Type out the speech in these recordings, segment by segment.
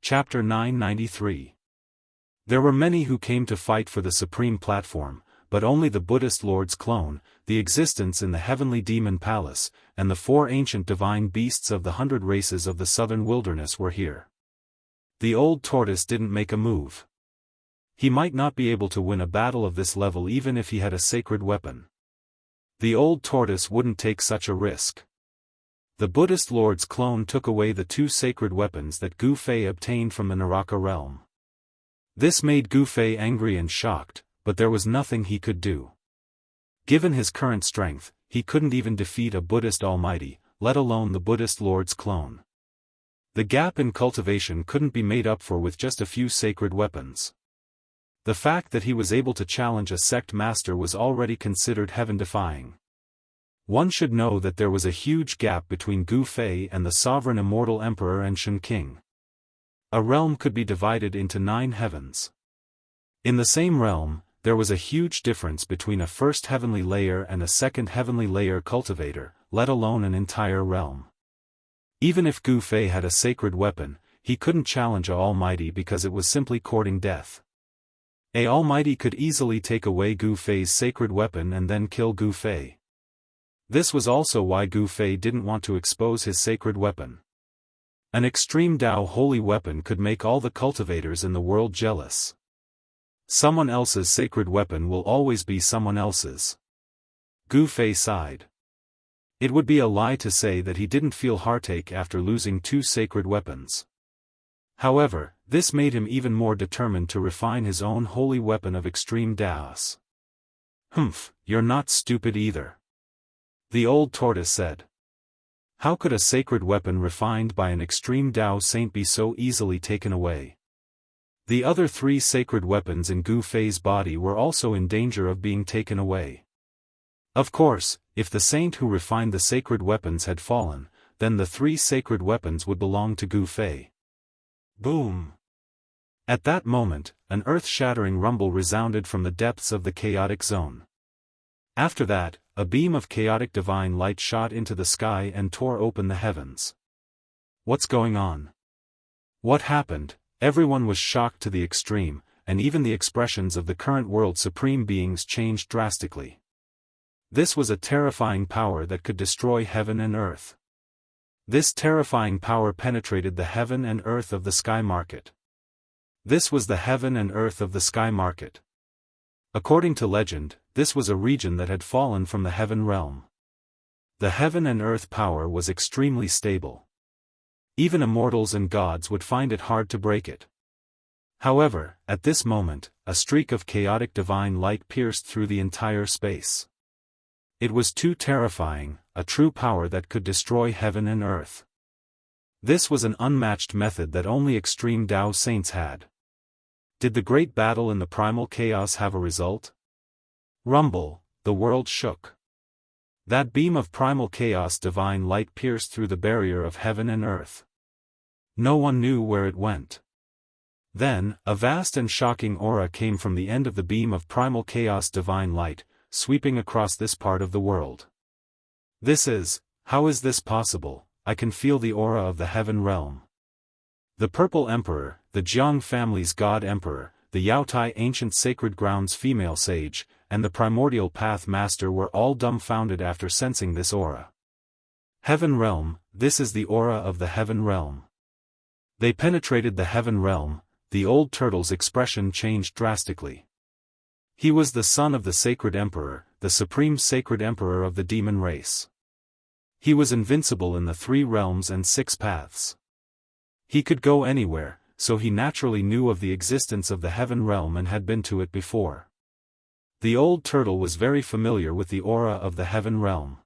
Chapter 993. There were many who came to fight for the supreme platform, but only the Buddhist Lord's clone, the existence in the heavenly demon palace, and the 4 ancient divine beasts of the 100 races of the southern wilderness were here. The old tortoise didn't make a move. He might not be able to win a battle of this level even if he had a sacred weapon. The old tortoise wouldn't take such a risk. The Buddhist Lord's clone took away the 2 sacred weapons that Gu Fei obtained from the Naraka realm. This made Gu Fei angry and shocked, but there was nothing he could do. Given his current strength, he couldn't even defeat a Buddhist almighty, let alone the Buddhist Lord's clone. The gap in cultivation couldn't be made up for with just a few sacred weapons. The fact that he was able to challenge a sect master was already considered heaven-defying. One should know that there was a huge gap between Gu Fei and the sovereign immortal emperor and Shen King. A realm could be divided into 9 heavens. In the same realm, there was a huge difference between a first heavenly layer and a second heavenly layer cultivator, let alone an entire realm. Even if Gu Fei had a sacred weapon, he couldn't challenge a almighty because it was simply courting death. A almighty could easily take away Gu Fei's sacred weapon and then kill Gu Fei. This was also why Gu Fei didn't want to expose his sacred weapon. An extreme Dao holy weapon could make all the cultivators in the world jealous. Someone else's sacred weapon will always be someone else's. Gu Fei sighed. It would be a lie to say that he didn't feel heartache after losing 2 sacred weapons. However, this made him even more determined to refine his own holy weapon of extreme Daos. Humph, you're not stupid either. The old tortoise said. How could a sacred weapon refined by an extreme Dao saint be so easily taken away? The other 3 sacred weapons in Gu Fei's body were also in danger of being taken away. Of course, if the saint who refined the sacred weapons had fallen, then the 3 sacred weapons would belong to Gu Fei. Boom! At that moment, an earth-shattering rumble resounded from the depths of the chaotic zone. After that, a beam of chaotic divine light shot into the sky and tore open the heavens. What's going on? What happened? Everyone was shocked to the extreme, and even the expressions of the current world's supreme beings changed drastically. This was a terrifying power that could destroy heaven and earth. This terrifying power penetrated the heaven and earth of the sky market. This was the heaven and earth of the sky market. According to legend, this was a region that had fallen from the heaven realm. The heaven and earth power was extremely stable. Even immortals and gods would find it hard to break it. However, at this moment, a streak of chaotic divine light pierced through the entire space. It was too terrifying, a true power that could destroy heaven and earth. This was an unmatched method that only extreme Dao saints had. Did the great battle in the primal chaos have a result? Rumble, the world shook. That beam of primal chaos divine light pierced through the barrier of heaven and earth. No one knew where it went. Then, a vast and shocking aura came from the end of the beam of primal chaos divine light, sweeping across this part of the world. How is this possible? I can feel the aura of the heaven realm. The Purple Emperor, the Jianghu family's God Emperor, the Yaotai ancient sacred grounds female sage, and the primordial path master were all dumbfounded after sensing this aura. Heaven realm, this is the aura of the heaven realm. They penetrated the heaven realm. The old turtle's expression changed drastically. He was the son of the sacred emperor, the supreme sacred emperor of the demon race. He was invincible in the 3 realms and 6 paths. He could go anywhere, so he naturally knew of the existence of the heaven realm and had been to it before. The old turtle was very familiar with the aura of the heaven realm.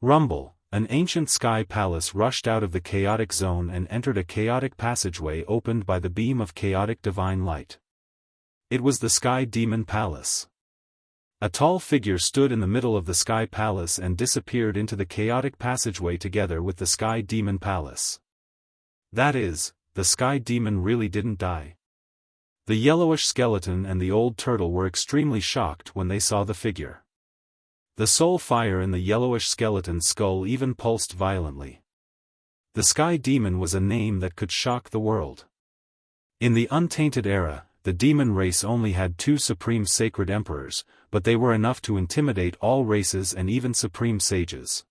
Rumble, an ancient sky palace rushed out of the chaotic zone and entered a chaotic passageway opened by the beam of chaotic divine light. It was the Sky Demon Palace. A tall figure stood in the middle of the Sky Palace and disappeared into the chaotic passageway together with the Sky Demon Palace. That is, the Sky Demon really didn't die. The yellowish skeleton and the old turtle were extremely shocked when they saw the figure. The soul fire in the yellowish skeleton's skull even pulsed violently. The Sky Demon was a name that could shock the world. In the untainted era, the demon race only had 2 supreme sacred emperors, but they were enough to intimidate all races and even supreme sages.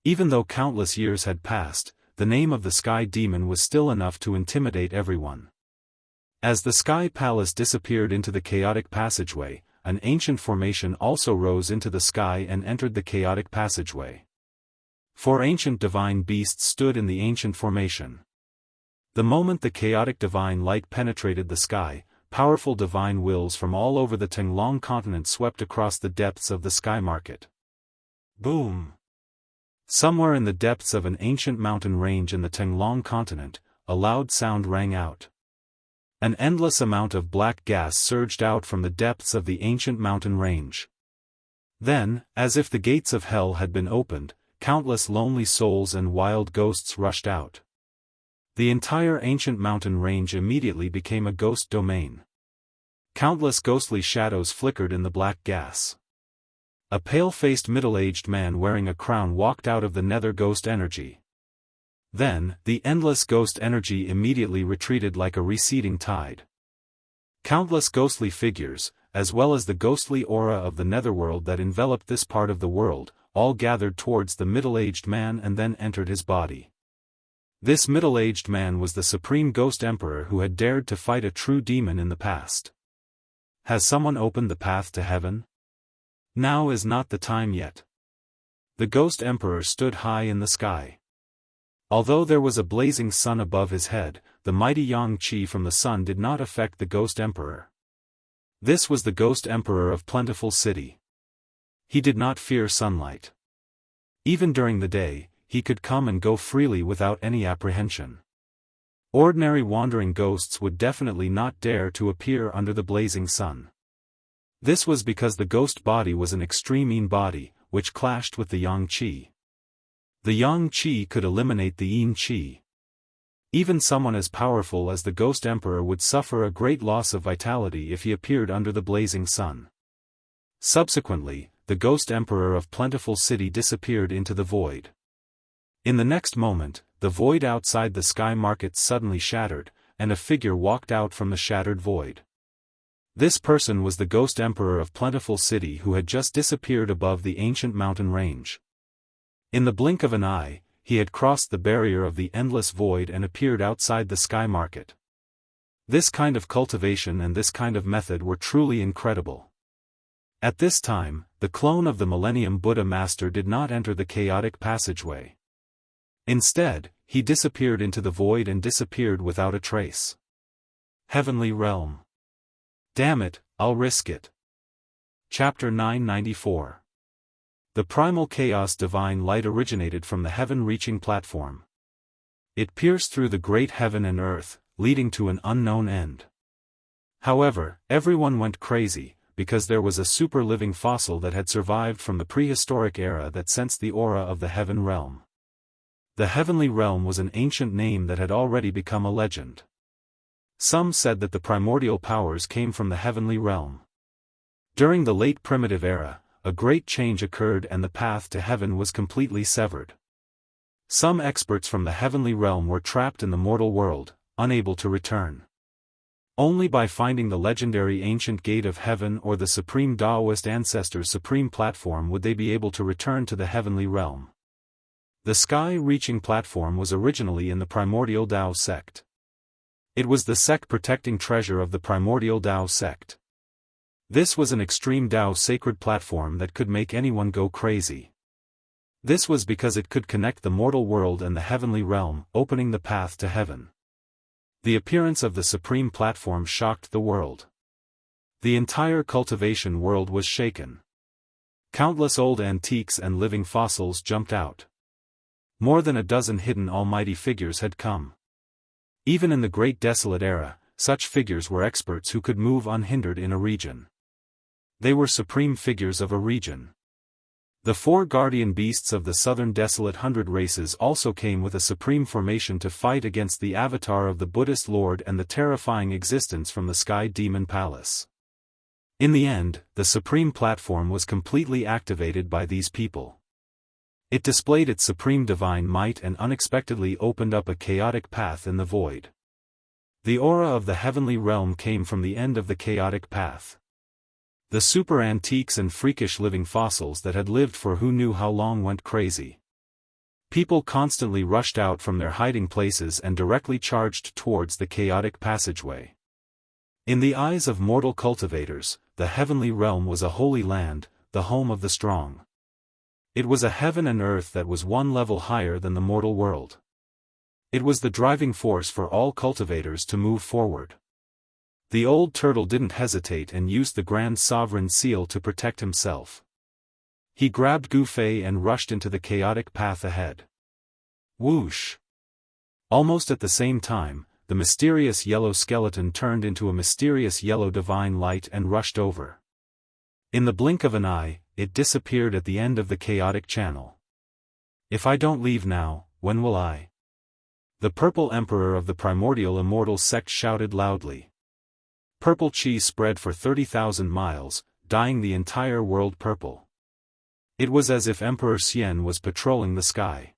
Even though countless years had passed, the name of the Sky Demon was still enough to intimidate everyone. As the Sky Palace disappeared into the chaotic passageway, an ancient formation also rose into the sky and entered the chaotic passageway. 4 ancient divine beasts stood in the ancient formation. The moment the chaotic divine light penetrated the sky, powerful divine wills from all over the Tenglong continent swept across the depths of the sky market. Boom! Somewhere in the depths of an ancient mountain range in the Tenglong continent, a loud sound rang out. An endless amount of black gas surged out from the depths of the ancient mountain range. Then, as if the gates of hell had been opened, countless lonely souls and wild ghosts rushed out. The entire ancient mountain range immediately became a ghost domain. Countless ghostly shadows flickered in the black gas. A pale-faced middle-aged man wearing a crown walked out of the nether ghost energy. Then, the endless ghost energy immediately retreated like a receding tide. Countless ghostly figures, as well as the ghostly aura of the netherworld that enveloped this part of the world, all gathered towards the middle-aged man and then entered his body. This middle-aged man was the Supreme Ghost Emperor who had dared to fight a true demon in the past. Has someone opened the path to heaven? Now is not the time yet. The Ghost Emperor stood high in the sky. Although there was a blazing sun above his head, the mighty yang qi from the sun did not affect the Ghost Emperor. This was the Ghost Emperor of Plentiful City. He did not fear sunlight. Even during the day, he could come and go freely without any apprehension. Ordinary wandering ghosts would definitely not dare to appear under the blazing sun. This was because the ghost body was an extreme yin body, which clashed with the yang qi. The yang qi could eliminate the yin qi. Even someone as powerful as the Ghost Emperor would suffer a great loss of vitality if he appeared under the blazing sun. Subsequently, the Ghost Emperor of Plentiful City disappeared into the void. In the next moment, the void outside the sky market suddenly shattered, and a figure walked out from the shattered void. This person was the Ghost Emperor of Plentiful City who had just disappeared above the ancient mountain range. In the blink of an eye, he had crossed the barrier of the endless void and appeared outside the sky market. This kind of cultivation and this kind of method were truly incredible. At this time, the clone of the Millennium Buddha Master did not enter the chaotic passageway. Instead, he disappeared into the void and disappeared without a trace. Heavenly Realm. Damn it, I'll risk it. Chapter 994. The primal chaos divine light originated from the heaven-reaching platform. It pierced through the great heaven and earth, leading to an unknown end. However, everyone went crazy, because there was a super-living fossil that had survived from the prehistoric era that sensed the aura of the heaven realm. The heavenly realm was an ancient name that had already become a legend. Some said that the primordial powers came from the heavenly realm. During the late primitive era, a great change occurred and the path to heaven was completely severed. Some experts from the heavenly realm were trapped in the mortal world, unable to return. Only by finding the legendary ancient gate of heaven or the supreme Daoist ancestors' supreme platform would they be able to return to the heavenly realm. The sky-reaching platform was originally in the primordial Dao sect. It was the sect-protecting treasure of the primordial Dao sect. This was an extreme Dao sacred platform that could make anyone go crazy. This was because it could connect the mortal world and the heavenly realm, opening the path to heaven. The appearance of the supreme platform shocked the world. The entire cultivation world was shaken. Countless old antiques and living fossils jumped out. More than a dozen hidden almighty figures had come. Even in the Great Desolate Era, such figures were experts who could move unhindered in a region. They were supreme figures of a region. The 4 guardian beasts of the southern desolate 100 races also came with a supreme formation to fight against the avatar of the Buddhist Lord and the terrifying existence from the Sky Demon Palace. In the end, the supreme platform was completely activated by these people. It displayed its supreme divine might and unexpectedly opened up a chaotic path in the void. The aura of the heavenly realm came from the end of the chaotic path. The super antiques and freakish living fossils that had lived for who knew how long went crazy. People constantly rushed out from their hiding places and directly charged towards the chaotic passageway. In the eyes of mortal cultivators, the heavenly realm was a holy land, the home of the strong. It was a heaven and earth that was one level higher than the mortal world. It was the driving force for all cultivators to move forward. The old turtle didn't hesitate and used the Grand Sovereign Seal to protect himself. He grabbed Gu Fei and rushed into the chaotic path ahead. Whoosh! Almost at the same time, the mysterious yellow skeleton turned into a mysterious yellow divine light and rushed over. In the blink of an eye, it disappeared at the end of the chaotic channel. If I don't leave now, when will I? The purple emperor of the primordial immortal sect shouted loudly. Purple chi spread for 30,000 miles, dyeing the entire world purple. It was as if Emperor Xian was patrolling the sky.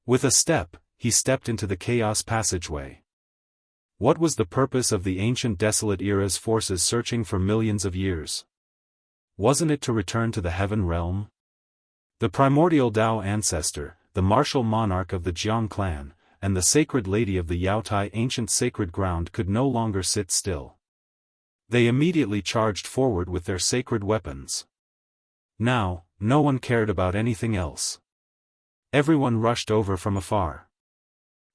With a step, he stepped into the chaos passageway. What was the purpose of the ancient desolate era's forces searching for millions of years? Wasn't it to return to the heaven realm? The primordial Dao ancestor, the martial monarch of the Jiang clan, and the sacred lady of the Yaotai ancient sacred ground could no longer sit still. They immediately charged forward with their sacred weapons. Now, no one cared about anything else. Everyone rushed over from afar.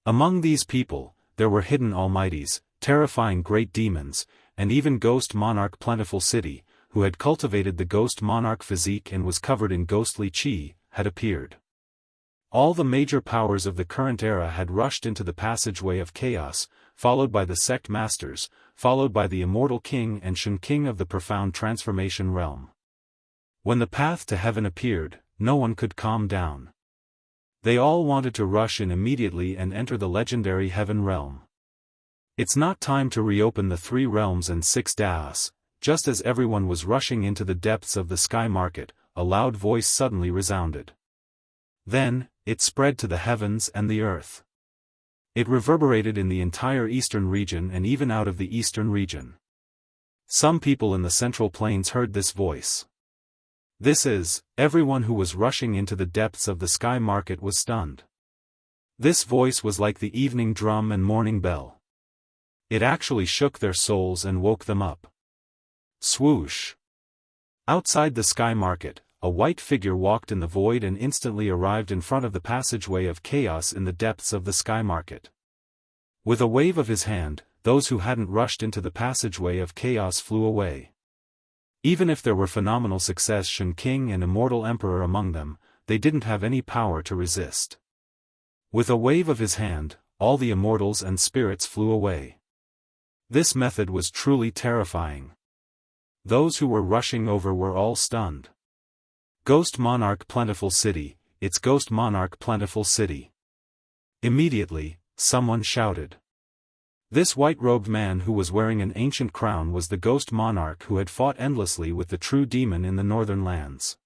Among these people, there were hidden almighties, terrifying great demons, and even Ghost Monarch Plentiful City, who had cultivated the Ghost Monarch physique and was covered in ghostly chi, had appeared. All the major powers of the current era had rushed into the passageway of chaos, followed by the sect masters, followed by the immortal king and Shen king of the profound transformation realm. When the path to heaven appeared, no one could calm down. They all wanted to rush in immediately and enter the legendary heaven realm. It's not time to reopen the 3 realms and 6 Daoists. Just as everyone was rushing into the depths of the sky market, a loud voice suddenly resounded. Then, it spread to the heavens and the earth. It reverberated in the entire eastern region and even out of the eastern region. Some people in the Central Plains heard this voice. This is, everyone who was rushing into the depths of the sky market was stunned. This voice was like the evening drum and morning bell. It actually shook their souls and woke them up. Swoosh! Outside the sky market, a white figure walked in the void and instantly arrived in front of the passageway of chaos in the depths of the sky market. With a wave of his hand, those who hadn't rushed into the passageway of chaos flew away. Even if there were phenomenal success Shen King and Immortal Emperor among them, they didn't have any power to resist. With a wave of his hand, all the immortals and spirits flew away. This method was truly terrifying. Those who were rushing over were all stunned. Ghost Monarch Plentiful City, it's Ghost Monarch Plentiful City. Immediately, someone shouted. This white-robed man who was wearing an ancient crown was the Ghost Monarch who had fought endlessly with the true demon in the northern lands.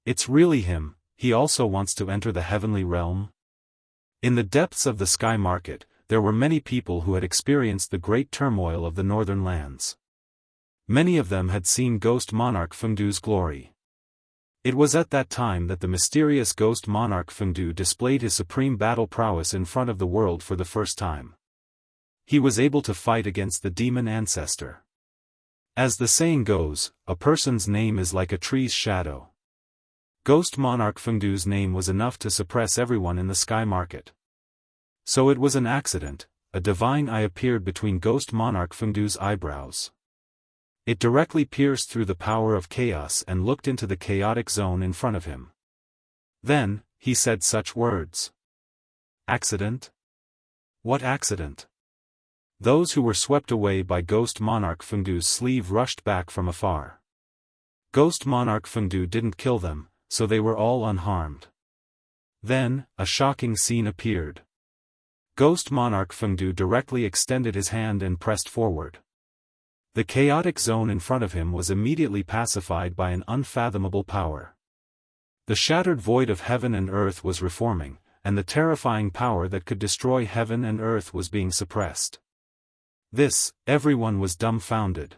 It's really him. He also wants to enter the heavenly realm. In the depths of the sky market, there were many people who had experienced the great turmoil of the northern lands. Many of them had seen Ghost Monarch Fengdu's glory. It was at that time that the mysterious Ghost Monarch Fengdu displayed his supreme battle prowess in front of the world for the first time. He was able to fight against the demon ancestor. As the saying goes, a person's name is like a tree's shadow. Ghost Monarch Fengdu's name was enough to suppress everyone in the sky market. So it was an accident, a divine eye appeared between Ghost Monarch Fengdu's eyebrows. It directly pierced through the power of chaos and looked into the chaotic zone in front of him. Then, he said such words. Accident? What accident? Those who were swept away by Ghost Monarch Fengdu's sleeve rushed back from afar. Ghost Monarch Fengdu didn't kill them, so they were all unharmed. Then, a shocking scene appeared. Ghost Monarch Fengdu directly extended his hand and pressed forward. The chaotic zone in front of him was immediately pacified by an unfathomable power. The shattered void of heaven and earth was reforming, and the terrifying power that could destroy heaven and earth was being suppressed. Everyone was dumbfounded.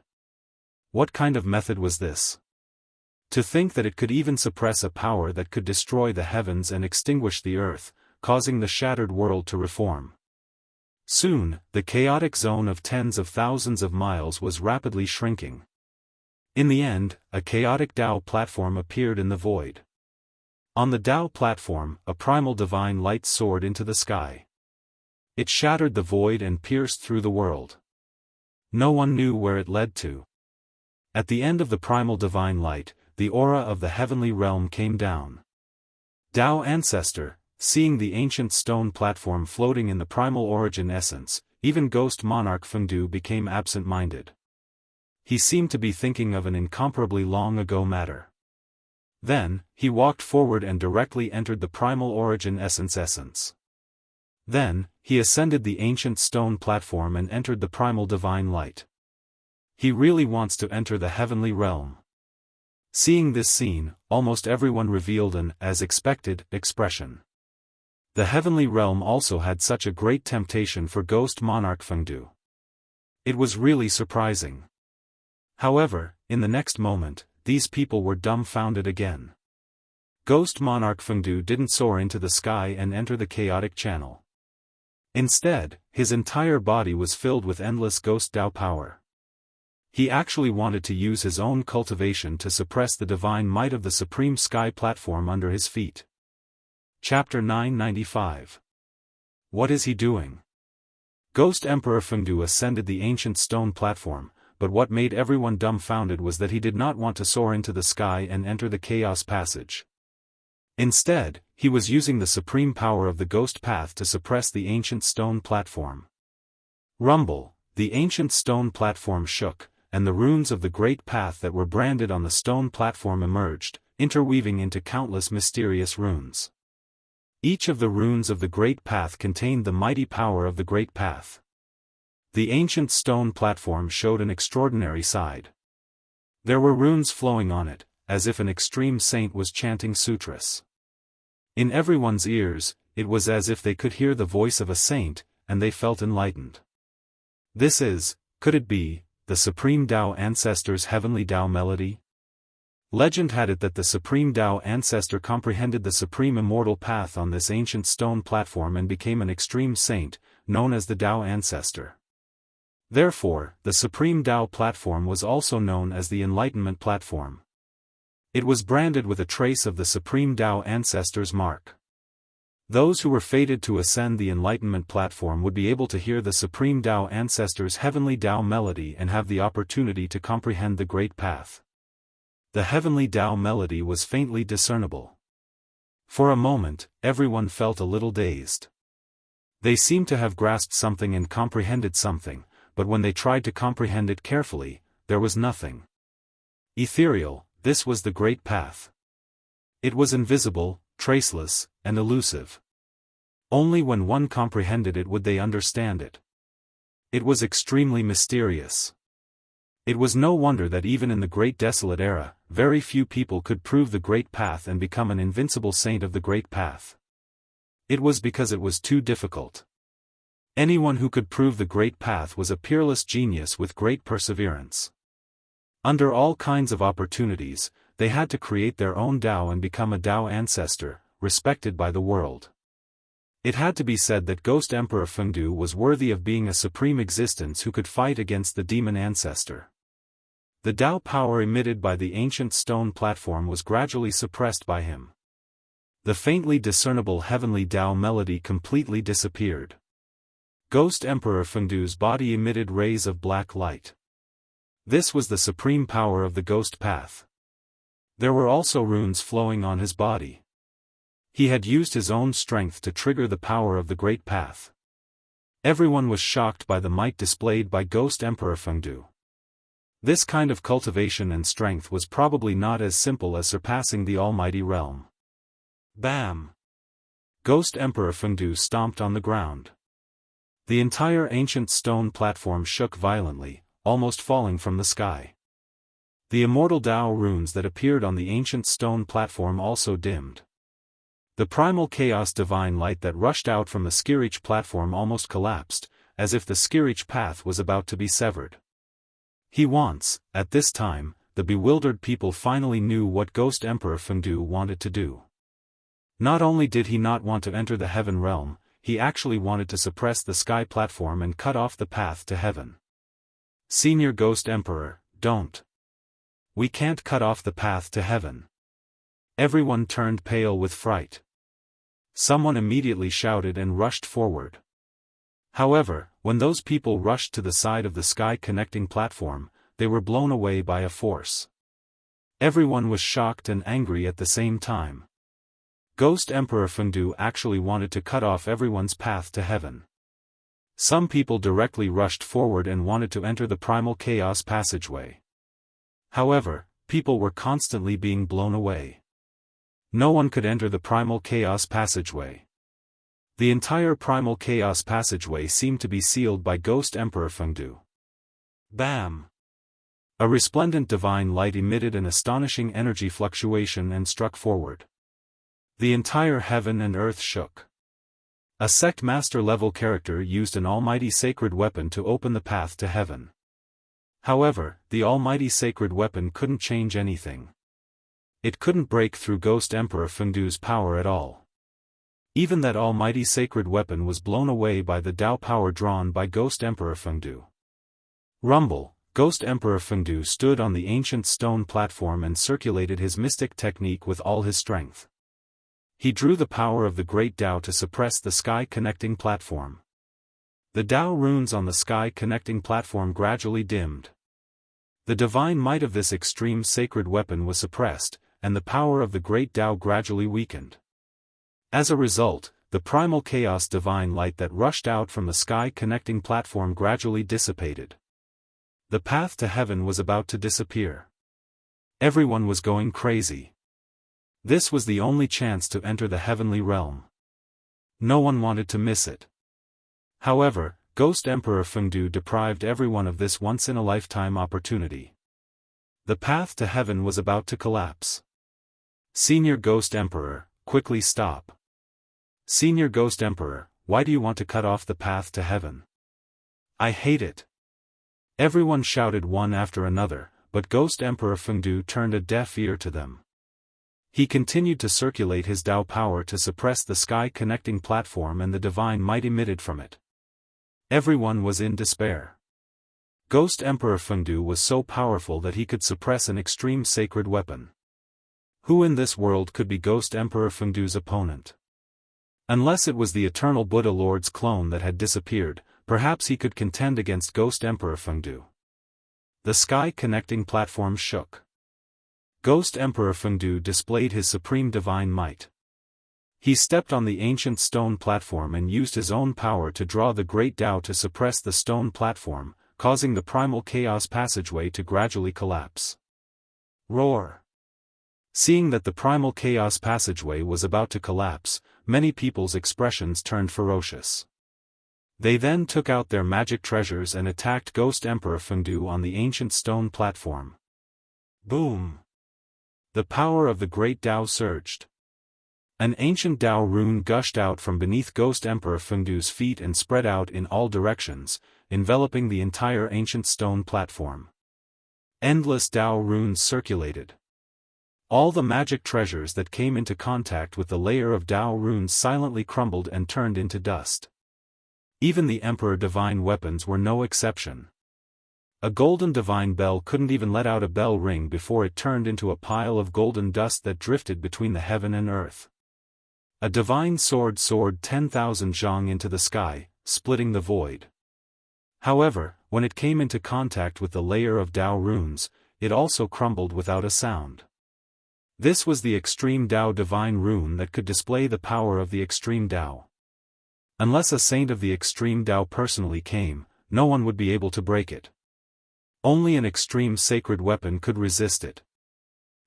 What kind of method was this? To think that it could even suppress a power that could destroy the heavens and extinguish the earth, causing the shattered world to reform. Soon, the chaotic zone of tens of thousands of miles was rapidly shrinking. In the end, a chaotic Tao platform appeared in the void. On the Tao platform, a primal divine light soared into the sky. It shattered the void and pierced through the world. No one knew where it led to. At the end of the primal divine light, the aura of the heavenly realm came down. Tao Ancestor, seeing the ancient stone platform floating in the primal origin essence, even Ghost Monarch Fengdu became absent-minded. He seemed to be thinking of an incomparably long-ago matter. Then, he walked forward and directly entered the primal origin essence. Then, he ascended the ancient stone platform and entered the primal divine light. He really wants to enter the heavenly realm. Seeing this scene, almost everyone revealed an, as expected, expression. The heavenly realm also had such a great temptation for Ghost Monarch Fengdu. It was really surprising. However, in the next moment, these people were dumbfounded again. Ghost Monarch Fengdu didn't soar into the sky and enter the chaotic channel. Instead, his entire body was filled with endless ghost Tao power. He actually wanted to use his own cultivation to suppress the divine might of the supreme sky platform under his feet. Chapter 995. What is he doing? Ghost Emperor Fengdu ascended the ancient stone platform, but what made everyone dumbfounded was that he did not want to soar into the sky and enter the chaos passage. Instead, he was using the supreme power of the ghost path to suppress the ancient stone platform. Rumble, the ancient stone platform shook, and the runes of the great path that were branded on the stone platform emerged, interweaving into countless mysterious runes. Each of the runes of the great path contained the mighty power of the great path. The ancient stone platform showed an extraordinary side. There were runes flowing on it, as if an extreme saint was chanting sutras. In everyone's ears, it was as if they could hear the voice of a saint, and they felt enlightened. Could it be, the Supreme Tao Ancestor's heavenly Tao melody? Legend had it that the Supreme Tao Ancestor comprehended the supreme immortal path on this ancient stone platform and became an extreme saint, known as the Tao Ancestor. Therefore, the Supreme Tao platform was also known as the Enlightenment platform. It was branded with a trace of the Supreme Tao Ancestor's mark. Those who were fated to ascend the Enlightenment platform would be able to hear the Supreme Tao Ancestor's heavenly Tao melody and have the opportunity to comprehend the great path. The heavenly Tao melody was faintly discernible. For a moment, everyone felt a little dazed. They seemed to have grasped something and comprehended something, but when they tried to comprehend it carefully, there was nothing. Ethereal, this was the great path. It was invisible, traceless, and elusive. Only when one comprehended it would they understand it. It was extremely mysterious. It was no wonder that even in the Great Desolate Era, very few people could prove the Great Path and become an invincible saint of the Great Path. It was because it was too difficult. Anyone who could prove the Great Path was a peerless genius with great perseverance. Under all kinds of opportunities, they had to create their own Tao and become a Tao ancestor, respected by the world. It had to be said that Ghost Emperor Fengdu was worthy of being a supreme existence who could fight against the demon ancestor. The Tao power emitted by the ancient stone platform was gradually suppressed by him. The faintly discernible heavenly Tao melody completely disappeared. Ghost Emperor Fengdu's body emitted rays of black light. This was the supreme power of the ghost path. There were also runes flowing on his body. He had used his own strength to trigger the power of the great path. Everyone was shocked by the might displayed by Ghost Emperor Fengdu. This kind of cultivation and strength was probably not as simple as surpassing the almighty realm. Bam! Ghost Emperor Fengdu stomped on the ground. The entire ancient stone platform shook violently, almost falling from the sky. The immortal Tao runes that appeared on the ancient stone platform also dimmed. The primal chaos divine light that rushed out from the Skirich platform almost collapsed, as if the Skirich path was about to be severed. At this time, the bewildered people finally knew what Ghost Emperor Fengdu wanted to do. Not only did he not want to enter the heaven realm, he actually wanted to suppress the sky platform and cut off the path to heaven. Senior Ghost Emperor, don't. We can't cut off the path to heaven. Everyone turned pale with fright. Someone immediately shouted and rushed forward. However, when those people rushed to the side of the sky connecting platform, they were blown away by a force. Everyone was shocked and angry at the same time. Ghost Emperor Fengdu actually wanted to cut off everyone's path to heaven. Some people directly rushed forward and wanted to enter the primal chaos passageway. However, people were constantly being blown away. No one could enter the primal chaos passageway. The entire primal chaos passageway seemed to be sealed by Ghost Emperor Fengdu. Bam! A resplendent divine light emitted an astonishing energy fluctuation and struck forward. The entire heaven and earth shook. A sect master level character used an almighty sacred weapon to open the path to heaven. However, the almighty sacred weapon couldn't change anything. It couldn't break through Ghost Emperor Fengdu's power at all. Even that almighty sacred weapon was blown away by the Dao power drawn by Ghost Emperor Fengdu. Rumble, Ghost Emperor Fengdu stood on the ancient stone platform and circulated his mystic technique with all his strength. He drew the power of the great Dao to suppress the sky connecting platform. The Dao runes on the sky connecting platform gradually dimmed. The divine might of this extreme sacred weapon was suppressed, and the power of the great Dao gradually weakened. As a result, the primal chaos divine light that rushed out from the sky connecting platform gradually dissipated. The path to heaven was about to disappear. Everyone was going crazy. This was the only chance to enter the heavenly realm. No one wanted to miss it. However, Ghost Emperor Fengdu deprived everyone of this once-in-a-lifetime opportunity. The path to heaven was about to collapse. Senior Ghost Emperor, quickly stop. Senior Ghost Emperor, why do you want to cut off the path to heaven? I hate it. Everyone shouted one after another, but Ghost Emperor Fengdu turned a deaf ear to them. He continued to circulate his Dao power to suppress the sky connecting platform and the divine might emitted from it. Everyone was in despair. Ghost Emperor Fengdu was so powerful that he could suppress an extreme sacred weapon. Who in this world could be Ghost Emperor Fengdu's opponent? Unless it was the eternal Buddha Lord's clone that had disappeared, perhaps he could contend against Ghost Emperor Fengdu. The sky connecting platform shook. Ghost Emperor Fengdu displayed his supreme divine might. He stepped on the ancient stone platform and used his own power to draw the great Dao to suppress the stone platform, causing the primal chaos passageway to gradually collapse. Roar! Seeing that the primal chaos passageway was about to collapse, many people's expressions turned ferocious. They then took out their magic treasures and attacked Ghost Emperor Fengdu on the ancient stone platform. Boom! The power of the great Dao surged. An ancient Dao rune gushed out from beneath Ghost Emperor Fengdu's feet and spread out in all directions, enveloping the entire ancient stone platform. Endless Dao runes circulated. All the magic treasures that came into contact with the layer of Dao runes silently crumbled and turned into dust. Even the Emperor divine weapons were no exception. A golden divine bell couldn't even let out a bell ring before it turned into a pile of golden dust that drifted between the heaven and earth. A divine sword soared 10,000 zhang into the sky, splitting the void. However, when it came into contact with the layer of Dao runes, it also crumbled without a sound. This was the extreme Dao divine rune that could display the power of the extreme Dao. Unless a saint of the extreme Dao personally came, no one would be able to break it. Only an extreme sacred weapon could resist it.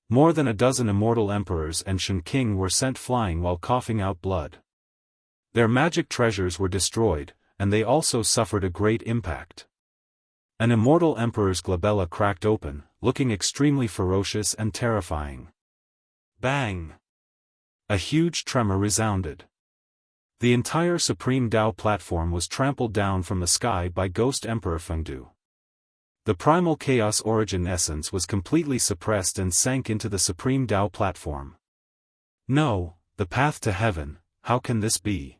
More than a dozen immortal emperors and Shen King were sent flying while coughing out blood. Their magic treasures were destroyed, and they also suffered a great impact. An immortal emperor's glabella cracked open, looking extremely ferocious and terrifying. Bang! A huge tremor resounded. The entire Supreme Tao platform was trampled down from the sky by Ghost Emperor Fengdu. The primal chaos origin essence was completely suppressed and sank into the Supreme Tao platform. No, the path to heaven, how can this be?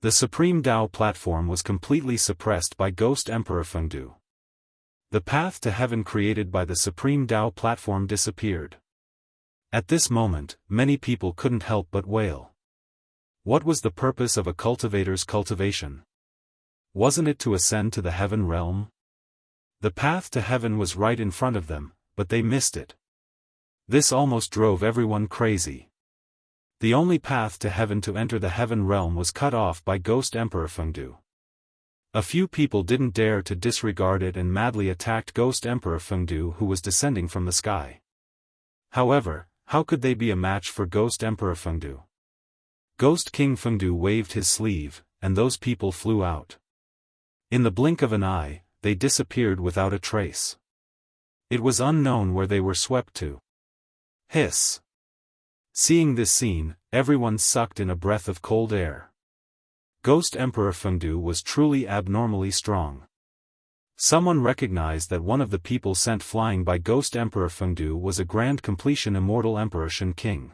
The Supreme Tao platform was completely suppressed by Ghost Emperor Fengdu. The path to heaven created by the Supreme Tao platform disappeared. At this moment, many people couldn't help but wail. What was the purpose of a cultivator's cultivation? Wasn't it to ascend to the heaven realm? The path to heaven was right in front of them, but they missed it. This almost drove everyone crazy. The only path to heaven to enter the heaven realm was cut off by Ghost Emperor Fengdu. A few people didn't dare to disregard it and madly attacked Ghost Emperor Fengdu, who was descending from the sky. However, how could they be a match for Ghost Emperor Fengdu? Ghost King Fengdu waved his sleeve, and those people flew out. In the blink of an eye, they disappeared without a trace. It was unknown where they were swept to. Hiss. Seeing this scene, everyone sucked in a breath of cold air. Ghost Emperor Fengdu was truly abnormally strong. Someone recognized that one of the people sent flying by Ghost Emperor Fengdu was a Grand Completion Immortal Emperor Shen King.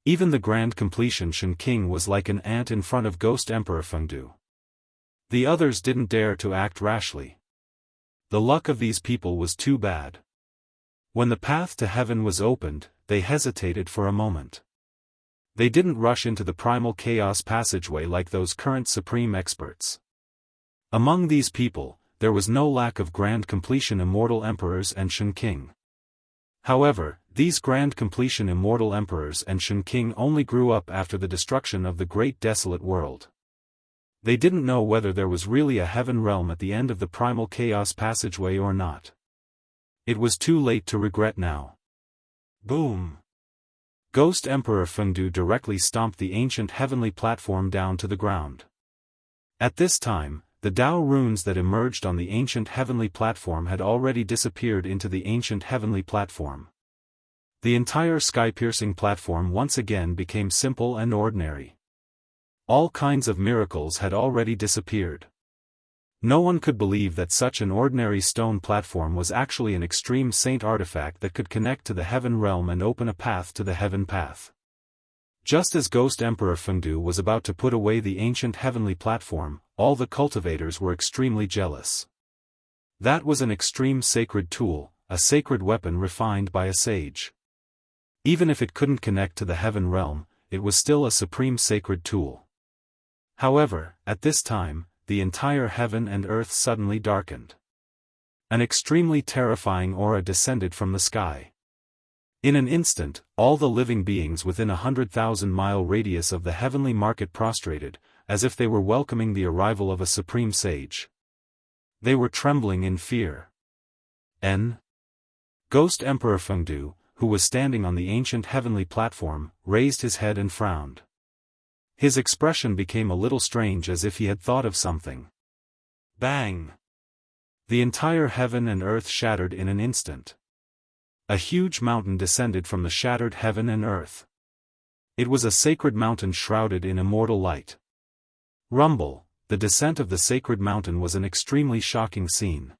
Even the Grand Completion Shen King was like an ant in front of Ghost Emperor Fengdu. The others didn't dare to act rashly. The luck of these people was too bad. When the path to heaven was opened, they hesitated for a moment. They didn't rush into the primal chaos passageway like those current supreme experts. Among these people, there was no lack of Grand Completion Immortal Emperors and Shen King. However, these Grand Completion Immortal Emperors and Shen King only grew up after the destruction of the Great Desolate World. They didn't know whether there was really a heaven realm at the end of the primal chaos passageway or not. It was too late to regret now. Boom! Ghost Emperor Fengdu directly stomped the ancient heavenly platform down to the ground. At this time, the Tao runes that emerged on the ancient heavenly platform had already disappeared into the ancient heavenly platform. The entire sky-piercing platform once again became simple and ordinary. All kinds of miracles had already disappeared. No one could believe that such an ordinary stone platform was actually an extreme saint artifact that could connect to the heaven realm and open a path to the heaven path. Just as Ghost Emperor Fengdu was about to put away the ancient heavenly platform, all the cultivators were extremely jealous. That was an extreme sacred tool, a sacred weapon refined by a sage. Even if it couldn't connect to the heaven realm, it was still a supreme sacred tool. However, at this time, the entire heaven and earth suddenly darkened. An extremely terrifying aura descended from the sky. In an instant, all the living beings within 100,000-mile radius of the heavenly market prostrated, as if they were welcoming the arrival of a supreme sage. They were trembling in fear. Ghost Emperor Fengdu, who was standing on the ancient heavenly platform, raised his head and frowned. His expression became a little strange, as if he had thought of something. Bang! The entire heaven and earth shattered in an instant. A huge mountain descended from the shattered heaven and earth. It was a sacred mountain shrouded in immortal light. Rumble, the descent of the sacred mountain was an extremely shocking scene.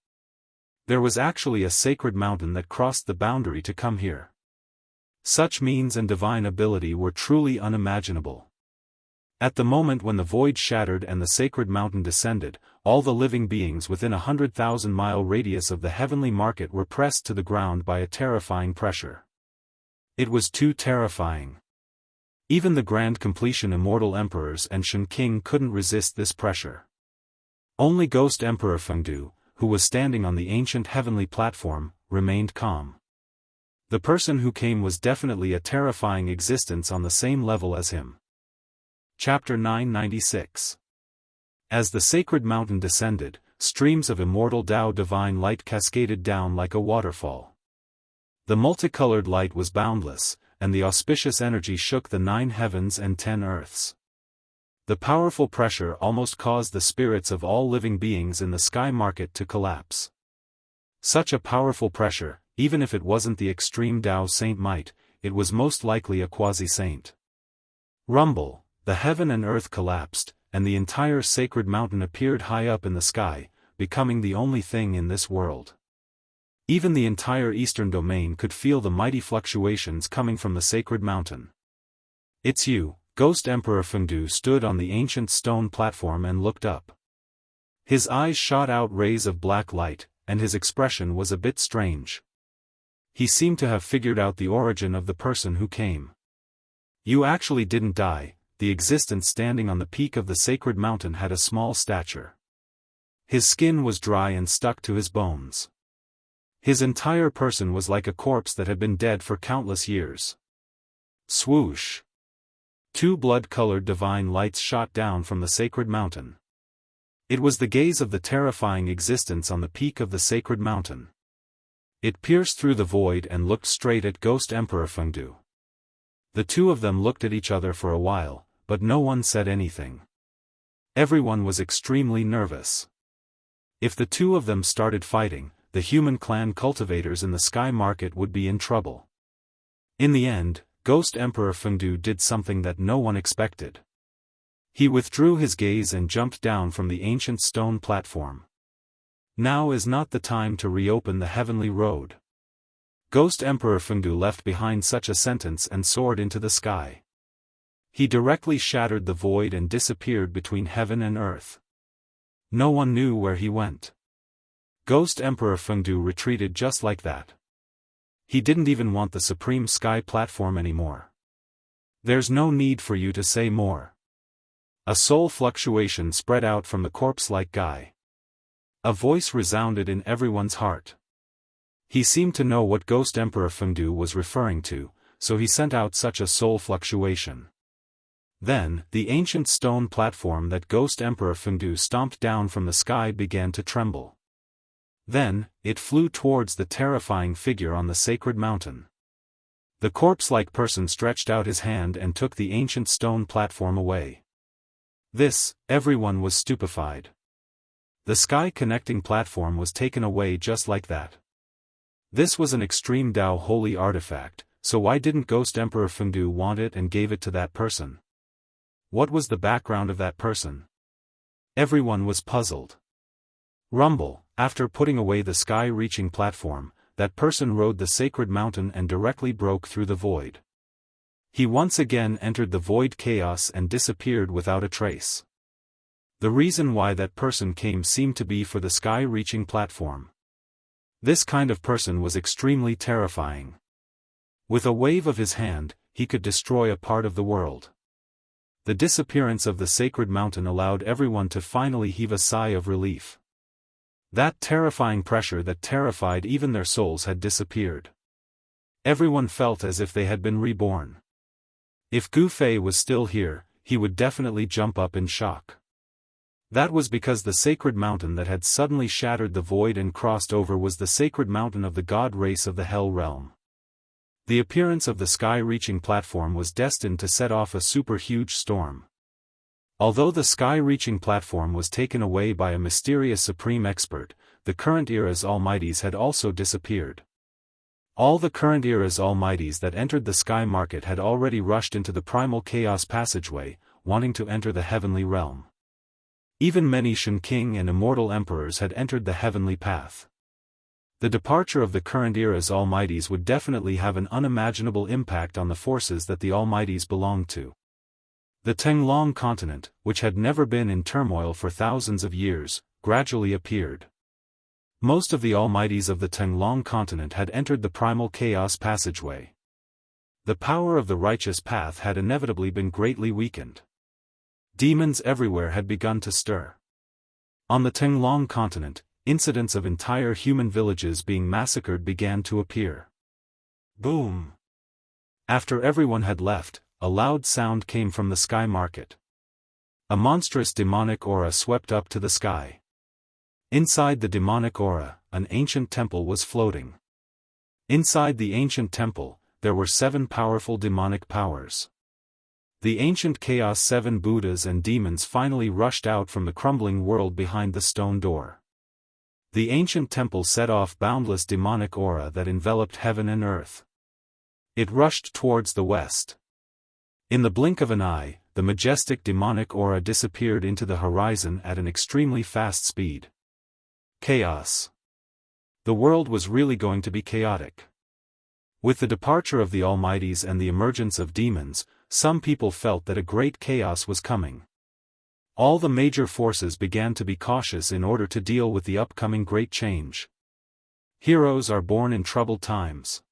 There was actually a sacred mountain that crossed the boundary to come here. Such means and divine ability were truly unimaginable. At the moment when the void shattered and the sacred mountain descended, all the living beings within 100,000-mile radius of the heavenly market were pressed to the ground by a terrifying pressure. It was too terrifying. Even the Grand Completion Immortal Emperors and Shen King couldn't resist this pressure. Only Ghost Emperor Fengdu, who was standing on the ancient heavenly platform, remained calm. The person who came was definitely a terrifying existence on the same level as him. Chapter 996. As the sacred mountain descended, streams of immortal Tao divine light cascaded down like a waterfall. The multicolored light was boundless, and the auspicious energy shook the 9 heavens and 10 earths. The powerful pressure almost caused the spirits of all living beings in the sky market to collapse. Such a powerful pressure, even if it wasn't the extreme Tao saint might, it was most likely a quasi-saint. Rumble. the heaven and earth collapsed, and the entire sacred mountain appeared high up in the sky, becoming the only thing in this world. Even the entire eastern domain could feel the mighty fluctuations coming from the sacred mountain. "It's you." Ghost Emperor Fengdu stood on the ancient stone platform and looked up. His eyes shot out rays of black light, and his expression was a bit strange. He seemed to have figured out the origin of the person who came. "You actually didn't die." The existence standing on the peak of the sacred mountain had a small stature. His skin was dry and stuck to his bones. His entire person was like a corpse that had been dead for countless years. Swoosh! 2 blood-colored divine lights shot down from the sacred mountain. It was the gaze of the terrifying existence on the peak of the sacred mountain. It pierced through the void and looked straight at Ghost Emperor Fengdu. The two of them looked at each other for a while, but no one said anything. Everyone was extremely nervous. If the two of them started fighting, the human clan cultivators in the sky market would be in trouble. In the end, Ghost Emperor Fengdu did something that no one expected. He withdrew his gaze and jumped down from the ancient stone platform. Now is not the time to reopen the heavenly road. Ghost Emperor Fengdu left behind such a sentence and soared into the sky. He directly shattered the void and disappeared between heaven and earth. No one knew where he went. Ghost Emperor Fengdu retreated just like that. He didn't even want the supreme sky platform anymore. "There's no need for you to say more." A soul fluctuation spread out from the corpse-like guy. A voice resounded in everyone's heart. He seemed to know what Ghost Emperor Fengdu was referring to, so he sent out such a soul fluctuation. Then, the ancient stone platform that Ghost Emperor Fengdu stomped down from the sky began to tremble. Then, it flew towards the terrifying figure on the sacred mountain. The corpse-like person stretched out his hand and took the ancient stone platform away. Everyone was stupefied. The sky-connecting platform was taken away just like that. This was an extreme Dao holy artifact, so why didn't Ghost Emperor Fengdu want it and gave it to that person? What was the background of that person? Everyone was puzzled. Rumble, after putting away the sky-reaching platform, that person rode the sacred mountain and directly broke through the void. He once again entered the void chaos and disappeared without a trace. The reason why that person came seemed to be for the sky-reaching platform. This kind of person was extremely terrifying. With a wave of his hand, he could destroy a part of the world. The disappearance of the sacred mountain allowed everyone to finally heave a sigh of relief. That terrifying pressure that terrified even their souls had disappeared. Everyone felt as if they had been reborn. If Gu Fei was still here, he would definitely jump up in shock. That was because the sacred mountain that had suddenly shattered the void and crossed over was the sacred mountain of the god race of the Hell Realm. The appearance of the sky-reaching platform was destined to set off a super-huge storm. Although the sky-reaching platform was taken away by a mysterious supreme expert, the current era's almighties had also disappeared. All the current era's almighties that entered the sky market had already rushed into the primal chaos passageway, wanting to enter the heavenly realm. Even many Shen King and immortal emperors had entered the heavenly path. The departure of the current era's almighties would definitely have an unimaginable impact on the forces that the almighties belonged to. The Tenglong continent, which had never been in turmoil for thousands of years, gradually appeared. Most of the almighties of the Tenglong continent had entered the primal chaos passageway. The power of the righteous path had inevitably been greatly weakened. Demons everywhere had begun to stir. On the Tenglong continent, incidents of entire human villages being massacred began to appear. Boom! After everyone had left, a loud sound came from the sky market. A monstrous demonic aura swept up to the sky. Inside the demonic aura, an ancient temple was floating. Inside the ancient temple, there were 7 powerful demonic powers. The ancient Chaos 7 Buddhas and demons finally rushed out from the crumbling world behind the stone door. The ancient temple set off boundless demonic aura that enveloped heaven and earth. It rushed towards the west. In the blink of an eye, the majestic demonic aura disappeared into the horizon at an extremely fast speed. Chaos. The world was really going to be chaotic. With the departure of the Almighties and the emergence of demons, some people felt that a great chaos was coming. All the major forces began to be cautious in order to deal with the upcoming great change. Heroes are born in troubled times.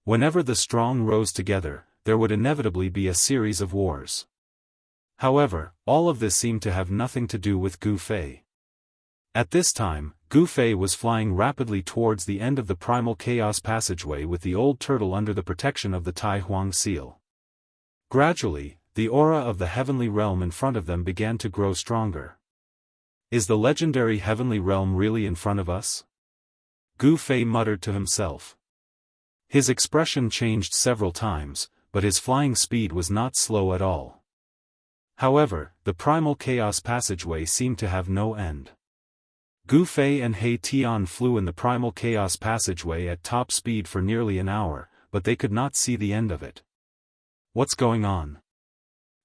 Whenever the strong rose together, there would inevitably be a series of wars. However, all of this seemed to have nothing to do with Gu Fei. At this time, Gu Fei was flying rapidly towards the end of the primal chaos passageway with the old turtle under the protection of the Tai Huang seal. Gradually, the aura of the heavenly realm in front of them began to grow stronger. Is the legendary heavenly realm really in front of us? Gu Fei muttered to himself. His expression changed several times, but his flying speed was not slow at all. However, the primal chaos passageway seemed to have no end. Gu Fei and He Tian flew in the primal chaos passageway at top speed for nearly an hour, but they could not see the end of it. What's going on?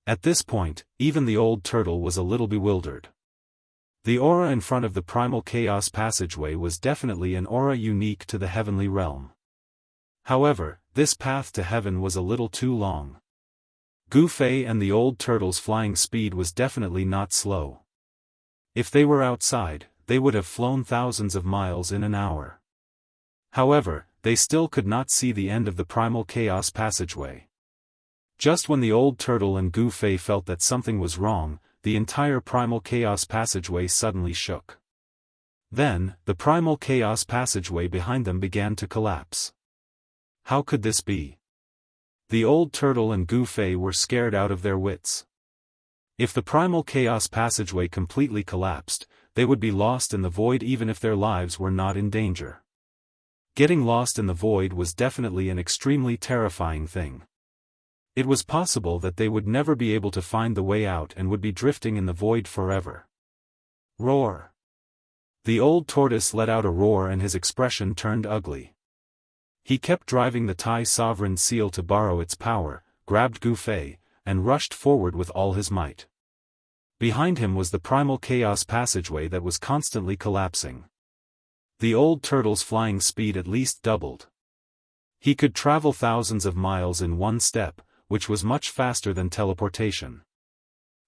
At this point, even the old turtle was a little bewildered. The aura in front of the primal chaos passageway was definitely an aura unique to the heavenly realm. However, this path to heaven was a little too long. Gu Fei and the old turtle's flying speed was definitely not slow. If they were outside, they would have flown thousands of miles in an hour. However, they still could not see the end of the primal chaos passageway. Just when the old turtle and Gu Fei felt that something was wrong, the entire primal chaos passageway suddenly shook. Then, the primal chaos passageway behind them began to collapse. How could this be? The old turtle and Gu Fei were scared out of their wits. If the primal chaos passageway completely collapsed, they would be lost in the void even if their lives were not in danger. Getting lost in the void was definitely an extremely terrifying thing. It was possible that they would never be able to find the way out and would be drifting in the void forever. Roar! The old tortoise let out a roar and his expression turned ugly. He kept driving the Tai sovereign seal to borrow its power, grabbed Gu Fei, and rushed forward with all his might. Behind him was the primal chaos passageway that was constantly collapsing. The old turtle's flying speed at least doubled. He could travel thousands of miles in one step, which was much faster than teleportation.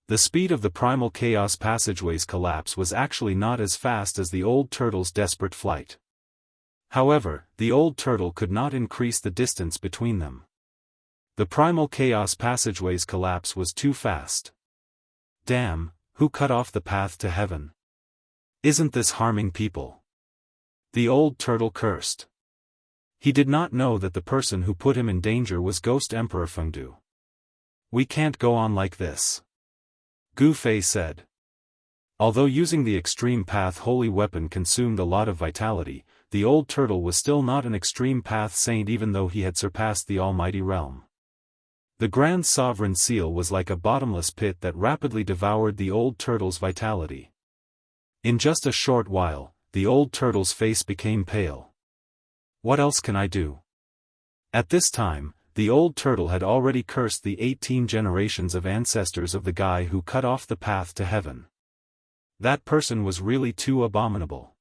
The speed of the primal chaos passageway's collapse was actually not as fast as the old turtle's desperate flight. However, the old turtle could not increase the distance between them. The primal chaos passageway's collapse was too fast. Damn, who cut off the path to heaven? Isn't this harming people? The old turtle cursed. He did not know that the person who put him in danger was Ghost Emperor Fengdu. We can't go on like this, Gu Fei said. Although using the extreme path holy weapon consumed a lot of vitality, the old turtle was still not an extreme path saint even though he had surpassed the almighty realm. The Grand Sovereign Seal was like a bottomless pit that rapidly devoured the old turtle's vitality. In just a short while, the old turtle's face became pale. What else can I do? At this time, the old turtle had already cursed the 18 generations of ancestors of the guy who cut off the path to heaven. That person was really too abominable.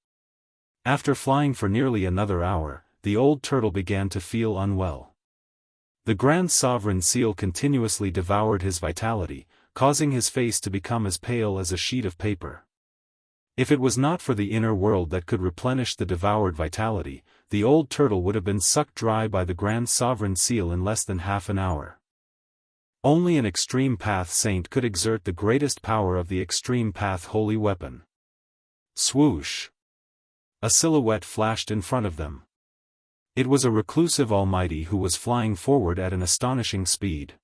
After flying for nearly another hour, the old turtle began to feel unwell. The Grand Sovereign Seal continuously devoured his vitality, causing his face to become as pale as a sheet of paper. If it was not for the inner world that could replenish the devoured vitality, the old turtle would have been sucked dry by the Grand Sovereign Seal in less than half an hour. Only an extreme path saint could exert the greatest power of the extreme path holy weapon. Swoosh! A silhouette flashed in front of them. It was a reclusive almighty who was flying forward at an astonishing speed.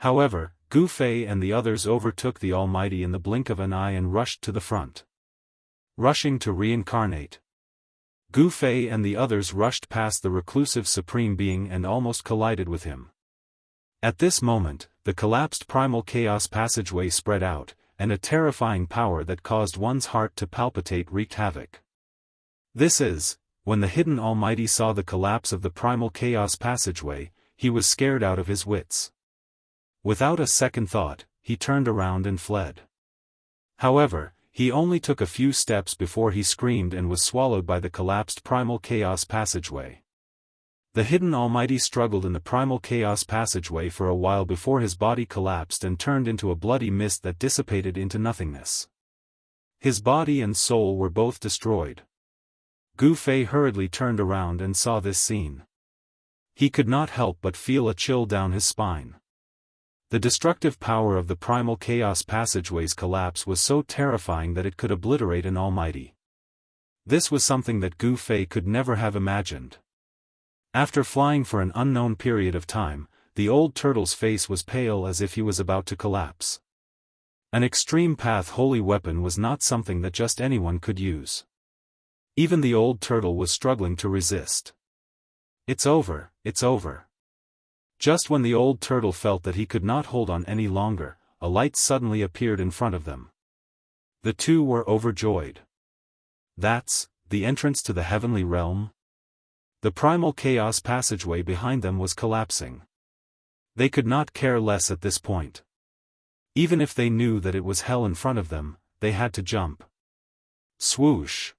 However, Gu Fei and the others overtook the almighty in the blink of an eye and rushed to the front. Rushing to reincarnate. Gu Fei and the others rushed past the reclusive supreme being and almost collided with him. At this moment, the collapsed primal chaos passageway spread out, and a terrifying power that caused one's heart to palpitate wreaked havoc. This is, when the hidden almighty saw the collapse of the primal chaos passageway, he was scared out of his wits. Without a second thought, he turned around and fled. However, he only took a few steps before he screamed and was swallowed by the collapsed primal chaos passageway. The hidden Almighty struggled in the primal chaos passageway for a while before his body collapsed and turned into a bloody mist that dissipated into nothingness. His body and soul were both destroyed. Gu Fei hurriedly turned around and saw this scene. He could not help but feel a chill down his spine. The destructive power of the primal chaos passageway's collapse was so terrifying that it could obliterate an almighty. This was something that Gu Fei could never have imagined. After flying for an unknown period of time, the old turtle's face was pale as if he was about to collapse. An extreme path holy weapon was not something that just anyone could use. Even the old turtle was struggling to resist. It's over, it's over. Just when the old turtle felt that he could not hold on any longer, a light suddenly appeared in front of them. The two were overjoyed. That's the entrance to the heavenly realm? The primal chaos passageway behind them was collapsing. They could not care less at this point. Even if they knew that it was hell in front of them, they had to jump. Swoosh!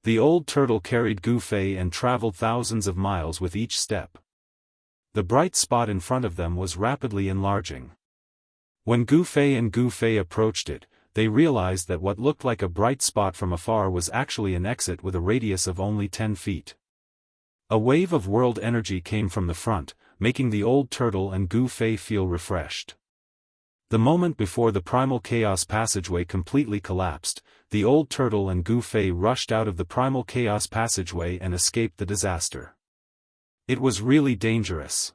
The old turtle carried Gu Fei and traveled thousands of miles with each step. The bright spot in front of them was rapidly enlarging. When Gu Fei approached it, they realized that what looked like a bright spot from afar was actually an exit with a radius of only 10 feet. A wave of world energy came from the front, making the old turtle and Gu Fei feel refreshed. The moment before the primal chaos passageway completely collapsed, the old turtle and Gu Fei rushed out of the primal chaos passageway and escaped the disaster. It was really dangerous.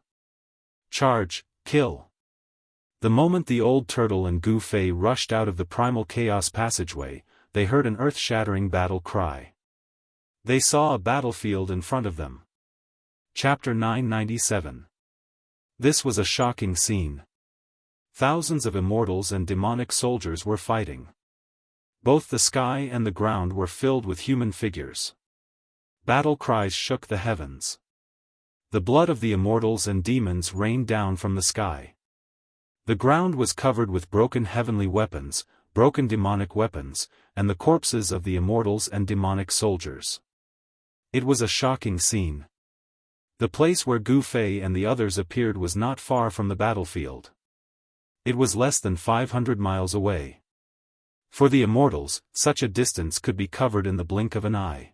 Charge, kill. The moment the old turtle and Gu Fei rushed out of the primal chaos passageway, they heard an earth-shattering battle cry. They saw a battlefield in front of them. Chapter 997. This was a shocking scene. Thousands of immortals and demonic soldiers were fighting. Both the sky and the ground were filled with human figures. Battle cries shook the heavens. The blood of the immortals and demons rained down from the sky. The ground was covered with broken heavenly weapons, broken demonic weapons, and the corpses of the immortals and demonic soldiers. It was a shocking scene. The place where Gu Fei and the others appeared was not far from the battlefield. It was less than 500 miles away. For the immortals, such a distance could be covered in the blink of an eye.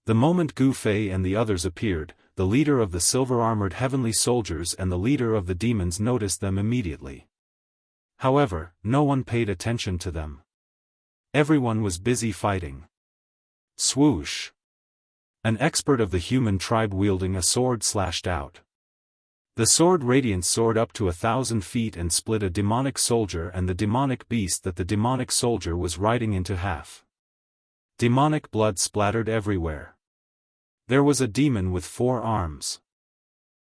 The moment Gu Fei and the others appeared, the leader of the silver-armored heavenly soldiers and the leader of the demons noticed them immediately. However, no one paid attention to them. Everyone was busy fighting. Swoosh! An expert of the human tribe wielding a sword slashed out. The sword radiance soared up to 1,000 feet and split a demonic soldier and the demonic beast that the demonic soldier was riding into half. Demonic blood splattered everywhere. There was a demon with 4 arms.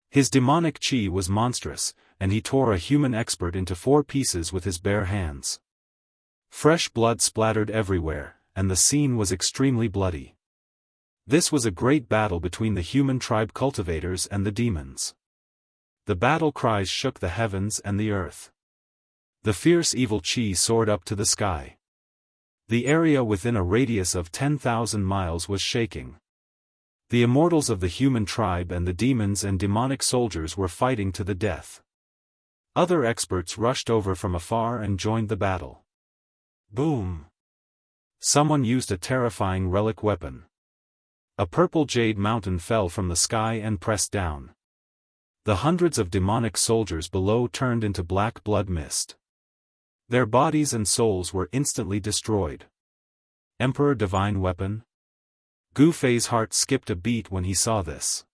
His demonic chi was monstrous, and he tore a human expert into 4 pieces with his bare hands. Fresh blood splattered everywhere, and the scene was extremely bloody. This was a great battle between the human tribe cultivators and the demons. The battle cries shook the heavens and the earth. The fierce evil chi soared up to the sky. The area within a radius of 10,000 miles was shaking. The immortals of the human tribe and the demons and demonic soldiers were fighting to the death. Other experts rushed over from afar and joined the battle. Boom! Someone used a terrifying relic weapon. A purple jade mountain fell from the sky and pressed down. The hundreds of demonic soldiers below turned into black blood mist. Their bodies and souls were instantly destroyed. Emperor Divine Weapon? Gu Fei's heart skipped a beat when he saw this.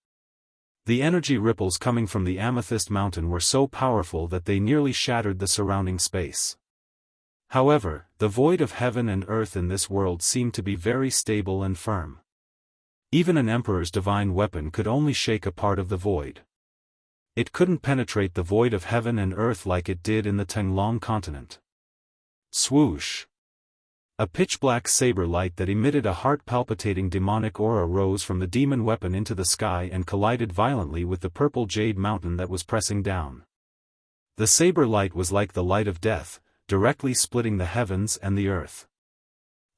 The energy ripples coming from the Amethyst Mountain were so powerful that they nearly shattered the surrounding space. However, the void of heaven and earth in this world seemed to be very stable and firm. Even an emperor's divine weapon could only shake a part of the void. It couldn't penetrate the void of heaven and earth like it did in the Tenglong continent. Swoosh! A pitch-black saber light that emitted a heart-palpitating demonic aura rose from the demon weapon into the sky and collided violently with the purple jade mountain that was pressing down. The saber light was like the light of death, directly splitting the heavens and the earth.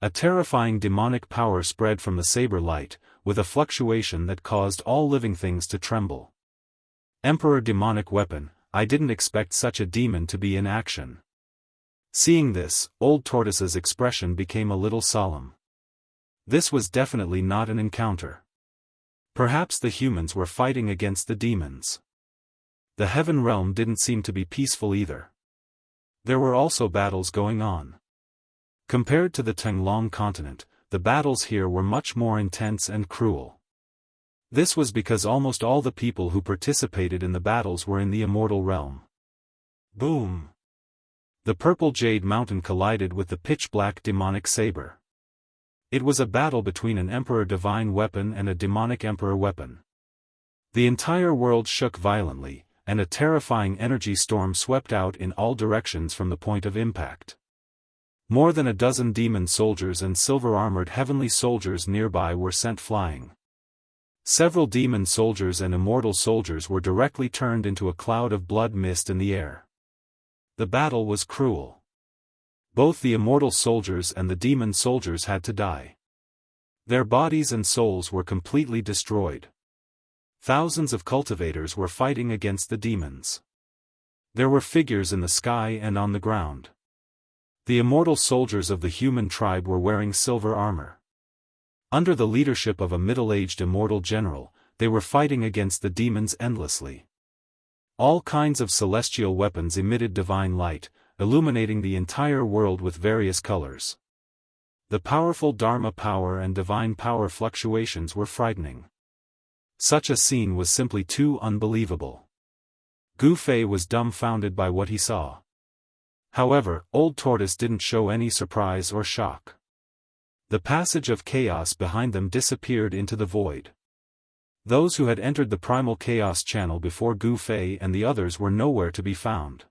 A terrifying demonic power spread from the saber light, with a fluctuation that caused all living things to tremble. Emperor demonic weapon, I didn't expect such a demon to be in action. Seeing this, Old Tortoise's expression became a little solemn. This was definitely not an encounter. Perhaps the humans were fighting against the demons. The heaven realm didn't seem to be peaceful either. There were also battles going on. Compared to the Tenglong continent, the battles here were much more intense and cruel. This was because almost all the people who participated in the battles were in the immortal realm. Boom! The purple jade mountain collided with the pitch-black demonic saber. It was a battle between an emperor divine weapon and a demonic emperor weapon. The entire world shook violently, and a terrifying energy storm swept out in all directions from the point of impact. More than a dozen demon soldiers and silver-armored heavenly soldiers nearby were sent flying. Several demon soldiers and immortal soldiers were directly turned into a cloud of blood mist in the air. The battle was cruel. Both the immortal soldiers and the demon soldiers had to die. Their bodies and souls were completely destroyed. Thousands of cultivators were fighting against the demons. There were figures in the sky and on the ground. The immortal soldiers of the human tribe were wearing silver armor. Under the leadership of a middle-aged immortal general, they were fighting against the demons endlessly. All kinds of celestial weapons emitted divine light, illuminating the entire world with various colors. The powerful Dharma power and divine power fluctuations were frightening. Such a scene was simply too unbelievable. Gu Fei was dumbfounded by what he saw. However, Old Tortoise didn't show any surprise or shock. The passage of chaos behind them disappeared into the void. Those who had entered the primal chaos channel before Gu Fei and the others were nowhere to be found.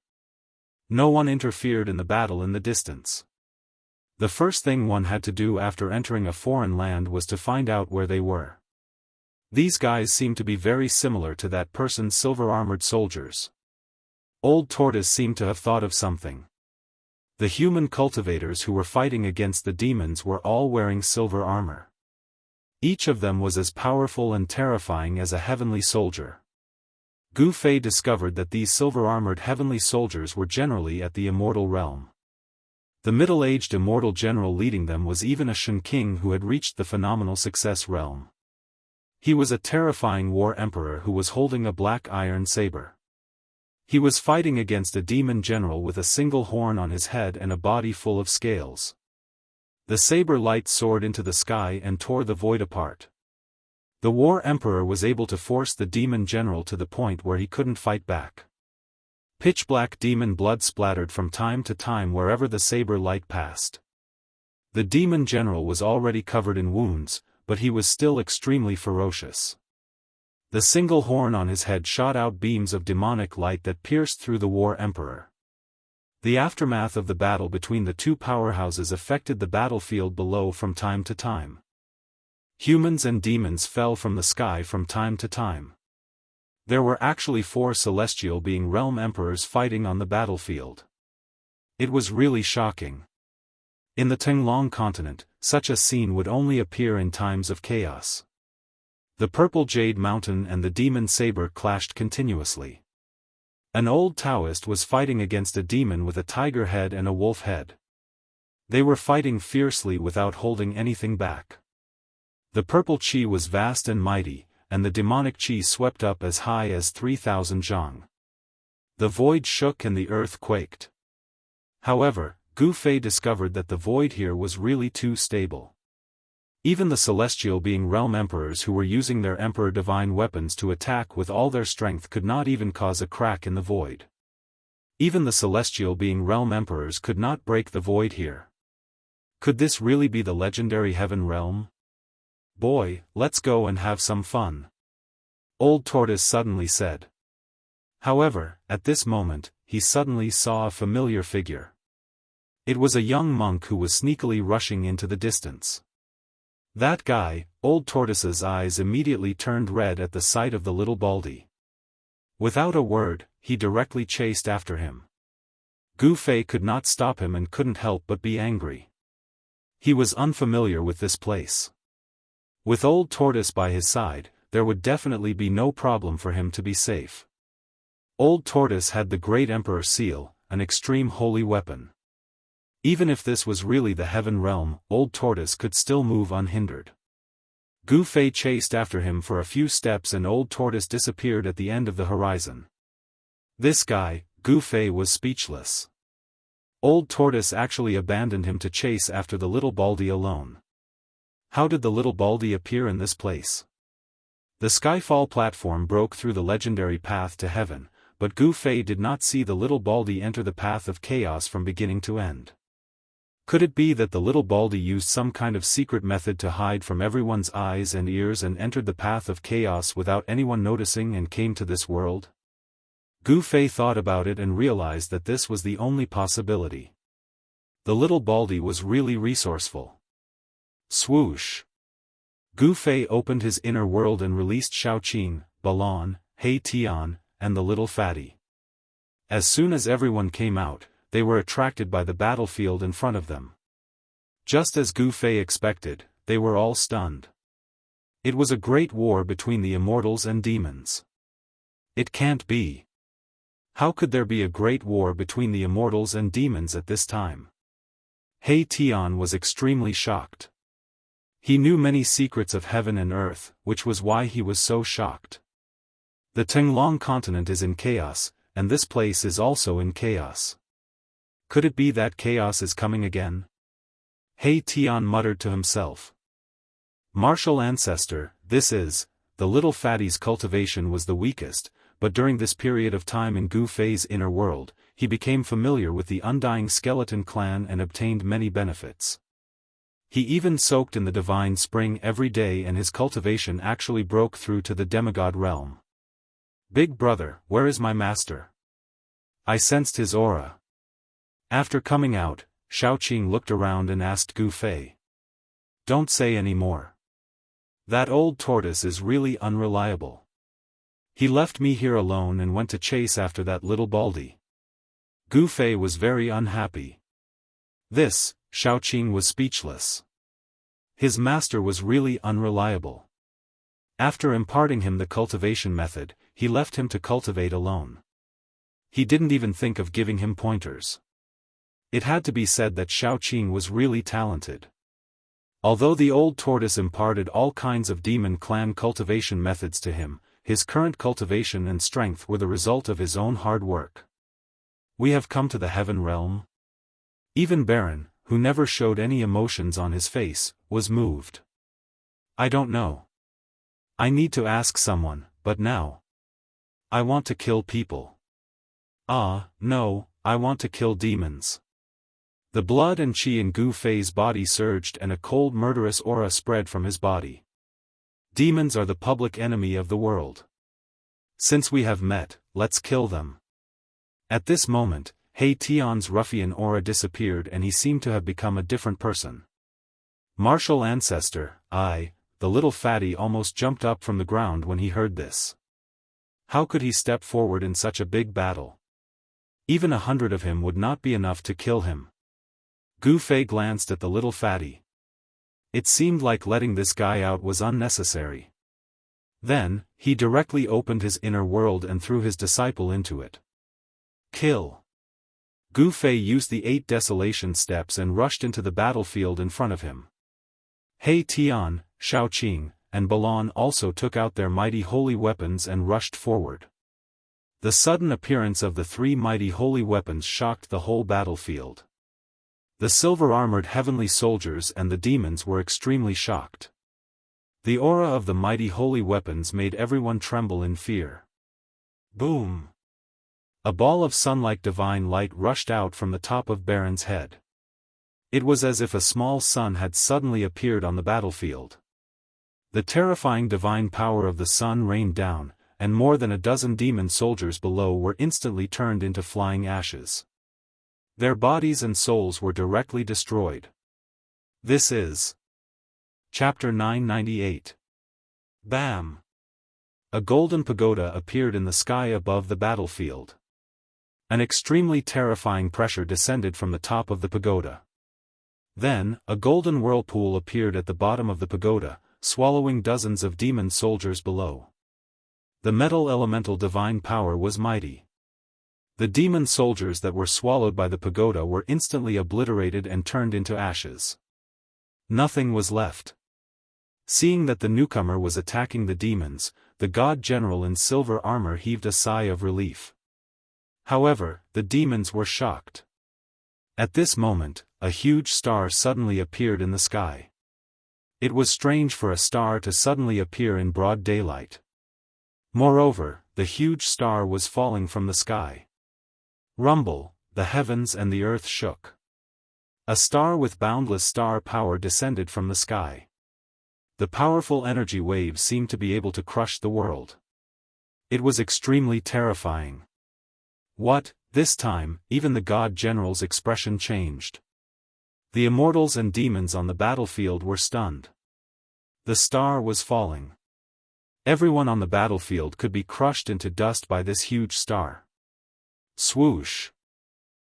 No one interfered in the battle in the distance. The first thing one had to do after entering a foreign land was to find out where they were. These guys seemed to be very similar to that person's silver-armored soldiers. Old Tortoise seemed to have thought of something. The human cultivators who were fighting against the demons were all wearing silver armor. Each of them was as powerful and terrifying as a heavenly soldier. Gu Fei discovered that these silver-armored heavenly soldiers were generally at the immortal realm. The middle-aged immortal general leading them was even a Shen King who had reached the phenomenal success realm. He was a terrifying war emperor who was holding a black iron saber. He was fighting against a demon general with a single horn on his head and a body full of scales. The saber light soared into the sky and tore the void apart. The war emperor was able to force the demon general to the point where he couldn't fight back. Pitch-black demon blood splattered from time to time wherever the saber light passed. The demon general was already covered in wounds, but he was still extremely ferocious. The single horn on his head shot out beams of demonic light that pierced through the war emperor. The aftermath of the battle between the two powerhouses affected the battlefield below from time to time. Humans and demons fell from the sky from time to time. There were actually 4 celestial being realm emperors fighting on the battlefield. It was really shocking. In the Tenglong continent, such a scene would only appear in times of chaos. The purple jade mountain and the demon saber clashed continuously. An old Daoist was fighting against a demon with a tiger head and a wolf head. They were fighting fiercely without holding anything back. The purple chi was vast and mighty, and the demonic chi swept up as high as 3,000 zhang. The void shook and the earth quaked. However, Gu Fei discovered that the void here was really too stable. Even the celestial being realm emperors who were using their emperor divine weapons to attack with all their strength could not even cause a crack in the void. Even the celestial being realm emperors could not break the void here. Could this really be the legendary heaven realm? Boy, let's go and have some fun. Old Tortoise suddenly said. However, at this moment, he suddenly saw a familiar figure. It was a young monk who was sneakily rushing into the distance. That guy. Old Tortoise's eyes immediately turned red at the sight of the little baldy. Without a word, he directly chased after him. Gu Fei could not stop him and couldn't help but be angry. He was unfamiliar with this place. With Old Tortoise by his side, there would definitely be no problem for him to be safe. Old Tortoise had the Great Emperor Seal, an extreme holy weapon. Even if this was really the Heaven Realm, Old Tortoise could still move unhindered. Gu Fei chased after him for a few steps and Old Tortoise disappeared at the end of the horizon. This guy, Gu Fei, was speechless. Old Tortoise actually abandoned him to chase after the little Baldy alone. How did the little Baldy appear in this place? The Skyfall platform broke through the legendary path to heaven, but Gu Fei did not see the little Baldy enter the path of chaos from beginning to end. Could it be that the little Baldy used some kind of secret method to hide from everyone's eyes and ears and entered the path of chaos without anyone noticing and came to this world? Gu Fei thought about it and realized that this was the only possibility. The little Baldy was really resourceful. Swoosh! Gu Fei opened his inner world and released Xiaoqing, Balon, He Tian, and the little fatty. As soon as everyone came out, they were attracted by the battlefield in front of them. Just as Gu Fei expected, they were all stunned. It was a great war between the immortals and demons. It can't be. How could there be a great war between the immortals and demons at this time? He Tian was extremely shocked. He knew many secrets of heaven and earth, which was why he was so shocked. The Tenglong continent is in chaos, and this place is also in chaos. Could it be that chaos is coming again? He Tian muttered to himself. Martial ancestor, this is, the little fatty's cultivation was the weakest, but during this period of time in Gu Fei's inner world, he became familiar with the undying skeleton clan and obtained many benefits. He even soaked in the divine spring every day and his cultivation actually broke through to the demigod realm. Big brother, where is my master? I sensed his aura. After coming out, Xiaoqing looked around and asked Gu Fei. Don't say any more. That Old Tortoise is really unreliable. He left me here alone and went to chase after that little Baldy. Gu Fei was very unhappy. This, Xiaoqing was speechless. His master was really unreliable. After imparting him the cultivation method, he left him to cultivate alone. He didn't even think of giving him pointers. It had to be said that Xiaoqing was really talented. Although the Old Tortoise imparted all kinds of demon clan cultivation methods to him, his current cultivation and strength were the result of his own hard work. We have come to the heaven realm? Even Baron, who never showed any emotions on his face, was moved. I don't know. I need to ask someone, but now. I want to kill people. Ah, no, I want to kill demons. The blood and qi in Gu Fei's body surged and a cold murderous aura spread from his body. Demons are the public enemy of the world. Since we have met, let's kill them. At this moment, He Tian's ruffian aura disappeared and he seemed to have become a different person. Martial ancestor, the little fatty almost jumped up from the ground when he heard this. How could he step forward in such a big battle? Even 100 of him would not be enough to kill him. Gu Fei glanced at the little fatty. It seemed like letting this guy out was unnecessary. Then, he directly opened his inner world and threw his disciple into it. Kill! Gu Fei used the 8 desolation steps and rushed into the battlefield in front of him. He Tian, Xiaoqing, and Balon also took out their mighty holy weapons and rushed forward. The sudden appearance of the 3 mighty holy weapons shocked the whole battlefield. The silver-armored heavenly soldiers and the demons were extremely shocked. The aura of the mighty holy weapons made everyone tremble in fear. Boom! A ball of sun-like divine light rushed out from the top of Baron's head. It was as if a small sun had suddenly appeared on the battlefield. The terrifying divine power of the sun rained down, and more than a dozen demon soldiers below were instantly turned into flying ashes. Their bodies and souls were directly destroyed. This is Chapter 998. Bam! A golden pagoda appeared in the sky above the battlefield. An extremely terrifying pressure descended from the top of the pagoda. Then, a golden whirlpool appeared at the bottom of the pagoda, swallowing dozens of demon soldiers below. The metal elemental divine power was mighty. The demon soldiers that were swallowed by the pagoda were instantly obliterated and turned into ashes. Nothing was left. Seeing that the newcomer was attacking the demons, the god general in silver armor heaved a sigh of relief. However, the demons were shocked. At this moment, a huge star suddenly appeared in the sky. It was strange for a star to suddenly appear in broad daylight. Moreover, the huge star was falling from the sky. Rumble, the heavens and the earth shook. A star with boundless star power descended from the sky. The powerful energy waves seemed to be able to crush the world. It was extremely terrifying. What, this time, even the god general's expression changed. The immortals and demons on the battlefield were stunned. The star was falling. Everyone on the battlefield could be crushed into dust by this huge star. Swoosh!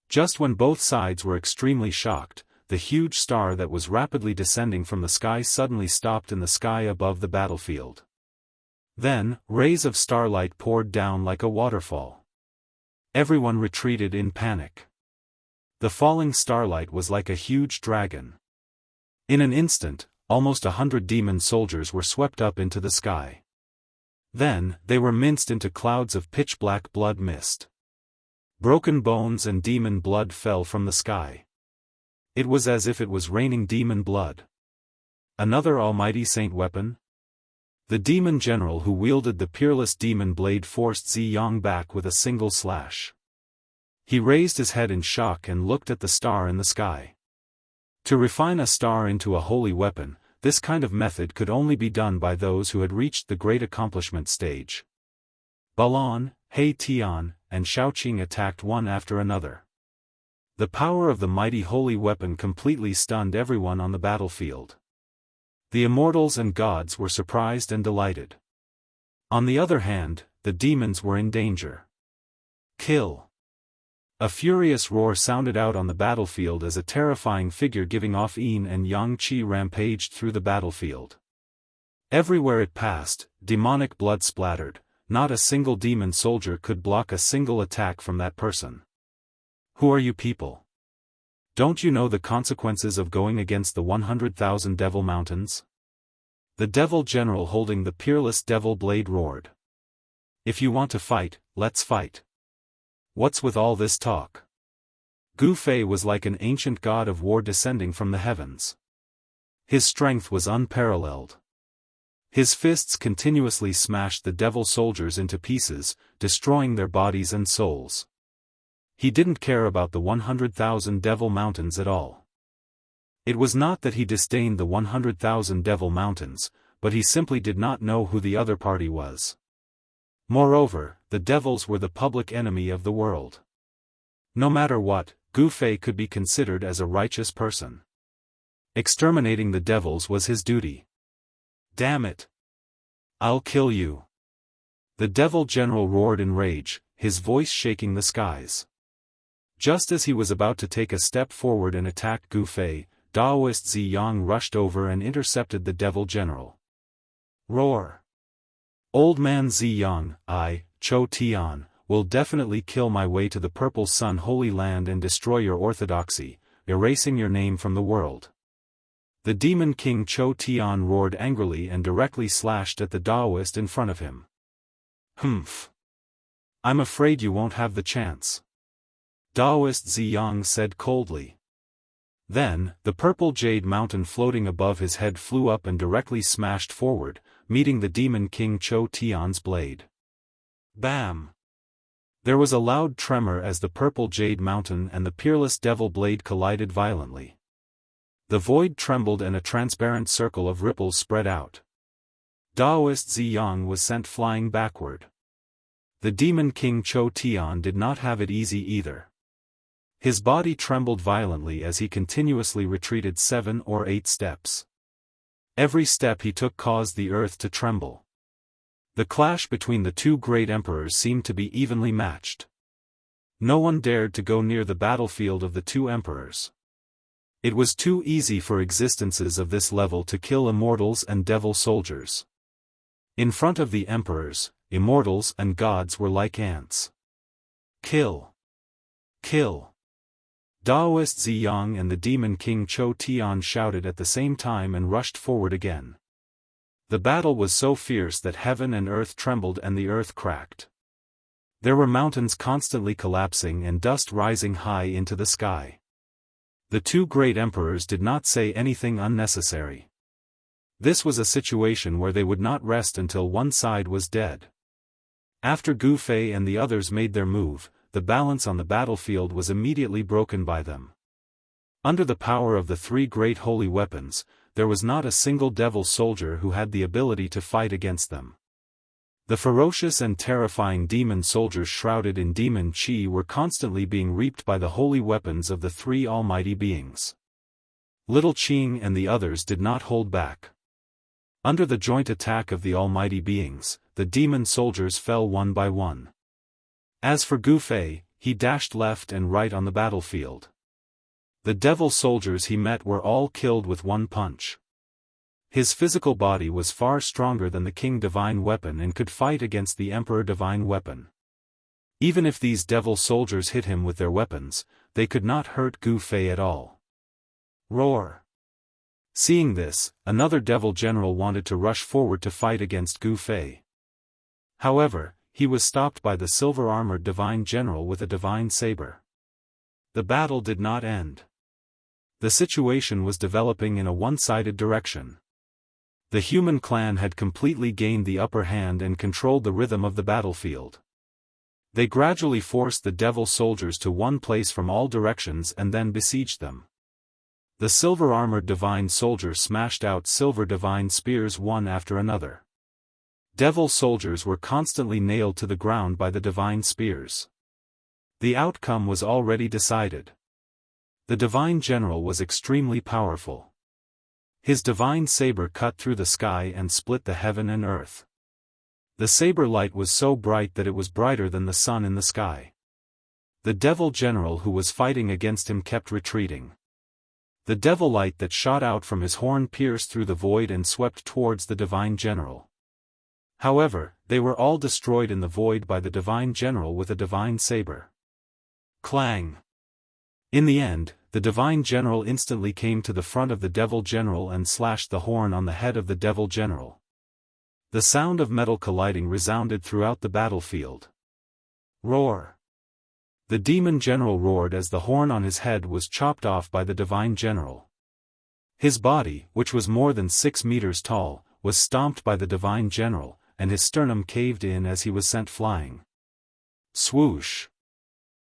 Just when both sides were extremely shocked, the huge star that was rapidly descending from the sky suddenly stopped in the sky above the battlefield. Then, rays of starlight poured down like a waterfall. Everyone retreated in panic. The falling starlight was like a huge dragon. In an instant, almost 100 demon soldiers were swept up into the sky. Then, they were minced into clouds of pitch-black blood mist. Broken bones and demon blood fell from the sky. It was as if it was raining demon blood. Another almighty saint weapon? The demon general who wielded the peerless demon blade forced Ziyang back with a single slash. He raised his head in shock and looked at the star in the sky. To refine a star into a holy weapon, this kind of method could only be done by those who had reached the great accomplishment stage. Balon, He Tian, and Shaoqing attacked one after another. The power of the mighty holy weapon completely stunned everyone on the battlefield. The immortals and gods were surprised and delighted. On the other hand, the demons were in danger. Kill! A furious roar sounded out on the battlefield as a terrifying figure giving off yin and yang qi rampaged through the battlefield. Everywhere it passed, demonic blood splattered. Not a single demon soldier could block a single attack from that person. Who are you people? Don't you know the consequences of going against the 100,000 devil mountains? The devil general holding the peerless devil blade roared. If you want to fight, let's fight. What's with all this talk? Gu Fei was like an ancient god of war descending from the heavens. His strength was unparalleled. His fists continuously smashed the devil soldiers into pieces, destroying their bodies and souls. He didn't care about the 100,000 devil mountains at all. It was not that he disdained the 100,000 devil mountains, but he simply did not know who the other party was. Moreover, the devils were the public enemy of the world. No matter what, Gu Fei could be considered as a righteous person. Exterminating the devils was his duty. Damn it! I'll kill you! The devil general roared in rage, his voice shaking the skies. Just as he was about to take a step forward and attack Gu Fei, Daoist Ziyang rushed over and intercepted the devil general. Roar! Old man Ziyang, I, Cho Tian, will definitely kill my way to the Purple Sun Holy Land and destroy your orthodoxy, erasing your name from the world. The demon king Cho Tian roared angrily and directly slashed at the Daoist in front of him. Humph! I'm afraid you won't have the chance. Daoist Ziyang said coldly. Then, the purple jade mountain floating above his head flew up and directly smashed forward, meeting the demon king Cho Tian's blade. Bam! There was a loud tremor as the purple jade mountain and the peerless devil blade collided violently. The void trembled and a transparent circle of ripples spread out. Daoist Ziyang was sent flying backward. The demon king Cho Tian did not have it easy either. His body trembled violently as he continuously retreated 7 or 8 steps. Every step he took caused the earth to tremble. The clash between the two great emperors seemed to be evenly matched. No one dared to go near the battlefield of the two emperors. It was too easy for existences of this level to kill immortals and devil soldiers. In front of the emperors, immortals and gods were like ants. Kill! Kill! Daoist Ziyang and the demon king Cho Tian shouted at the same time and rushed forward again. The battle was so fierce that heaven and earth trembled and the earth cracked. There were mountains constantly collapsing and dust rising high into the sky. The two great emperors did not say anything unnecessary. This was a situation where they would not rest until one side was dead. After Gu Fei and the others made their move, the balance on the battlefield was immediately broken by them. Under the power of the three great holy weapons, there was not a single devil soldier who had the ability to fight against them. The ferocious and terrifying demon soldiers shrouded in demon chi were constantly being reaped by the holy weapons of the three almighty beings. Little Qing and the others did not hold back. Under the joint attack of the almighty beings, the demon soldiers fell one by one. As for Gu Fei, he dashed left and right on the battlefield. The devil soldiers he met were all killed with one punch. His physical body was far stronger than the King Divine Weapon and could fight against the Emperor Divine Weapon. Even if these devil soldiers hit him with their weapons, they could not hurt Gu Fei at all. Roar! Seeing this, another devil general wanted to rush forward to fight against Gu Fei. However, he was stopped by the silver-armored divine general with a divine saber. The battle did not end. The situation was developing in a one-sided direction. The human clan had completely gained the upper hand and controlled the rhythm of the battlefield. They gradually forced the devil soldiers to one place from all directions and then besieged them. The silver-armored divine soldiers smashed out silver divine spears one after another. Devil soldiers were constantly nailed to the ground by the divine spears. The outcome was already decided. The divine general was extremely powerful. His divine saber cut through the sky and split the heaven and earth. The saber light was so bright that it was brighter than the sun in the sky. The devil general who was fighting against him kept retreating. The devil light that shot out from his horn pierced through the void and swept towards the divine general. However, they were all destroyed in the void by the divine general with a divine saber. Clang! In the end, the divine general instantly came to the front of the devil general and slashed the horn on the head of the devil general. The sound of metal colliding resounded throughout the battlefield. Roar! The demon general roared as the horn on his head was chopped off by the divine general. His body, which was more than 6 meters tall, was stomped by the divine general, and his sternum caved in as he was sent flying. Swoosh!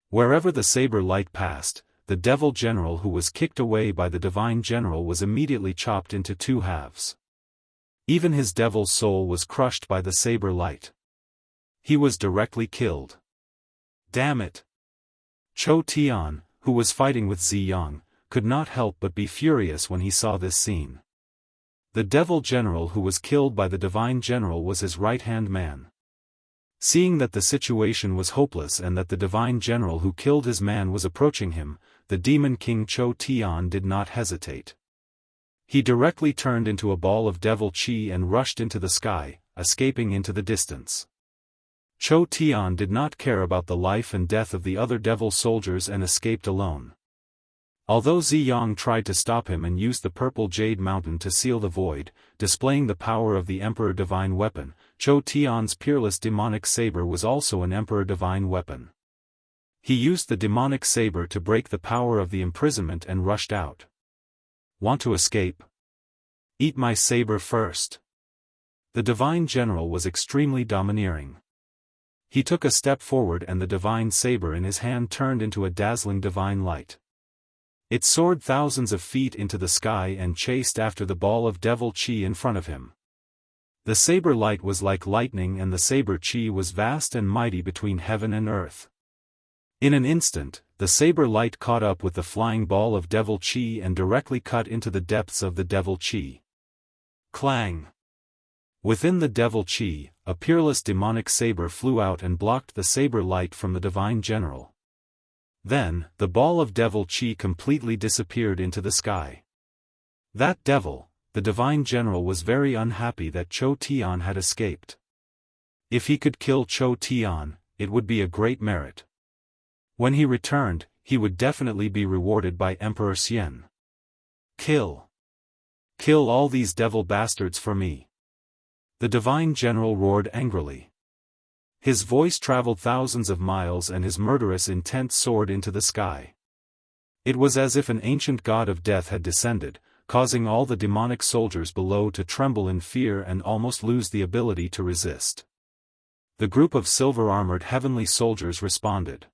Wherever the saber light passed, the devil general who was kicked away by the divine general was immediately chopped into 2 halves. Even his devil's soul was crushed by the saber light. He was directly killed. Damn it! Cho Tian, who was fighting with Ziyang, could not help but be furious when he saw this scene. The devil general who was killed by the divine general was his right-hand man. Seeing that the situation was hopeless and that the divine general who killed his man was approaching him, the demon king Cho Tian did not hesitate. He directly turned into a ball of devil chi and rushed into the sky, escaping into the distance. Cho Tian did not care about the life and death of the other devil soldiers and escaped alone. Although Ziyang tried to stop him and used the purple jade mountain to seal the void, displaying the power of the Emperor Divine Weapon, Cho Tian's peerless demonic saber was also an Emperor Divine Weapon. He used the demonic saber to break the power of the imprisonment and rushed out. Want to escape? Eat my saber first. The divine general was extremely domineering. He took a step forward and the divine saber in his hand turned into a dazzling divine light. It soared thousands of feet into the sky and chased after the ball of devil chi in front of him. The saber light was like lightning and the saber chi was vast and mighty between heaven and earth. In an instant, the saber light caught up with the flying ball of devil chi and directly cut into the depths of the devil chi. Clang! Within the devil chi, a peerless demonic saber flew out and blocked the saber light from the divine general. Then, the ball of devil chi completely disappeared into the sky. That devil, the divine general, was very unhappy that Cho Tian had escaped. If he could kill Cho Tian, it would be a great merit. When he returned, he would definitely be rewarded by Emperor Xian. Kill! Kill all these devil bastards for me! The divine general roared angrily. His voice traveled thousands of miles and his murderous intent soared into the sky. It was as if an ancient god of death had descended, causing all the demonic soldiers below to tremble in fear and almost lose the ability to resist. The group of silver-armored heavenly soldiers responded.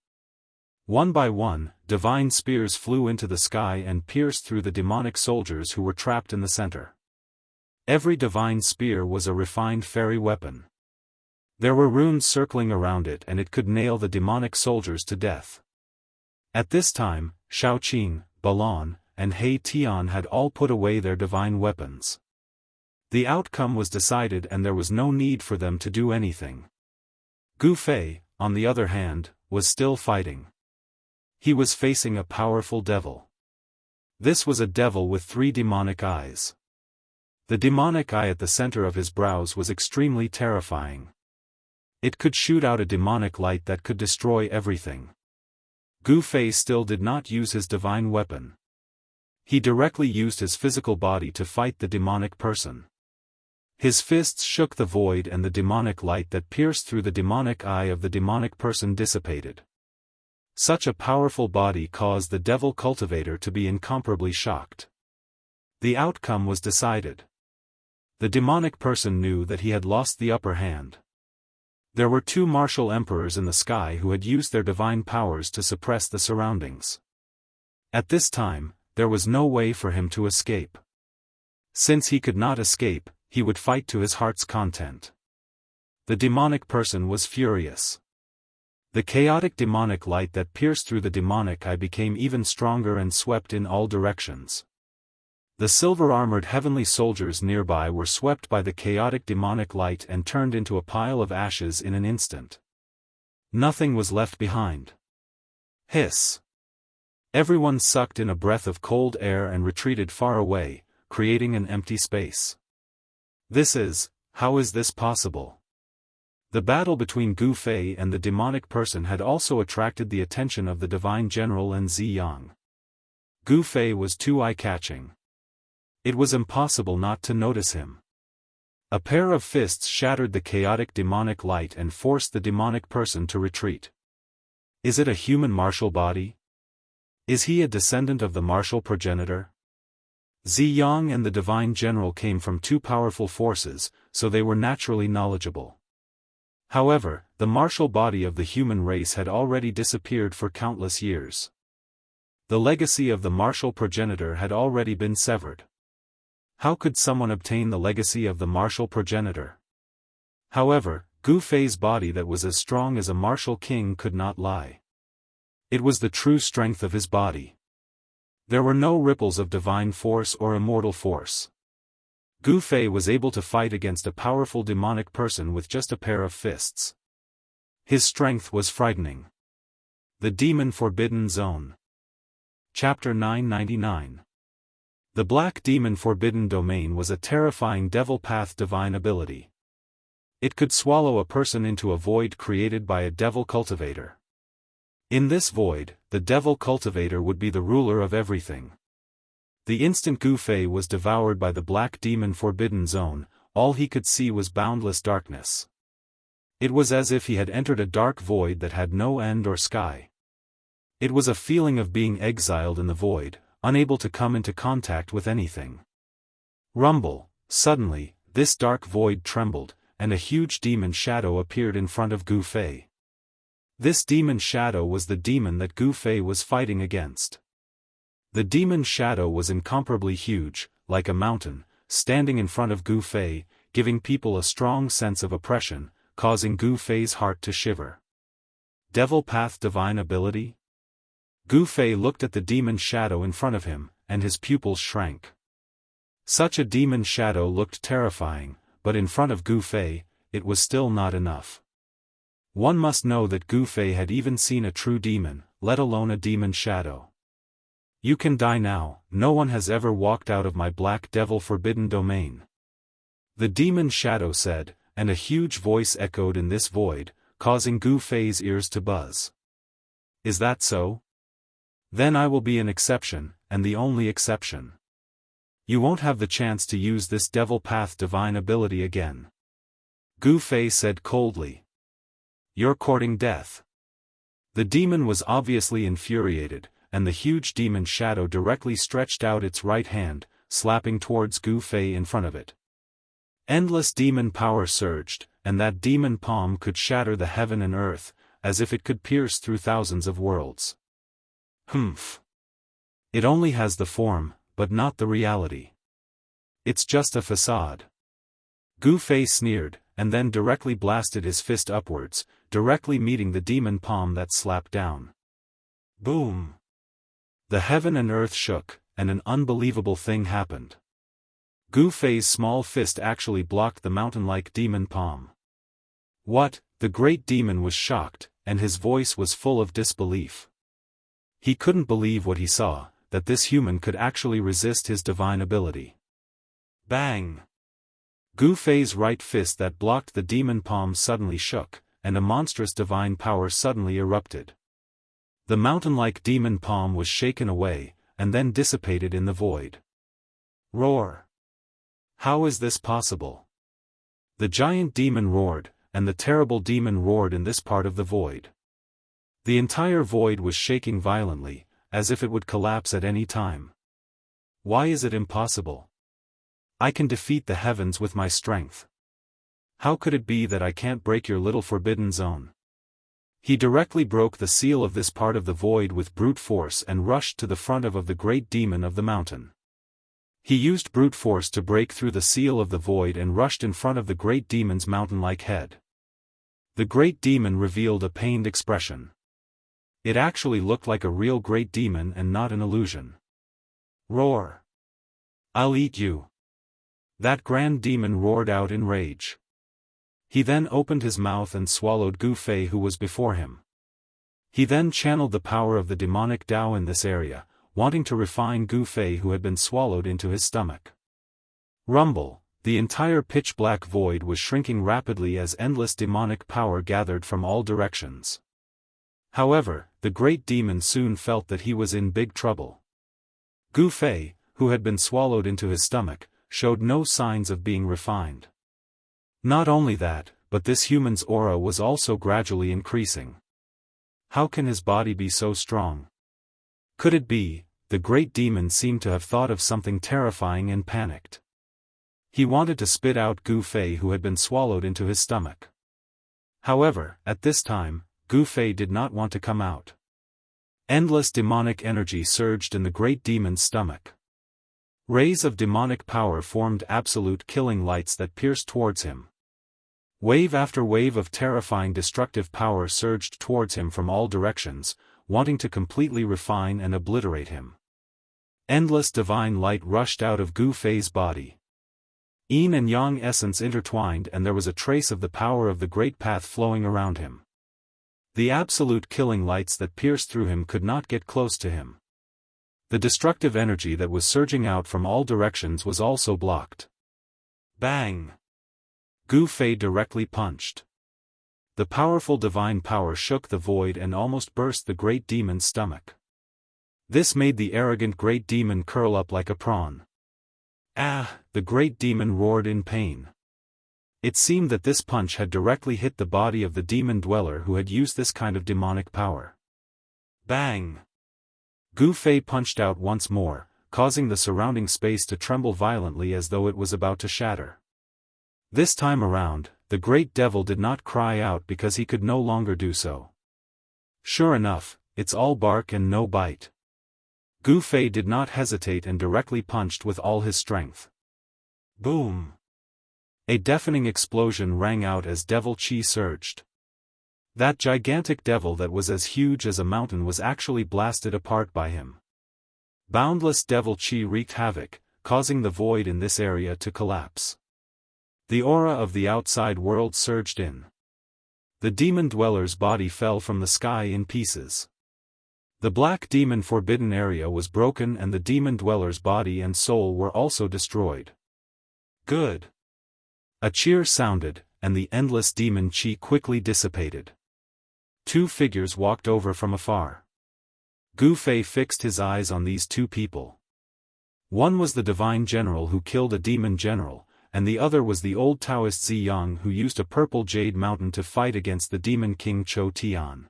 One by one, divine spears flew into the sky and pierced through the demonic soldiers who were trapped in the center. Every divine spear was a refined fairy weapon. There were runes circling around it and it could nail the demonic soldiers to death. At this time, Shaoqing, Balon, and He Tian had all put away their divine weapons. The outcome was decided and there was no need for them to do anything. Gu Fei, on the other hand, was still fighting. He was facing a powerful devil. This was a devil with 3 demonic eyes. The demonic eye at the center of his brows was extremely terrifying. It could shoot out a demonic light that could destroy everything. Gu Fei still did not use his divine weapon. He directly used his physical body to fight the demonic person. His fists shook the void and the demonic light that pierced through the demonic eye of the demonic person dissipated. Such a powerful body caused the devil cultivator to be incomparably shocked. The outcome was decided. The demonic person knew that he had lost the upper hand. There were 2 martial emperors in the sky who had used their divine powers to suppress the surroundings. At this time, there was no way for him to escape. Since he could not escape, he would fight to his heart's content. The demonic person was furious. The chaotic demonic light that pierced through the demonic eye became even stronger and swept in all directions. The silver-armored heavenly soldiers nearby were swept by the chaotic demonic light and turned into a pile of ashes in an instant. Nothing was left behind. Hiss! Everyone sucked in a breath of cold air and retreated far away, creating an empty space. How is this possible? The battle between Gu Fei and the demonic person had also attracted the attention of the divine general and Ziyang. Gu Fei was too eye-catching. It was impossible not to notice him. A pair of fists shattered the chaotic demonic light and forced the demonic person to retreat. Is it a human martial body? Is he a descendant of the martial progenitor? Ziyang and the divine general came from 2 powerful forces, so they were naturally knowledgeable. However, the martial body of the human race had already disappeared for countless years. The legacy of the martial progenitor had already been severed. How could someone obtain the legacy of the martial progenitor? However, Gu Fei's body that was as strong as a martial king could not lie. It was the true strength of his body. There were no ripples of divine force or immortal force. Gu Fei was able to fight against a powerful demonic person with just a pair of fists. His strength was frightening. The Demon Forbidden Zone. Chapter 999. The Black Demon Forbidden Domain was a terrifying devil path divine ability. It could swallow a person into a void created by a devil cultivator. In this void, the devil cultivator would be the ruler of everything. The instant Gu Fei was devoured by the Black Demon Forbidden Zone, all he could see was boundless darkness. It was as if he had entered a dark void that had no end or sky. It was a feeling of being exiled in the void, unable to come into contact with anything. Rumble! Suddenly, this dark void trembled, and a huge demon shadow appeared in front of Gu Fei. This demon shadow was the demon that Gu Fei was fighting against. The demon shadow was incomparably huge, like a mountain, standing in front of Gu Fei, giving people a strong sense of oppression, causing Gu Fei's heart to shiver. Devil Path Divine Ability? Gu Fei looked at the demon shadow in front of him, and his pupils shrank. Such a demon shadow looked terrifying, but in front of Gu Fei, it was still not enough. One must know that Gu Fei had even seen a true demon, let alone a demon shadow. You can die now, no one has ever walked out of my black devil forbidden domain. The demon shadow said, and a huge voice echoed in this void, causing Gu Fei's ears to buzz. Is that so? Then I will be an exception, and the only exception. You won't have the chance to use this devil path divine ability again. Gu Fei said coldly. You're courting death. The demon was obviously infuriated, and the huge demon shadow directly stretched out its right hand, slapping towards Gu Fei in front of it. Endless demon power surged, and that demon palm could shatter the heaven and earth, as if it could pierce through thousands of worlds. Humph. It only has the form, but not the reality. It's just a facade. Gu Fei sneered, and then directly blasted his fist upwards, directly meeting the demon palm that slapped down. Boom! The heaven and earth shook, and an unbelievable thing happened. Gu Fei's small fist actually blocked the mountain-like demon palm. What? The great demon was shocked, and his voice was full of disbelief. He couldn't believe what he saw, that this human could actually resist his divine ability. Bang! Gu Fei's right fist that blocked the demon palm suddenly shook, and a monstrous divine power suddenly erupted. The mountain-like demon palm was shaken away, and then dissipated in the void. Roar! How is this possible? The giant demon roared, and the terrible demon roared in this part of the void. The entire void was shaking violently, as if it would collapse at any time. Why is it impossible? I can defeat the heavens with my strength. How could it be that I can't break your little forbidden zone? He directly broke the seal of this part of the void with brute force and rushed to the front of the great demon of the mountain. He used brute force to break through the seal of the void and rushed in front of the great demon's mountain-like head. The great demon revealed a pained expression. It actually looked like a real great demon and not an illusion. Roar! I'll eat you! That grand demon roared out in rage. He then opened his mouth and swallowed Gu Fei who was before him. He then channeled the power of the demonic Tao in this area, wanting to refine Gu Fei who had been swallowed into his stomach. Rumble, the entire pitch-black void was shrinking rapidly as endless demonic power gathered from all directions. However, the great demon soon felt that he was in big trouble. Gu Fei, who had been swallowed into his stomach, showed no signs of being refined. Not only that, but this human's aura was also gradually increasing. How can his body be so strong? Could it be, the great demon seemed to have thought of something terrifying and panicked. He wanted to spit out Gu Fei who had been swallowed into his stomach. However, at this time, Gu Fei did not want to come out. Endless demonic energy surged in the great demon's stomach. Rays of demonic power formed absolute killing lights that pierced towards him. Wave after wave of terrifying destructive power surged towards him from all directions, wanting to completely refine and obliterate him. Endless divine light rushed out of Gu Fei's body. Yin and Yang essence intertwined and there was a trace of the power of the great path flowing around him. The absolute killing lights that pierced through him could not get close to him. The destructive energy that was surging out from all directions was also blocked. Bang! Gu Fei directly punched. The powerful divine power shook the void and almost burst the great demon's stomach. This made the arrogant great demon curl up like a prawn. Ah! The great demon roared in pain. It seemed that this punch had directly hit the body of the demon dweller who had used this kind of demonic power. Bang! Gu Fei punched out once more, causing the surrounding space to tremble violently as though it was about to shatter. This time around, the great devil did not cry out because he could no longer do so. Sure enough, it's all bark and no bite. Gu Fei did not hesitate and directly punched with all his strength. Boom! A deafening explosion rang out as devil chi surged. That gigantic devil that was as huge as a mountain was actually blasted apart by him. Boundless devil chi wreaked havoc, causing the void in this area to collapse. The aura of the outside world surged in. The demon dweller's body fell from the sky in pieces. The black demon forbidden area was broken and the demon dweller's body and soul were also destroyed. Good. A cheer sounded, and the endless demon chi quickly dissipated. Two figures walked over from afar. Gu Fei fixed his eyes on these two people. One was the divine general who killed a demon general, and the other was the old Taoist Ziyang who used a purple jade mountain to fight against the demon king Cho Tian.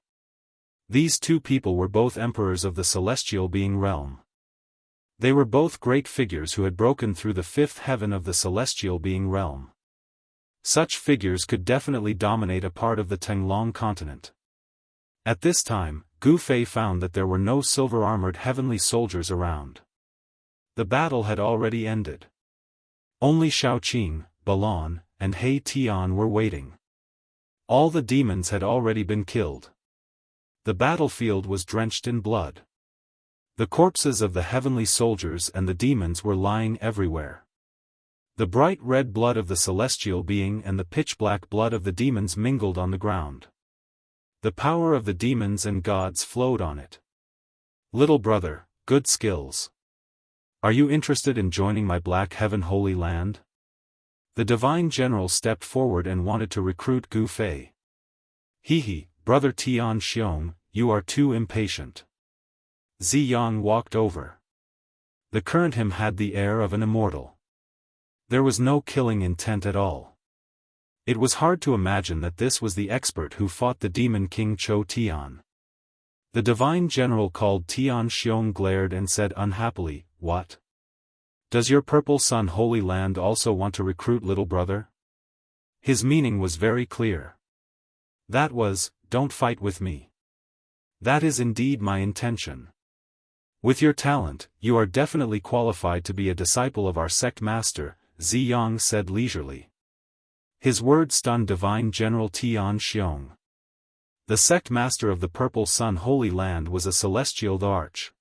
These two people were both emperors of the celestial being realm. They were both great figures who had broken through the fifth heaven of the celestial being realm. Such figures could definitely dominate a part of the Tenglong continent. At this time, Gu Fei found that there were no silver-armored heavenly soldiers around. The battle had already ended. Only Shaoqing, Balon, and He Tian were waiting. All the demons had already been killed. The battlefield was drenched in blood. The corpses of the heavenly soldiers and the demons were lying everywhere. The bright red blood of the celestial being and the pitch-black blood of the demons mingled on the ground. The power of the demons and gods flowed on it. Little brother, good skills. Are you interested in joining my Black Heaven Holy Land? The divine general stepped forward and wanted to recruit Gu Fei. He, brother Tian Xiong, you are too impatient. Ziyang walked over. The current him had the air of an immortal. There was no killing intent at all. It was hard to imagine that this was the expert who fought the demon king Cho Tian. The divine general called Tian Xiong glared and said unhappily, "What? Does your purple sun holy land also want to recruit little brother?" His meaning was very clear. That was, don't fight with me. That is indeed my intention. With your talent, you are definitely qualified to be a disciple of our sect master, Ziyang said leisurely. His words stunned divine general Tian Xiong. The sect master of the Purple Sun Holy Land was a celestial the Arch.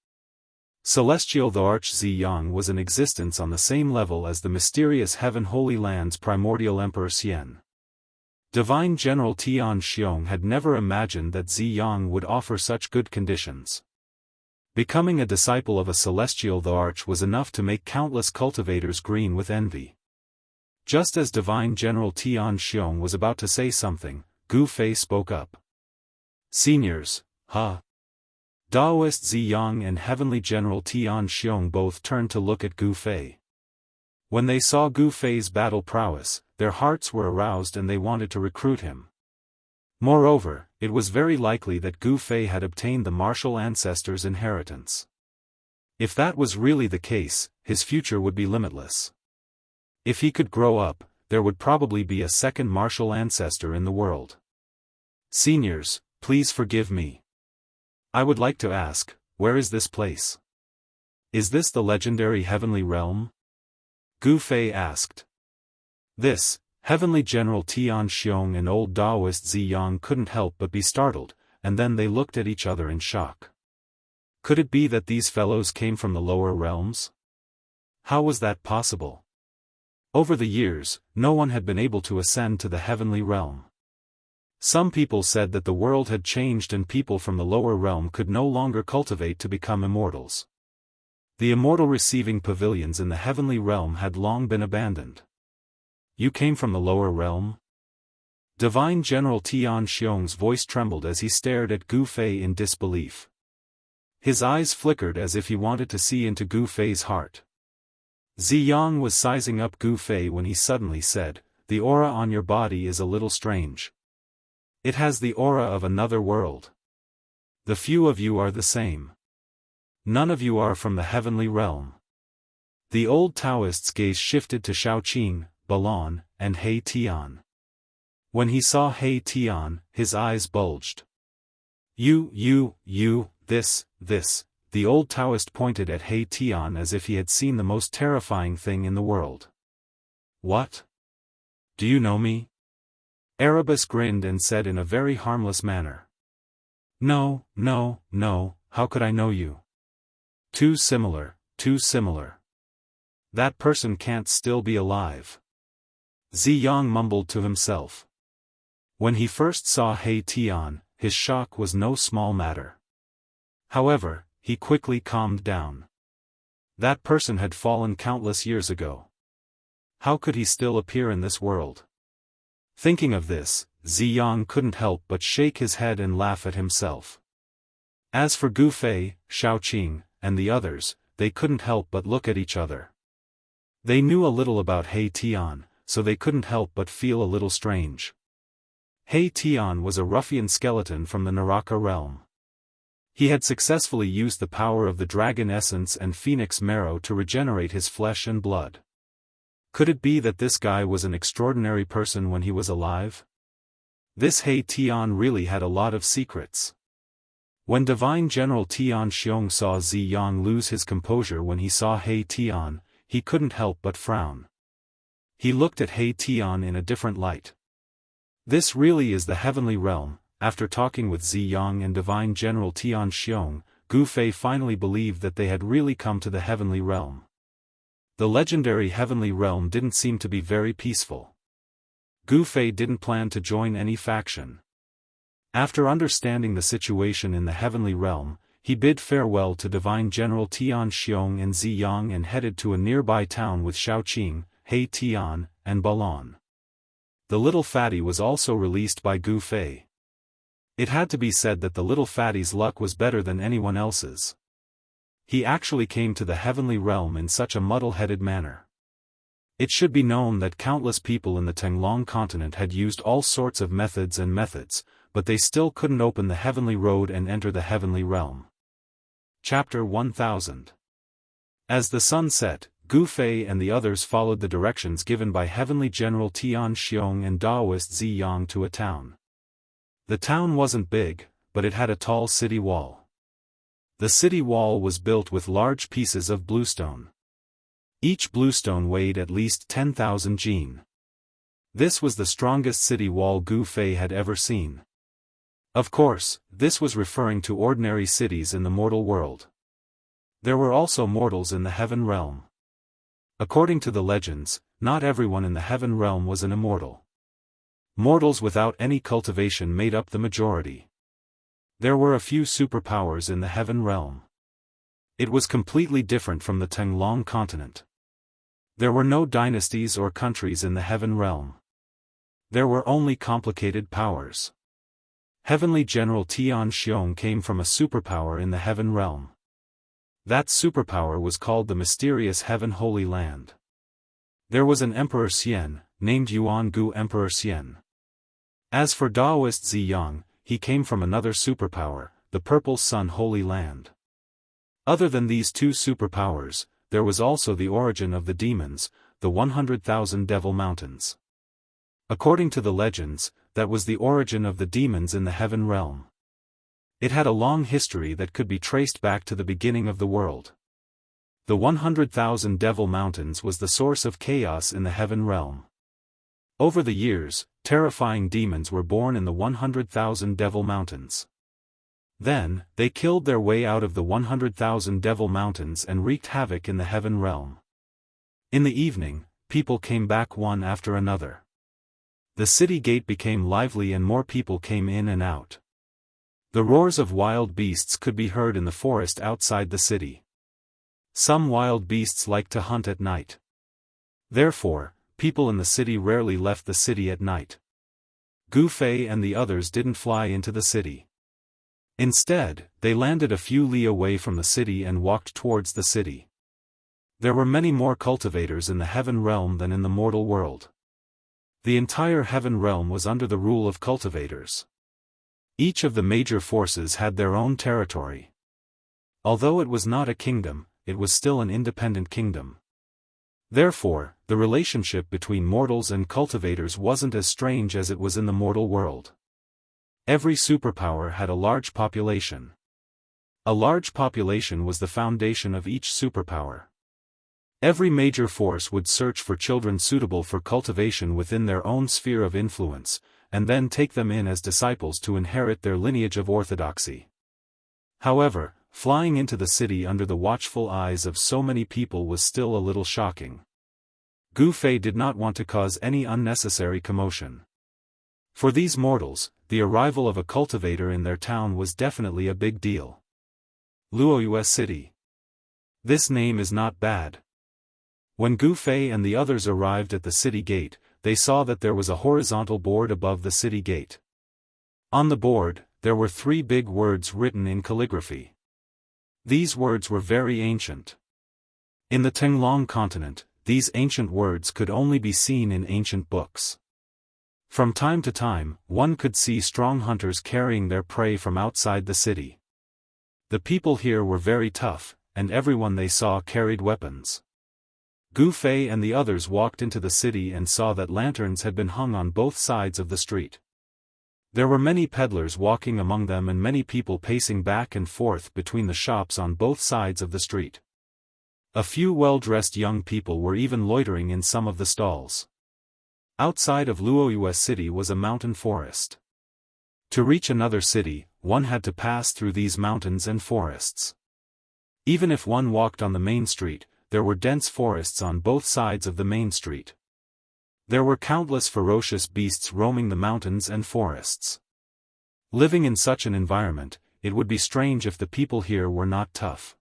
Celestial the Arch Ziyang was in existence on the same level as the mysterious Heaven Holy Land's primordial Emperor Xian. Divine General Tian Xiong had never imagined that Ziyang would offer such good conditions. Becoming a disciple of a celestial the Arch was enough to make countless cultivators green with envy. Just as Divine General Tian Xiong was about to say something, Gu Fei spoke up. Seniors, Daoist Ziyang and Heavenly General Tian Xiong both turned to look at Gu Fei. When they saw Gu Fei's battle prowess, their hearts were aroused and they wanted to recruit him. Moreover, it was very likely that Gu Fei had obtained the martial ancestor's inheritance. If that was really the case, his future would be limitless. If he could grow up, there would probably be a second martial ancestor in the world. Seniors, please forgive me. I would like to ask, where is this place? Is this the legendary heavenly realm? Gu Fei asked. This, Heavenly General Tian Xiong and old Daoist Ziyang couldn't help but be startled, and then they looked at each other in shock. Could it be that these fellows came from the lower realms? How was that possible? Over the years, no one had been able to ascend to the heavenly realm. Some people said that the world had changed and people from the lower realm could no longer cultivate to become immortals. The immortal receiving pavilions in the heavenly realm had long been abandoned. You came from the lower realm? Divine General Tian Xiong's voice trembled as he stared at Gu Fei in disbelief. His eyes flickered as if he wanted to see into Gu Fei's heart. Ziyang was sizing up Gu Fei when he suddenly said, "The aura on your body is a little strange. It has the aura of another world. The few of you are the same. None of you are from the heavenly realm." The old Taoist's gaze shifted to Shaoqing, Balon, and He Tian. When he saw He Tian, his eyes bulged. This, the old Taoist pointed at He Tian as if he had seen the most terrifying thing in the world. What? Do you know me? Erebus grinned and said in a very harmless manner. No, how could I know you? Too similar. That person can't still be alive. Ziyang mumbled to himself. When he first saw He Tian, his shock was no small matter. However, he quickly calmed down. That person had fallen countless years ago. How could he still appear in this world? Thinking of this, Ziyang couldn't help but shake his head and laugh at himself. As for Gu Fei, Shaoqing, and the others, they couldn't help but look at each other. They knew a little about He Tian, so they couldn't help but feel a little strange. He Tian was a ruffian skeleton from the Naraka realm. He had successfully used the power of the dragon essence and phoenix marrow to regenerate his flesh and blood. Could it be that this guy was an extraordinary person when he was alive? This He Tian really had a lot of secrets. When Divine General Tian Xiong saw Ziyang lose his composure when he saw He Tian, he couldn't help but frown. He looked at He Tian in a different light. This really is the heavenly realm. After talking with Ziyang and Divine General Tian Xiong, Gu Fei finally believed that they had really come to the heavenly realm. The legendary heavenly realm didn't seem to be very peaceful. Gu Fei didn't plan to join any faction. After understanding the situation in the heavenly realm, he bid farewell to Divine General Tian Xiong and Ziyang and headed to a nearby town with Shaoqing, He Tian, and Balon. The little fatty was also released by Gu Fei. It had to be said that the little fatty's luck was better than anyone else's. He actually came to the heavenly realm in such a muddle-headed manner. It should be known that countless people in the Tenglong continent had used all sorts of methods, but they still couldn't open the heavenly road and enter the heavenly realm. Chapter 1000. As the sun set, Gu Fei and the others followed the directions given by Heavenly General Tian Xiong and Daoist Ziyang to a town. The town wasn't big, but it had a tall city wall. The city wall was built with large pieces of bluestone. Each bluestone weighed at least 10,000 jin. This was the strongest city wall Gu Fei had ever seen. Of course, this was referring to ordinary cities in the mortal world. There were also mortals in the heaven realm. According to the legends, not everyone in the heaven realm was an immortal. Mortals without any cultivation made up the majority. There were a few superpowers in the heaven realm. It was completely different from the Tenglong continent. There were no dynasties or countries in the heaven realm. There were only complicated powers. Heavenly General Tian Xiong came from a superpower in the heaven realm. That superpower was called the mysterious Heaven Holy Land. There was an Emperor Xian, named Yuan Gu Emperor Xian. As for Daoist Ziyang, he came from another superpower, the Purple Sun Holy Land. Other than these two superpowers, there was also the origin of the demons, the 100,000 Devil Mountains. According to the legends, that was the origin of the demons in the heaven realm. It had a long history that could be traced back to the beginning of the world. The 100,000 Devil Mountains was the source of chaos in the heaven realm. Over the years, terrifying demons were born in the 100,000 Devil Mountains. Then, they killed their way out of the 100,000 Devil Mountains and wreaked havoc in the heaven realm. In the evening, people came back one after another. The city gate became lively and more people came in and out. The roars of wild beasts could be heard in the forest outside the city. Some wild beasts liked to hunt at night. Therefore, people in the city rarely left the city at night. Gu Fei and the others didn't fly into the city. Instead, they landed a few li away from the city and walked towards the city. There were many more cultivators in the heaven realm than in the mortal world. The entire heaven realm was under the rule of cultivators. Each of the major forces had their own territory. Although it was not a kingdom, it was still an independent kingdom. Therefore, the relationship between mortals and cultivators wasn't as strange as it was in the mortal world. Every superpower had a large population. A large population was the foundation of each superpower. Every major force would search for children suitable for cultivation within their own sphere of influence, and then take them in as disciples to inherit their lineage of orthodoxy. However, flying into the city under the watchful eyes of so many people was still a little shocking. Gu Fei did not want to cause any unnecessary commotion. For these mortals, the arrival of a cultivator in their town was definitely a big deal. Luoyue City. This name is not bad. When Gu Fei and the others arrived at the city gate, they saw that there was a horizontal board above the city gate. On the board, there were 3 big words written in calligraphy. These words were very ancient. In the Tenglong continent, these ancient words could only be seen in ancient books. From time to time, one could see strong hunters carrying their prey from outside the city. The people here were very tough, and everyone they saw carried weapons. Gu Fei and the others walked into the city and saw that lanterns had been hung on both sides of the street. There were many peddlers walking among them and many people pacing back and forth between the shops on both sides of the street. A few well-dressed young people were even loitering in some of the stalls. Outside of Luoyue City was a mountain forest. To reach another city, one had to pass through these mountains and forests. Even if one walked on the main street, there were dense forests on both sides of the main street. There were countless ferocious beasts roaming the mountains and forests. Living in such an environment, it would be strange if the people here were not tough.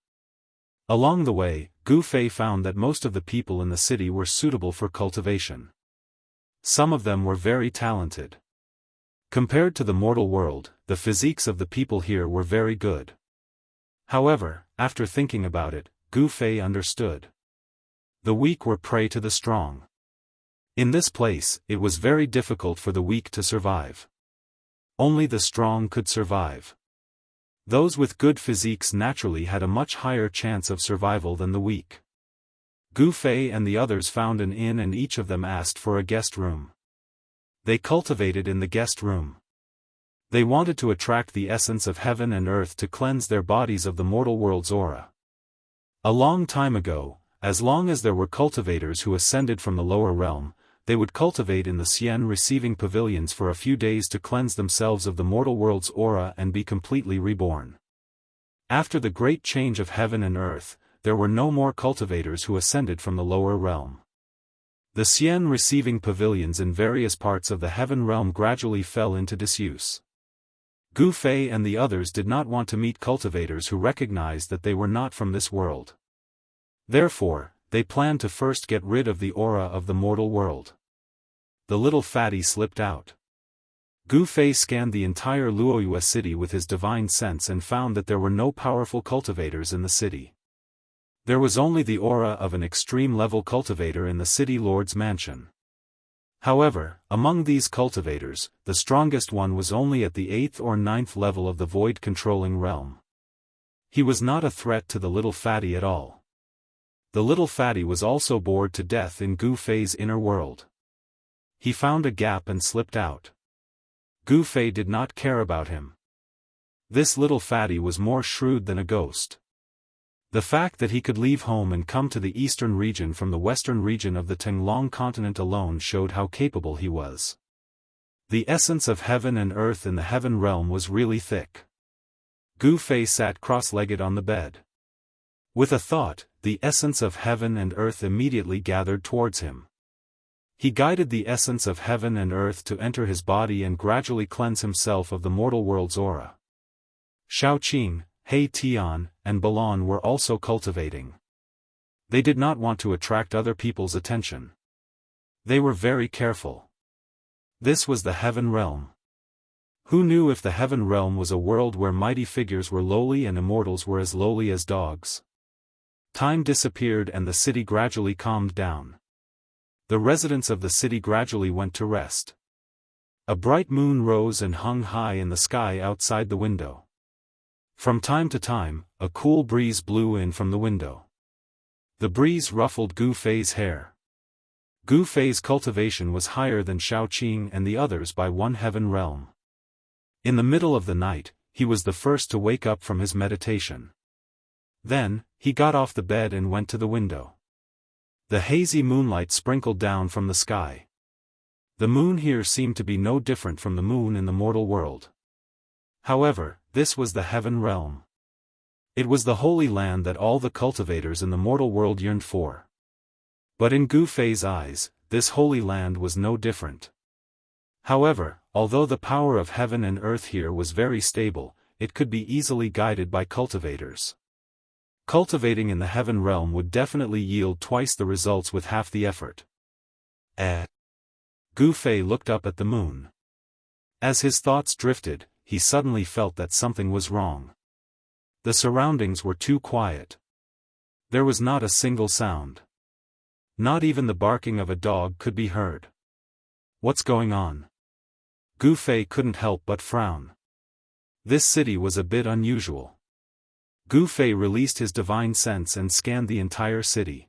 Along the way, Gu Fei found that most of the people in the city were suitable for cultivation. Some of them were very talented. Compared to the mortal world, the physiques of the people here were very good. However, after thinking about it, Gu Fei understood. The weak were prey to the strong. In this place, it was very difficult for the weak to survive. Only the strong could survive. Those with good physiques naturally had a much higher chance of survival than the weak. Gu Fei and the others found an inn and each of them asked for a guest room. They cultivated in the guest room. They wanted to attract the essence of heaven and earth to cleanse their bodies of the mortal world's aura. A long time ago, as long as there were cultivators who ascended from the lower realm, they would cultivate in the Xian receiving pavilions for a few days to cleanse themselves of the mortal world's aura and be completely reborn. After the great change of heaven and earth, there were no more cultivators who ascended from the lower realm. The Xian receiving pavilions in various parts of the heaven realm gradually fell into disuse. Gu Fei and the others did not want to meet cultivators who recognized that they were not from this world. Therefore, they planned to first get rid of the aura of the mortal world. The little fatty slipped out. Gu Fei scanned the entire Luoyue city with his divine sense and found that there were no powerful cultivators in the city. There was only the aura of an extreme-level cultivator in the city lord's mansion. However, among these cultivators, the strongest one was only at the 8th or 9th level of the void-controlling realm. He was not a threat to the little fatty at all. The little fatty was also bored to death in Gu Fei's inner world. He found a gap and slipped out. Gu Fei did not care about him. This little fatty was more shrewd than a ghost. The fact that he could leave home and come to the eastern region from the western region of the Tenglong continent alone showed how capable he was. The essence of heaven and earth in the heaven realm was really thick. Gu Fei sat cross-legged on the bed. With a thought, the essence of heaven and earth immediately gathered towards him. He guided the essence of heaven and earth to enter his body and gradually cleanse himself of the mortal world's aura. Shaoqing, He Tian, and Balon were also cultivating. They did not want to attract other people's attention. They were very careful. This was the heaven realm. Who knew if the heaven realm was a world where mighty figures were lowly and immortals were as lowly as dogs? Time disappeared and the city gradually calmed down. The residents of the city gradually went to rest. A bright moon rose and hung high in the sky outside the window. From time to time, a cool breeze blew in from the window. The breeze ruffled Gu Fei's hair. Gu Fei's cultivation was higher than Shaoqing and the others by one heaven realm. In the middle of the night, he was the first to wake up from his meditation. Then, he got off the bed and went to the window. The hazy moonlight sprinkled down from the sky. The moon here seemed to be no different from the moon in the mortal world. However, this was the heaven realm. It was the holy land that all the cultivators in the mortal world yearned for. But in Gu Fei's eyes, this holy land was no different. However, although the power of heaven and earth here was very stable, it could be easily guided by cultivators. Cultivating in the heaven realm would definitely yield twice the results with half the effort. Gu Fei looked up at the moon. As his thoughts drifted, he suddenly felt that something was wrong. The surroundings were too quiet. There was not a single sound. Not even the barking of a dog could be heard. What's going on? Gu Fei couldn't help but frown. This city was a bit unusual. Gu Fei released his divine sense and scanned the entire city.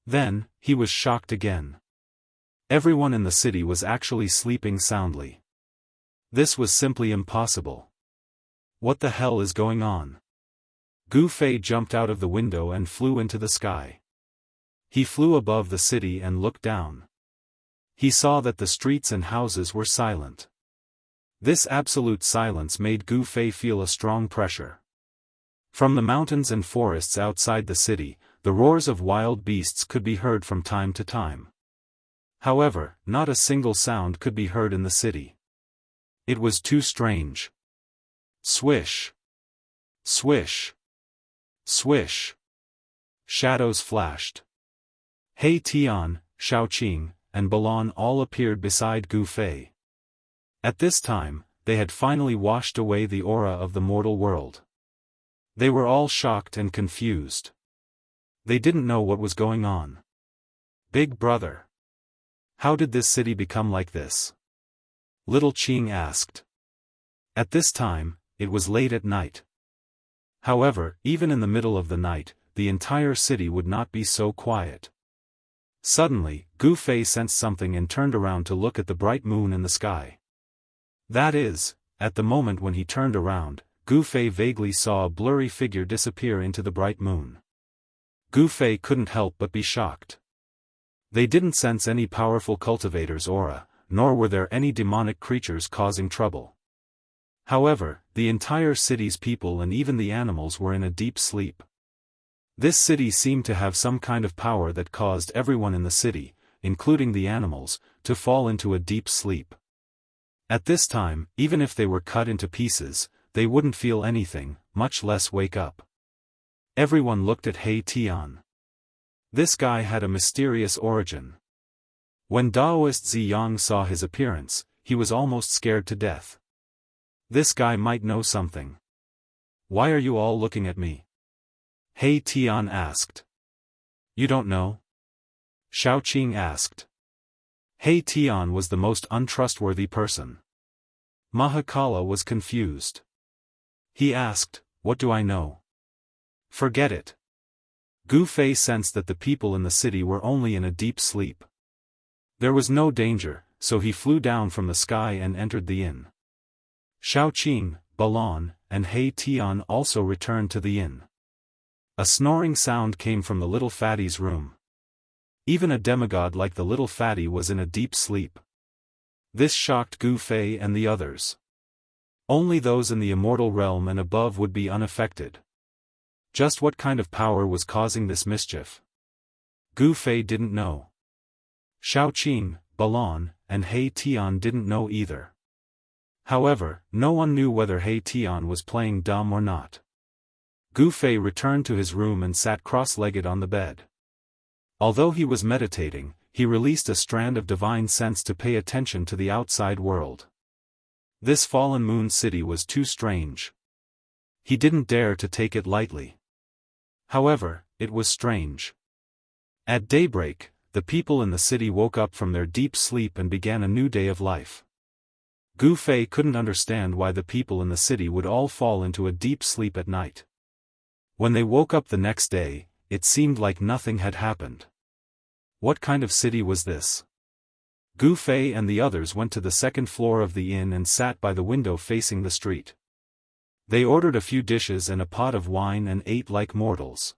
Then, he was shocked again. Everyone in the city was actually sleeping soundly. This was simply impossible. What the hell is going on? Gu Fei jumped out of the window and flew into the sky. He flew above the city and looked down. He saw that the streets and houses were silent. This absolute silence made Gu Fei feel a strong pressure. From the mountains and forests outside the city, the roars of wild beasts could be heard from time to time. However, not a single sound could be heard in the city. It was too strange. Swish. Swish. Swish. Shadows flashed. He Tian, Shaoqing, and Balan all appeared beside Gu Fei. At this time, they had finally washed away the aura of the mortal world. They were all shocked and confused. They didn't know what was going on. Big brother. How did this city become like this? Little Qing asked. At this time, it was late at night. However, even in the middle of the night, the entire city would not be so quiet. Suddenly, Gu Fei sensed something and turned around to look at the bright moon in the sky. That is, at the moment when he turned around, Gu Fei vaguely saw a blurry figure disappear into the bright moon. Gu Fei couldn't help but be shocked. They didn't sense any powerful cultivator's aura, nor were there any demonic creatures causing trouble. However, the entire city's people and even the animals were in a deep sleep. This city seemed to have some kind of power that caused everyone in the city, including the animals, to fall into a deep sleep. At this time, even if they were cut into pieces, they wouldn't feel anything, much less wake up. Everyone looked at He Tian. This guy had a mysterious origin. When Daoist Ziyang saw his appearance, he was almost scared to death. This guy might know something. Why are you all looking at me? He Tian asked. You don't know? Shaoqing asked. He Tian was the most untrustworthy person. Mahakala was confused. He asked, what do I know? Forget it. Gu Fei sensed that the people in the city were only in a deep sleep. There was no danger, so he flew down from the sky and entered the inn. Shaoqing, Balan, and He Tian also returned to the inn. A snoring sound came from the little fatty's room. Even a demigod like the little fatty was in a deep sleep. This shocked Gu Fei and the others. Only those in the immortal realm and above would be unaffected. Just what kind of power was causing this mischief? Gu Fei didn't know. Shaoqing, Balan, and He Tian didn't know either. However, no one knew whether He Tian was playing dumb or not. Gu Fei returned to his room and sat cross-legged on the bed. Although he was meditating, he released a strand of divine sense to pay attention to the outside world. This fallen moon city was too strange. He didn't dare to take it lightly. However, it was strange. At daybreak, the people in the city woke up from their deep sleep and began a new day of life. Gu Fei couldn't understand why the people in the city would all fall into a deep sleep at night. When they woke up the next day, it seemed like nothing had happened. What kind of city was this? Gu Fei and the others went to the second floor of the inn and sat by the window facing the street. They ordered a few dishes and a pot of wine and ate like mortals.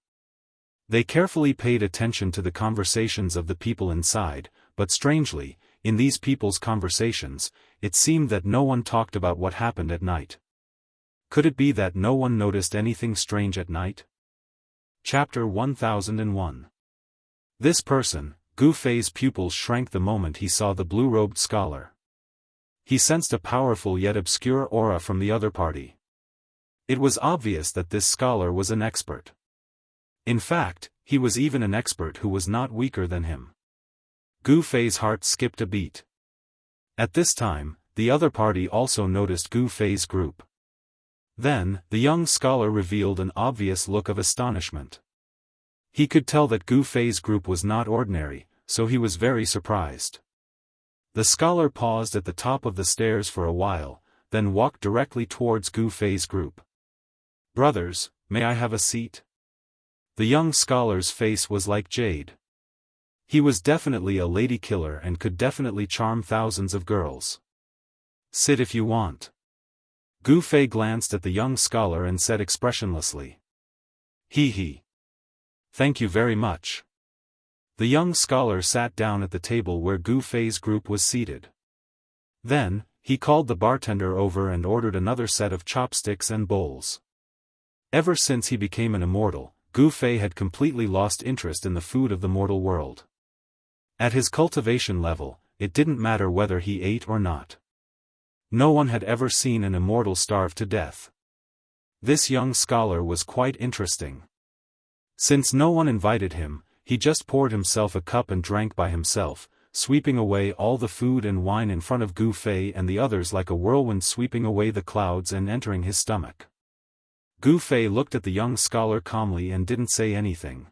They carefully paid attention to the conversations of the people inside, but strangely, in these people's conversations, it seemed that no one talked about what happened at night. Could it be that no one noticed anything strange at night? Chapter 1001. This person, Gu Fei's pupils shrank the moment he saw the blue-robed scholar. He sensed a powerful yet obscure aura from the other party. It was obvious that this scholar was an expert. In fact, he was even an expert who was not weaker than him. Gu Fei's heart skipped a beat. At this time, the other party also noticed Gu Fei's group. Then, the young scholar revealed an obvious look of astonishment. He could tell that Gu Fei's group was not ordinary, so he was very surprised. The scholar paused at the top of the stairs for a while, then walked directly towards Gu Fei's group. "Brothers, may I have a seat?" The young scholar's face was like jade. He was definitely a lady killer and could definitely charm thousands of girls. "Sit if you want." Gu Fei glanced at the young scholar and said expressionlessly. "He. Thank you very much." The young scholar sat down at the table where Gu Fei's group was seated. Then, he called the bartender over and ordered another set of chopsticks and bowls. Ever since he became an immortal, Gu Fei had completely lost interest in the food of the mortal world. At his cultivation level, it didn't matter whether he ate or not. No one had ever seen an immortal starve to death. This young scholar was quite interesting. Since no one invited him, he just poured himself a cup and drank by himself, sweeping away all the food and wine in front of Gu Fei and the others like a whirlwind sweeping away the clouds and entering his stomach. Gu Fei looked at the young scholar calmly and didn't say anything.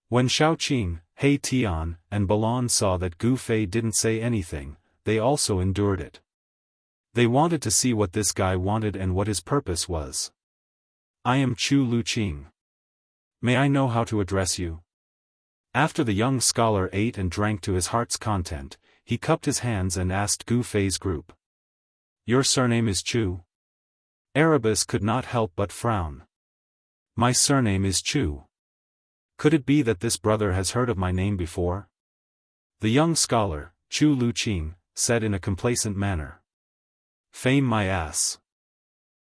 When Shaoqing, He Tian, and Balan saw that Gu Fei didn't say anything, they also endured it. They wanted to see what this guy wanted and what his purpose was. "I am Chu Luqing. May I know how to address you?" After the young scholar ate and drank to his heart's content, he cupped his hands and asked Gu Fei's group. "Your surname is Chu?" Erebus could not help but frown. "My surname is Chu. Could it be that this brother has heard of my name before?" The young scholar, Chu Luqing, said in a complacent manner. "Fame my ass."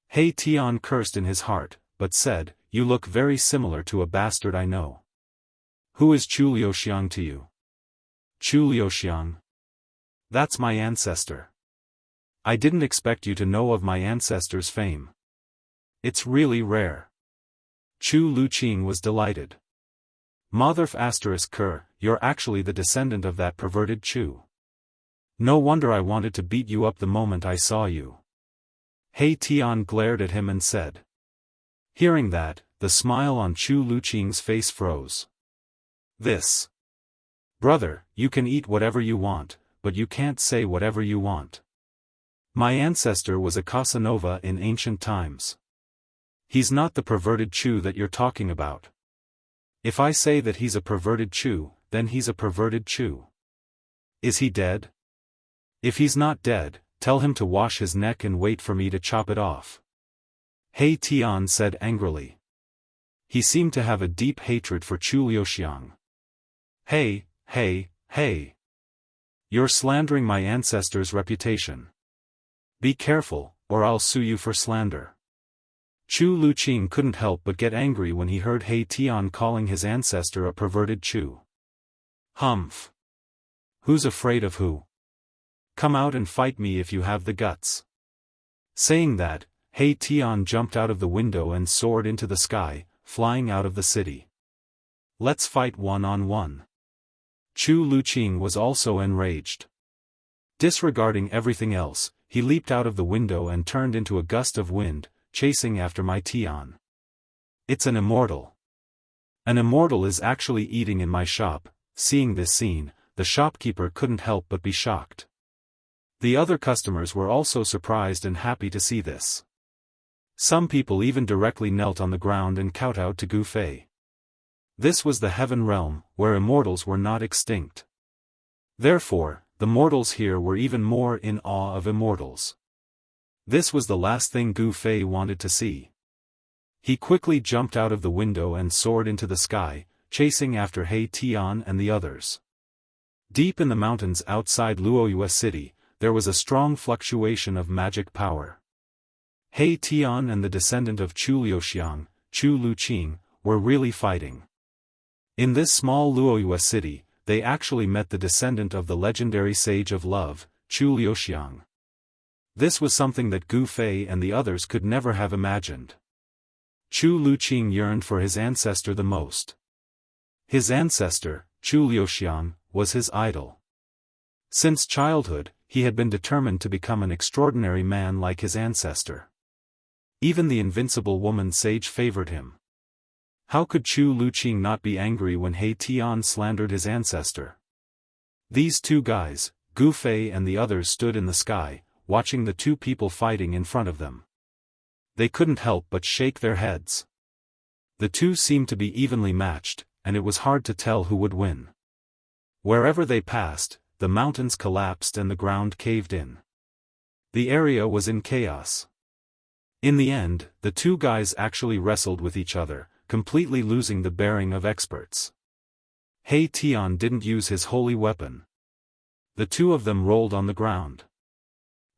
He Tian cursed in his heart, but said, "You look very similar to a bastard I know. Who is Chu Liuxiang to you?" "Chu Liuxiang? That's my ancestor. I didn't expect you to know of my ancestor's fame. It's really rare." Chu Luqing was delighted. "Motherf **Ker, you're actually the descendant of that perverted Chu. No wonder I wanted to beat you up the moment I saw you." He Tian glared at him and said. Hearing that, the smile on Chu Luqing's face froze. "This. Brother, you can eat whatever you want, but you can't say whatever you want. My ancestor was a Casanova in ancient times. He's not the perverted Chu that you're talking about. If I say that he's a perverted Chu, then he's a perverted Chu. Is he dead? If he's not dead, tell him to wash his neck and wait for me to chop it off." He Tian said angrily. He seemed to have a deep hatred for Chu Liuxiang. Hey. You're slandering my ancestor's reputation. Be careful, or I'll sue you for slander." Chu Luqing couldn't help but get angry when he heard He Tian calling his ancestor a perverted Chu. "Humph. Who's afraid of who? Come out and fight me if you have the guts." Saying that, He Tian jumped out of the window and soared into the sky, flying out of the city. "Let's fight one-on-one." Chu Luqing was also enraged. Disregarding everything else, he leaped out of the window and turned into a gust of wind, chasing after my Tian. "It's an immortal. An immortal is actually eating in my shop." Seeing this scene, the shopkeeper couldn't help but be shocked. The other customers were also surprised and happy to see this. Some people even directly knelt on the ground and kowtowed to Gu Fei. This was the heaven realm, where immortals were not extinct. Therefore, the mortals here were even more in awe of immortals. This was the last thing Gu Fei wanted to see. He quickly jumped out of the window and soared into the sky, chasing after He Tian and the others. Deep in the mountains outside Luoyue City, there was a strong fluctuation of magic power. He Tian and the descendant of Chu Liuxiang, Chu Luqing, were really fighting. In this small Luoyue city, they actually met the descendant of the legendary sage of love, Chu Liuxiang. This was something that Gu Fei and the others could never have imagined. Chu Luqing yearned for his ancestor the most. His ancestor, Chu Liuxiang, was his idol. Since childhood, he had been determined to become an extraordinary man like his ancestor. Even the invincible woman sage favored him. How could Chu Luqing not be angry when He Tian slandered his ancestor? These two guys, Gu Fei and the others, stood in the sky, watching the two people fighting in front of them. They couldn't help but shake their heads. The two seemed to be evenly matched, and it was hard to tell who would win. Wherever they passed, the mountains collapsed and the ground caved in. The area was in chaos. In the end, the two guys actually wrestled with each other, completely losing the bearing of experts. He Tian didn't use his holy weapon. The two of them rolled on the ground.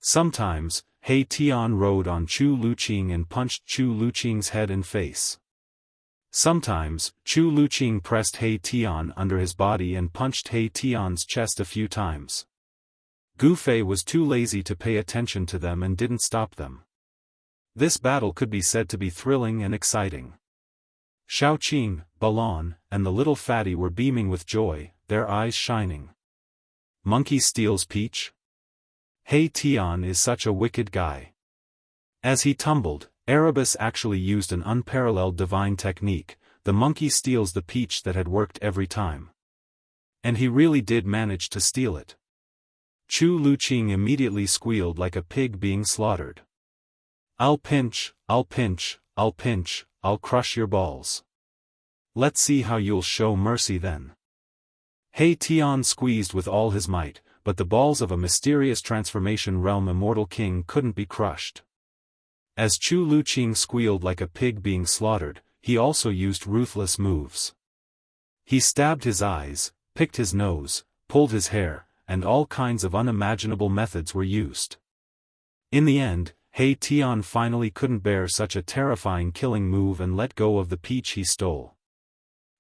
Sometimes, He Tian rode on Chu Luqing and punched Chu Luqing's head and face. Sometimes, Chu Luqing pressed He Tian under his body and punched He Tian's chest a few times. Gu Fei was too lazy to pay attention to them and didn't stop them. This battle could be said to be thrilling and exciting. Shaoqing, Balon, and the little fatty were beaming with joy, their eyes shining. Monkey steals peach? He Tian is such a wicked guy. As he tumbled, Erebus actually used an unparalleled divine technique. The monkey steals the peach that had worked every time. And he really did manage to steal it. Chu Luqing immediately squealed like a pig being slaughtered. I'll pinch, I'll pinch, I'll pinch, I'll crush your balls. Let's see how you'll show mercy then. He Tian squeezed with all his might, but the balls of a mysterious transformation realm immortal king couldn't be crushed. As Chu Luqing squealed like a pig being slaughtered, he also used ruthless moves. He stabbed his eyes, picked his nose, pulled his hair, and all kinds of unimaginable methods were used. In the end, He Tian finally couldn't bear such a terrifying killing move and let go of the peach he stole.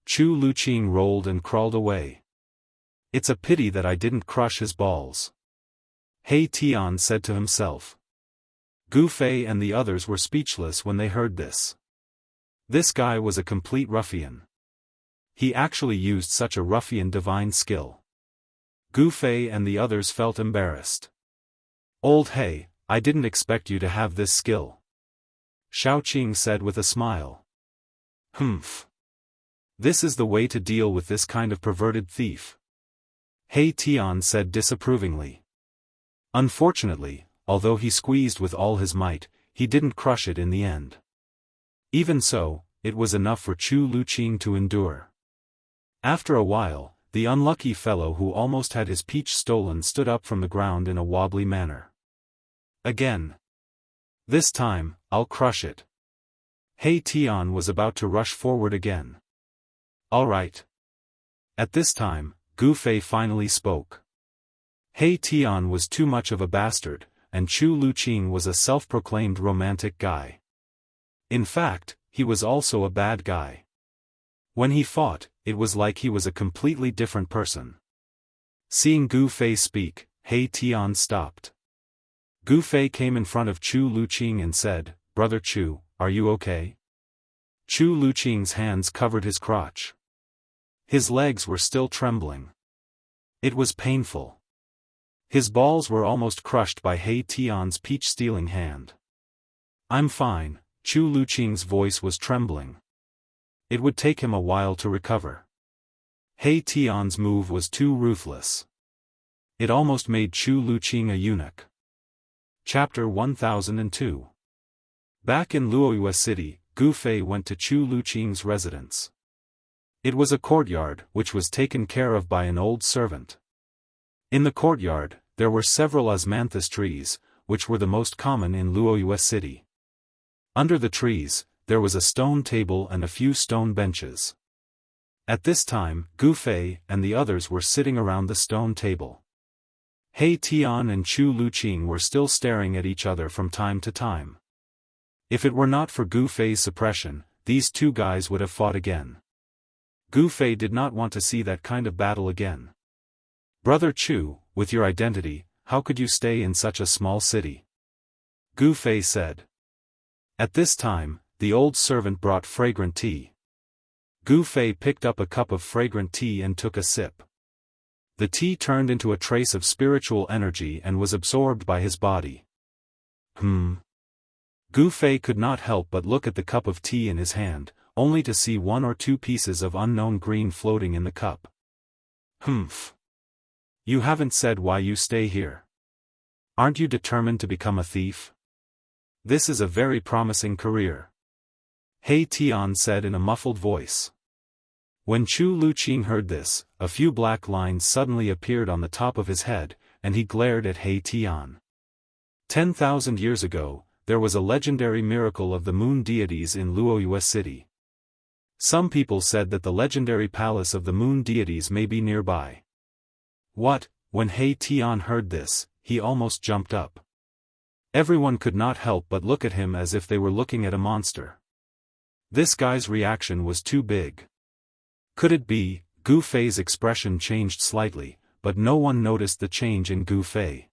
Chu Luqing rolled and crawled away. It's a pity that I didn't crush his balls. He Tian said to himself. Gu Fei and the others were speechless when they heard this. This guy was a complete ruffian. He actually used such a ruffian divine skill. Gu Fei and the others felt embarrassed. Old He, I didn't expect you to have this skill. Shaoqing said with a smile. Humph. This is the way to deal with this kind of perverted thief. He Tian said disapprovingly. Unfortunately, although he squeezed with all his might, he didn't crush it in the end. Even so, it was enough for Chu Luqing to endure. After a while, the unlucky fellow who almost had his peach stolen stood up from the ground in a wobbly manner. Again. This time, I'll crush it. He Tian was about to rush forward again. All right. At this time, Gu Fei finally spoke. He Tian was too much of a bastard, and Chu Luqing was a self-proclaimed romantic guy. In fact, he was also a bad guy. When he fought, it was like he was a completely different person. Seeing Gu Fei speak, He Tian stopped. Gu Fei came in front of Chu Luqing and said, Brother Chu, are you okay? Chu Luqing's hands covered his crotch. His legs were still trembling. It was painful. His balls were almost crushed by He Tian's peach-stealing hand. I'm fine, Chu Luqing's voice was trembling. It would take him a while to recover. He Tian's move was too ruthless. It almost made Chu Luqing a eunuch. Chapter 1002. Back in Luoyue City, Gu Fei went to Chu Luqing's residence. It was a courtyard which was taken care of by an old servant. In the courtyard, there were several osmanthus trees, which were the most common in Luoyue City. Under the trees, there was a stone table and a few stone benches. At this time, Gu Fei and the others were sitting around the stone table. He Tian and Chu Luqing were still staring at each other from time to time. If it were not for Gu Fei's suppression, these two guys would have fought again. Gu Fei did not want to see that kind of battle again. Brother Chu, with your identity, how could you stay in such a small city? Gu Fei said. At this time, the old servant brought fragrant tea. Gu Fei picked up a cup of fragrant tea and took a sip. The tea turned into a trace of spiritual energy and was absorbed by his body. Gu Fei could not help but look at the cup of tea in his hand, only to see 1 or 2 pieces of unknown green floating in the cup. You haven't said why you stay here. Aren't you determined to become a thief? This is a very promising career. He Tian said in a muffled voice. When Chu Luqing heard this, a few black lines suddenly appeared on the top of his head, and he glared at He Tian. 10,000 years ago, there was a legendary miracle of the moon deities in Luoyue City. Some people said that the legendary palace of the moon deities may be nearby. What? When He Tian heard this, he almost jumped up. Everyone could not help but look at him as if they were looking at a monster. This guy's reaction was too big. Could it be? Gu Fei's expression changed slightly, but no one noticed the change in Gu Fei.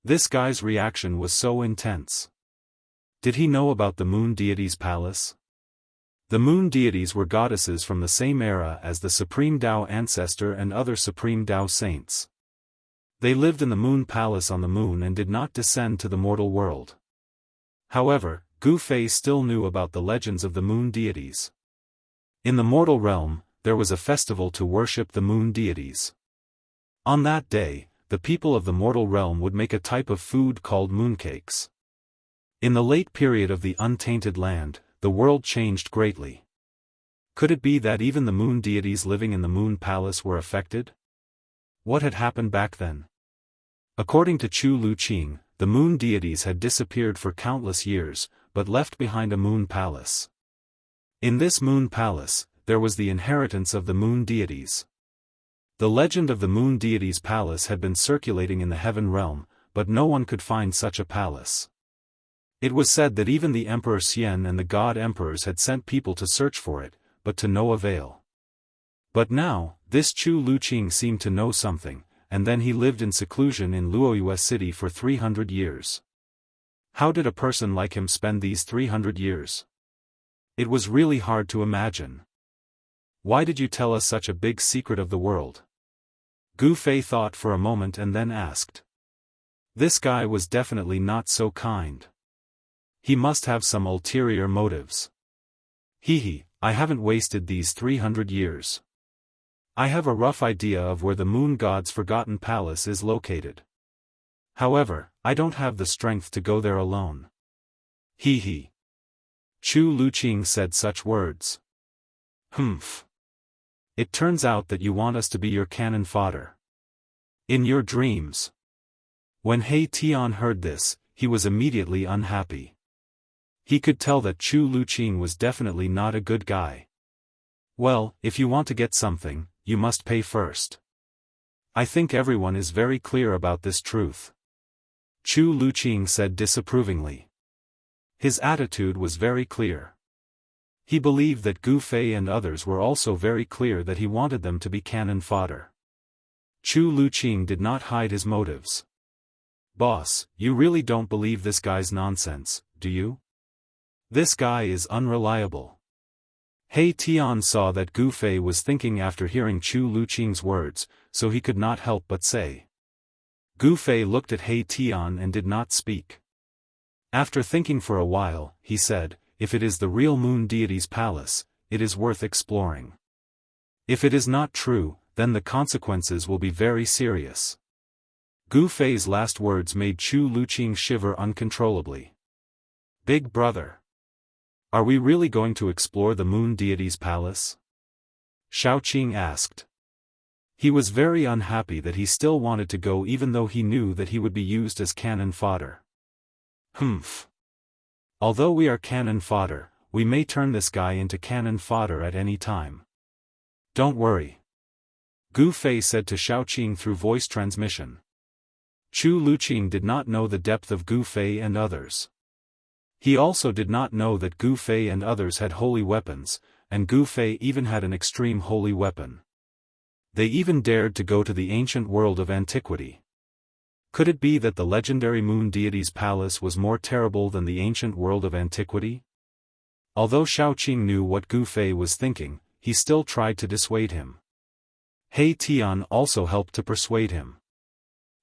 This guy's reaction was so intense. Did he know about the moon deities' palace? The moon deities were goddesses from the same era as the Supreme Dao Ancestor and other Supreme Dao saints. They lived in the moon palace on the moon and did not descend to the mortal world. However, Gu Fei still knew about the legends of the moon deities. In the mortal realm, there was a festival to worship the moon deities. On that day, the people of the mortal realm would make a type of food called mooncakes. In the late period of the untainted land, the world changed greatly. Could it be that even the moon deities living in the moon palace were affected? What had happened back then? According to Chu Luqing, the moon deities had disappeared for countless years, but left behind a moon palace. In this moon palace, there was the inheritance of the moon deities. The legend of the moon deities' palace had been circulating in the heaven realm, but no one could find such a palace. It was said that even the Emperor Xian and the god emperors had sent people to search for it, but to no avail. But now, this Chu Luqing seemed to know something, and then he lived in seclusion in Luoyue City for 300 years. How did a person like him spend these 300 years? It was really hard to imagine. Why did you tell us such a big secret of the world? Gu Fei thought for a moment and then asked. This guy was definitely not so kind. He must have some ulterior motives. I haven't wasted these 300 years. I have a rough idea of where the moon god's forgotten palace is located. However, I don't have the strength to go there alone. Chu Luqing said such words. It turns out that you want us to be your cannon fodder. In your dreams. When He Tian heard this, he was immediately unhappy. He could tell that Chu Luqing was definitely not a good guy. Well, if you want to get something, you must pay first. I think everyone is very clear about this truth. Chu Luqing said disapprovingly. His attitude was very clear. He believed that Gu Fei and others were also very clear that he wanted them to be cannon fodder. Chu Luqing did not hide his motives. Boss, you really don't believe this guy's nonsense, do you? This guy is unreliable. He Tian saw that Gu Fei was thinking after hearing Chu Luqing's words, so he could not help but say. Gu Fei looked at He Tian and did not speak. After thinking for a while, he said, if it is the real moon deity's palace, it is worth exploring. If it is not true, then the consequences will be very serious. Gu Fei's last words made Chu Luqing shiver uncontrollably. Big brother. Are we really going to explore the moon deity's palace? Xiaoqing asked. He was very unhappy that he still wanted to go even though he knew that he would be used as cannon fodder. Although we are cannon fodder, we may turn this guy into cannon fodder at any time. Don't worry. Gu Fei said to Xiaoqing through voice transmission. Chu Luqing did not know the depth of Gu Fei and others. He also did not know that Gu Fei and others had holy weapons, and Gu Fei even had an extreme holy weapon. They even dared to go to the ancient world of antiquity. Could it be that the legendary moon deity's palace was more terrible than the ancient world of antiquity? Although Xiaoqing knew what Gu Fei was thinking, he still tried to dissuade him. He Tian also helped to persuade him.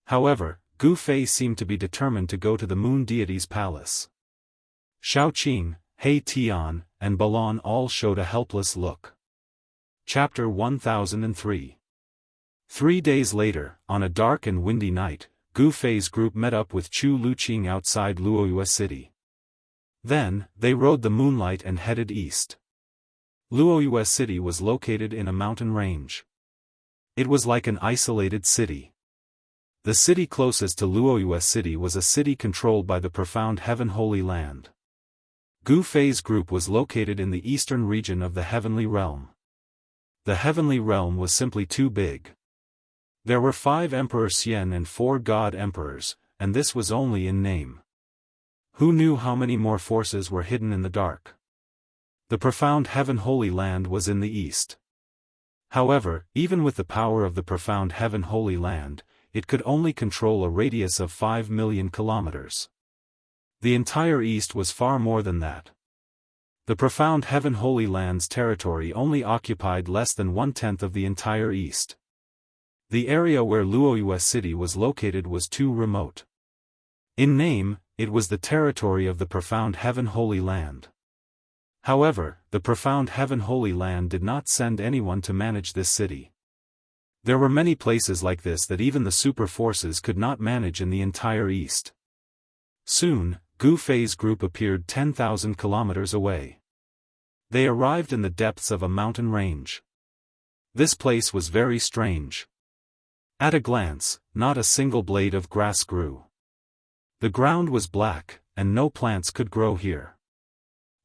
However, Gu Fei seemed to be determined to go to the moon deity's palace. Xiaoqing, He Tian, and Balan all showed a helpless look. Chapter 1003. 3 days later, on a dark and windy night, Gu Fei's group met up with Chu Luqing outside Luoyue City. Then, they rode the moonlight and headed east. Luoyue City was located in a mountain range. It was like an isolated city. The city closest to Luoyue City was a city controlled by the profound Heaven Holy Land. Gu Fei's group was located in the eastern region of the Heavenly Realm. The Heavenly Realm was simply too big. There were 5 Emperor Xian and 4 God Emperors, and this was only in name. Who knew how many more forces were hidden in the dark? The profound Heaven Holy Land was in the east. However, even with the power of the profound Heaven Holy Land, it could only control a radius of 5 million kilometers. The entire east was far more than that. The profound Heaven Holy Land's territory only occupied less than 1/10 of the entire east. The area where Luoyue City was located was too remote. In name, it was the territory of the profound Heaven Holy Land. However, the profound Heaven Holy Land did not send anyone to manage this city. There were many places like this that even the super forces could not manage in the entire east. Soon, Gu Fei's group appeared 10,000 kilometers away. They arrived in the depths of a mountain range. This place was very strange. At a glance, not a single blade of grass grew. The ground was black, and no plants could grow here.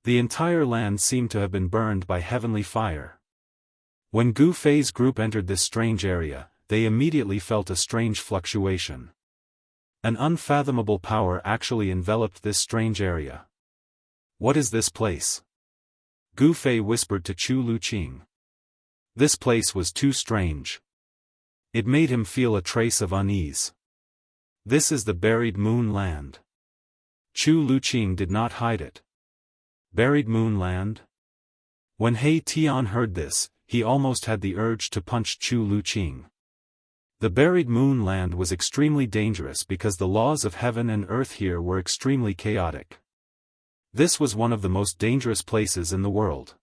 The entire land seemed to have been burned by heavenly fire. When Gu Fei's group entered this strange area, they immediately felt a strange fluctuation. An unfathomable power actually enveloped this strange area. What is this place? Gu Fei whispered to Chu Luqing. This place was too strange. It made him feel a trace of unease. This is the buried moon land. Chu Luqing did not hide it. Buried moon land? When He Tian heard this, he almost had the urge to punch Chu Luqing. The buried moon land was extremely dangerous because the laws of heaven and earth here were extremely chaotic. This was one of the most dangerous places in the world.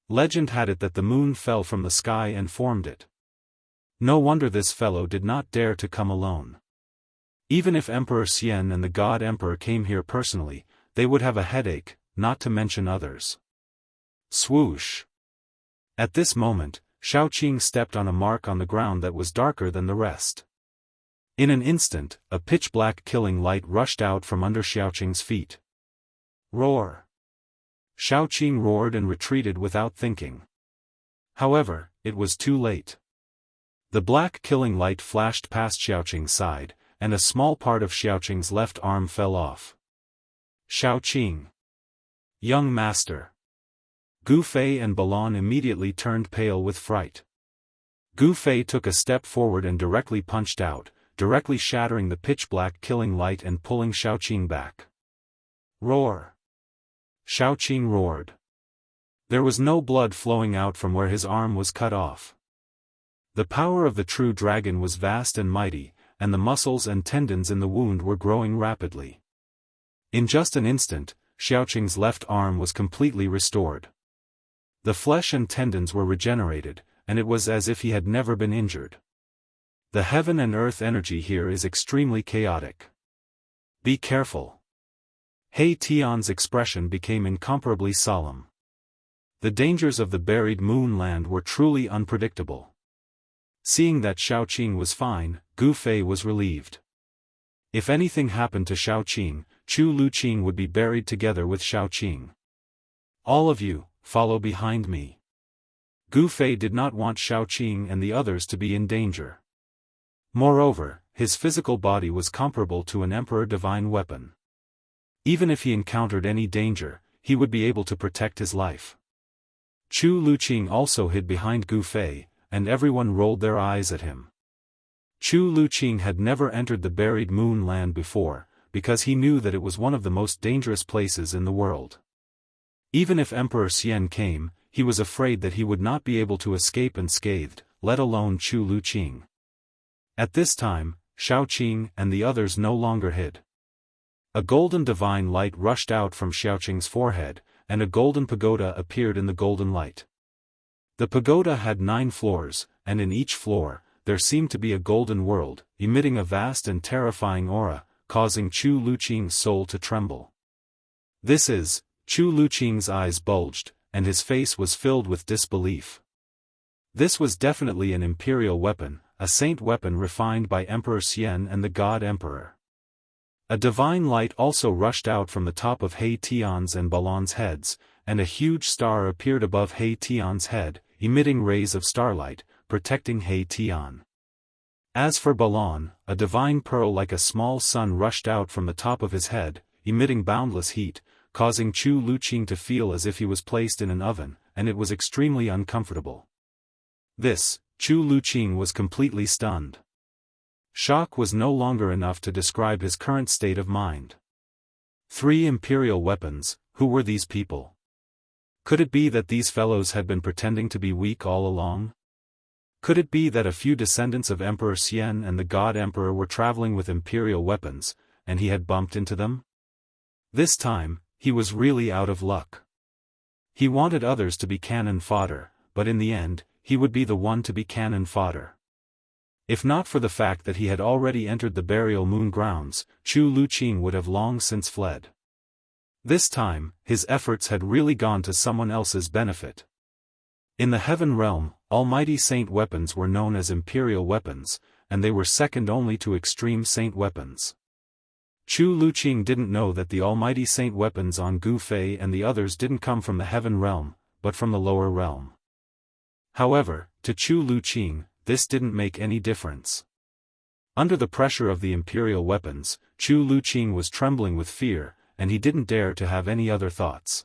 Legend had it that the moon fell from the sky and formed it. No wonder this fellow did not dare to come alone. Even if Emperor Xian and the God Emperor came here personally, they would have a headache, not to mention others. Swoosh! At this moment, Xiaoqing stepped on a mark on the ground that was darker than the rest. In an instant, a pitch-black killing light rushed out from under Xiaoqing's feet. Roar! Xiaoqing roared and retreated without thinking. However, it was too late. The black killing light flashed past Xiaoqing's side, and a small part of Xiaoqing's left arm fell off. Xiaoqing! Young master! Gu Fei and Balan immediately turned pale with fright. Gu Fei took a step forward and directly punched out, directly shattering the pitch-black killing light and pulling Xiaoqing back. Roar! Xiaoqing roared. There was no blood flowing out from where his arm was cut off. The power of the true dragon was vast and mighty, and the muscles and tendons in the wound were growing rapidly. In just an instant, Xiaoqing's left arm was completely restored. The flesh and tendons were regenerated, and it was as if he had never been injured. The heaven and earth energy here is extremely chaotic. Be careful. He Tian's expression became incomparably solemn. The dangers of the buried moon land were truly unpredictable. Seeing that Xiaoqing was fine, Gu Fei was relieved. If anything happened to Xiaoqing, Chu Luqing would be buried together with Xiaoqing. All of you, follow behind me. Gu Fei did not want Xiaoqing and the others to be in danger. Moreover, his physical body was comparable to an emperor divine weapon. Even if he encountered any danger, he would be able to protect his life. Chu Luqing also hid behind Gu Fei, and everyone rolled their eyes at him. Chu Luqing had never entered the buried moon land before, because he knew that it was one of the most dangerous places in the world. Even if Emperor Xian came, he was afraid that he would not be able to escape unscathed, let alone Chu Luqing. At this time, Xiaoqing and the others no longer hid. A golden divine light rushed out from Xiaoqing's forehead, and a golden pagoda appeared in the golden light. The pagoda had 9 floors, and in each floor, there seemed to be a golden world, emitting a vast and terrifying aura, causing Chu Luqing's soul to tremble. Chu Luqing's eyes bulged, and his face was filled with disbelief. This was definitely an imperial weapon, a saint weapon refined by Emperor Xian and the God Emperor. A divine light also rushed out from the top of He Tian's and Balan's heads, and a huge star appeared above He Tian's head, emitting rays of starlight, protecting He Tian. As for Balan, a divine pearl like a small sun rushed out from the top of his head, emitting boundless heat, causing Chu Luqing to feel as if he was placed in an oven, and it was extremely uncomfortable. Chu Luqing was completely stunned. Shock was no longer enough to describe his current state of mind. 3 imperial weapons, who were these people? Could it be that these fellows had been pretending to be weak all along? Could it be that a few descendants of Emperor Xian and the God Emperor were traveling with imperial weapons, and he had bumped into them? This time, he was really out of luck. He wanted others to be cannon fodder, but in the end, he would be the one to be cannon fodder. If not for the fact that he had already entered the burial moon grounds, Chu Luqing would have long since fled. This time, his efforts had really gone to someone else's benefit. In the heaven realm, almighty saint weapons were known as imperial weapons, and they were second only to extreme saint weapons. Chu Luqing didn't know that the almighty saint weapons on Gu Fei and the others didn't come from the heaven realm, but from the lower realm. However, to Chu Luqing, this didn't make any difference. Under the pressure of the imperial weapons, Chu Luqing was trembling with fear, and he didn't dare to have any other thoughts.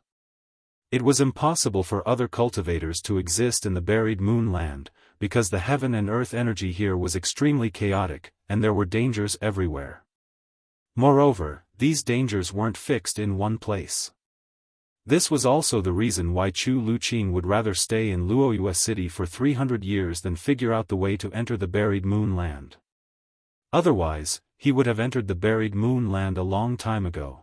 It was impossible for other cultivators to exist in the buried moon land, because the heaven and earth energy here was extremely chaotic, and there were dangers everywhere. Moreover, these dangers weren't fixed in one place. This was also the reason why Chu Luqing would rather stay in Luoyue City for 300 years than figure out the way to enter the buried moon land. Otherwise, he would have entered the buried moon land a long time ago.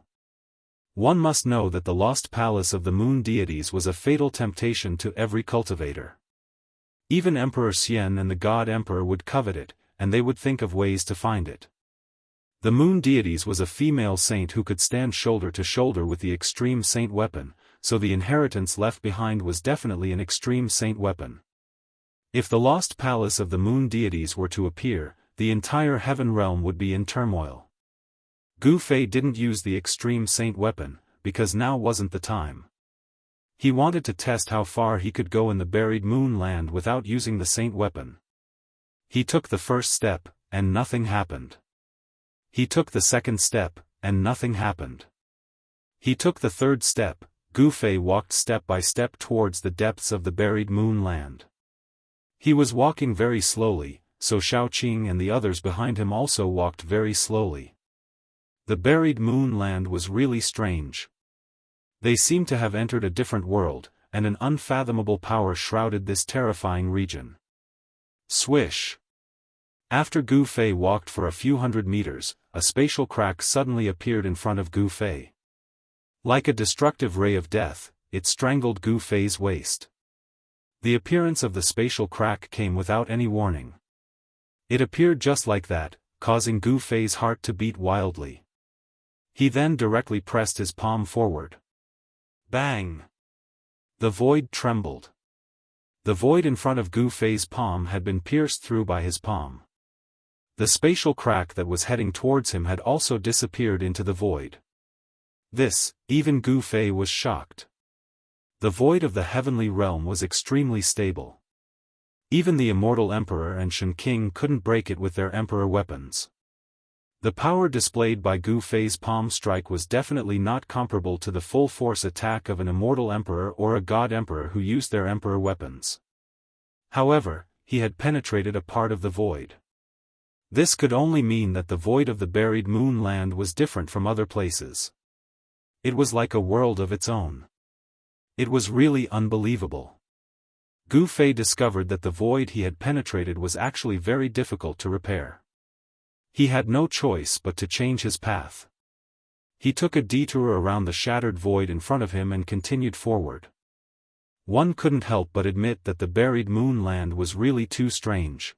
One must know that the lost palace of the moon deities was a fatal temptation to every cultivator. Even Emperor Xian and the God Emperor would covet it, and they would think of ways to find it. The moon deities was a female saint who could stand shoulder to shoulder with the extreme saint weapon, so the inheritance left behind was definitely an extreme saint weapon. If the lost palace of the moon deities were to appear, the entire heaven realm would be in turmoil. Gu Fei didn't use the extreme saint weapon, because now wasn't the time. He wanted to test how far he could go in the buried moon land without using the saint weapon. He took the first step, and nothing happened. He took the second step, and nothing happened. He took the third step. Gu Fei walked step by step towards the depths of the buried moon land. He was walking very slowly, so Xiaoqing and the others behind him also walked very slowly. The buried moon land was really strange. They seemed to have entered a different world, and an unfathomable power shrouded this terrifying region. Swish! After Gu Fei walked for a few hundred meters, a spatial crack suddenly appeared in front of Gu Fei. Like a destructive ray of death, it strangled Gu Fei's waist. The appearance of the spatial crack came without any warning. It appeared just like that, causing Gu Fei's heart to beat wildly. He then directly pressed his palm forward. Bang! The void trembled. The void in front of Gu Fei's palm had been pierced through by his palm. The spatial crack that was heading towards him had also disappeared into the void. Even Gu Fei was shocked. The void of the heavenly realm was extremely stable. Even the Immortal Emperor and Shen King couldn't break it with their emperor weapons. The power displayed by Gu Fei's palm strike was definitely not comparable to the full-force attack of an immortal emperor or a god emperor who used their emperor weapons. However, he had penetrated a part of the void. This could only mean that the void of the buried moon land was different from other places. It was like a world of its own. It was really unbelievable. Gu Fei discovered that the void he had penetrated was actually very difficult to repair. He had no choice but to change his path. He took a detour around the shattered void in front of him and continued forward. One couldn't help but admit that the buried moon land was really too strange.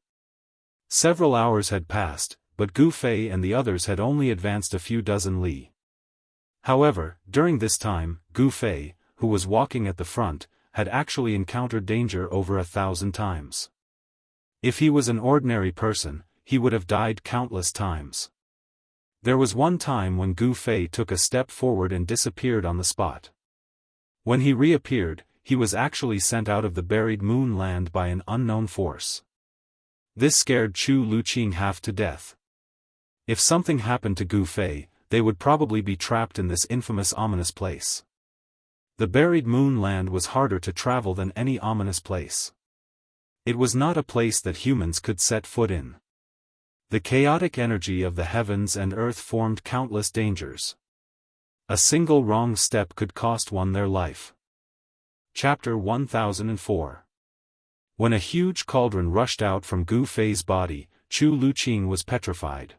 Several hours had passed, but Gu Fei and the others had only advanced a few dozen li. However, during this time, Gu Fei, who was walking at the front, had actually encountered danger over 1,000 times. If he was an ordinary person, he would have died countless times. There was one time when Gu Fei took a step forward and disappeared on the spot. When he reappeared, he was actually sent out of the buried moon land by an unknown force. This scared Chu Luqing half to death. If something happened to Gu Fei, they would probably be trapped in this infamous ominous place. The buried moon land was harder to travel than any ominous place. It was not a place that humans could set foot in. The chaotic energy of the heavens and earth formed countless dangers. A single wrong step could cost one their life. Chapter 1004. When a huge cauldron rushed out from Gu Fei's body, Chu Luqing was petrified.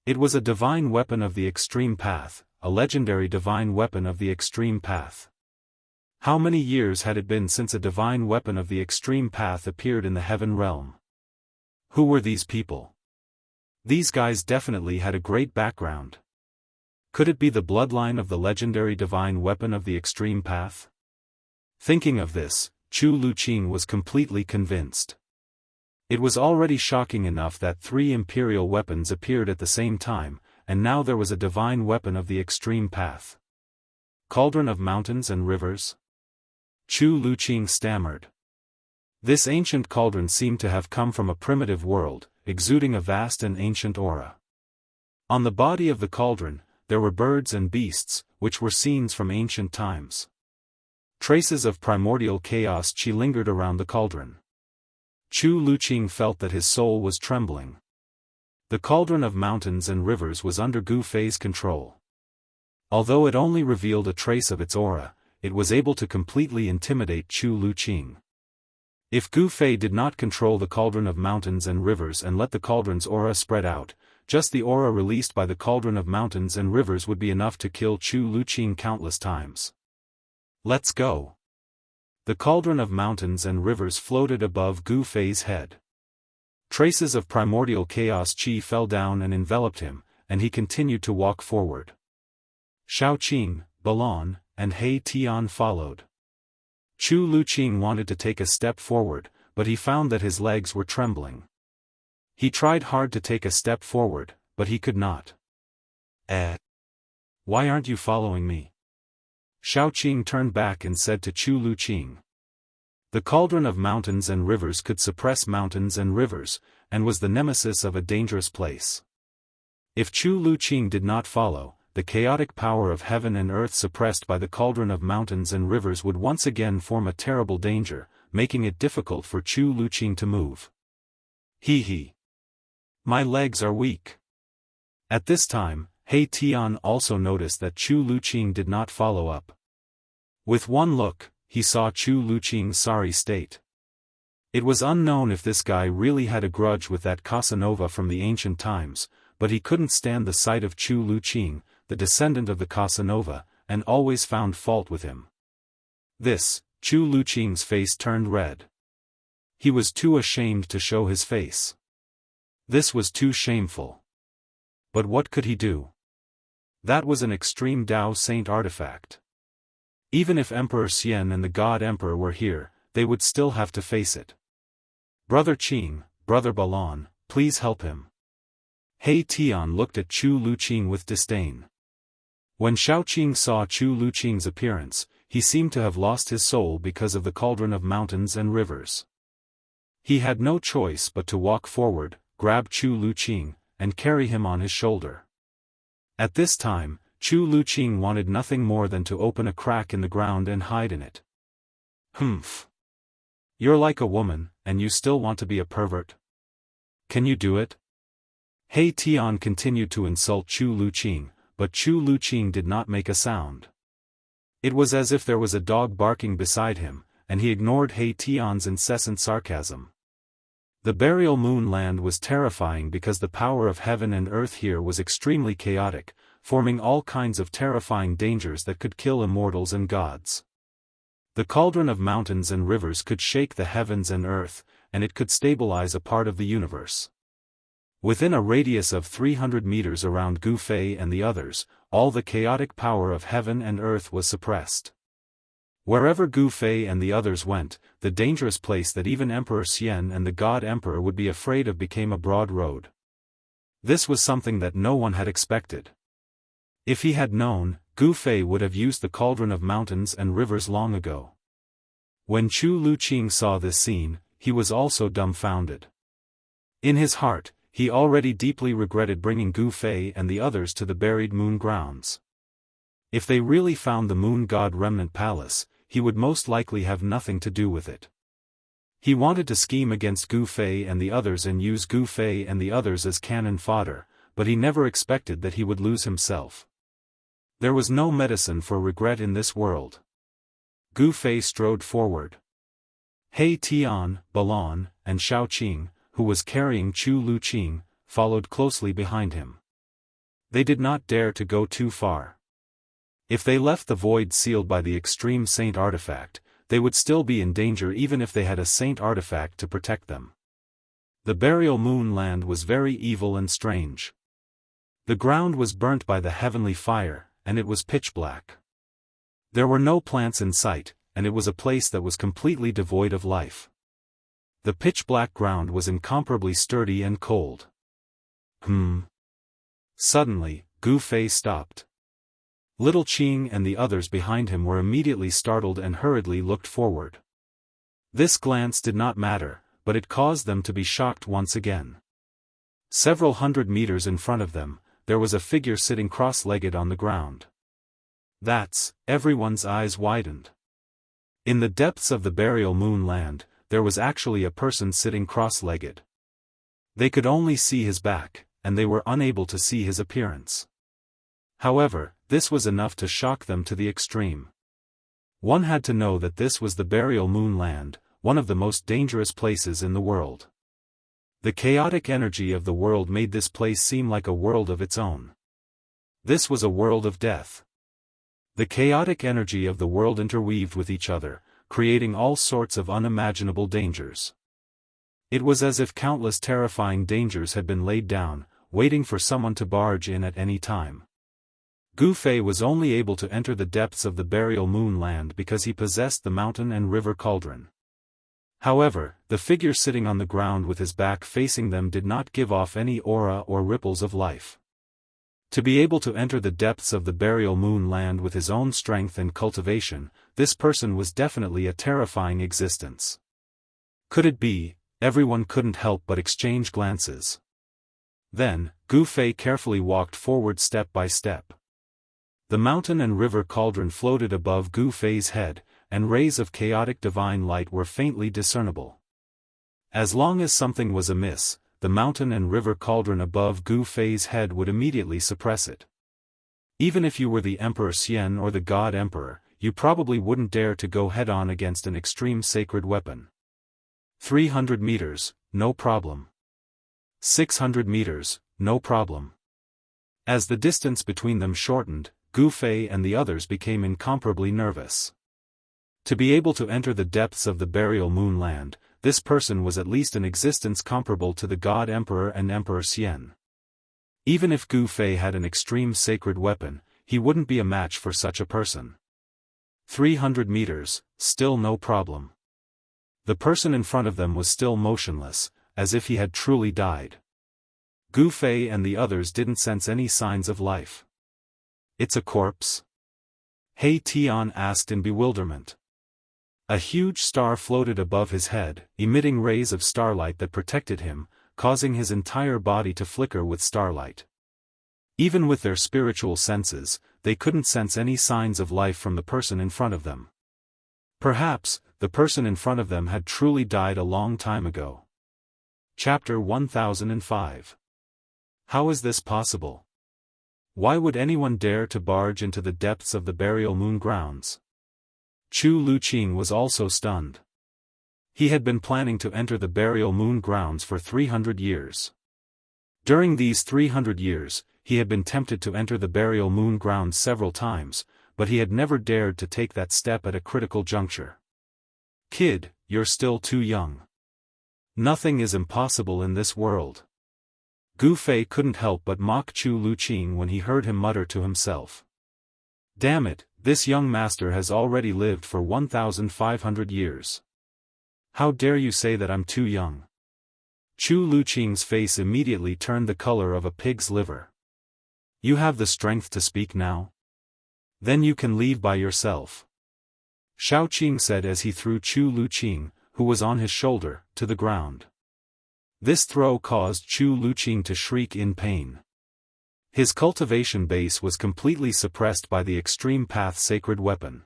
It was a divine weapon of the extreme path, a legendary divine weapon of the extreme path. How many years had it been since a divine weapon of the extreme path appeared in the heaven realm? Who were these people? These guys definitely had a great background. Could it be the bloodline of the legendary divine weapon of the extreme path? Thinking of this, Chu Luqing was completely convinced. It was already shocking enough that 3 imperial weapons appeared at the same time, and now there was a divine weapon of the extreme path. Cauldron of mountains and rivers? Chu Luqing stammered. This ancient cauldron seemed to have come from a primitive world, exuding a vast and ancient aura. On the body of the cauldron, there were birds and beasts, which were scenes from ancient times. Traces of primordial chaos chi lingered around the cauldron. Chu Luqing felt that his soul was trembling. The cauldron of mountains and rivers was under Gu Fei's control. Although it only revealed a trace of its aura, it was able to completely intimidate Chu Luqing. If Gu Fei did not control the cauldron of mountains and rivers and let the cauldron's aura spread out, just the aura released by the cauldron of mountains and rivers would be enough to kill Chu Luqing countless times. Let's go. The cauldron of mountains and rivers floated above Gu Fei's head. Traces of primordial chaos chi fell down and enveloped him, and he continued to walk forward. Shaoqing, Balon, and He Tian followed. Chu Luqing wanted to take a step forward, but he found that his legs were trembling. He tried hard to take a step forward, but he could not. Why aren't you following me? Shaoqing turned back and said to Chu Luqing. The cauldron of mountains and rivers could suppress mountains and rivers, and was the nemesis of a dangerous place. If Chu Luqing did not follow, the chaotic power of heaven and earth suppressed by the cauldron of mountains and rivers would once again form a terrible danger, making it difficult for Chu Luqing to move. He. My legs are weak. At this time, He Tian also noticed that Chu Luqing did not follow up. With one look, he saw Chu Luqing's sorry state. It was unknown if this guy really had a grudge with that Casanova from the ancient times, but he couldn't stand the sight of Chu Luqing, the descendant of the Casanova, and always found fault with him. Chu Luqing's face turned red. He was too ashamed to show his face. This was too shameful. But what could he do? That was an extreme Dao Saint artifact. Even if Emperor Xian and the God Emperor were here, they would still have to face it. Brother Qing, Brother Balon, please help him. He Tian looked at Chu Luqing with disdain. When Shaoqing saw Chu Luqing's appearance, he seemed to have lost his soul because of the cauldron of mountains and rivers. He had no choice but to walk forward, grab Chu Luqing, and carry him on his shoulder. At this time, Chu Luqing wanted nothing more than to open a crack in the ground and hide in it. Humph. You're like a woman, and you still want to be a pervert? Can you do it? He Tian continued to insult Chu Luqing, but Chu Luqing did not make a sound. It was as if there was a dog barking beside him, and he ignored He Tian's incessant sarcasm. The burial moon land was terrifying because the power of heaven and earth here was extremely chaotic, forming all kinds of terrifying dangers that could kill immortals and gods. The cauldron of mountains and rivers could shake the heavens and earth, and it could stabilize a part of the universe. Within a radius of 300 meters around Gu Fei and the others, all the chaotic power of heaven and earth was suppressed. Wherever Gu Fei and the others went, the dangerous place that even Emperor Xian and the God Emperor would be afraid of became a broad road. This was something that no one had expected. If he had known, Gu Fei would have used the cauldron of mountains and rivers long ago. When Chu Luqing saw this scene, he was also dumbfounded. In his heart, he already deeply regretted bringing Gu Fei and the others to the buried moon grounds. If they really found the moon god remnant palace, he would most likely have nothing to do with it. He wanted to scheme against Gu Fei and the others and use Gu Fei and the others as cannon fodder, but he never expected that he would lose himself. There was no medicine for regret in this world. Gu Fei strode forward. He Tian, Balan, and Shaoqing, who was carrying Chu Luqing, followed closely behind him. They did not dare to go too far. If they left the void sealed by the extreme saint artifact, they would still be in danger even if they had a saint artifact to protect them. The burial moon land was very evil and strange. The ground was burnt by the heavenly fire, and it was pitch black. There were no plants in sight, and it was a place that was completely devoid of life. The pitch-black ground was incomparably sturdy and cold. Suddenly, Gu Fei stopped. Little Qing and the others behind him were immediately startled and hurriedly looked forward. This glance did not matter, but it caused them to be shocked once again. Several hundred meters in front of them, there was a figure sitting cross-legged on the ground. Everyone's eyes widened. In the depths of the burial moon land, there was actually a person sitting cross-legged. They could only see his back, and they were unable to see his appearance. However, this was enough to shock them to the extreme. One had to know that this was the burial moon land, one of the most dangerous places in the world. The chaotic energy of the world made this place seem like a world of its own. This was a world of death. The chaotic energy of the world interweaved with each other, creating all sorts of unimaginable dangers. It was as if countless terrifying dangers had been laid down, waiting for someone to barge in at any time. Gu Fei was only able to enter the depths of the burial moon land because he possessed the mountain and river cauldron. However, the figure sitting on the ground with his back facing them did not give off any aura or ripples of life. To be able to enter the depths of the burial moon land with his own strength and cultivation, this person was definitely a terrifying existence. Could it be? Everyone couldn't help but exchange glances. Then, Gu Fei carefully walked forward step by step. The mountain and river cauldron floated above Gu Fei's head, and rays of chaotic divine light were faintly discernible. As long as something was amiss, the mountain and river cauldron above Gu Fei's head would immediately suppress it. Even if you were the Emperor Xian or the God Emperor, you probably wouldn't dare to go head-on against an extreme sacred weapon. 300 meters, no problem. 600 meters, no problem. As the distance between them shortened, Gu Fei and the others became incomparably nervous. To be able to enter the depths of the burial moon land, this person was at least an existence comparable to the God Emperor and Emperor Xian. Even if Gu Fei had an extreme sacred weapon, he wouldn't be a match for such a person. 300 meters, still no problem. The person in front of them was still motionless, as if he had truly died. Gu Fei and the others didn't sense any signs of life. It's a corpse? He Tian asked in bewilderment. A huge star floated above his head, emitting rays of starlight that protected him, causing his entire body to flicker with starlight. Even with their spiritual senses, they couldn't sense any signs of life from the person in front of them. Perhaps, the person in front of them had truly died a long time ago. Chapter 1005. How is this possible? Why would anyone dare to barge into the depths of the burial moon grounds? Chu Luqing was also stunned. He had been planning to enter the burial moon grounds for 300 years. During these 300 years, he had been tempted to enter the burial moon grounds several times, but he had never dared to take that step at a critical juncture. Kid, you're still too young. Nothing is impossible in this world. Gu Fei couldn't help but mock Chu Luqing when he heard him mutter to himself. Damn it, this young master has already lived for 1,500 years. How dare you say that I'm too young? Chu Luqing's face immediately turned the color of a pig's liver. You have the strength to speak now? Then you can leave by yourself. Xiaoqing said as he threw Chu Luqing, who was on his shoulder, to the ground. This throw caused Chu Luqing to shriek in pain. His cultivation base was completely suppressed by the extreme path sacred weapon.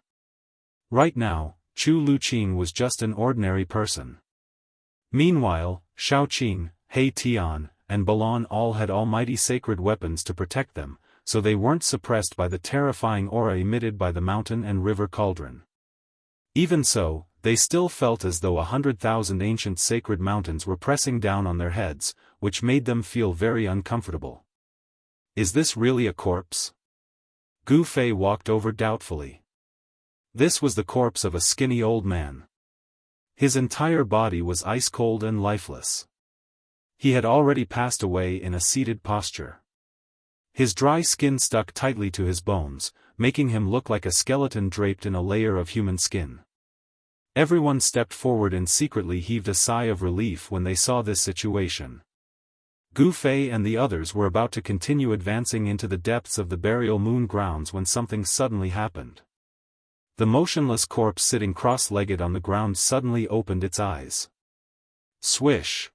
Right now, Chu Luqing was just an ordinary person. Meanwhile, Xiaoqing, He Tian, and Balan all had almighty sacred weapons to protect them, so they weren't suppressed by the terrifying aura emitted by the mountain and river cauldron. Even so, they still felt as though 100,000 ancient sacred mountains were pressing down on their heads, which made them feel very uncomfortable. Is this really a corpse? Gu Fei walked over doubtfully. This was the corpse of a skinny old man. His entire body was ice-cold and lifeless. He had already passed away in a seated posture. His dry skin stuck tightly to his bones, making him look like a skeleton draped in a layer of human skin. Everyone stepped forward and secretly heaved a sigh of relief when they saw this situation. Gu Fei and the others were about to continue advancing into the depths of the burial moon grounds when something suddenly happened. The motionless corpse sitting cross-legged on the ground suddenly opened its eyes. Swish!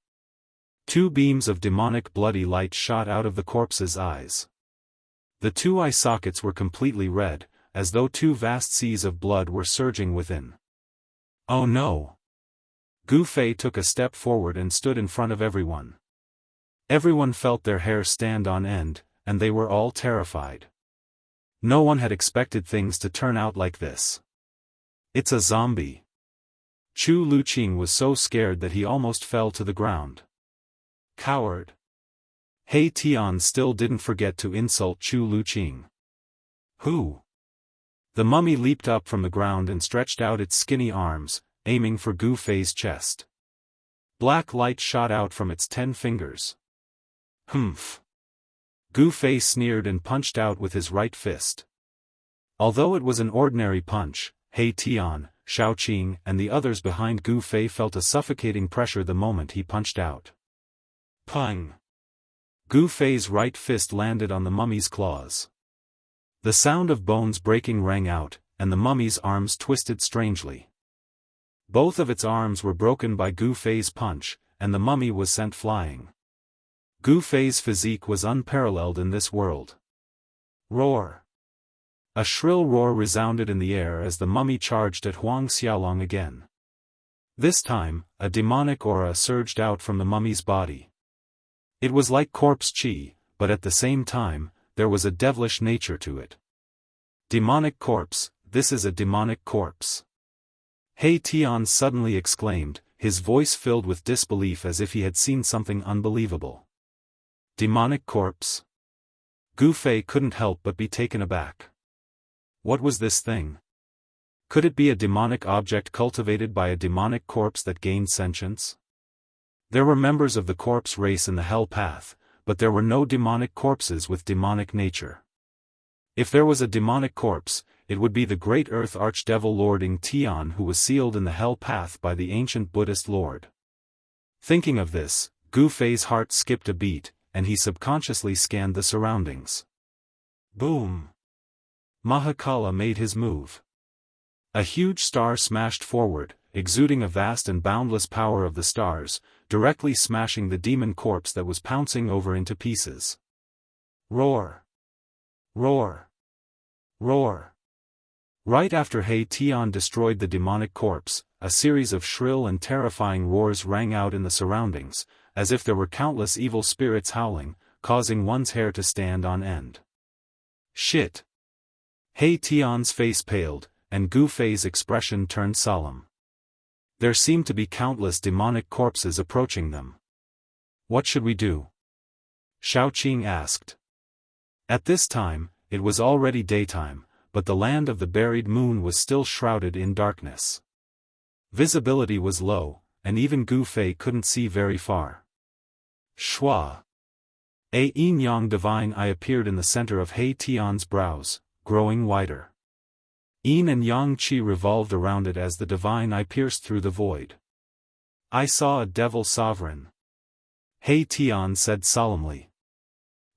2 beams of demonic bloody light shot out of the corpse's eyes. The 2 eye sockets were completely red, as though 2 vast seas of blood were surging within. Oh no! Gu Fei took a step forward and stood in front of everyone. Everyone felt their hair stand on end, and they were all terrified. No one had expected things to turn out like this. It's a zombie. Chu Luqing was so scared that he almost fell to the ground. Coward. He Tian still didn't forget to insult Chu Luqing. Who? The mummy leaped up from the ground and stretched out its skinny arms, aiming for Gu Fei's chest. Black light shot out from its 10 fingers. Humph. Gu Fei sneered and punched out with his right fist. Although it was an ordinary punch, He Tian, Xiaoqing and the others behind Gu Fei felt a suffocating pressure the moment he punched out. Pung! Gu Fei's right fist landed on the mummy's claws. The sound of bones breaking rang out, and the mummy's arms twisted strangely. Both of its arms were broken by Gu Fei's punch, and the mummy was sent flying. Gu Fei's physique was unparalleled in this world. Roar! A shrill roar resounded in the air as the mummy charged at Huang Xiaolong again. This time, a demonic aura surged out from the mummy's body. It was like corpse chi, but at the same time, there was a devilish nature to it. Demonic corpse, this is a demonic corpse. He Tian suddenly exclaimed, his voice filled with disbelief as if he had seen something unbelievable. Demonic corpse? Gu Fei couldn't help but be taken aback. What was this thing? Could it be a demonic object cultivated by a demonic corpse that gained sentience? There were members of the corpse race in the hell path, but there were no demonic corpses with demonic nature. If there was a demonic corpse, it would be the great earth archdevil Lord Ing Tian who was sealed in the hell path by the ancient Buddhist lord. Thinking of this, Gu Fei's heart skipped a beat, and he subconsciously scanned the surroundings. Boom! Mahakala made his move. A huge star smashed forward, exuding a vast and boundless power of the stars, directly smashing the demon corpse that was pouncing over into pieces. Roar! Roar! Roar! Right after He Tian destroyed the demonic corpse, a series of shrill and terrifying roars rang out in the surroundings, as if there were countless evil spirits howling, causing one's hair to stand on end. Shit! He Tian's face paled, and Gu Fei's expression turned solemn. There seemed to be countless demonic corpses approaching them. What should we do? Shaoqing asked. At this time, it was already daytime, but the land of the buried moon was still shrouded in darkness. Visibility was low, and even Gu Fei couldn't see very far. Shua! A yin-yang divine eye appeared in the center of He Tian's brows, growing wider. Yin and yang qi revolved around it as the divine eye pierced through the void. I saw a devil sovereign. He Tian said solemnly.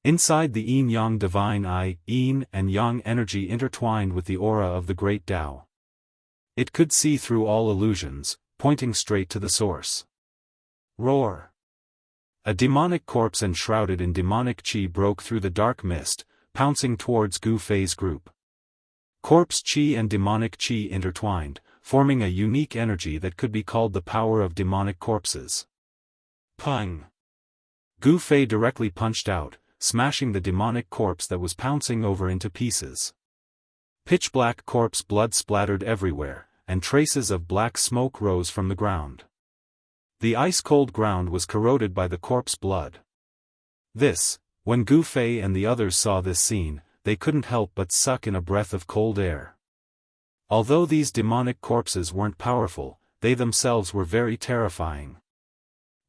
Inside the yin-yang divine eye, yin and yang energy intertwined with the aura of the great Tao. It could see through all illusions, pointing straight to the source. Roar! A demonic corpse enshrouded in demonic qi broke through the dark mist, pouncing towards Gu Fei's group. Corpse qi and demonic qi intertwined, forming a unique energy that could be called the power of demonic corpses. Pung! Gu Fei directly punched out, smashing the demonic corpse that was pouncing over into pieces. Pitch-black corpse blood splattered everywhere, and traces of black smoke rose from the ground. The ice-cold ground was corroded by the corpse blood. When Gu Fei and the others saw this scene, they couldn't help but suck in a breath of cold air. Although these demonic corpses weren't powerful, they themselves were very terrifying.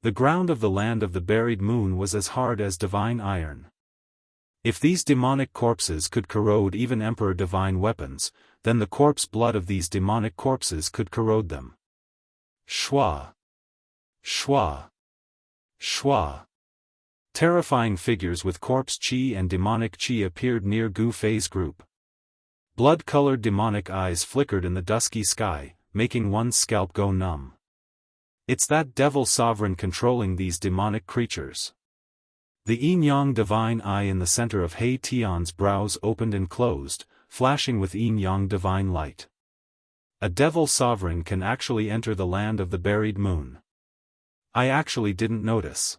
The ground of the land of the buried moon was as hard as divine iron. If these demonic corpses could corrode even Emperor divine weapons, then the corpse blood of these demonic corpses could corrode them. Shua! Shua! Shua! Terrifying figures with corpse qi and demonic qi appeared near Gu Fei's group. Blood-colored demonic eyes flickered in the dusky sky, making one's scalp go numb. It's that devil sovereign controlling these demonic creatures. The yin-yang divine eye in the center of He Tian's brows opened and closed, flashing with yin-yang divine light. A devil sovereign can actually enter the land of the buried moon. I actually didn't notice.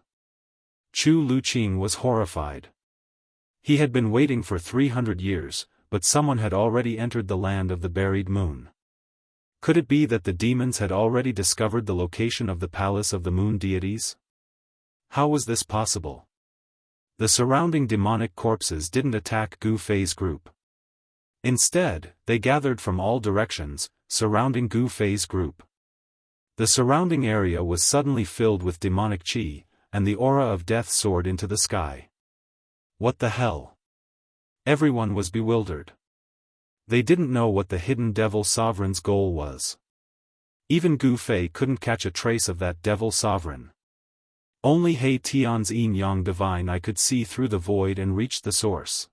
Chu Luqing was horrified. He had been waiting for 300 years, but someone had already entered the land of the buried moon. Could it be that the demons had already discovered the location of the palace of the moon deities? How was this possible? The surrounding demonic corpses didn't attack Gu Fei's group. Instead, they gathered from all directions, surrounding Gu Fei's group. The surrounding area was suddenly filled with demonic qi, and the aura of death soared into the sky. What the hell? Everyone was bewildered. They didn't know what the hidden devil sovereign's goal was. Even Gu Fei couldn't catch a trace of that devil sovereign. Only He Tian's yin-yang divine eye could see through the void and reach the source.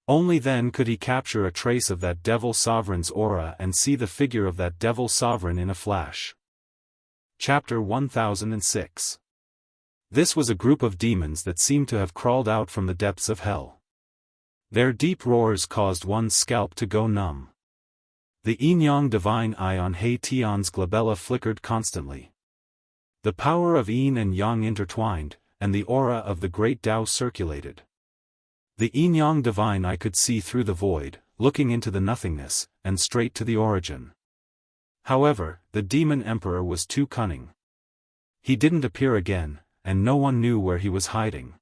Only then could he capture a trace of that devil sovereign's aura and see the figure of that devil sovereign in a flash. Chapter 1006. This was a group of demons that seemed to have crawled out from the depths of hell. Their deep roars caused one's scalp to go numb. The yin-yang divine eye on He Tian's glabella flickered constantly. The power of yin and yang intertwined, and the aura of the great Tao circulated. The yin-yang divine eye could see through the void, looking into the nothingness, and straight to the origin. However, the demon emperor was too cunning. He didn't appear again, and no one knew where he was hiding.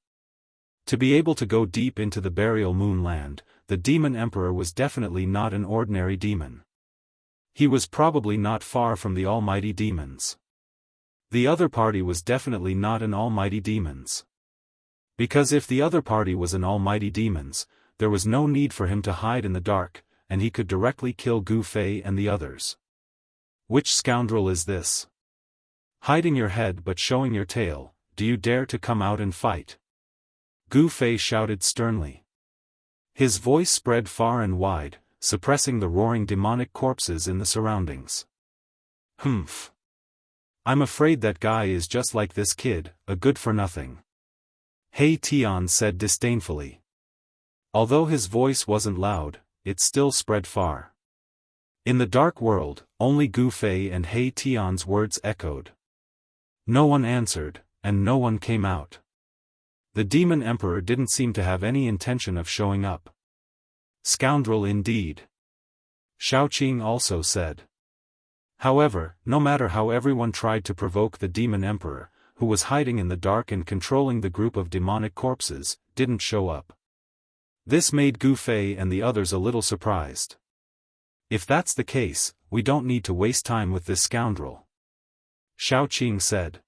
To be able to go deep into the burial moon land, the demon emperor was definitely not an ordinary demon. He was probably not far from the almighty demons. The other party was definitely not an almighty demons. Because if the other party was an almighty demons, there was no need for him to hide in the dark, and he could directly kill Gu Fei and the others. Which scoundrel is this? Hiding your head but showing your tail, do you dare to come out and fight? Gu Fei shouted sternly. His voice spread far and wide, suppressing the roaring demonic corpses in the surroundings. Humph. I'm afraid that guy is just like this kid, a good-for-nothing. He Tian said disdainfully. Although his voice wasn't loud, it still spread far. In the dark world, only Gu Fei and He Tian's words echoed. No one answered, and no one came out. The demon emperor didn't seem to have any intention of showing up. Scoundrel indeed. Xiaoqing also said. However, no matter how everyone tried to provoke the demon emperor, who was hiding in the dark and controlling the group of demonic corpses, didn't show up. This made Gu Fei and the others a little surprised. If that's the case, we don't need to waste time with this scoundrel. Xiaoqing said.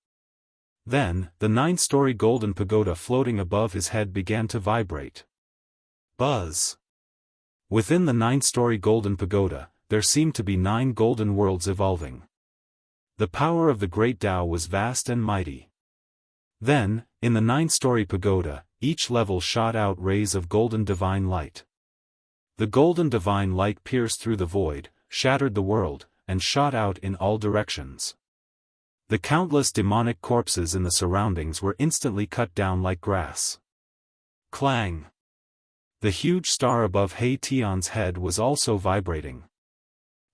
Then, the 9-story golden pagoda floating above his head began to vibrate. Buzz. Within the 9-story golden pagoda, there seemed to be 9 golden worlds evolving. The power of the great Tao was vast and mighty. Then, in the 9-story pagoda, each level shot out rays of golden divine light. The golden divine light pierced through the void, shattered the world, and shot out in all directions. The countless demonic corpses in the surroundings were instantly cut down like grass. Clang! The huge star above He Tian's head was also vibrating.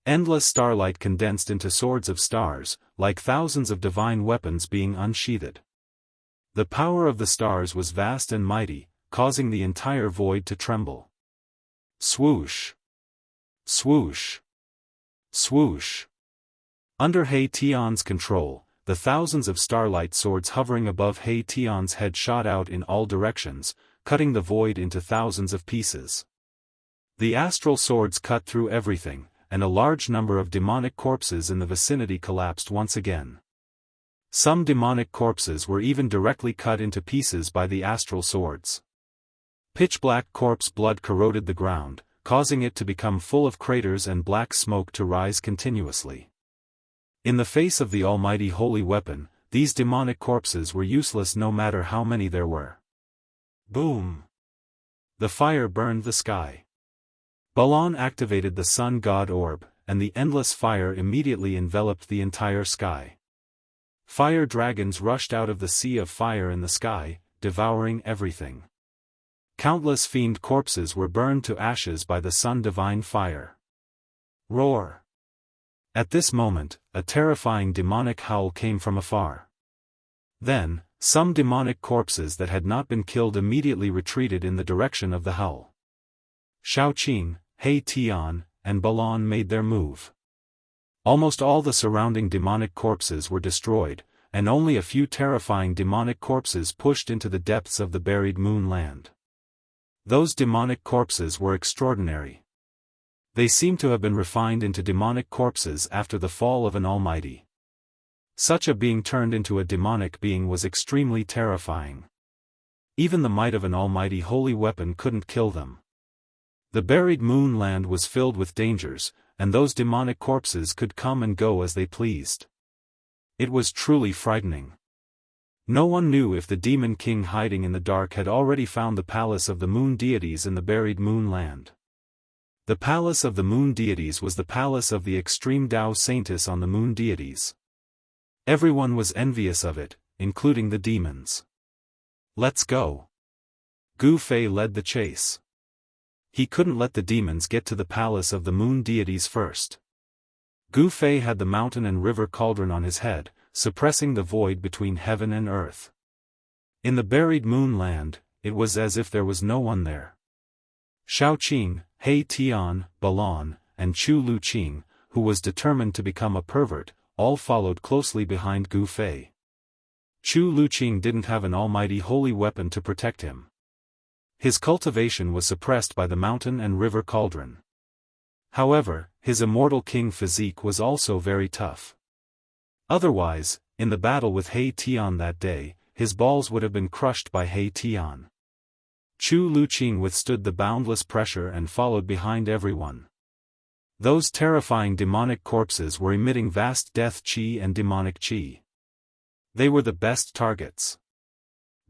Endless starlight condensed into swords of stars, like thousands of divine weapons being unsheathed. The power of the stars was vast and mighty, causing the entire void to tremble. Swoosh! Swoosh! Swoosh! Under He Tian's control, the thousands of starlight swords hovering above He Tian's head shot out in all directions, cutting the void into thousands of pieces. The astral swords cut through everything, and a large number of demonic corpses in the vicinity collapsed once again. Some demonic corpses were even directly cut into pieces by the astral swords. Pitch-black corpse blood corroded the ground, causing it to become full of craters and black smoke to rise continuously. In the face of the almighty holy weapon, these demonic corpses were useless no matter how many there were. Boom! The fire burned the sky. Balon activated the sun god orb, and the endless fire immediately enveloped the entire sky. Fire dragons rushed out of the sea of fire in the sky, devouring everything. Countless fiend corpses were burned to ashes by the sun divine fire. Roar! At this moment, a terrifying demonic howl came from afar. Then, some demonic corpses that had not been killed immediately retreated in the direction of the howl. Xiaoqing, He Tian, and Balon made their move. Almost all the surrounding demonic corpses were destroyed, and only a few terrifying demonic corpses pushed into the depths of the buried moon land. Those demonic corpses were extraordinary. They seemed to have been refined into demonic corpses after the fall of an almighty. Such a being turned into a demonic being was extremely terrifying. Even the might of an almighty holy weapon couldn't kill them. The buried moon land was filled with dangers, and those demonic corpses could come and go as they pleased. It was truly frightening. No one knew if the demon king hiding in the dark had already found the palace of the moon deities in the buried moon land. The palace of the moon deities was the palace of the extreme Tao saintess on the moon deities. Everyone was envious of it, including the demons. Let's go. Gu Fei led the chase. He couldn't let the demons get to the palace of the moon deities first. Gu Fei had the mountain and river cauldron on his head, suppressing the void between heaven and earth. In the buried moon land, it was as if there was no one there. Xiaoqing, He Tian, Balon, and Chu Luqing, who was determined to become a pervert, all followed closely behind Gu Fei. Chu Luqing didn't have an almighty holy weapon to protect him. His cultivation was suppressed by the mountain and river cauldron. However, his immortal king physique was also very tough. Otherwise, in the battle with He Tian that day, his balls would have been crushed by He Tian. Chu Luqing withstood the boundless pressure and followed behind everyone. Those terrifying demonic corpses were emitting vast death qi and demonic qi. They were the best targets.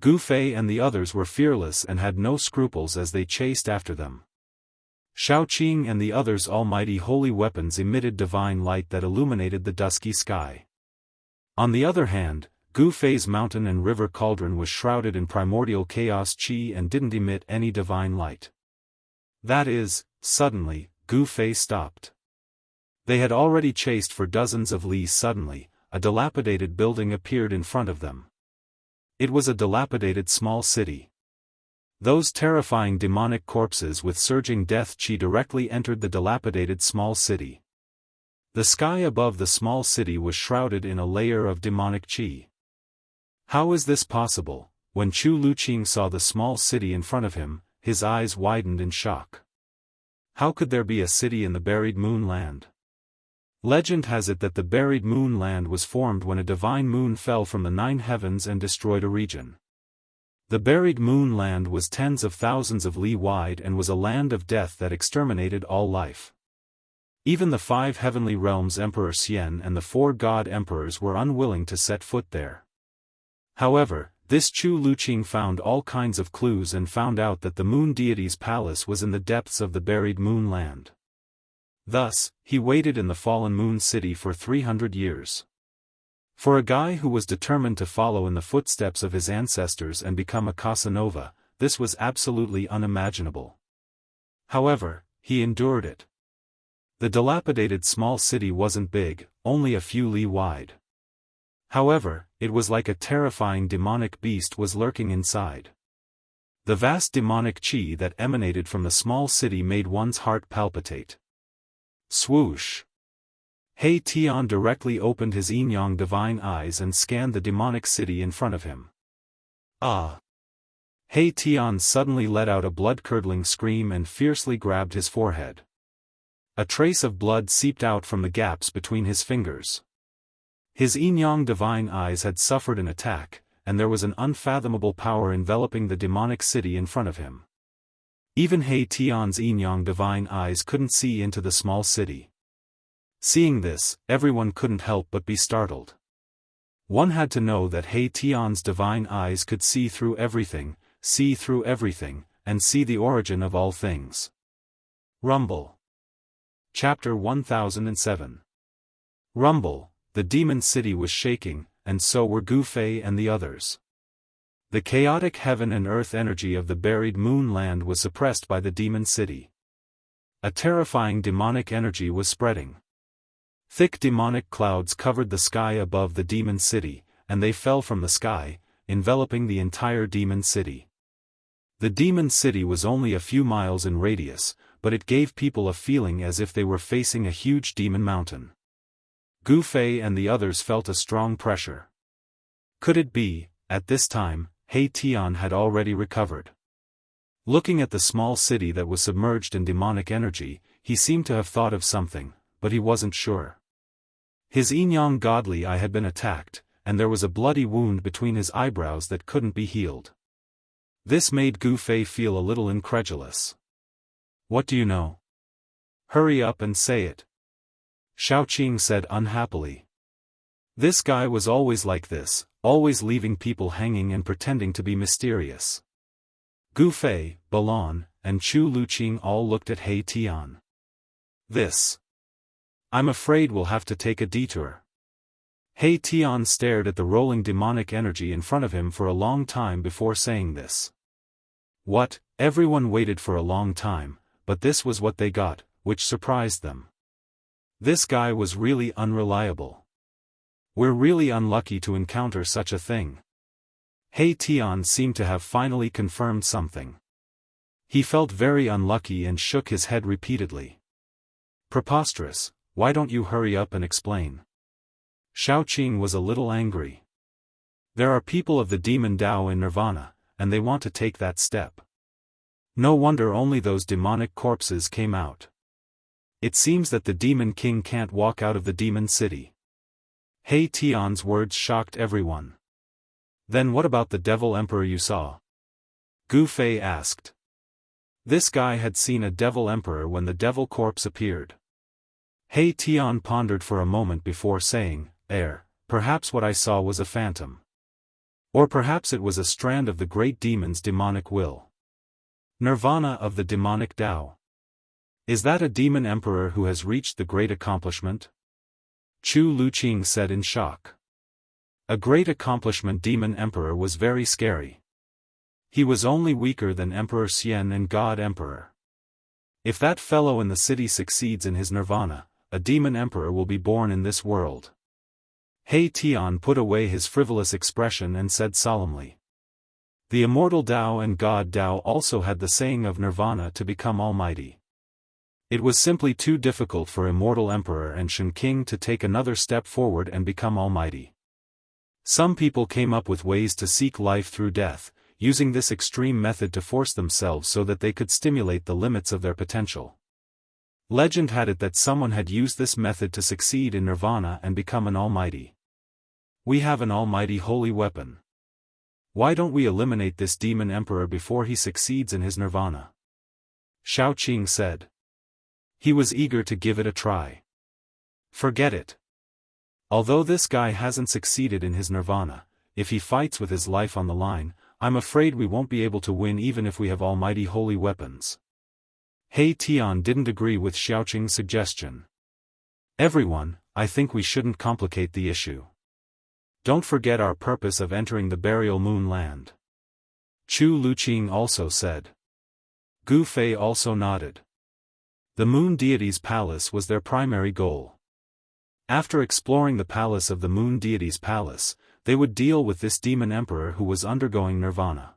Gu Fei and the others were fearless and had no scruples as they chased after them. Shaoqing and the others' almighty holy weapons emitted divine light that illuminated the dusky sky. On the other hand, Gu Fei's mountain and river cauldron was shrouded in primordial chaos qi and didn't emit any divine light. That is, suddenly, Gu Fei stopped. They had already chased for dozens of li. Suddenly, a dilapidated building appeared in front of them. It was a dilapidated small city. Those terrifying demonic corpses with surging death qi directly entered the dilapidated small city. The sky above the small city was shrouded in a layer of demonic qi. How is this possible? When Chu Luqing saw the small city in front of him, his eyes widened in shock. How could there be a city in the buried moon land? Legend has it that the buried moon land was formed when a divine moon fell from the 9 heavens and destroyed a region. The buried moon land was tens of thousands of li wide and was a land of death that exterminated all life. Even the 5 heavenly realms Emperor Xian and the 4 god emperors were unwilling to set foot there. However, this Chu Luqing found all kinds of clues and found out that the moon deity's palace was in the depths of the buried moon land. Thus, he waited in the fallen moon city for 300 years. For a guy who was determined to follow in the footsteps of his ancestors and become a Casanova, this was absolutely unimaginable. However, he endured it. The dilapidated small city wasn't big, only a few li wide. However, it was like a terrifying demonic beast was lurking inside. The vast demonic qi that emanated from the small city made one's heart palpitate. Swoosh! He Tian directly opened his yin-yang divine eyes and scanned the demonic city in front of him. Ah! He Tian suddenly let out a blood-curdling scream and fiercely grabbed his forehead. A trace of blood seeped out from the gaps between his fingers. His yin-yang divine eyes had suffered an attack, and there was an unfathomable power enveloping the demonic city in front of him. Even He Tian's yin-yang divine eyes couldn't see into the small city. Seeing this, everyone couldn't help but be startled. One had to know that He Tian's divine eyes could see through everything, and see the origin of all things. Rumble. Chapter 1007. Rumble. The demon city was shaking, and so were Gu Fei and the others. The chaotic heaven and earth energy of the buried moon land was suppressed by the demon city. A terrifying demonic energy was spreading. Thick demonic clouds covered the sky above the demon city, and they fell from the sky, enveloping the entire demon city. The demon city was only a few miles in radius, but it gave people a feeling as if they were facing a huge demon mountain. Gu Fei and the others felt a strong pressure. Could it be, at this time, He Tian had already recovered? Looking at the small city that was submerged in demonic energy, he seemed to have thought of something, but he wasn't sure. His yin-yang godly eye had been attacked, and there was a bloody wound between his eyebrows that couldn't be healed. This made Gu Fei feel a little incredulous. What do you know? Hurry up and say it. Shaoqing said unhappily. This guy was always like this, always leaving people hanging and pretending to be mysterious. Gu Fei, Balon, and Chu Luqing all looked at He Tian. I'm afraid we'll have to take a detour. He Tian stared at the rolling demonic energy in front of him for a long time before saying this. What? Everyone waited for a long time, but this was what they got, which surprised them. This guy was really unreliable. We're really unlucky to encounter such a thing. He Tian seemed to have finally confirmed something. He felt very unlucky and shook his head repeatedly. Preposterous, why don't you hurry up and explain? Shaoqing was a little angry. There are people of the demon Dao in Nirvana, and they want to take that step. No wonder only those demonic corpses came out. It seems that the demon king can't walk out of the demon city. He Tian's words shocked everyone. Then what about the devil emperor you saw? Gu Fei asked. This guy had seen a devil emperor when the devil corpse appeared. He Tian pondered for a moment before saying, perhaps what I saw was a phantom. Or perhaps it was a strand of the great demon's demonic will. Nirvana of the demonic Tao. Is that a demon emperor who has reached the great accomplishment? Chu Luqing said in shock. A great accomplishment. Demon emperor was very scary. He was only weaker than Emperor Xian and God Emperor. If that fellow in the city succeeds in his nirvana, a demon emperor will be born in this world. He Tian put away his frivolous expression and said solemnly. The immortal Dao and God Dao also had the saying of nirvana to become almighty. It was simply too difficult for Immortal Emperor and Shen King to take another step forward and become almighty. Some people came up with ways to seek life through death, using this extreme method to force themselves so that they could stimulate the limits of their potential. Legend had it that someone had used this method to succeed in nirvana and become an almighty. We have an almighty holy weapon. Why don't we eliminate this demon emperor before he succeeds in his nirvana? Shao Qing said. He was eager to give it a try. Forget it. Although this guy hasn't succeeded in his nirvana, if he fights with his life on the line, I'm afraid we won't be able to win even if we have almighty holy weapons. He Tian didn't agree with Xiaoqing's suggestion. Everyone, I think we shouldn't complicate the issue. Don't forget our purpose of entering the burial moon land. Chu Luqing also said. Gu Fei also nodded. The moon deity's palace was their primary goal. After exploring the palace of the moon deity's palace, they would deal with this demon emperor who was undergoing nirvana.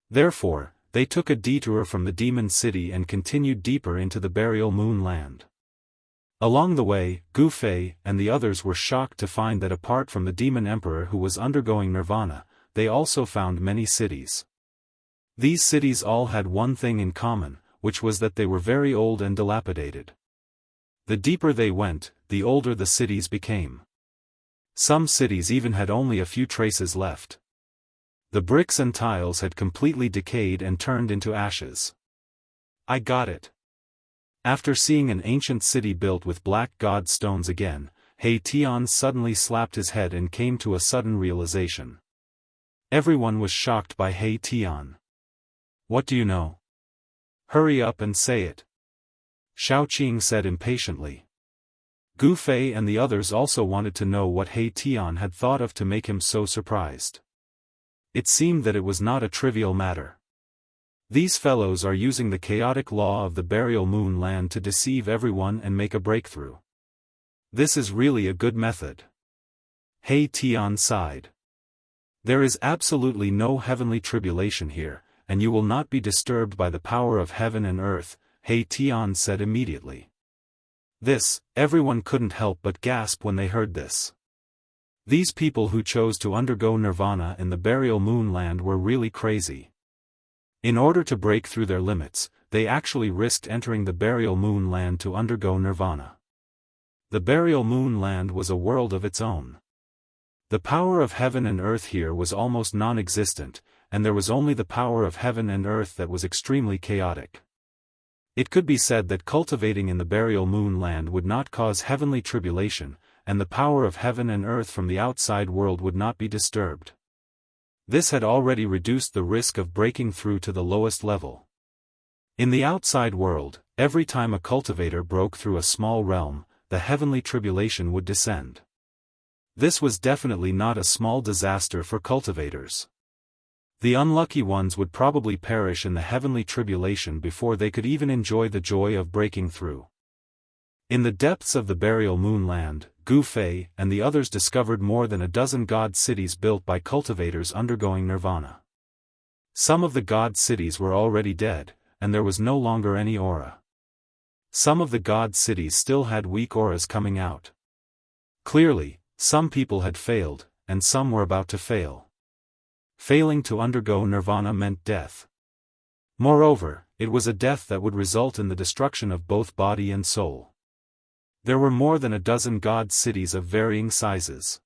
Therefore, they took a detour from the demon city and continued deeper into the burial moon land. Along the way, Gu Fei and the others were shocked to find that apart from the demon emperor who was undergoing nirvana, they also found many cities. These cities all had one thing in common, which was that they were very old and dilapidated. The deeper they went, the older the cities became. Some cities even had only a few traces left. The bricks and tiles had completely decayed and turned into ashes. I got it. After seeing an ancient city built with black god stones again, He Tian suddenly slapped his head and came to a sudden realization. Everyone was shocked by He Tian. What do you know? Hurry up and say it. Shao Qing said impatiently. Gu Fei and the others also wanted to know what He Tian had thought of to make him so surprised. It seemed that it was not a trivial matter. These fellows are using the chaotic law of the burial moon land to deceive everyone and make a breakthrough. This is really a good method. He Tian sighed. There is absolutely no heavenly tribulation here, and you will not be disturbed by the power of heaven and earth, He Tian said immediately. Everyone couldn't help but gasp when they heard this. These people who chose to undergo nirvana in the burial moon land were really crazy. In order to break through their limits, they actually risked entering the burial moon land to undergo nirvana. The burial moon land was a world of its own. The power of heaven and earth here was almost non-existent, and there was only the power of heaven and earth that was extremely chaotic. It could be said that cultivating in the burial moon land would not cause heavenly tribulation, and the power of heaven and earth from the outside world would not be disturbed. This had already reduced the risk of breaking through to the lowest level. In the outside world, every time a cultivator broke through a small realm, the heavenly tribulation would descend. This was definitely not a small disaster for cultivators. The unlucky ones would probably perish in the heavenly tribulation before they could even enjoy the joy of breaking through. In the depths of the burial moon land, Gu Fei and the others discovered more than a dozen god cities built by cultivators undergoing nirvana. Some of the god cities were already dead, and there was no longer any aura. Some of the god cities still had weak auras coming out. Clearly, some people had failed, and some were about to fail. Failing to undergo nirvana meant death. Moreover, it was a death that would result in the destruction of both body and soul. There were more than a dozen god cities of varying sizes.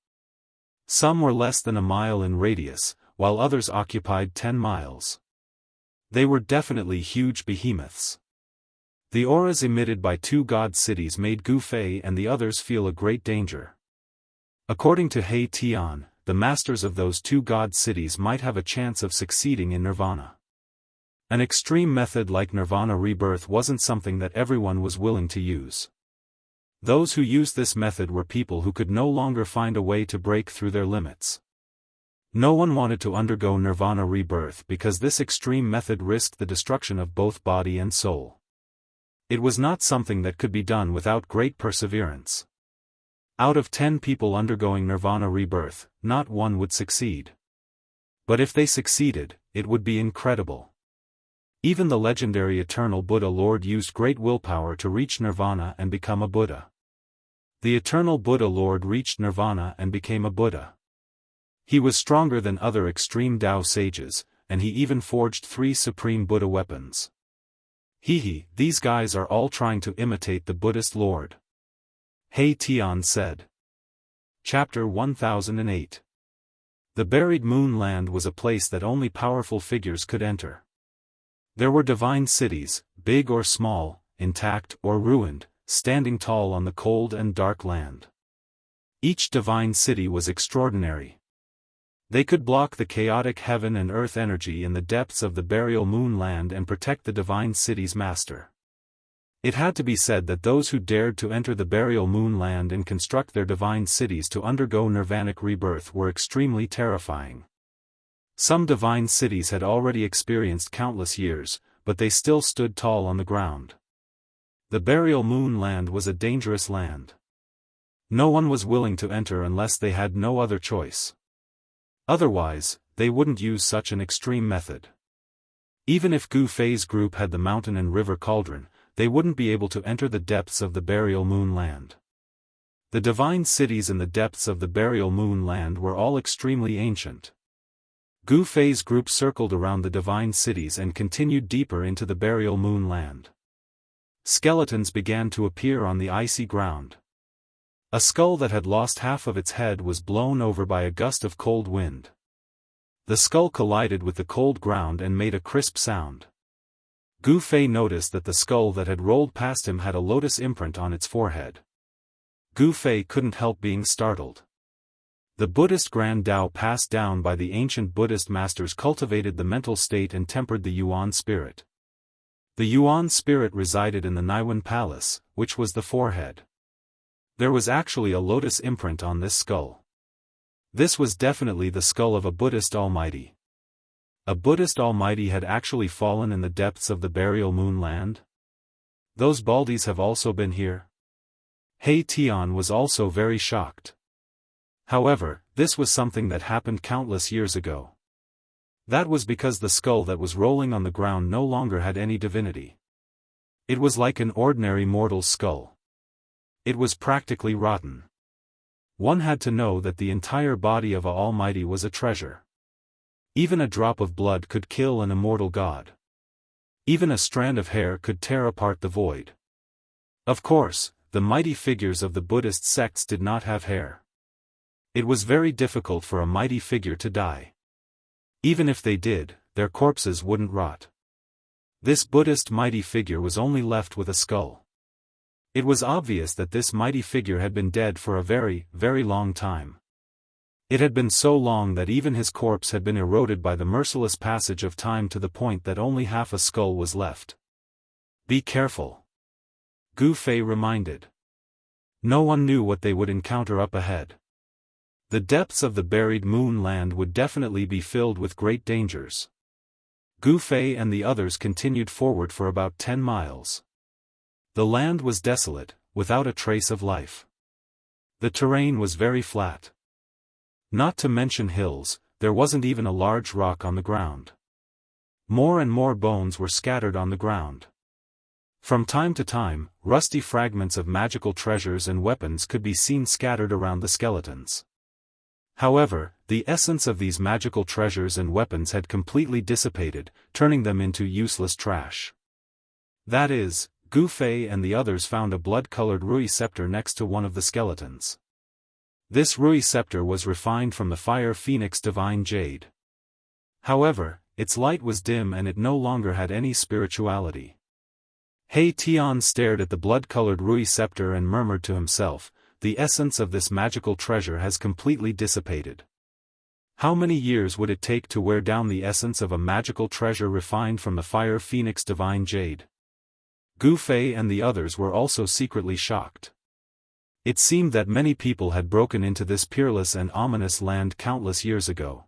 Some were less than a mile in radius, while others occupied 10 miles. They were definitely huge behemoths. The auras emitted by two god cities made Gu Fei and the others feel a great danger. According to He Tian, the masters of those two god cities might have a chance of succeeding in nirvana. An extreme method like Nirvana rebirth wasn't something that everyone was willing to use. Those who used this method were people who could no longer find a way to break through their limits. No one wanted to undergo Nirvana rebirth because this extreme method risked the destruction of both body and soul. It was not something that could be done without great perseverance. Out of 10 people undergoing Nirvana rebirth, not one would succeed. But if they succeeded, it would be incredible. Even the legendary Eternal Buddha Lord used great willpower to reach Nirvana and become a Buddha. The Eternal Buddha Lord reached Nirvana and became a Buddha. He was stronger than other extreme Tao sages, and he even forged 3 supreme Buddha weapons. These guys are all trying to imitate the Buddhist Lord. He Tian said. Chapter 1008. The buried moon land was a place that only powerful figures could enter. There were divine cities, big or small, intact or ruined, standing tall on the cold and dark land. Each divine city was extraordinary. They could block the chaotic heaven and earth energy in the depths of the burial moon land and protect the divine city's master. It had to be said that those who dared to enter the burial moon land and construct their divine cities to undergo nirvanic rebirth were extremely terrifying. Some divine cities had already experienced countless years, but they still stood tall on the ground. The burial moon land was a dangerous land. No one was willing to enter unless they had no other choice. Otherwise, they wouldn't use such an extreme method. Even if Gu Fei's group had the mountain and river cauldron, they wouldn't be able to enter the depths of the burial moon land. The divine cities in the depths of the burial moon land were all extremely ancient. Gu Fei's group circled around the divine cities and continued deeper into the burial moon land. Skeletons began to appear on the icy ground. A skull that had lost half of its head was blown over by a gust of cold wind. The skull collided with the cold ground and made a crisp sound. Gu Fei noticed that the skull that had rolled past him had a lotus imprint on its forehead. Gu Fei couldn't help being startled. The Buddhist Grand Tao passed down by the ancient Buddhist masters cultivated the mental state and tempered the Yuan spirit. The Yuan spirit resided in the Niwen Palace, which was the forehead. There was actually a lotus imprint on this skull. This was definitely the skull of a Buddhist almighty. A Buddhist almighty had actually fallen in the depths of the burial moon land? Those Baldies have also been here? He Tian was also very shocked. However, this was something that happened countless years ago. That was because the skull that was rolling on the ground no longer had any divinity. It was like an ordinary mortal's skull. It was practically rotten. One had to know that the entire body of an almighty was a treasure. Even a drop of blood could kill an immortal god. Even a strand of hair could tear apart the void. Of course, the mighty figures of the Buddhist sects did not have hair. It was very difficult for a mighty figure to die. Even if they did, their corpses wouldn't rot. This Buddhist mighty figure was only left with a skull. It was obvious that this mighty figure had been dead for a very, very long time. It had been so long that even his corpse had been eroded by the merciless passage of time to the point that only half a skull was left. Be careful. Gu Fei reminded. No one knew what they would encounter up ahead. The depths of the buried moon land would definitely be filled with great dangers. Gu Fei and the others continued forward for about 10 miles. The land was desolate, without a trace of life. The terrain was very flat. Not to mention hills, there wasn't even a large rock on the ground. More and more bones were scattered on the ground. From time to time, rusty fragments of magical treasures and weapons could be seen scattered around the skeletons. However, the essence of these magical treasures and weapons had completely dissipated, turning them into useless trash. That is, Gu Fei and the others found a blood-colored Rui scepter next to one of the skeletons. This Rui scepter was refined from the fire phoenix divine jade. However, its light was dim and it no longer had any spirituality. He Tian stared at the blood-colored Rui scepter and murmured to himself, the essence of this magical treasure has completely dissipated. How many years would it take to wear down the essence of a magical treasure refined from the fire phoenix divine jade? Gu Fei and the others were also secretly shocked. It seemed that many people had broken into this peerless and ominous land countless years ago.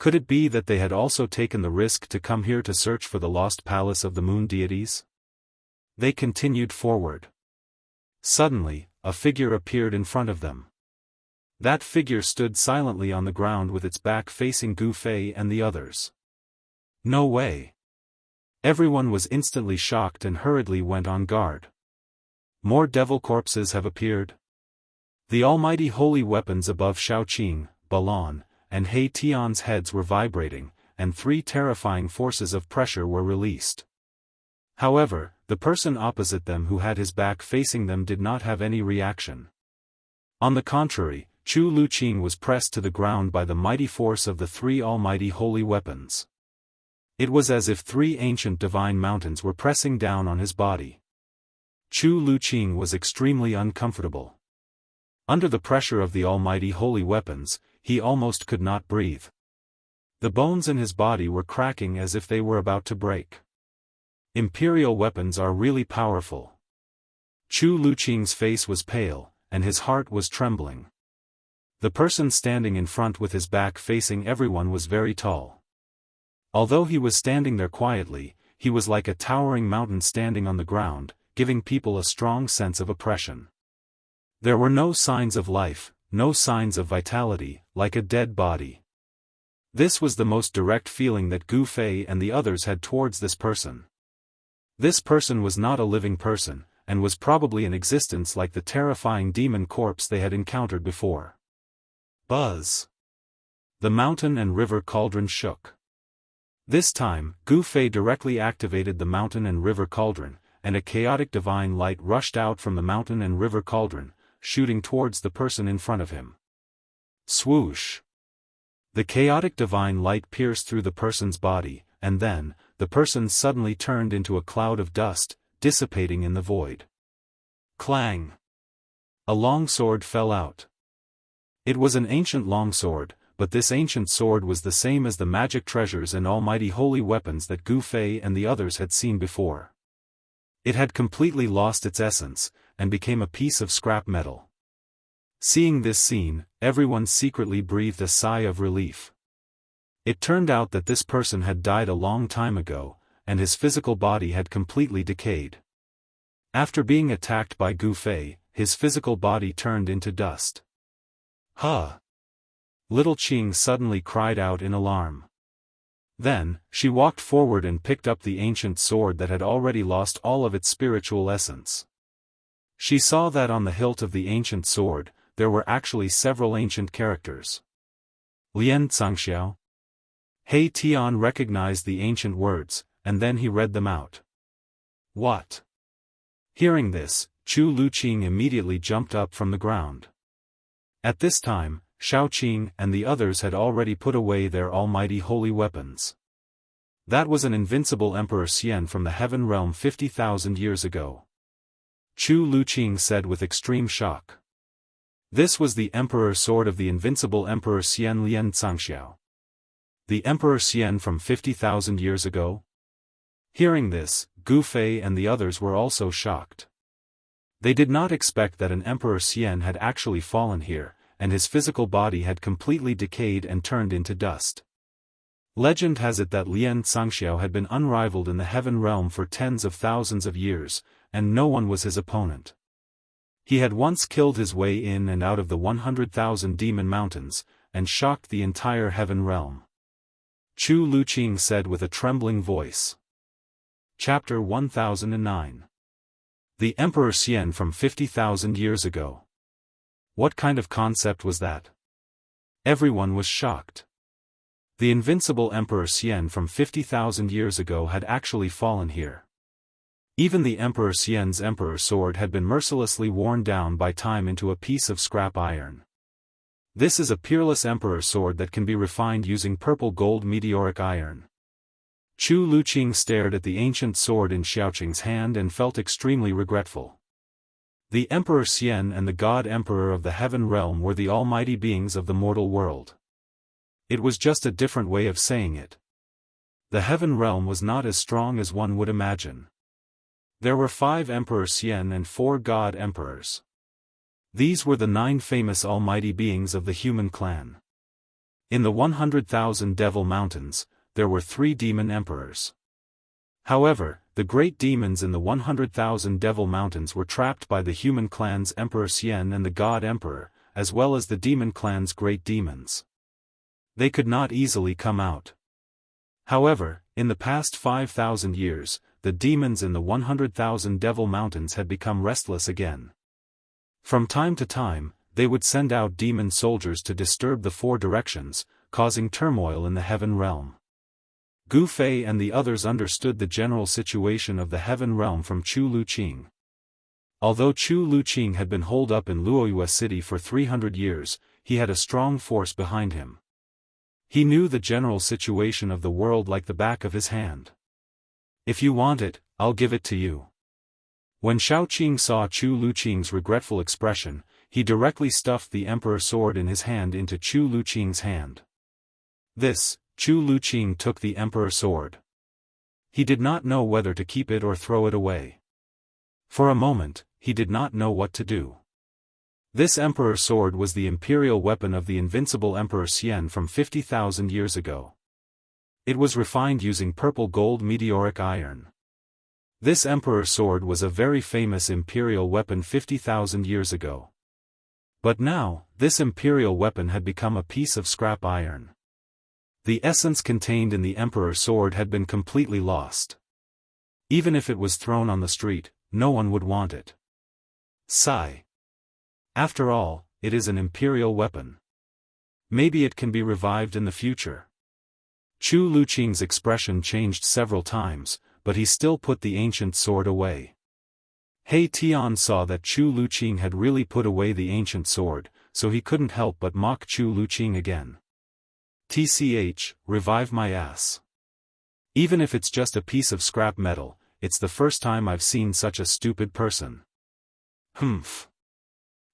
Could it be that they had also taken the risk to come here to search for the lost palace of the moon deities? They continued forward. Suddenly, a figure appeared in front of them. That figure stood silently on the ground with its back facing Gu Fei and the others. No way! Everyone was instantly shocked and hurriedly went on guard. More devil corpses have appeared. The almighty holy weapons above Shaoqing, Balon, and He Tian's heads were vibrating, and 3 terrifying forces of pressure were released. However, the person opposite them who had his back facing them did not have any reaction. On the contrary, Chu Luqing was pressed to the ground by the mighty force of the 3 almighty holy weapons. It was as if 3 ancient divine mountains were pressing down on his body. Chu Luqing was extremely uncomfortable. Under the pressure of the almighty holy weapons, he almost could not breathe. The bones in his body were cracking as if they were about to break. Imperial weapons are really powerful. Chu Luqing's face was pale, and his heart was trembling. The person standing in front with his back facing everyone was very tall. Although he was standing there quietly, he was like a towering mountain standing on the ground, giving people a strong sense of oppression. There were no signs of life, no signs of vitality, like a dead body. This was the most direct feeling that Gu Fei and the others had towards this person. This person was not a living person, and was probably in existence like the terrifying demon corpse they had encountered before. Buzz! The mountain and river cauldron shook. This time, Gu Fei directly activated the mountain and river cauldron, and a chaotic divine light rushed out from the mountain and river cauldron, shooting towards the person in front of him. Swoosh! The chaotic divine light pierced through the person's body, and then, the person suddenly turned into a cloud of dust, dissipating in the void. Clang! A long sword fell out. It was an ancient long sword, but this ancient sword was the same as the magic treasures and almighty holy weapons that Gu Fei and the others had seen before. It had completely lost its essence, and became a piece of scrap metal. Seeing this scene, everyone secretly breathed a sigh of relief. It turned out that this person had died a long time ago, and his physical body had completely decayed. After being attacked by Gu Fei, his physical body turned into dust. Huh! Little Qing suddenly cried out in alarm. Then, she walked forward and picked up the ancient sword that had already lost all of its spiritual essence. She saw that on the hilt of the ancient sword, there were actually several ancient characters. Lian Zangxiao. He Tian recognized the ancient words, and then he read them out. What? Hearing this, Chu Luqing immediately jumped up from the ground. At this time, Shaoqing and the others had already put away their almighty holy weapons. That was an invincible Emperor Xian from the heaven realm 50,000 years ago. Chu Luqing said with extreme shock. This was the Emperor Sword of the invincible Emperor Xian Lian Zangxiao. The Emperor Xian from 50,000 years ago? Hearing this, Gu Fei and the others were also shocked. They did not expect that an Emperor Xian had actually fallen here, and his physical body had completely decayed and turned into dust. Legend has it that Lian Zangxiao had been unrivaled in the heaven realm for tens of thousands of years, and no one was his opponent. He had once killed his way in and out of the 100,000 demon mountains, and shocked the entire heaven realm. Chu Luqing said with a trembling voice. Chapter 1009. The Emperor Xian from 50,000 years ago. What kind of concept was that? Everyone was shocked. The invincible Emperor Xian from 50,000 years ago had actually fallen here. Even the Emperor Xian's Emperor Sword had been mercilessly worn down by time into a piece of scrap iron. This is a peerless Emperor Sword that can be refined using purple gold meteoric iron. Chu Luqing stared at the ancient sword in Shaoqing's hand and felt extremely regretful. The Emperor Xian and the God Emperor of the Heaven Realm were the almighty beings of the mortal world. It was just a different way of saying it. The heaven realm was not as strong as one would imagine. There were 5 Emperor Xian and 4 God Emperors. These were the 9 famous almighty beings of the human clan. In the 100,000 Devil Mountains, there were 3 demon emperors. However, the great demons in the 100,000 Devil Mountains were trapped by the human clan's Emperor Xian and the God Emperor, as well as the demon clan's great demons. They could not easily come out. However, in the past 5,000 years, the demons in the 100,000 Devil Mountains had become restless again. From time to time, they would send out demon soldiers to disturb the 4 directions, causing turmoil in the heaven realm. Gu Fei and the others understood the general situation of the heaven realm from Chu Luqing. Although Chu Luqing had been holed up in Luoyue City for 300 years, he had a strong force behind him. He knew the general situation of the world like the back of his hand. If you want it, I'll give it to you. When Shaoqing saw Chu Luqing's regretful expression, he directly stuffed the Emperor sword in his hand into Chu Luqing's hand. Chu Luqing took the Emperor sword. He did not know whether to keep it or throw it away. For a moment, he did not know what to do. This Emperor sword was the imperial weapon of the invincible Emperor Xian from 50,000 years ago. It was refined using purple gold meteoric iron. This Emperor sword was a very famous imperial weapon 50,000 years ago. But now, this imperial weapon had become a piece of scrap iron. The essence contained in the Emperor sword had been completely lost. Even if it was thrown on the street, no one would want it. Sigh. After all, it is an imperial weapon. Maybe it can be revived in the future. Chu Luqing's expression changed several times, but he still put the ancient sword away. He Tian saw that Chu Luqing had really put away the ancient sword, so he couldn't help but mock Chu Luqing again. TCH, revive my ass. Even if it's just a piece of scrap metal, it's the first time I've seen such a stupid person. Humph.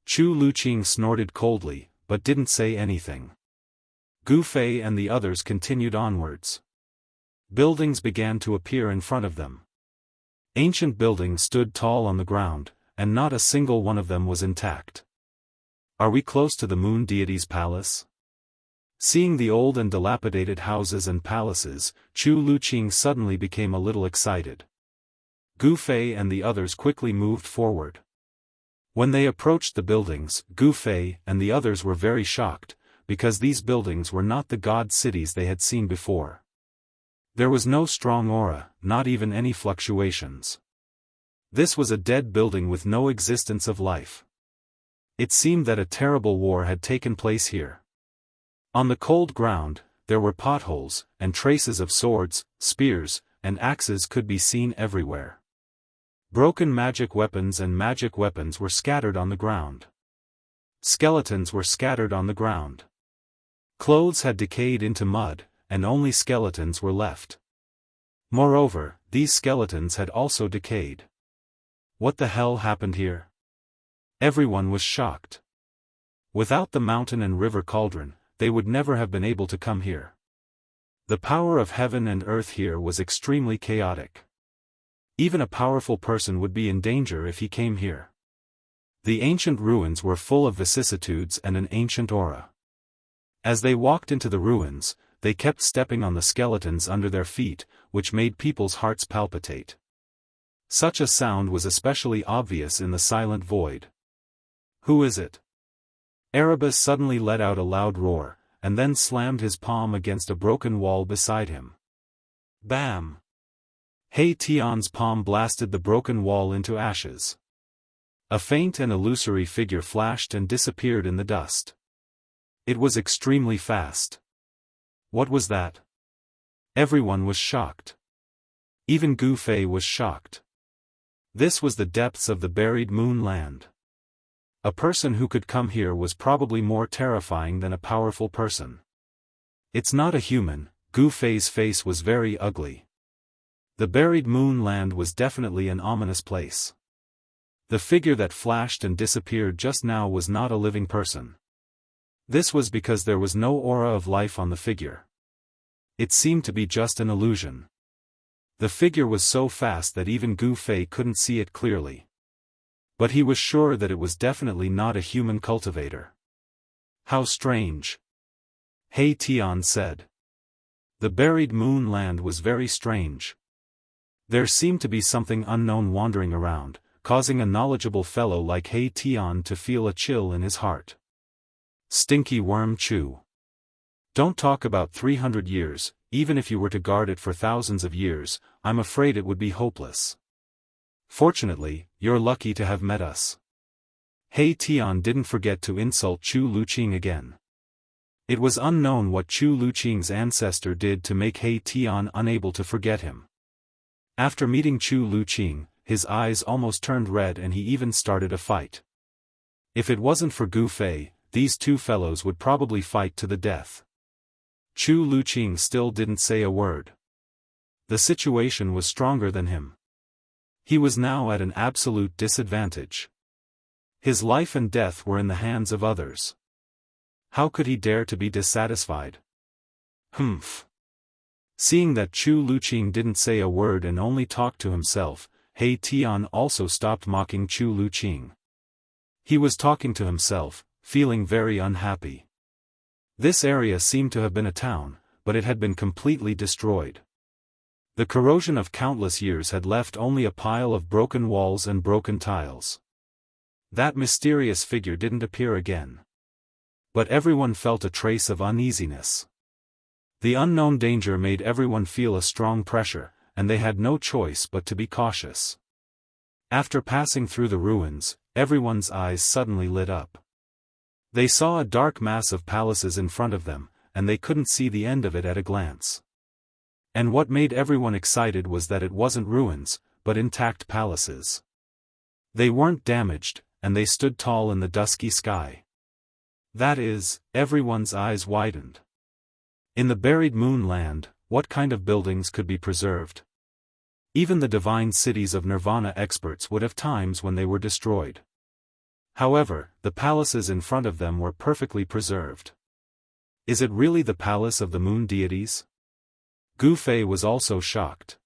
Chu Luqing snorted coldly, but didn't say anything. Gu Fei and the others continued onwards. Buildings began to appear in front of them. Ancient buildings stood tall on the ground, and not a single one of them was intact. Are we close to the moon deity's palace? Seeing the old and dilapidated houses and palaces, Chu Luqing suddenly became a little excited. Gu Fei and the others quickly moved forward. When they approached the buildings, Gu Fei and the others were very shocked, because these buildings were not the god cities they had seen before. There was no strong aura, not even any fluctuations. This was a dead building with no existence of life. It seemed that a terrible war had taken place here. On the cold ground, there were potholes, and traces of swords, spears, and axes could be seen everywhere. Broken magic weapons and magic weapons were scattered on the ground. Skeletons were scattered on the ground. Clothes had decayed into mud, and only skeletons were left. Moreover, these skeletons had also decayed. What the hell happened here? Everyone was shocked. Without the mountain and river cauldron, they would never have been able to come here. The power of heaven and earth here was extremely chaotic. Even a powerful person would be in danger if he came here. The ancient ruins were full of vicissitudes and an ancient aura. As they walked into the ruins, they kept stepping on the skeletons under their feet, which made people's hearts palpitate. Such a sound was especially obvious in the silent void. Who is it? Erebus suddenly let out a loud roar, and then slammed his palm against a broken wall beside him. Bam! He Tian's palm blasted the broken wall into ashes. A faint and illusory figure flashed and disappeared in the dust. It was extremely fast. What was that? Everyone was shocked. Even Gu Fei was shocked. This was the depths of the buried moon land. A person who could come here was probably more terrifying than a powerful person. It's not a human. Gu Fei's face was very ugly. The buried moon land was definitely an ominous place. The figure that flashed and disappeared just now was not a living person. This was because there was no aura of life on the figure. It seemed to be just an illusion. The figure was so fast that even Gu Fei couldn't see it clearly. But he was sure that it was definitely not a human cultivator. How strange. He Tian said. The buried moon land was very strange. There seemed to be something unknown wandering around, causing a knowledgeable fellow like He Tian to feel a chill in his heart. Stinky worm Chu. Don't talk about 300 years, even if you were to guard it for thousands of years, I'm afraid it would be hopeless. Fortunately, you're lucky to have met us. He Tian didn't forget to insult Chu Luqing again. It was unknown what Chu Luqing's ancestor did to make He Tian unable to forget him. After meeting Chu Luqing, his eyes almost turned red and he even started a fight. If it wasn't for Gu Fei, these two fellows would probably fight to the death. Chu Luqing still didn't say a word. The situation was stronger than him. He was now at an absolute disadvantage. His life and death were in the hands of others. How could he dare to be dissatisfied? Humph. Seeing that Chu Luqing didn't say a word and only talked to himself, He Tian also stopped mocking Chu Luqing. He was talking to himself, feeling very unhappy. This area seemed to have been a town, but it had been completely destroyed. The corrosion of countless years had left only a pile of broken walls and broken tiles. That mysterious figure didn't appear again. But everyone felt a trace of uneasiness. The unknown danger made everyone feel a strong pressure, and they had no choice but to be cautious. After passing through the ruins, everyone's eyes suddenly lit up. They saw a dark mass of palaces in front of them, and they couldn't see the end of it at a glance. And what made everyone excited was that it wasn't ruins, but intact palaces. They weren't damaged, and they stood tall in the dusky sky. That is, everyone's eyes widened. In the buried moon land, what kind of buildings could be preserved? Even the divine cities of Nirvana experts would have times when they were destroyed. However, the palaces in front of them were perfectly preserved. Is it really the palace of the moon deities? Gu Fei was also shocked.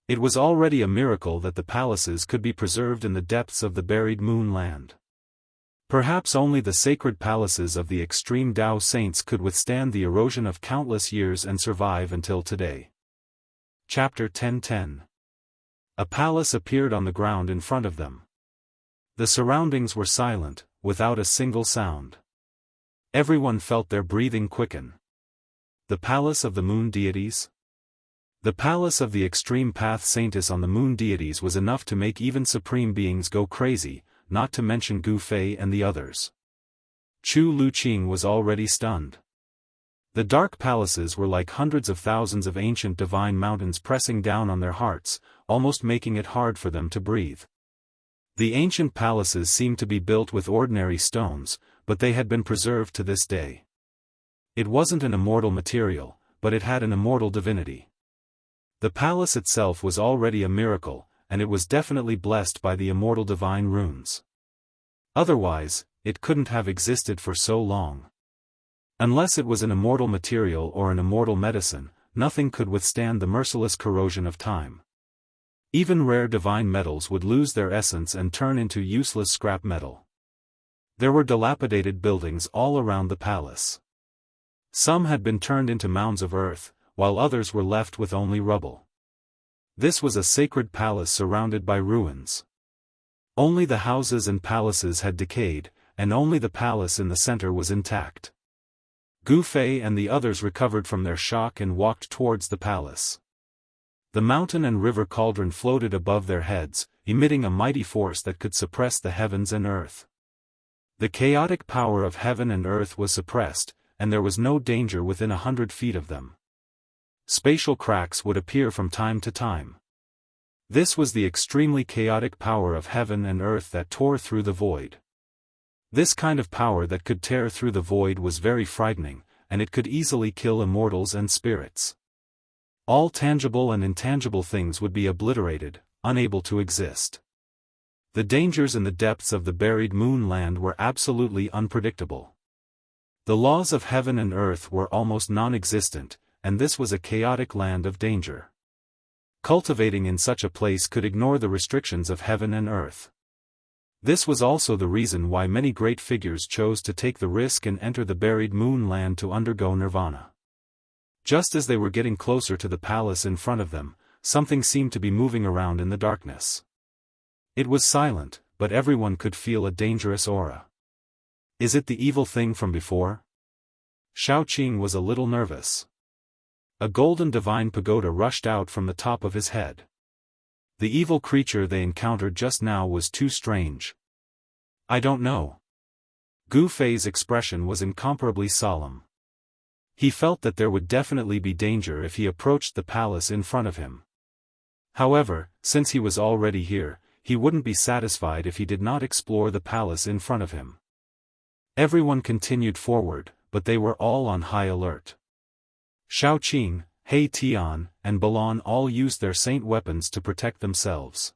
It was already a miracle that the palaces could be preserved in the depths of the buried moon land. Perhaps only the sacred palaces of the extreme Dao saints could withstand the erosion of countless years and survive until today. Chapter 10:10. A palace appeared on the ground in front of them. The surroundings were silent, without a single sound. Everyone felt their breathing quicken. The palace of the moon deities? The palace of the extreme path saintess on the moon deities was enough to make even supreme beings go crazy, not to mention Gu Fei and the others. Chu Luqing was already stunned. The dark palaces were like hundreds of thousands of ancient divine mountains pressing down on their hearts, almost making it hard for them to breathe. The ancient palaces seemed to be built with ordinary stones, but they had been preserved to this day. It wasn't an immortal material, but it had an immortal divinity. The palace itself was already a miracle, and it was definitely blessed by the immortal divine runes. Otherwise, it couldn't have existed for so long. Unless it was an immortal material or an immortal medicine, nothing could withstand the merciless corrosion of time. Even rare divine metals would lose their essence and turn into useless scrap metal. There were dilapidated buildings all around the palace. Some had been turned into mounds of earth, while others were left with only rubble. This was a sacred palace surrounded by ruins. Only the houses and palaces had decayed, and only the palace in the center was intact. Gu Fei and the others recovered from their shock and walked towards the palace. The mountain and river cauldron floated above their heads, emitting a mighty force that could suppress the heavens and earth. The chaotic power of heaven and earth was suppressed, and there was no danger within 100 feet of them. Spatial cracks would appear from time to time. This was the extremely chaotic power of heaven and earth that tore through the void. This kind of power that could tear through the void was very frightening, and it could easily kill immortals and spirits. All tangible and intangible things would be obliterated, unable to exist. The dangers in the depths of the buried moon land were absolutely unpredictable. The laws of heaven and earth were almost non-existent, and this was a chaotic land of danger. Cultivating in such a place could ignore the restrictions of heaven and earth. This was also the reason why many great figures chose to take the risk and enter the buried moon land to undergo nirvana. Just as they were getting closer to the palace in front of them, something seemed to be moving around in the darkness. It was silent, but everyone could feel a dangerous aura. Is it the evil thing from before? Xiaoqing was a little nervous. A golden divine pagoda rushed out from the top of his head. The evil creature they encountered just now was too strange. I don't know. Gu Fei's expression was incomparably solemn. He felt that there would definitely be danger if he approached the palace in front of him. However, since he was already here, he wouldn't be satisfied if he did not explore the palace in front of him. Everyone continued forward, but they were all on high alert. Xiaoqing, He Tian, and Balan all used their saint weapons to protect themselves.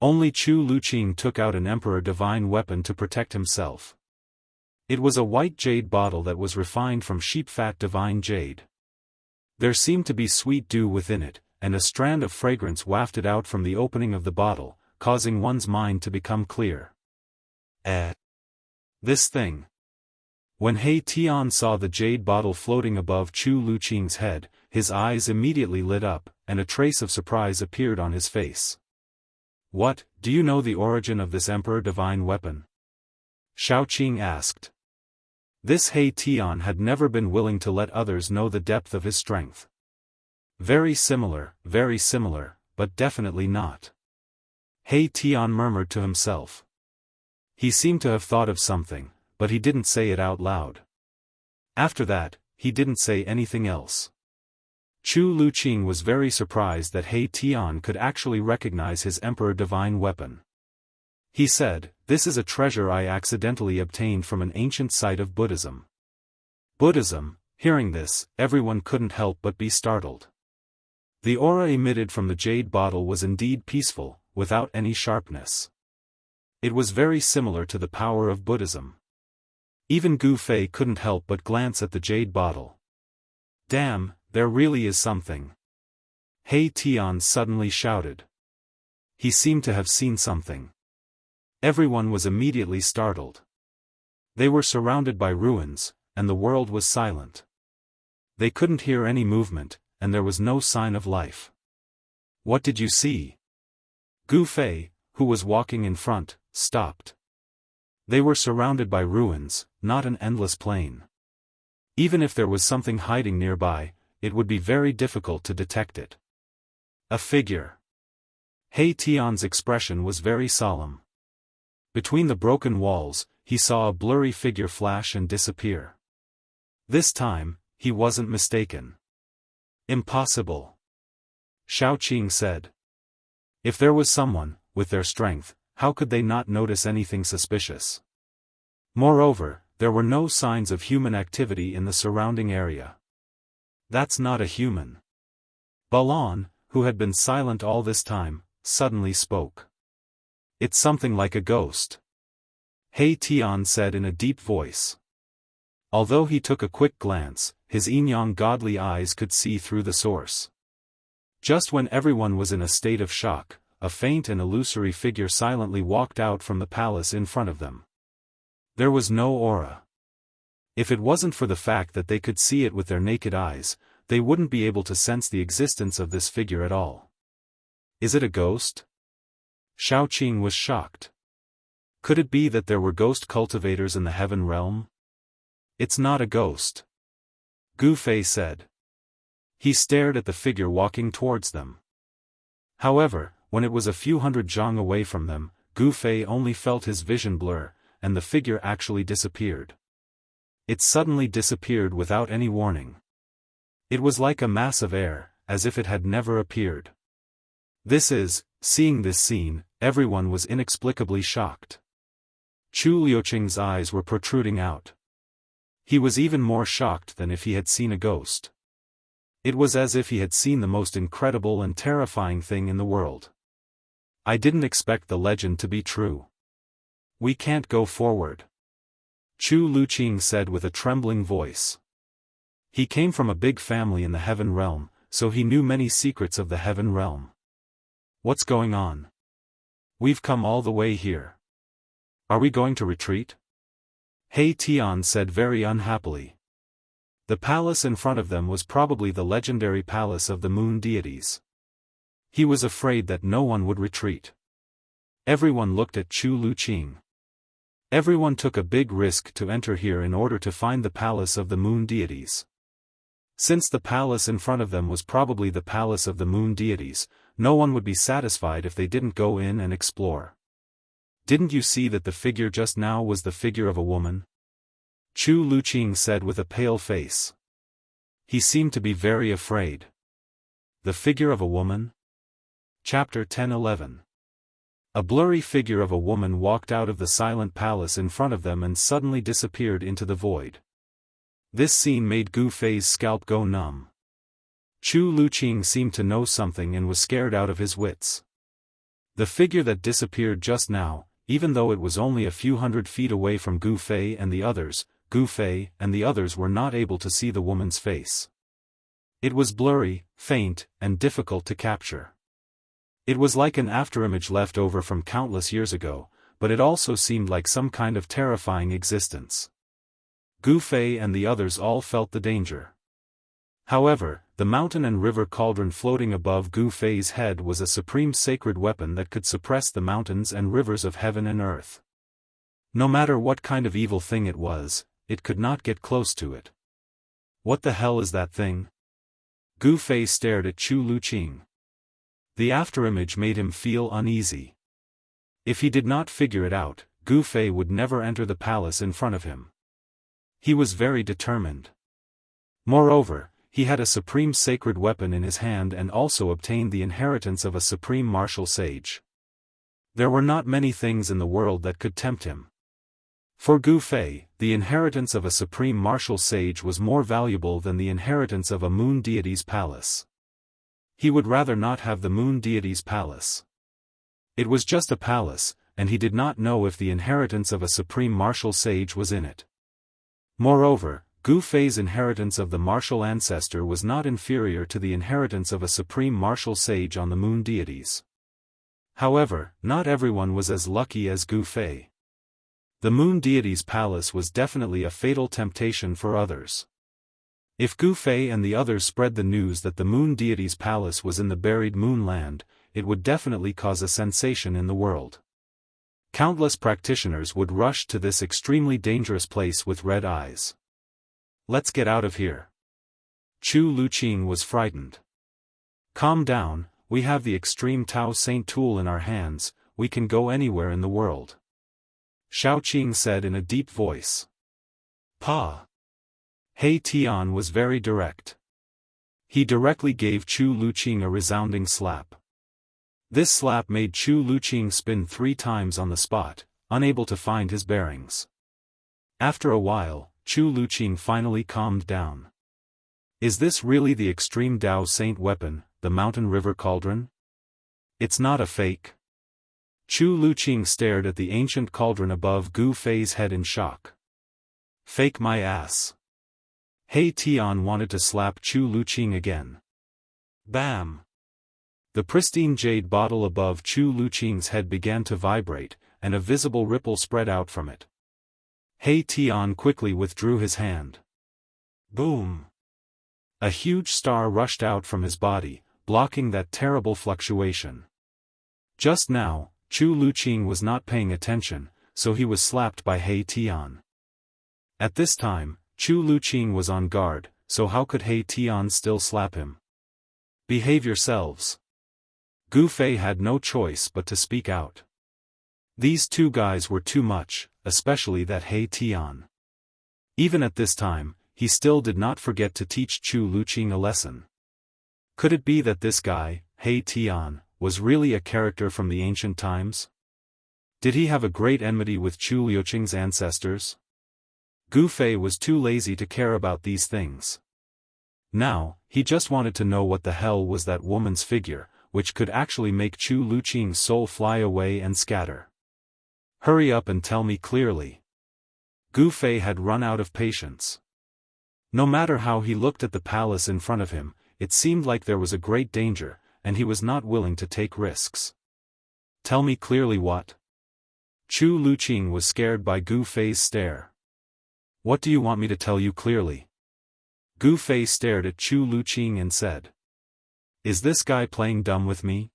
Only Chu Luqing took out an emperor divine weapon to protect himself. It was a white jade bottle that was refined from sheep fat divine jade. There seemed to be sweet dew within it, and a strand of fragrance wafted out from the opening of the bottle, causing one's mind to become clear. This thing. When He Tian saw the jade bottle floating above Chu Luqing's head, his eyes immediately lit up, and a trace of surprise appeared on his face. What, do you know the origin of this emperor divine weapon? Xiaoqing asked. This He Tian had never been willing to let others know the depth of his strength. Very similar, but definitely not. He Tian murmured to himself. He seemed to have thought of something, but he didn't say it out loud. After that, he didn't say anything else. Chu Luqing was very surprised that He Tian could actually recognize his emperor divine weapon. He said, "This is a treasure I accidentally obtained from an ancient site of Buddhism." Buddhism. Hearing this, everyone couldn't help but be startled. The aura emitted from the jade bottle was indeed peaceful, without any sharpness. It was very similar to the power of Buddhism. Even Gu Fei couldn't help but glance at the jade bottle. Damn, there really is something. He Tian suddenly shouted. He seemed to have seen something. Everyone was immediately startled. They were surrounded by ruins, and the world was silent. They couldn't hear any movement, and there was no sign of life. What did you see? Gu Fei, who was walking in front, stopped. They were surrounded by ruins, not an endless plain. Even if there was something hiding nearby, it would be very difficult to detect it. A figure. He Tian's expression was very solemn. Between the broken walls, he saw a blurry figure flash and disappear. This time, he wasn't mistaken. Impossible. Xiaoqing said. If there was someone, with their strength, how could they not notice anything suspicious? Moreover, there were no signs of human activity in the surrounding area. That's not a human. Balan, who had been silent all this time, suddenly spoke. It's something like a ghost. He Tian said in a deep voice. Although he took a quick glance, his yin-yang godly eyes could see through the source. Just when everyone was in a state of shock, a faint and illusory figure silently walked out from the palace in front of them. There was no aura. If it wasn't for the fact that they could see it with their naked eyes, they wouldn't be able to sense the existence of this figure at all. Is it a ghost? Xiaoqing was shocked. Could it be that there were ghost cultivators in the heaven realm? It's not a ghost. Gu Fei said. He stared at the figure walking towards them. However, when it was a few hundred zhang away from them, Gu Fei only felt his vision blur, and the figure actually disappeared. It suddenly disappeared without any warning. It was like a mass of air, as if it had never appeared. Seeing this scene, everyone was inexplicably shocked. Chu Luqing's eyes were protruding out. He was even more shocked than if he had seen a ghost. It was as if he had seen the most incredible and terrifying thing in the world. I didn't expect the legend to be true. We can't go forward. Chu Luqing said with a trembling voice. He came from a big family in the Heaven Realm, so he knew many secrets of the Heaven Realm. What's going on? We've come all the way here. Are we going to retreat? He Tian said very unhappily. The palace in front of them was probably the legendary palace of the moon deities. He was afraid that no one would retreat. Everyone looked at Chu Luqing. Everyone took a big risk to enter here in order to find the palace of the moon deities. Since the palace in front of them was probably the palace of the moon deities, no one would be satisfied if they didn't go in and explore. Didn't you see that the figure just now was the figure of a woman? Chu Luqing said with a pale face. He seemed to be very afraid. The figure of a woman? Chapter 10-11. A blurry figure of a woman walked out of the silent palace in front of them and suddenly disappeared into the void. This scene made Gu Fei's scalp go numb. Chu Luqing seemed to know something and was scared out of his wits. The figure that disappeared just now, even though it was only a few hundred feet away from Gu Fei and the others, Gu Fei and the others were not able to see the woman's face. It was blurry, faint, and difficult to capture. It was like an afterimage left over from countless years ago, but it also seemed like some kind of terrifying existence. Gu Fei and the others all felt the danger. However, the mountain and river cauldron floating above Gu Fei's head was a supreme sacred weapon that could suppress the mountains and rivers of heaven and earth. No matter what kind of evil thing it was, it could not get close to it. What the hell is that thing? Gu Fei stared at Chu Luqing. The afterimage made him feel uneasy. If he did not figure it out, Gu Fei would never enter the palace in front of him. He was very determined. Moreover, he had a supreme sacred weapon in his hand and also obtained the inheritance of a supreme martial sage. There were not many things in the world that could tempt him. For Gu Fei, the inheritance of a supreme martial sage was more valuable than the inheritance of a moon deity's palace. He would rather not have the moon deity's palace. It was just a palace, and he did not know if the inheritance of a supreme martial sage was in it. Moreover, Gu Fei's inheritance of the martial ancestor was not inferior to the inheritance of a supreme martial sage on the moon deities. However, not everyone was as lucky as Gu Fei. The moon deity's palace was definitely a fatal temptation for others. If Gu Fei and the others spread the news that the moon deity's palace was in the buried moon land, it would definitely cause a sensation in the world. Countless practitioners would rush to this extremely dangerous place with red eyes. Let's get out of here. Chu Luqing was frightened. Calm down, we have the extreme Tao Saint tool in our hands, we can go anywhere in the world. Shaoqing said in a deep voice. Pa. He Tian was very direct. He directly gave Chu Luqing a resounding slap. This slap made Chu Luqing spin 3 times on the spot, unable to find his bearings. After a while, Chu Luqing finally calmed down. Is this really the extreme Tao Saint weapon, the mountain river cauldron? It's not a fake. Chu Luqing stared at the ancient cauldron above Gu Fei's head in shock. Fake my ass. He Tian wanted to slap Chu Luqing again. Bam! The pristine jade bottle above Chu Luqing's head began to vibrate, and a visible ripple spread out from it. He Tian quickly withdrew his hand. Boom! A huge star rushed out from his body, blocking that terrible fluctuation. Just now, Chu Luqing was not paying attention, so he was slapped by He Tian. At this time, Chu Luqing was on guard, so how could He Tian still slap him? Behave yourselves. Gu Fei had no choice but to speak out. These 2 guys were too much, especially that He Tian. Even at this time, he still did not forget to teach Chu Luqing a lesson. Could it be that this guy, He Tian, was really a character from the ancient times? Did he have a great enmity with Chu Luqing's ancestors? Gu Fei was too lazy to care about these things. Now, he just wanted to know what the hell was that woman's figure, which could actually make Chu Luqing's soul fly away and scatter. Hurry up and tell me clearly. Gu Fei had run out of patience. No matter how he looked at the palace in front of him, it seemed like there was a great danger, and he was not willing to take risks. Tell me clearly what? Chu Luqing was scared by Gu Fei's stare. What do you want me to tell you clearly? Gu Fei stared at Chu Luqing and said. Is this guy playing dumb with me?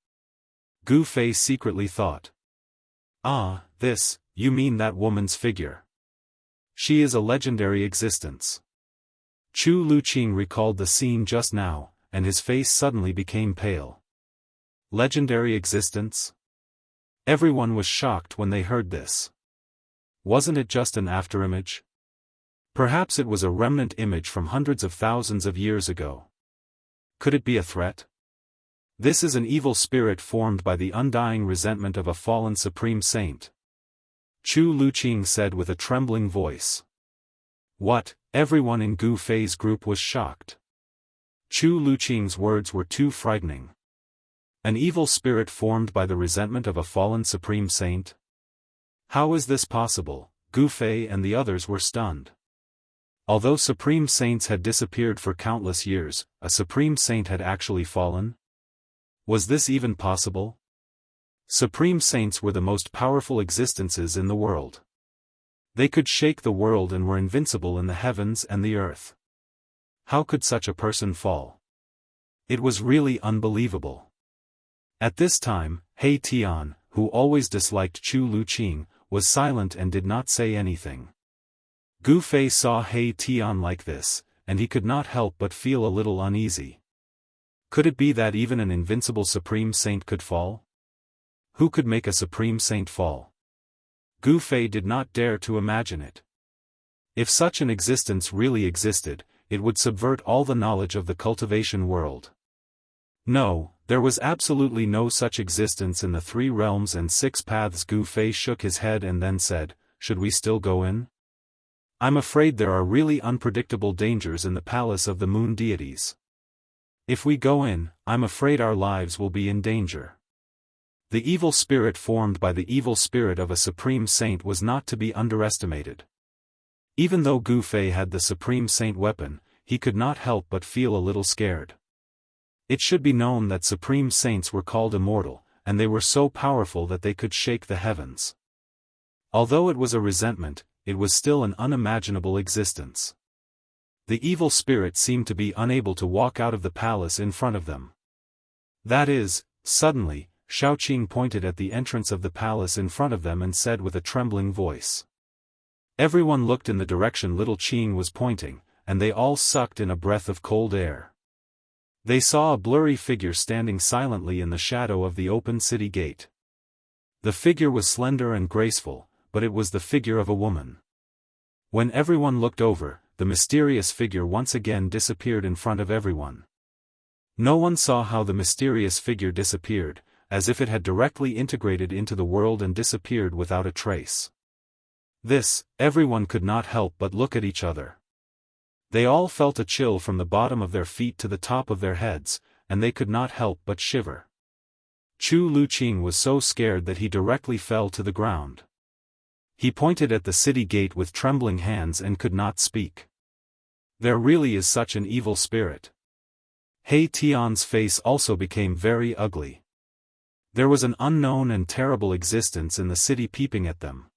Gu Fei secretly thought. Ah, this, you mean that woman's figure. She is a legendary existence. Chu Luqing recalled the scene just now, and his face suddenly became pale. Legendary existence? Everyone was shocked when they heard this. Wasn't it just an afterimage? Perhaps it was a remnant image from hundreds of thousands of years ago. Could it be a threat? This is an evil spirit formed by the undying resentment of a fallen supreme saint. Chu Luqing said with a trembling voice. What? Everyone in Gu Fei's group was shocked. Chu Luqing's words were too frightening. An evil spirit formed by the resentment of a fallen supreme saint? How is this possible? Gu Fei and the others were stunned. Although supreme saints had disappeared for countless years, a supreme saint had actually fallen? Was this even possible? Supreme saints were the most powerful existences in the world. They could shake the world and were invincible in the heavens and the earth. How could such a person fall? It was really unbelievable. At this time, He Tian, who always disliked Chu Luqing, was silent and did not say anything. Gu Fei saw He Tian like this, and he could not help but feel a little uneasy. Could it be that even an invincible supreme saint could fall? Who could make a supreme saint fall? Gu Fei did not dare to imagine it. If such an existence really existed, it would subvert all the knowledge of the cultivation world. No, there was absolutely no such existence in the 3 realms and 6 paths. Gu Fei shook his head and then said, should we still go in? I'm afraid there are really unpredictable dangers in the palace of the moon deities. If we go in, I'm afraid our lives will be in danger. The evil spirit formed by the evil spirit of a supreme saint was not to be underestimated. Even though Gu Fei had the supreme saint weapon, he could not help but feel a little scared. It should be known that supreme saints were called immortal, and they were so powerful that they could shake the heavens. Although it was a resentment, it was still an unimaginable existence. The evil spirit seemed to be unable to walk out of the palace in front of them. That is, suddenly, Shaoqing pointed at the entrance of the palace in front of them and said with a trembling voice. Everyone looked in the direction little Qing was pointing, and they all sucked in a breath of cold air. They saw a blurry figure standing silently in the shadow of the open city gate. The figure was slender and graceful, but it was the figure of a woman. When everyone looked over, the mysterious figure once again disappeared in front of everyone. No one saw how the mysterious figure disappeared, as if it had directly integrated into the world and disappeared without a trace. This, everyone could not help but look at each other. They all felt a chill from the bottom of their feet to the top of their heads, and they could not help but shiver. Chu Luqing was so scared that he directly fell to the ground. He pointed at the city gate with trembling hands and could not speak. There really is such an evil spirit. He Tian's face also became very ugly. There was an unknown and terrible existence in the city peeping at them.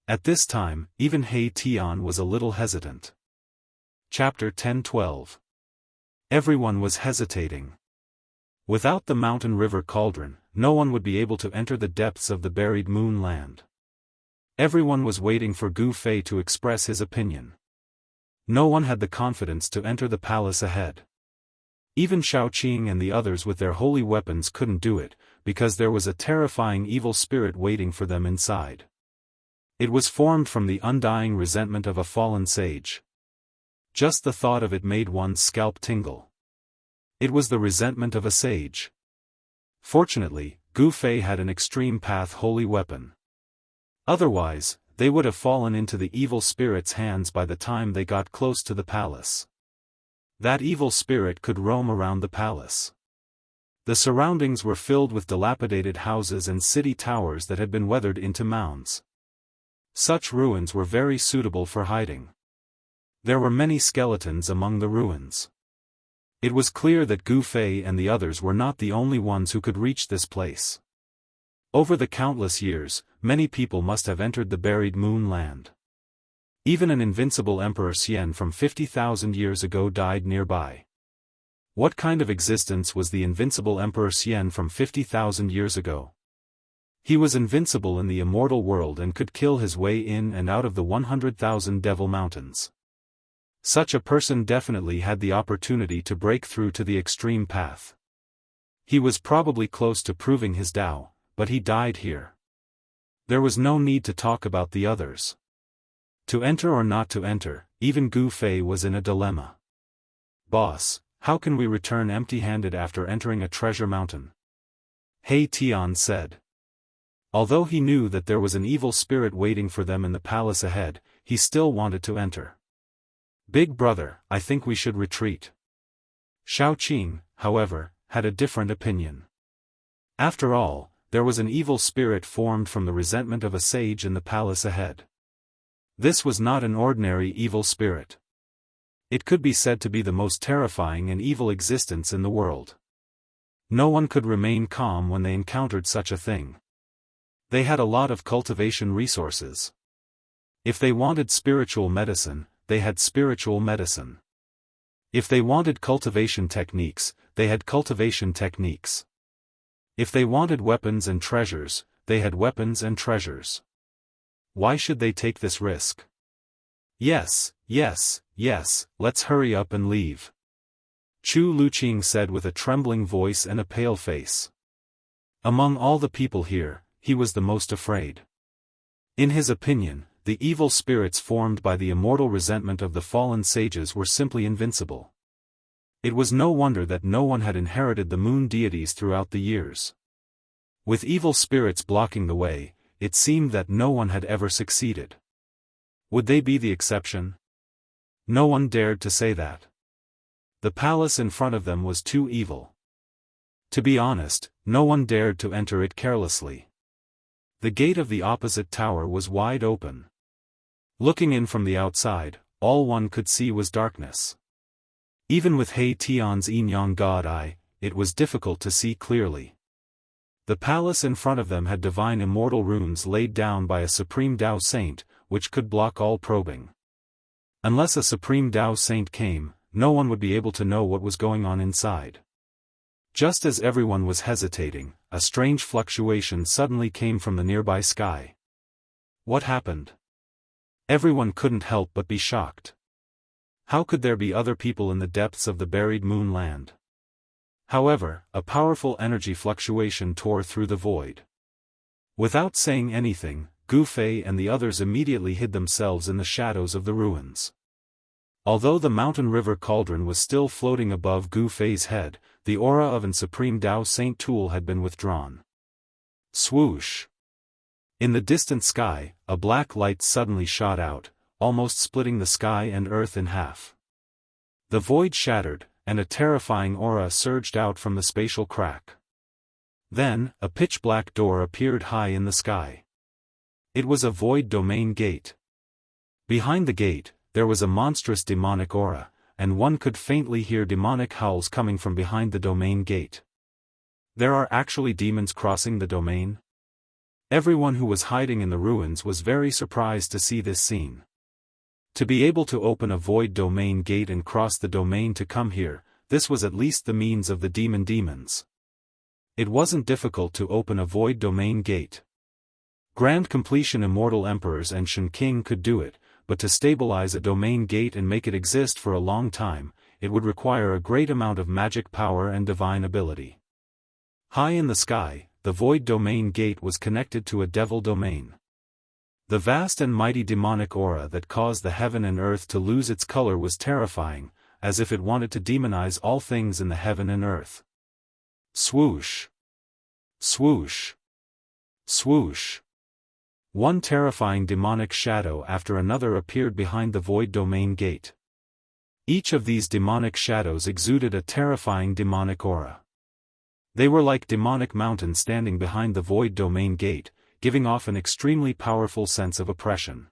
At this time, even He Tian was a little hesitant. Chapter 10-12. Everyone was hesitating. Without the mountain river cauldron, no one would be able to enter the depths of the buried moon land. Everyone was waiting for Gu Fei to express his opinion. No one had the confidence to enter the palace ahead. Even Shaoqing and the others with their holy weapons couldn't do it, because there was a terrifying evil spirit waiting for them inside. It was formed from the undying resentment of a fallen sage. Just the thought of it made one's scalp tingle. It was the resentment of a sage. Fortunately, Gu Fei had an extreme path holy weapon. Otherwise, they would have fallen into the evil spirit's hands by the time they got close to the palace. That evil spirit could roam around the palace. The surroundings were filled with dilapidated houses and city towers that had been weathered into mounds. Such ruins were very suitable for hiding. There were many skeletons among the ruins. It was clear that Gu Fei and the others were not the only ones who could reach this place. Over the countless years, many people must have entered the buried moon land. Even an invincible Emperor Xian from 50,000 years ago died nearby. What kind of existence was the invincible Emperor Xian from 50,000 years ago? He was invincible in the immortal world and could kill his way in and out of the 100,000 Devil Mountains. Such a person definitely had the opportunity to break through to the extreme path. He was probably close to proving his Tao, but he died here. There was no need to talk about the others. To enter or not to enter, even Gu Fei was in a dilemma. Boss, how can we return empty-handed after entering a treasure mountain? He Tian said. Although he knew that there was an evil spirit waiting for them in the palace ahead, he still wanted to enter. Big brother, I think we should retreat. Shao Qing, however, had a different opinion. After all, there was an evil spirit formed from the resentment of a sage in the palace ahead. This was not an ordinary evil spirit. It could be said to be the most terrifying and evil existence in the world. No one could remain calm when they encountered such a thing. They had a lot of cultivation resources. If they wanted spiritual medicine, they had spiritual medicine. If they wanted cultivation techniques, they had cultivation techniques. If they wanted weapons and treasures, they had weapons and treasures. Why should they take this risk? Yes, let's hurry up and leave. Chu Luqing said with a trembling voice and a pale face. Among all the people here, he was the most afraid. In his opinion, the evil spirits formed by the immortal resentment of the fallen sages were simply invincible. It was no wonder that no one had inherited the moon deities throughout the years. With evil spirits blocking the way, it seemed that no one had ever succeeded. Would they be the exception? No one dared to say that. The palace in front of them was too evil. To be honest, no one dared to enter it carelessly. The gate of the opposite tower was wide open. Looking in from the outside, all one could see was darkness. Even with He Tian's yin-yang god eye, it was difficult to see clearly. The palace in front of them had divine immortal runes laid down by a supreme Tao saint, which could block all probing. Unless a supreme Tao saint came, no one would be able to know what was going on inside. Just as everyone was hesitating, a strange fluctuation suddenly came from the nearby sky. What happened? Everyone couldn't help but be shocked. How could there be other people in the depths of the buried moon land? However, a powerful energy fluctuation tore through the void. Without saying anything, Gu Fei and the others immediately hid themselves in the shadows of the ruins. Although the mountain river cauldron was still floating above Gu Fei's head, the aura of an supreme Tao Saint tool had been withdrawn. Swoosh! In the distant sky, a black light suddenly shot out, almost splitting the sky and earth in half. The void shattered, and a terrifying aura surged out from the spatial crack. Then, a pitch-black door appeared high in the sky. It was a void domain gate. Behind the gate, there was a monstrous demonic aura, and one could faintly hear demonic howls coming from behind the domain gate. There are actually demons crossing the domain? Everyone who was hiding in the ruins was very surprised to see this scene. To be able to open a void domain gate and cross the domain to come here, this was at least the means of the demons. It wasn't difficult to open a void domain gate. Grand completion immortal emperors and Shen King could do it, but to stabilize a domain gate and make it exist for a long time, it would require a great amount of magic power and divine ability. High in the sky, the void domain gate was connected to a devil domain. The vast and mighty demonic aura that caused the heaven and earth to lose its color was terrifying, as if it wanted to demonize all things in the heaven and earth. Swoosh! Swoosh! Swoosh! One terrifying demonic shadow after another appeared behind the void domain gate. Each of these demonic shadows exuded a terrifying demonic aura. They were like demonic mountains standing behind the void domain gate, giving off an extremely powerful sense of oppression.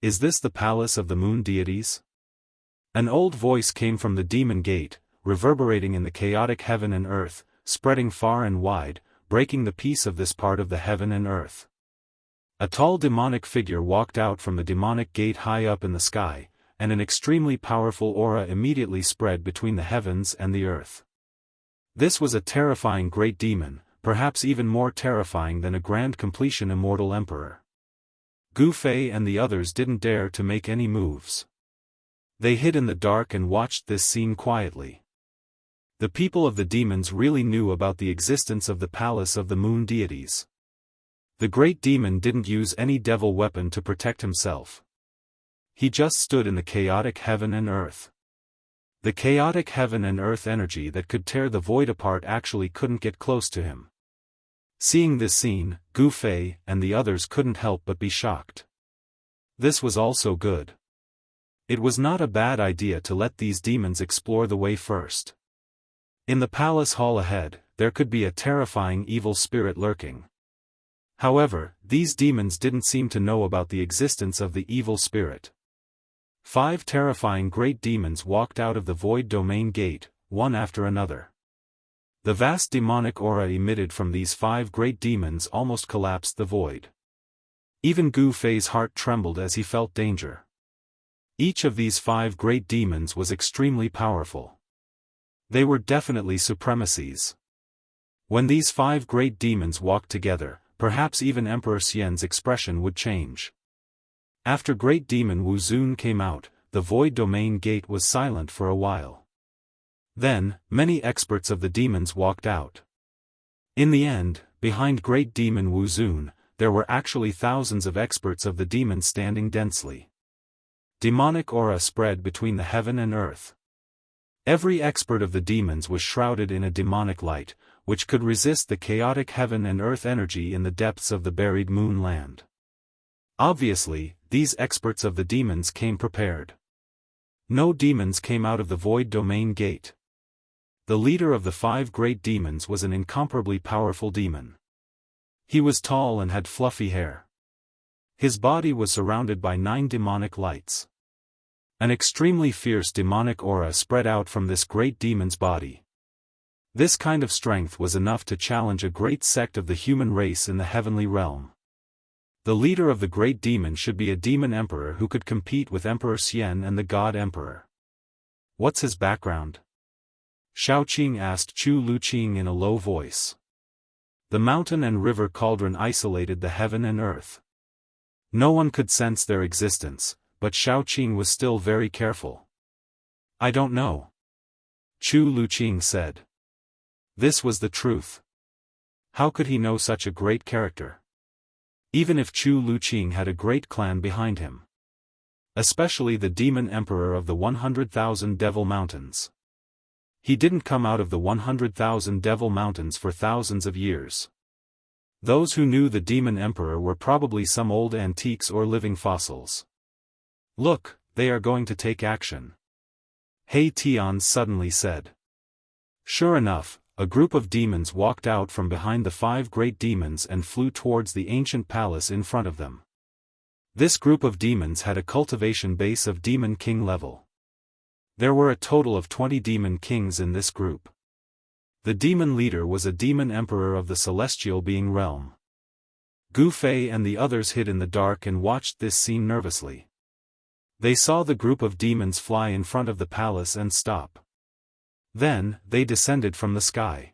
Is this the palace of the moon deities? An old voice came from the demon gate, reverberating in the chaotic heaven and earth, spreading far and wide, breaking the peace of this part of the heaven and earth. A tall demonic figure walked out from the demonic gate high up in the sky, and an extremely powerful aura immediately spread between the heavens and the earth. This was a terrifying great demon, perhaps even more terrifying than a grand completion immortal emperor. Gu Fei and the others didn't dare to make any moves. They hid in the dark and watched this scene quietly. The people of the demons really knew about the existence of the palace of the moon deities. The great demon didn't use any devil weapon to protect himself. He just stood in the chaotic heaven and earth. The chaotic heaven and earth energy that could tear the void apart actually couldn't get close to him. Seeing this scene, Gu Fei and the others couldn't help but be shocked. This was also good. It was not a bad idea to let these demons explore the way first. In the palace hall ahead, there could be a terrifying evil spirit lurking. However, these demons didn't seem to know about the existence of the evil spirit. 5 terrifying great demons walked out of the void domain gate, one after another. The vast demonic aura emitted from these 5 great demons almost collapsed the void. Even Gu Fei's heart trembled as he felt danger. Each of these 5 great demons was extremely powerful. They were definitely supremacies. When these 5 great demons walked together, perhaps even Emperor Xian's expression would change. After Great Demon Wu Zun came out, the void domain gate was silent for a while. Then, many experts of the demons walked out. In the end, behind Great Demon Wu Zun, there were actually thousands of experts of the demons standing densely. Demonic aura spread between the heaven and earth. Every expert of the demons was shrouded in a demonic light, which could resist the chaotic heaven and earth energy in the depths of the buried moon land. Obviously, these experts of the demons came prepared. No demons came out of the void domain gate. The leader of the 5 great demons was an incomparably powerful demon. He was tall and had fluffy hair. His body was surrounded by 9 demonic lights. An extremely fierce demonic aura spread out from this great demon's body. This kind of strength was enough to challenge a great sect of the human race in the heavenly realm. The leader of the great demon should be a demon emperor who could compete with Emperor Xian and the God Emperor. What's his background? Shaoqing asked Chu Luqing in a low voice. The mountain and river cauldron isolated the heaven and earth. No one could sense their existence, but Shaoqing was still very careful. I don't know. Chu Luqing said. This was the truth. How could he know such a great character? Even if Chu Luqing had a great clan behind him. Especially the demon emperor of the 100,000 Devil Mountains. He didn't come out of the 100,000 Devil Mountains for thousands of years. Those who knew the demon emperor were probably some old antiques or living fossils. Look, they are going to take action. He Tian suddenly said. Sure enough, a group of demons walked out from behind the 5 great demons and flew towards the ancient palace in front of them. This group of demons had a cultivation base of Demon King level. There were a total of 20 Demon Kings in this group. The demon leader was a demon emperor of the celestial being realm. Gu Fei and the others hid in the dark and watched this scene nervously. They saw the group of demons fly in front of the palace and stop. Then, they descended from the sky.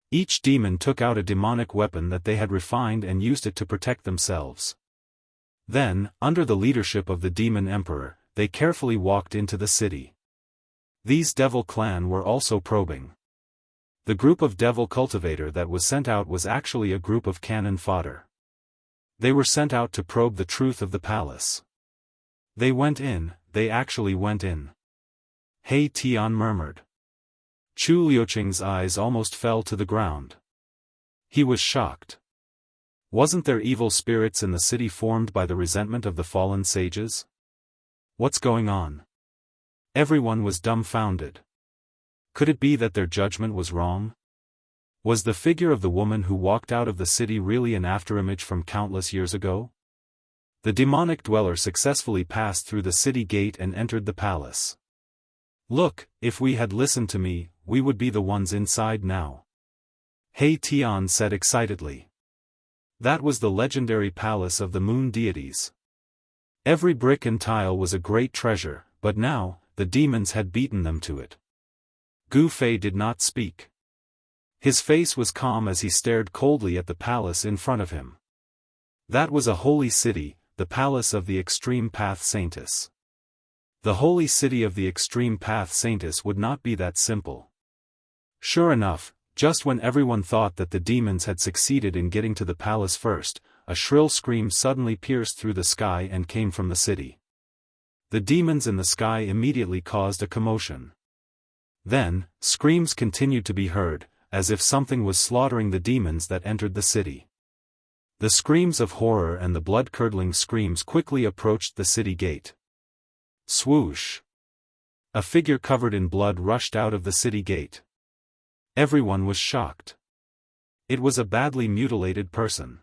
Each demon took out a demonic weapon that they had refined and used it to protect themselves. Then, under the leadership of the demon emperor, they carefully walked into the city. These devil clan were also probing. The group of devil cultivator that was sent out was actually a group of cannon fodder. They were sent out to probe the truth of the palace. They actually went in. He Tian murmured. Chu Liuqing's eyes almost fell to the ground. He was shocked. Wasn't there evil spirits in the city formed by the resentment of the fallen sages? What's going on? Everyone was dumbfounded. Could it be that their judgment was wrong? Was the figure of the woman who walked out of the city really an afterimage from countless years ago? The demonic dweller successfully passed through the city gate and entered the palace. Look, if we had listened to me, we would be the ones inside now. He Tian said excitedly. That was the legendary palace of the moon deities. Every brick and tile was a great treasure, but now, the demons had beaten them to it. Gu Fei did not speak. His face was calm as he stared coldly at the palace in front of him. That was a holy city, the palace of the extreme path saintess. The holy city of the extreme path saintess would not be that simple. Sure enough, just when everyone thought that the demons had succeeded in getting to the palace first, a shrill scream suddenly pierced through the sky and came from the city. The demons in the sky immediately caused a commotion. Then, screams continued to be heard, as if something was slaughtering the demons that entered the city. The screams of horror and the blood-curdling screams quickly approached the city gate. Swoosh! A figure covered in blood rushed out of the city gate. Everyone was shocked. It was a badly mutilated person.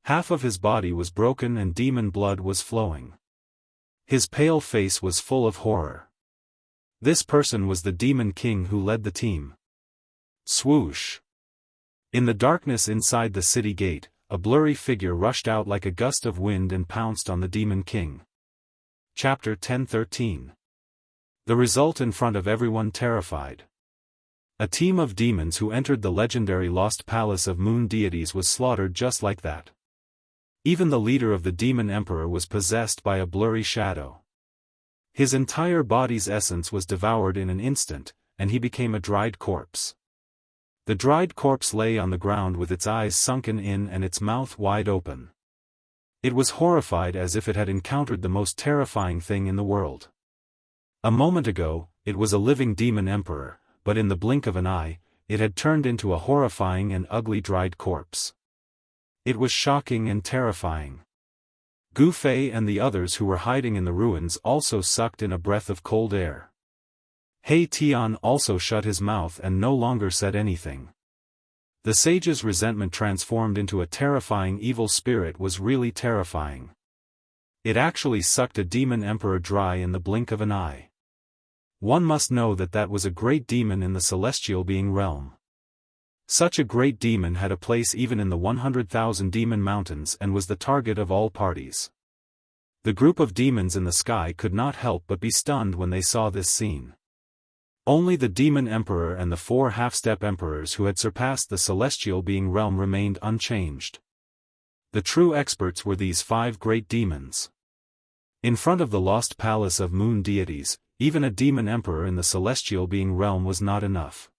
Half of his body was broken and demon blood was flowing. His pale face was full of horror. This person was the demon king who led the team. Swoosh! In the darkness inside the city gate, a blurry figure rushed out like a gust of wind and pounced on the demon king. Chapter 10:13. The result in front of everyone terrified. A team of demons who entered the legendary lost palace of moon deities was slaughtered just like that. Even the leader of the demon emperor was possessed by a blurry shadow. His entire body's essence was devoured in an instant, and he became a dried corpse. The dried corpse lay on the ground with its eyes sunken in and its mouth wide open. It was horrified as if it had encountered the most terrifying thing in the world. A moment ago, it was a living demon emperor, but in the blink of an eye, it had turned into a horrifying and ugly dried corpse. It was shocking and terrifying. Gu Fei and the others who were hiding in the ruins also sucked in a breath of cold air. He Tian also shut his mouth and no longer said anything. The sage's resentment transformed into a terrifying evil spirit was really terrifying. It actually sucked a demon emperor dry in the blink of an eye. One must know that that was a great demon in the celestial being realm. Such a great demon had a place even in the 100,000 demon mountains and was the target of all parties. The group of demons in the sky could not help but be stunned when they saw this scene. Only the demon emperor and the 4 half-step emperors who had surpassed the celestial being realm remained unchanged. The true experts were these 5 great demons. In front of the lost palace of moon deities, even a demon emperor in the celestial being realm was not enough.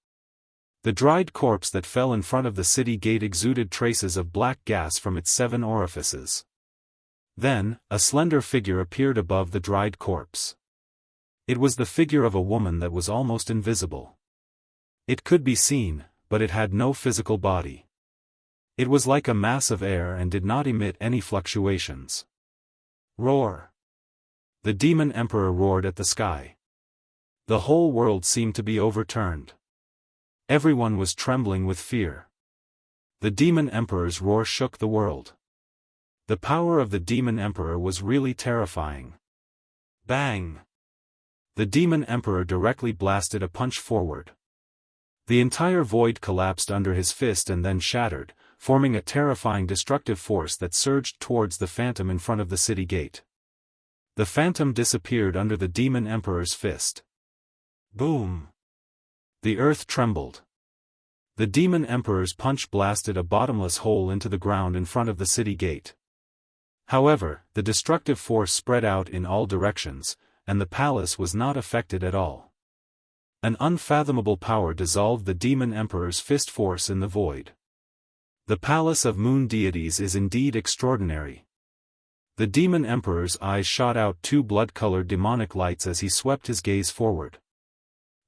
The dried corpse that fell in front of the city gate exuded traces of black gas from its 7 orifices. Then, a slender figure appeared above the dried corpse. It was the figure of a woman that was almost invisible. It could be seen, but it had no physical body. It was like a mass of air and did not emit any fluctuations. Roar! The demon emperor roared at the sky. The whole world seemed to be overturned. Everyone was trembling with fear. The demon emperor's roar shook the world. The power of the demon emperor was really terrifying. Bang! The demon emperor directly blasted a punch forward. The entire void collapsed under his fist and then shattered, forming a terrifying destructive force that surged towards the phantom in front of the city gate. The phantom disappeared under the demon emperor's fist. Boom! The earth trembled. The demon emperor's punch blasted a bottomless hole into the ground in front of the city gate. However, the destructive force spread out in all directions, and the palace was not affected at all. An unfathomable power dissolved the demon emperor's fist force in the void. The palace of moon deities is indeed extraordinary. The demon emperor's eyes shot out 2 blood-colored demonic lights as he swept his gaze forward.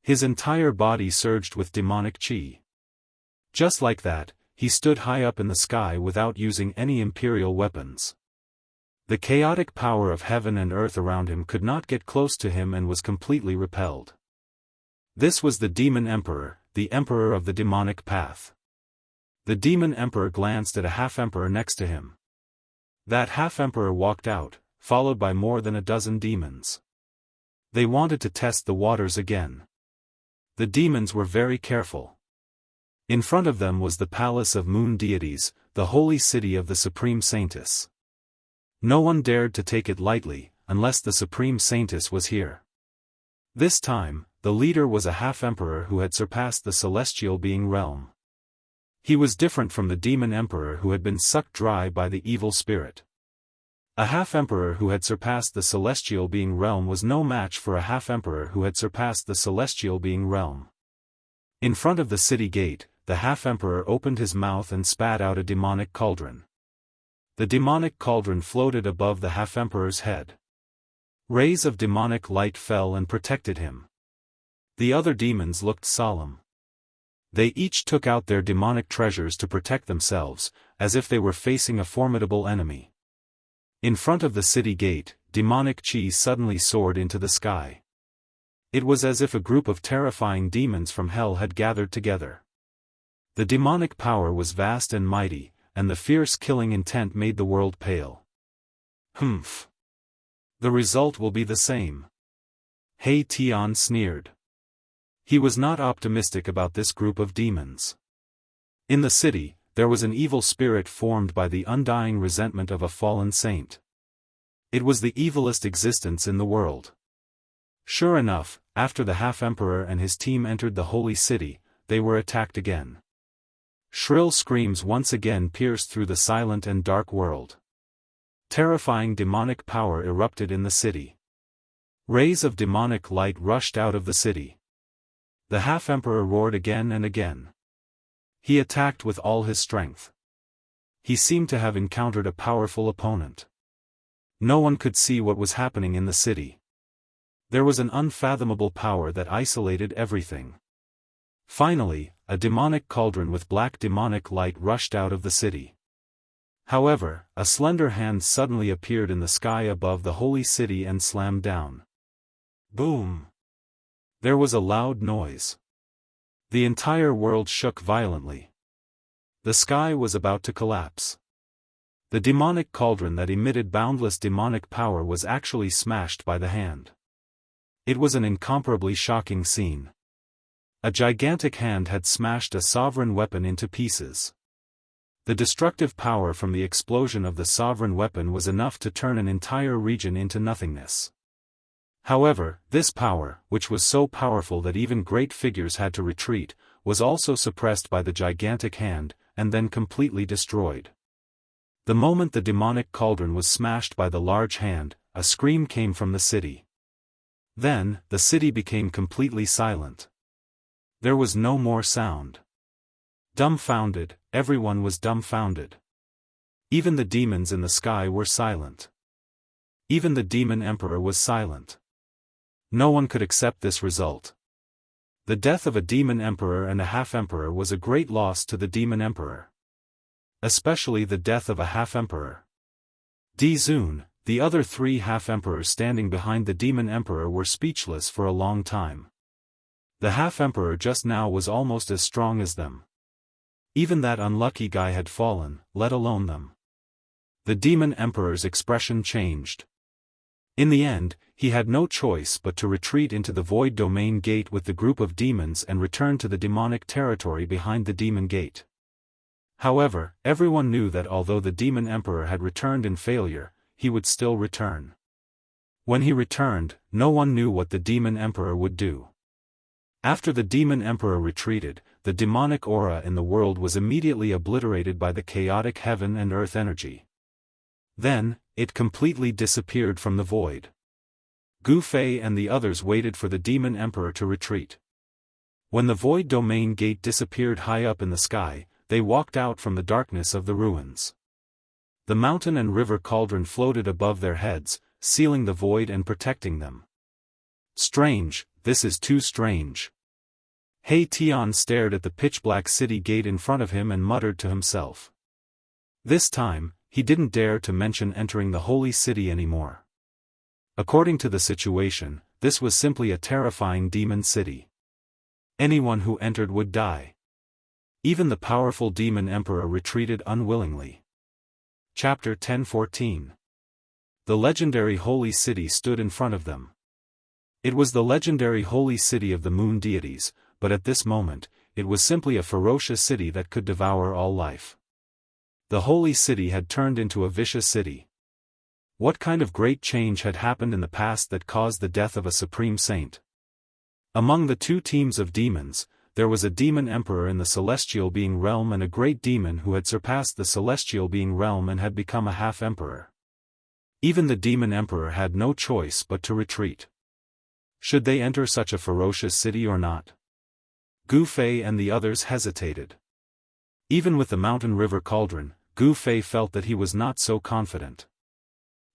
His entire body surged with demonic chi. Just like that, he stood high up in the sky without using any imperial weapons. The chaotic power of heaven and earth around him could not get close to him and was completely repelled. This was the demon emperor, the emperor of the demonic path. The demon emperor glanced at a half-emperor next to him. That half-emperor walked out, followed by more than a dozen demons. They wanted to test the waters again. The demons were very careful. In front of them was the palace of moon deities, the holy city of the supreme saintess. No one dared to take it lightly, unless the supreme saintess was here. This time, the leader was a half-emperor who had surpassed the celestial being realm. He was different from the demon emperor who had been sucked dry by the evil spirit. A half-emperor who had surpassed the celestial being realm was no match for a half-emperor who had surpassed the celestial being realm. In front of the city gate, the half-emperor opened his mouth and spat out a demonic cauldron. The demonic cauldron floated above the half-emperor's head. Rays of demonic light fell and protected him. The other demons looked solemn. They each took out their demonic treasures to protect themselves, as if they were facing a formidable enemy. In front of the city gate, demonic chi suddenly soared into the sky. It was as if a group of terrifying demons from hell had gathered together. The demonic power was vast and mighty, and the fierce killing intent made the world pale. Humph. The result will be the same. He Tian sneered. He was not optimistic about this group of demons. In the city, there was an evil spirit formed by the undying resentment of a fallen saint. It was the evilest existence in the world. Sure enough, after the half-emperor and his team entered the holy city, they were attacked again. Shrill screams once again pierced through the silent and dark world. Terrifying demonic power erupted in the city. Rays of demonic light rushed out of the city. The half-emperor roared again and again. He attacked with all his strength. He seemed to have encountered a powerful opponent. No one could see what was happening in the city. There was an unfathomable power that isolated everything. Finally, a demonic cauldron with black demonic light rushed out of the city. However, a slender hand suddenly appeared in the sky above the holy city and slammed down. Boom! There was a loud noise. The entire world shook violently. The sky was about to collapse. The demonic cauldron that emitted boundless demonic power was actually smashed by the hand. It was an incomparably shocking scene. A gigantic hand had smashed a sovereign weapon into pieces. The destructive power from the explosion of the sovereign weapon was enough to turn an entire region into nothingness. However, this power, which was so powerful that even great figures had to retreat, was also suppressed by the gigantic hand, and then completely destroyed. The moment the demonic cauldron was smashed by the large hand, a scream came from the city. Then, the city became completely silent. There was no more sound. Dumbfounded, everyone was dumbfounded. Even the demons in the sky were silent. Even the demon emperor was silent. No one could accept this result. The death of a demon emperor and a half-emperor was a great loss to the demon emperor. Especially the death of a half-emperor. Di Zun, the other three half-emperors standing behind the demon emperor were speechless for a long time. The half-emperor just now was almost as strong as them. Even that unlucky guy had fallen, let alone them. The demon emperor's expression changed. In the end, he had no choice but to retreat into the void domain gate with the group of demons and return to the demonic territory behind the demon gate. However, everyone knew that although the demon emperor had returned in failure, he would still return. When he returned, no one knew what the demon emperor would do. After the demon emperor retreated, the demonic aura in the world was immediately obliterated by the chaotic heaven and earth energy. Then, it completely disappeared from the void. Gu Fei and the others waited for the demon emperor to retreat. When the void domain gate disappeared high up in the sky, they walked out from the darkness of the ruins. The mountain and river cauldron floated above their heads, sealing the void and protecting them. Strange, this is too strange. He Tian stared at the pitch-black city gate in front of him and muttered to himself. This time, he didn't dare to mention entering the holy city anymore. According to the situation, this was simply a terrifying demon city. Anyone who entered would die. Even the powerful demon emperor retreated unwillingly. Chapter 10:14. The legendary holy city stood in front of them. It was the legendary holy city of the moon deities, but at this moment, it was simply a ferocious city that could devour all life. The holy city had turned into a vicious city. What kind of great change had happened in the past that caused the death of a supreme saint? Among the two teams of demons, there was a demon emperor in the celestial being realm and a great demon who had surpassed the celestial being realm and had become a half-emperor. Even the demon emperor had no choice but to retreat. Should they enter such a ferocious city or not? Gu Fei and the others hesitated. Even with the mountain river cauldron, Gu Fei felt that he was not so confident.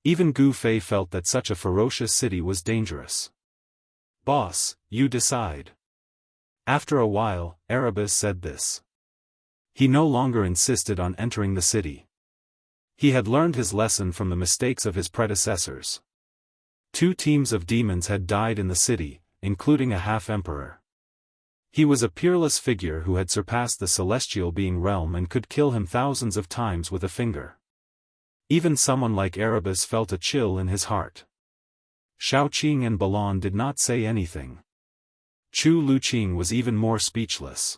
Even Gu Fei felt that such a ferocious city was dangerous. "Boss, you decide." After a while, Erebus said this. He no longer insisted on entering the city. He had learned his lesson from the mistakes of his predecessors. Two teams of demons had died in the city, including a half-emperor. He was a peerless figure who had surpassed the celestial being realm and could kill him thousands of times with a finger. Even someone like Erebus felt a chill in his heart. Shaoqing and Balon did not say anything. Chu Luqing was even more speechless.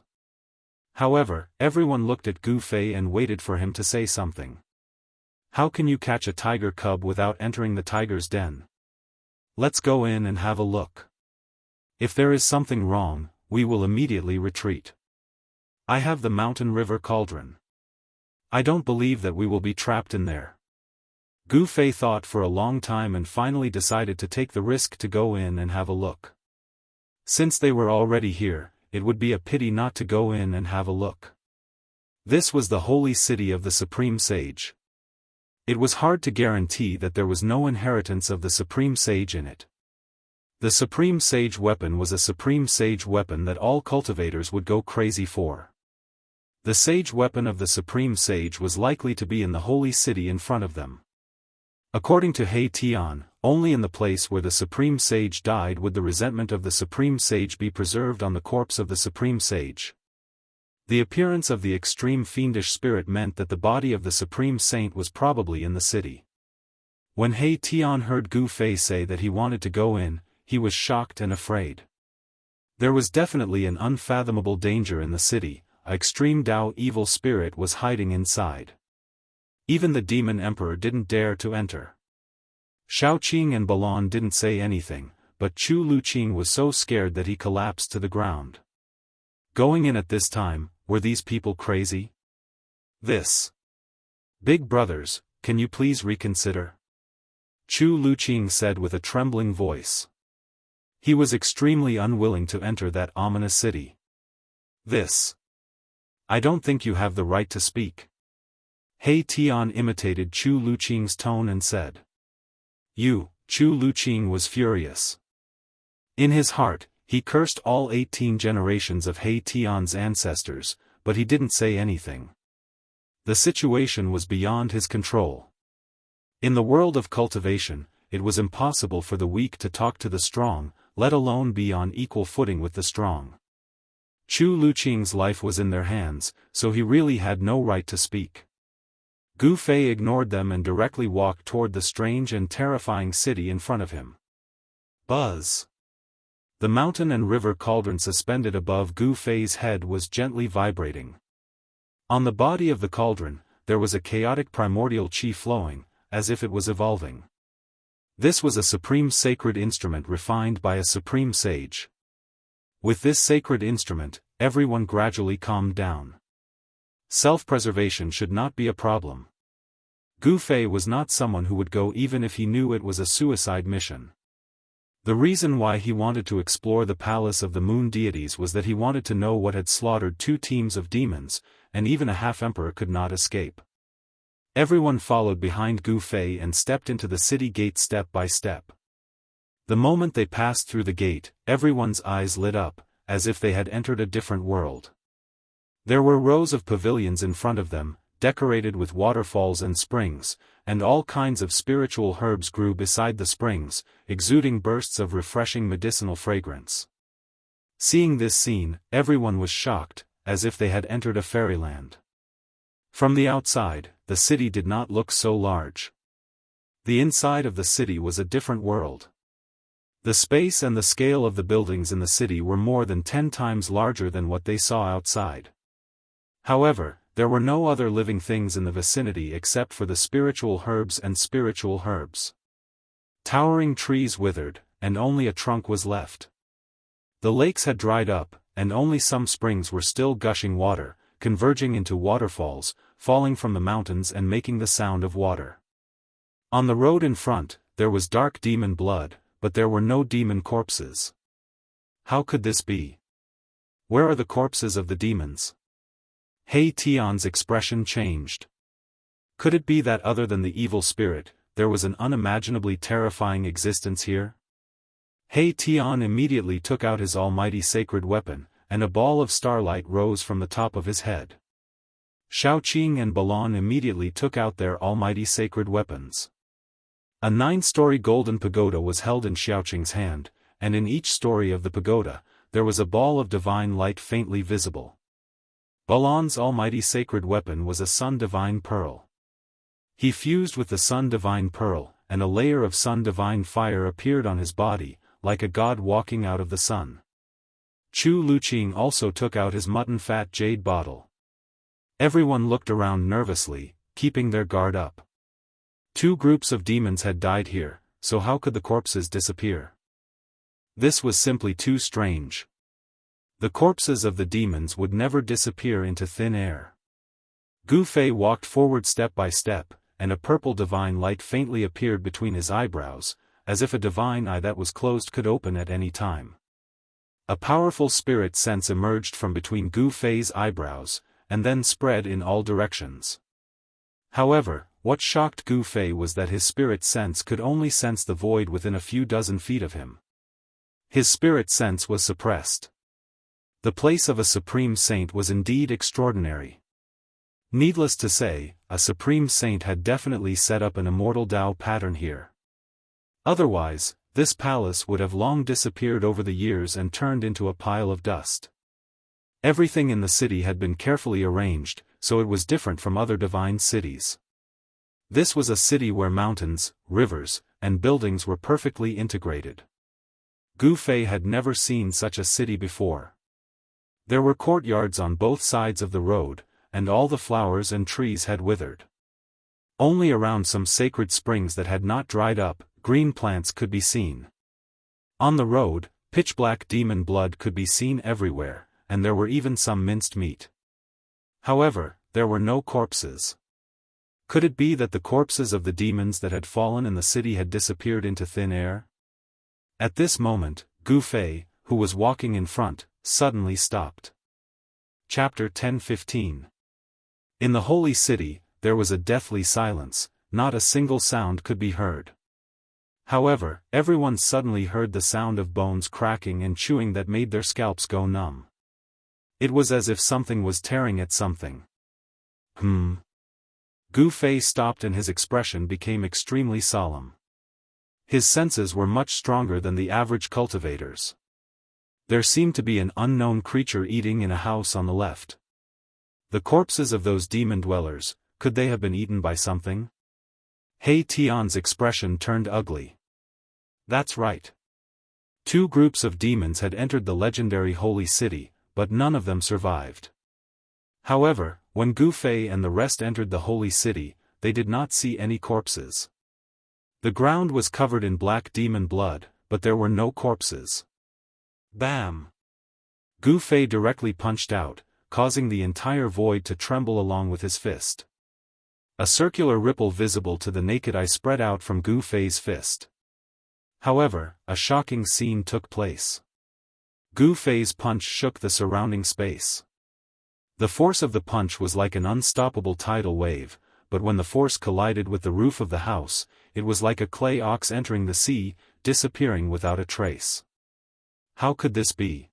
However, everyone looked at Gu Fei and waited for him to say something. How can you catch a tiger cub without entering the tiger's den? Let's go in and have a look. If there is something wrong, we will immediately retreat. I have the mountain river cauldron. I don't believe that we will be trapped in there. Gu Fei thought for a long time and finally decided to take the risk to go in and have a look. Since they were already here, it would be a pity not to go in and have a look. This was the holy city of the Supreme Sage. It was hard to guarantee that there was no inheritance of the Supreme Sage in it. The Supreme Sage weapon was a Supreme Sage weapon that all cultivators would go crazy for. The Sage weapon of the Supreme Sage was likely to be in the holy city in front of them. According to He Tian, only in the place where the Supreme Sage died would the resentment of the Supreme Sage be preserved on the corpse of the Supreme Sage. The appearance of the extreme fiendish spirit meant that the body of the Supreme Saint was probably in the city. When He Tian heard Gu Fei say that he wanted to go in, he was shocked and afraid. There was definitely an unfathomable danger in the city, an extreme Dao evil spirit was hiding inside. Even the demon emperor didn't dare to enter. Shaoqing and Balon didn't say anything, but Chu Luqing was so scared that he collapsed to the ground. Going in at this time, were these people crazy? This. Big brothers, can you please reconsider? Chu Luqing said with a trembling voice. He was extremely unwilling to enter that ominous city. This. I don't think you have the right to speak. He Tian imitated Chu Luqing's tone and said. You, Chu Luqing was furious. In his heart, he cursed all 18 generations of He Tian's ancestors, but he didn't say anything. The situation was beyond his control. In the world of cultivation, it was impossible for the weak to talk to the strong, let alone be on equal footing with the strong. Chu Luqing's life was in their hands, so he really had no right to speak. Gu Fei ignored them and directly walked toward the strange and terrifying city in front of him. Buzz! The mountain and river cauldron suspended above Gu Fei's head was gently vibrating. On the body of the cauldron, there was a chaotic primordial qi flowing, as if it was evolving. This was a supreme sacred instrument refined by a supreme sage. With this sacred instrument, everyone gradually calmed down. Self-preservation should not be a problem. Gu Fei was not someone who would go even if he knew it was a suicide mission. The reason why he wanted to explore the palace of the moon deities was that he wanted to know what had slaughtered two teams of demons, and even a half-emperor could not escape. Everyone followed behind Gu Fei and stepped into the city gate step by step. The moment they passed through the gate, everyone's eyes lit up, as if they had entered a different world. There were rows of pavilions in front of them, decorated with waterfalls and springs, and all kinds of spiritual herbs grew beside the springs, exuding bursts of refreshing medicinal fragrance. Seeing this scene, everyone was shocked, as if they had entered a fairyland. From the outside, the city did not look so large. The inside of the city was a different world. The space and the scale of the buildings in the city were more than 10 times larger than what they saw outside. However, there were no other living things in the vicinity except for the spiritual herbs and spiritual herbs. Towering trees withered, and only a trunk was left. The lakes had dried up, and only some springs were still gushing water, converging into waterfalls, falling from the mountains and making the sound of water. On the road in front, there was dark demon blood, but there were no demon corpses. How could this be? Where are the corpses of the demons? He Tian's expression changed. Could it be that other than the evil spirit, there was an unimaginably terrifying existence here? He Tian immediately took out his almighty sacred weapon, and a ball of starlight rose from the top of his head. Xiaoqing and Balan immediately took out their almighty sacred weapons. A 9-story golden pagoda was held in Xiaoqing's hand, and in each story of the pagoda, there was a ball of divine light faintly visible. Balan's almighty sacred weapon was a sun divine pearl. He fused with the sun divine pearl, and a layer of sun divine fire appeared on his body, like a god walking out of the sun. Chu Luqing also took out his mutton fat jade bottle. Everyone looked around nervously, keeping their guard up. 2 groups of demons had died here, so how could the corpses disappear? This was simply too strange. The corpses of the demons would never disappear into thin air. Gu Fei walked forward step by step, and a purple divine light faintly appeared between his eyebrows, as if a divine eye that was closed could open at any time. A powerful spirit sense emerged from between Gu Fei's eyebrows, and then spread in all directions. However, what shocked Gu Fei was that his spirit sense could only sense the void within a few dozen feet of him. His spirit sense was suppressed. The place of a supreme saint was indeed extraordinary. Needless to say, a supreme saint had definitely set up an immortal Dao pattern here. Otherwise, this palace would have long disappeared over the years and turned into a pile of dust. Everything in the city had been carefully arranged, so it was different from other divine cities. This was a city where mountains, rivers, and buildings were perfectly integrated. Gu Fei had never seen such a city before. There were courtyards on both sides of the road, and all the flowers and trees had withered. Only around some sacred springs that had not dried up, green plants could be seen. On the road, pitch-black demon blood could be seen everywhere, and there were even some minced meat. However, there were no corpses. Could it be that the corpses of the demons that had fallen in the city had disappeared into thin air? At this moment, Gu Fei, who was walking in front, suddenly stopped. Chapter 10:15. In the holy city, there was a deathly silence, not a single sound could be heard. However, everyone suddenly heard the sound of bones cracking and chewing that made their scalps go numb. It was as if something was tearing at something. Gu Fei stopped and his expression became extremely solemn. His senses were much stronger than the average cultivator's. There seemed to be an unknown creature eating in a house on the left. The corpses of those demon dwellers, could they have been eaten by something? He Tian's expression turned ugly. That's right. 2 groups of demons had entered the legendary holy city, but none of them survived. However, when Gu Fei and the rest entered the holy city, they did not see any corpses. The ground was covered in black demon blood, but there were no corpses. Bam! Gu Fei directly punched out, causing the entire void to tremble along with his fist. A circular ripple visible to the naked eye spread out from Gu Fei's fist. However, a shocking scene took place. Gu Fei's punch shook the surrounding space. The force of the punch was like an unstoppable tidal wave, but when the force collided with the roof of the house, it was like a clay ox entering the sea, disappearing without a trace. How could this be?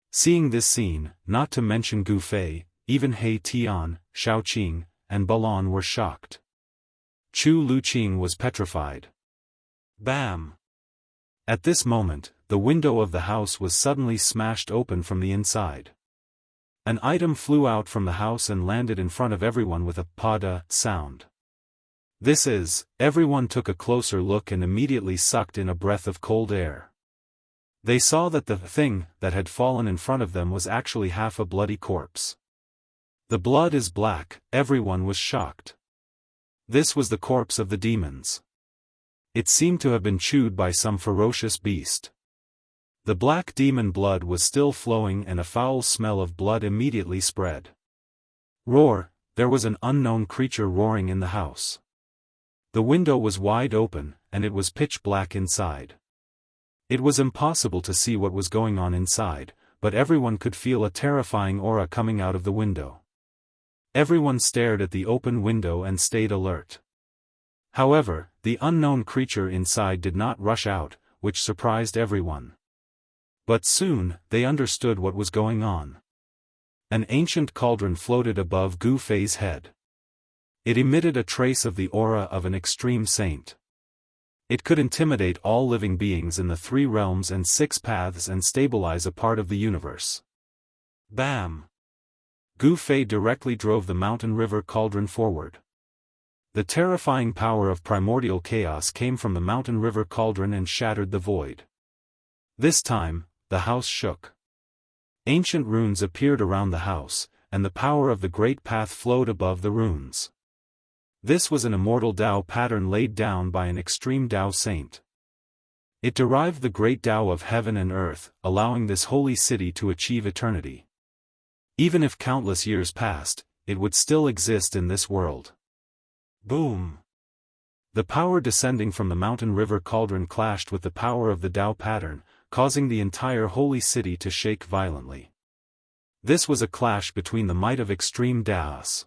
Seeing this scene, not to mention Gu Fei, even He Tian, Xiaoqing, and Balan were shocked. Chu Luqing was petrified. Bam! At this moment, the window of the house was suddenly smashed open from the inside. An item flew out from the house and landed in front of everyone with a pada sound. Everyone took a closer look and immediately sucked in a breath of cold air. They saw that the thing that had fallen in front of them was actually half a bloody corpse. The blood is black, everyone was shocked. This was the corpse of the demons. It seemed to have been chewed by some ferocious beast. The black demon blood was still flowing and a foul smell of blood immediately spread. Roar! There was an unknown creature roaring in the house. The window was wide open, and it was pitch black inside. It was impossible to see what was going on inside, but everyone could feel a terrifying aura coming out of the window. Everyone stared at the open window and stayed alert. However, the unknown creature inside did not rush out, which surprised everyone. But soon, they understood what was going on. An ancient cauldron floated above Gu Fei's head. It emitted a trace of the aura of an extreme saint. It could intimidate all living beings in the 3 realms and 6 paths and stabilize a part of the universe. Bam! Gu Fei directly drove the mountain river cauldron forward. The terrifying power of primordial chaos came from the mountain river cauldron and shattered the void. This time, the house shook. Ancient runes appeared around the house, and the power of the great path flowed above the runes. This was an immortal Dao pattern laid down by an extreme Dao saint. It derived the great Dao of heaven and earth, allowing this holy city to achieve eternity. Even if countless years passed, it would still exist in this world. Boom! The power descending from the mountain river cauldron clashed with the power of the Dao pattern, causing the entire holy city to shake violently. This was a clash between the might of extreme Daos.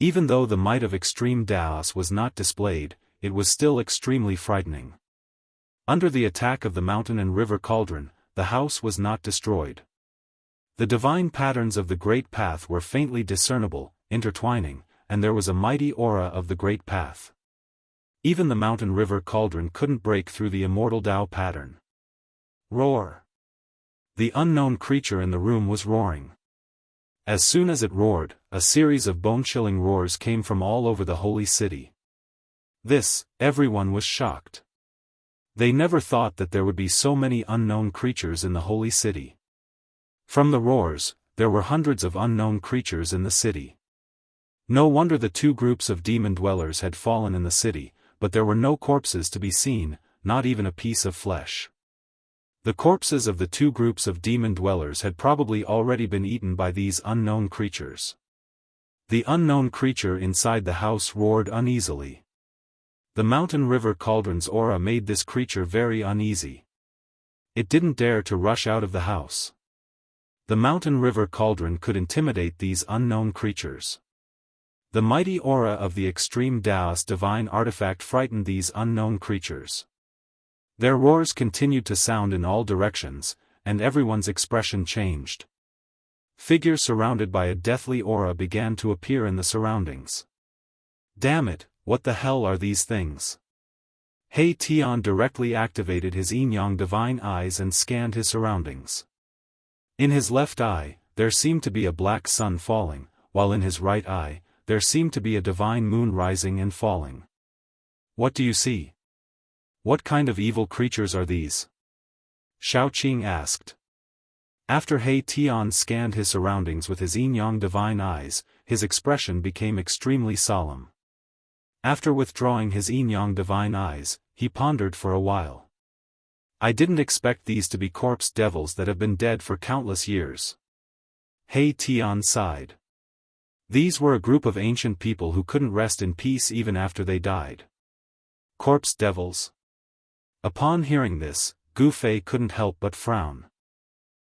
Even though the might of extreme Daos was not displayed, it was still extremely frightening. Under the attack of the mountain and river cauldron, the house was not destroyed. The divine patterns of the Great Path were faintly discernible, intertwining, and there was a mighty aura of the Great Path. Even the mountain river cauldron couldn't break through the immortal Dao pattern. Roar! The unknown creature in the room was roaring. As soon as it roared, a series of bone-chilling roars came from all over the holy city. Everyone was shocked. They never thought that there would be so many unknown creatures in the holy city. From the roars, there were hundreds of unknown creatures in the city. No wonder the 2 groups of demon dwellers had fallen in the city, but there were no corpses to be seen, not even a piece of flesh. The corpses of the 2 groups of demon dwellers had probably already been eaten by these unknown creatures. The unknown creature inside the house roared uneasily. The mountain river cauldron's aura made this creature very uneasy. It didn't dare to rush out of the house. The mountain river cauldron could intimidate these unknown creatures. The mighty aura of the extreme Daoist divine artifact frightened these unknown creatures. Their roars continued to sound in all directions, and everyone's expression changed. Figures surrounded by a deathly aura began to appear in the surroundings. Damn it, what the hell are these things? He Tian directly activated his yin-yang divine eyes and scanned his surroundings. In his left eye, there seemed to be a black sun falling, while in his right eye, there seemed to be a divine moon rising and falling. What do you see? What kind of evil creatures are these? Xiaoqing asked. After He Tian scanned his surroundings with his yin-yang divine eyes, his expression became extremely solemn. After withdrawing his yin-yang divine eyes, he pondered for a while. I didn't expect these to be corpse devils that have been dead for countless years. He Tian sighed. These were a group of ancient people who couldn't rest in peace even after they died. Corpse devils? Upon hearing this, Gu Fei couldn't help but frown.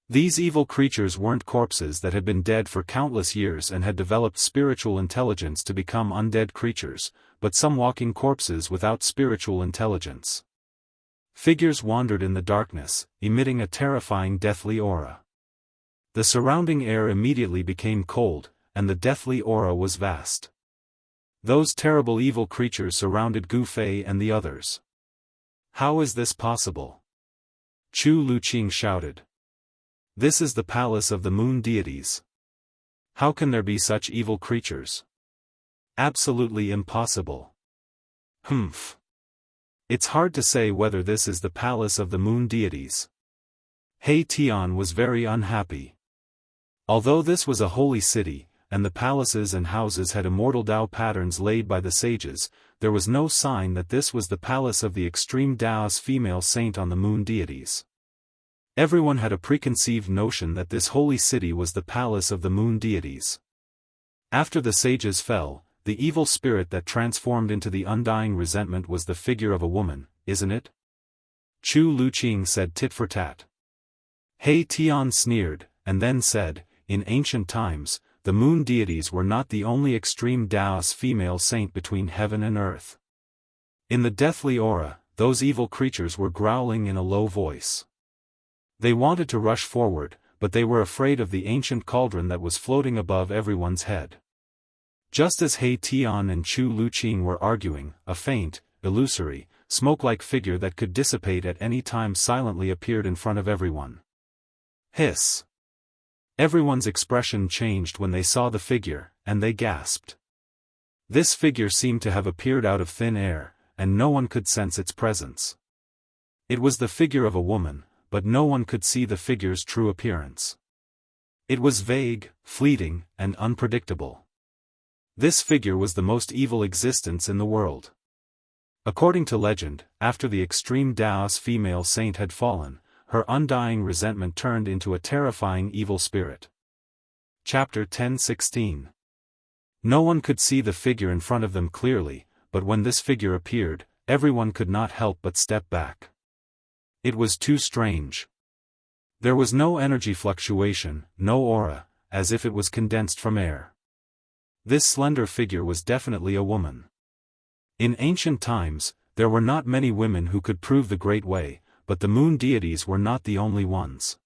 These evil creatures weren't corpses that had been dead for countless years and had developed spiritual intelligence to become undead creatures, but some walking corpses without spiritual intelligence. Figures wandered in the darkness, emitting a terrifying deathly aura. The surrounding air immediately became cold, and the deathly aura was vast. Those terrible evil creatures surrounded Gu Fei and the others. How is this possible? Chu Luqing shouted. This is the palace of the moon deities. How can there be such evil creatures? Absolutely impossible. Humph. It's hard to say whether this is the palace of the moon deities. He Tian was very unhappy. Although this was a holy city, and the palaces and houses had immortal Dao patterns laid by the sages, there was no sign that this was the palace of the extreme Daoist female saint on the moon deities. Everyone had a preconceived notion that this holy city was the palace of the moon deities. After the sages fell, the evil spirit that transformed into the undying resentment was the figure of a woman, isn't it? Chu Luqing said tit for tat. He Tian sneered, and then said, in ancient times, the moon deities were not the only extreme Daoist female saint between heaven and earth. In the deathly aura, those evil creatures were growling in a low voice. They wanted to rush forward, but they were afraid of the ancient cauldron that was floating above everyone's head. Just as He Tian and Chu Luqing were arguing, a faint, illusory, smoke-like figure that could dissipate at any time silently appeared in front of everyone. Hiss! Everyone's expression changed when they saw the figure, and they gasped. This figure seemed to have appeared out of thin air, and no one could sense its presence. It was the figure of a woman, but no one could see the figure's true appearance. It was vague, fleeting, and unpredictable. This figure was the most evil existence in the world. According to legend, after the extreme Daoist female saint had fallen, her undying resentment turned into a terrifying evil spirit. Chapter 10:16. No one could see the figure in front of them clearly, but when this figure appeared, everyone could not help but step back. It was too strange. There was no energy fluctuation, no aura, as if it was condensed from air. This slender figure was definitely a woman. In ancient times, there were not many women who could prove the Great Way, but the moon deities were not the only ones.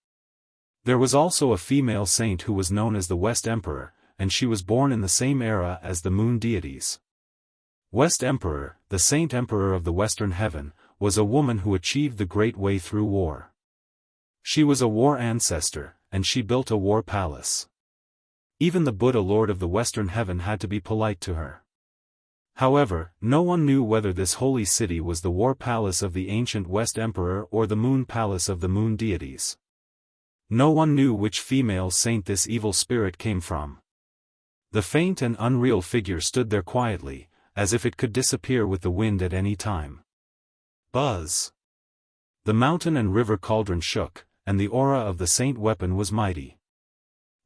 There was also a female saint who was known as the West Emperor, and she was born in the same era as the moon deities. West Emperor, the Saint Emperor of the Western Heaven, was a woman who achieved the Great Way through war. She was a war ancestor, and she built a war palace. Even the Buddha Lord of the Western Heaven had to be polite to her. However, no one knew whether this holy city was the war palace of the ancient West Emperor or the moon palace of the moon deities. No one knew which female saint this evil spirit came from. The faint and unreal figure stood there quietly, as if it could disappear with the wind at any time. Buzz! The mountain and river cauldron shook, and the aura of the saint weapon was mighty.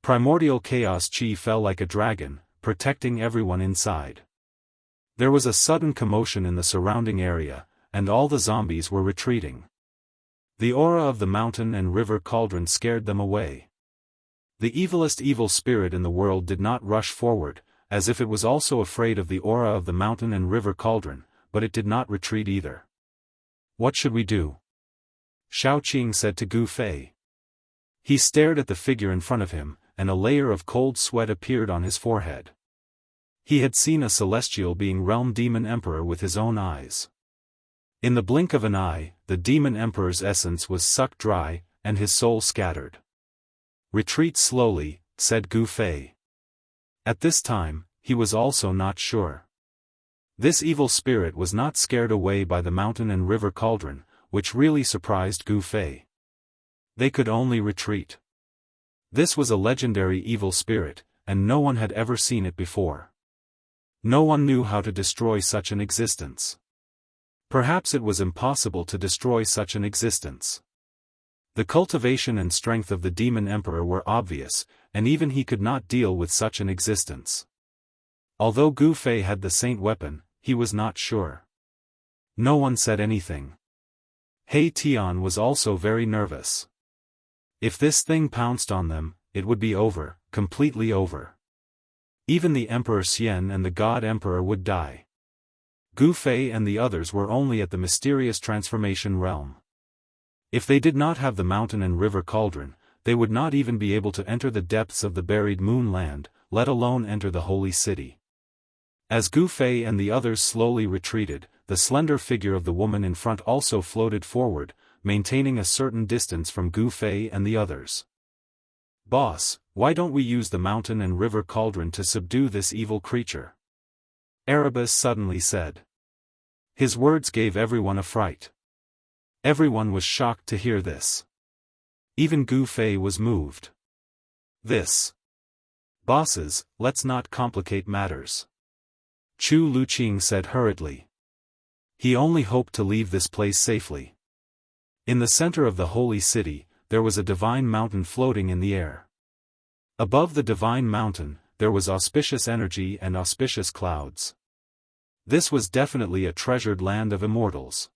Primordial chaos chi fell like a dragon, protecting everyone inside. There was a sudden commotion in the surrounding area, and all the zombies were retreating. The aura of the mountain and river cauldron scared them away. The evilest evil spirit in the world did not rush forward, as if it was also afraid of the aura of the mountain and river cauldron, but it did not retreat either. What should we do? Shaoqing said to Gu Fei. He stared at the figure in front of him, and a layer of cold sweat appeared on his forehead. He had seen a celestial being realm demon emperor with his own eyes. In the blink of an eye, the demon emperor's essence was sucked dry, and his soul scattered. Retreat slowly, said Gu Fei. At this time, he was also not sure. This evil spirit was not scared away by the mountain and river cauldron, which really surprised Gu Fei. They could only retreat. This was a legendary evil spirit, and no one had ever seen it before. No one knew how to destroy such an existence. Perhaps it was impossible to destroy such an existence. The cultivation and strength of the demon emperor were obvious, and even he could not deal with such an existence. Although Gu Fei had the saint weapon, he was not sure. No one said anything. He Tian was also very nervous. If this thing pounced on them, it would be over, completely over. Even the Emperor Xian and the God Emperor would die. Gu Fei and the others were only at the mysterious transformation realm. If they did not have the mountain and river cauldron, they would not even be able to enter the depths of the buried moon land, let alone enter the holy city. As Gu Fei and the others slowly retreated, the slender figure of the woman in front also floated forward, maintaining a certain distance from Gu Fei and the others. "Boss, why don't we use the mountain and river cauldron to subdue this evil creature?" Erebus suddenly said. His words gave everyone a fright. Everyone was shocked to hear this. Even Gu Fei was moved. "Bosses, let's not complicate matters," Chu Luqing said hurriedly. He only hoped to leave this place safely. In the center of the holy city, there was a divine mountain floating in the air. Above the divine mountain, there was auspicious energy and auspicious clouds. This was definitely a treasured land of immortals.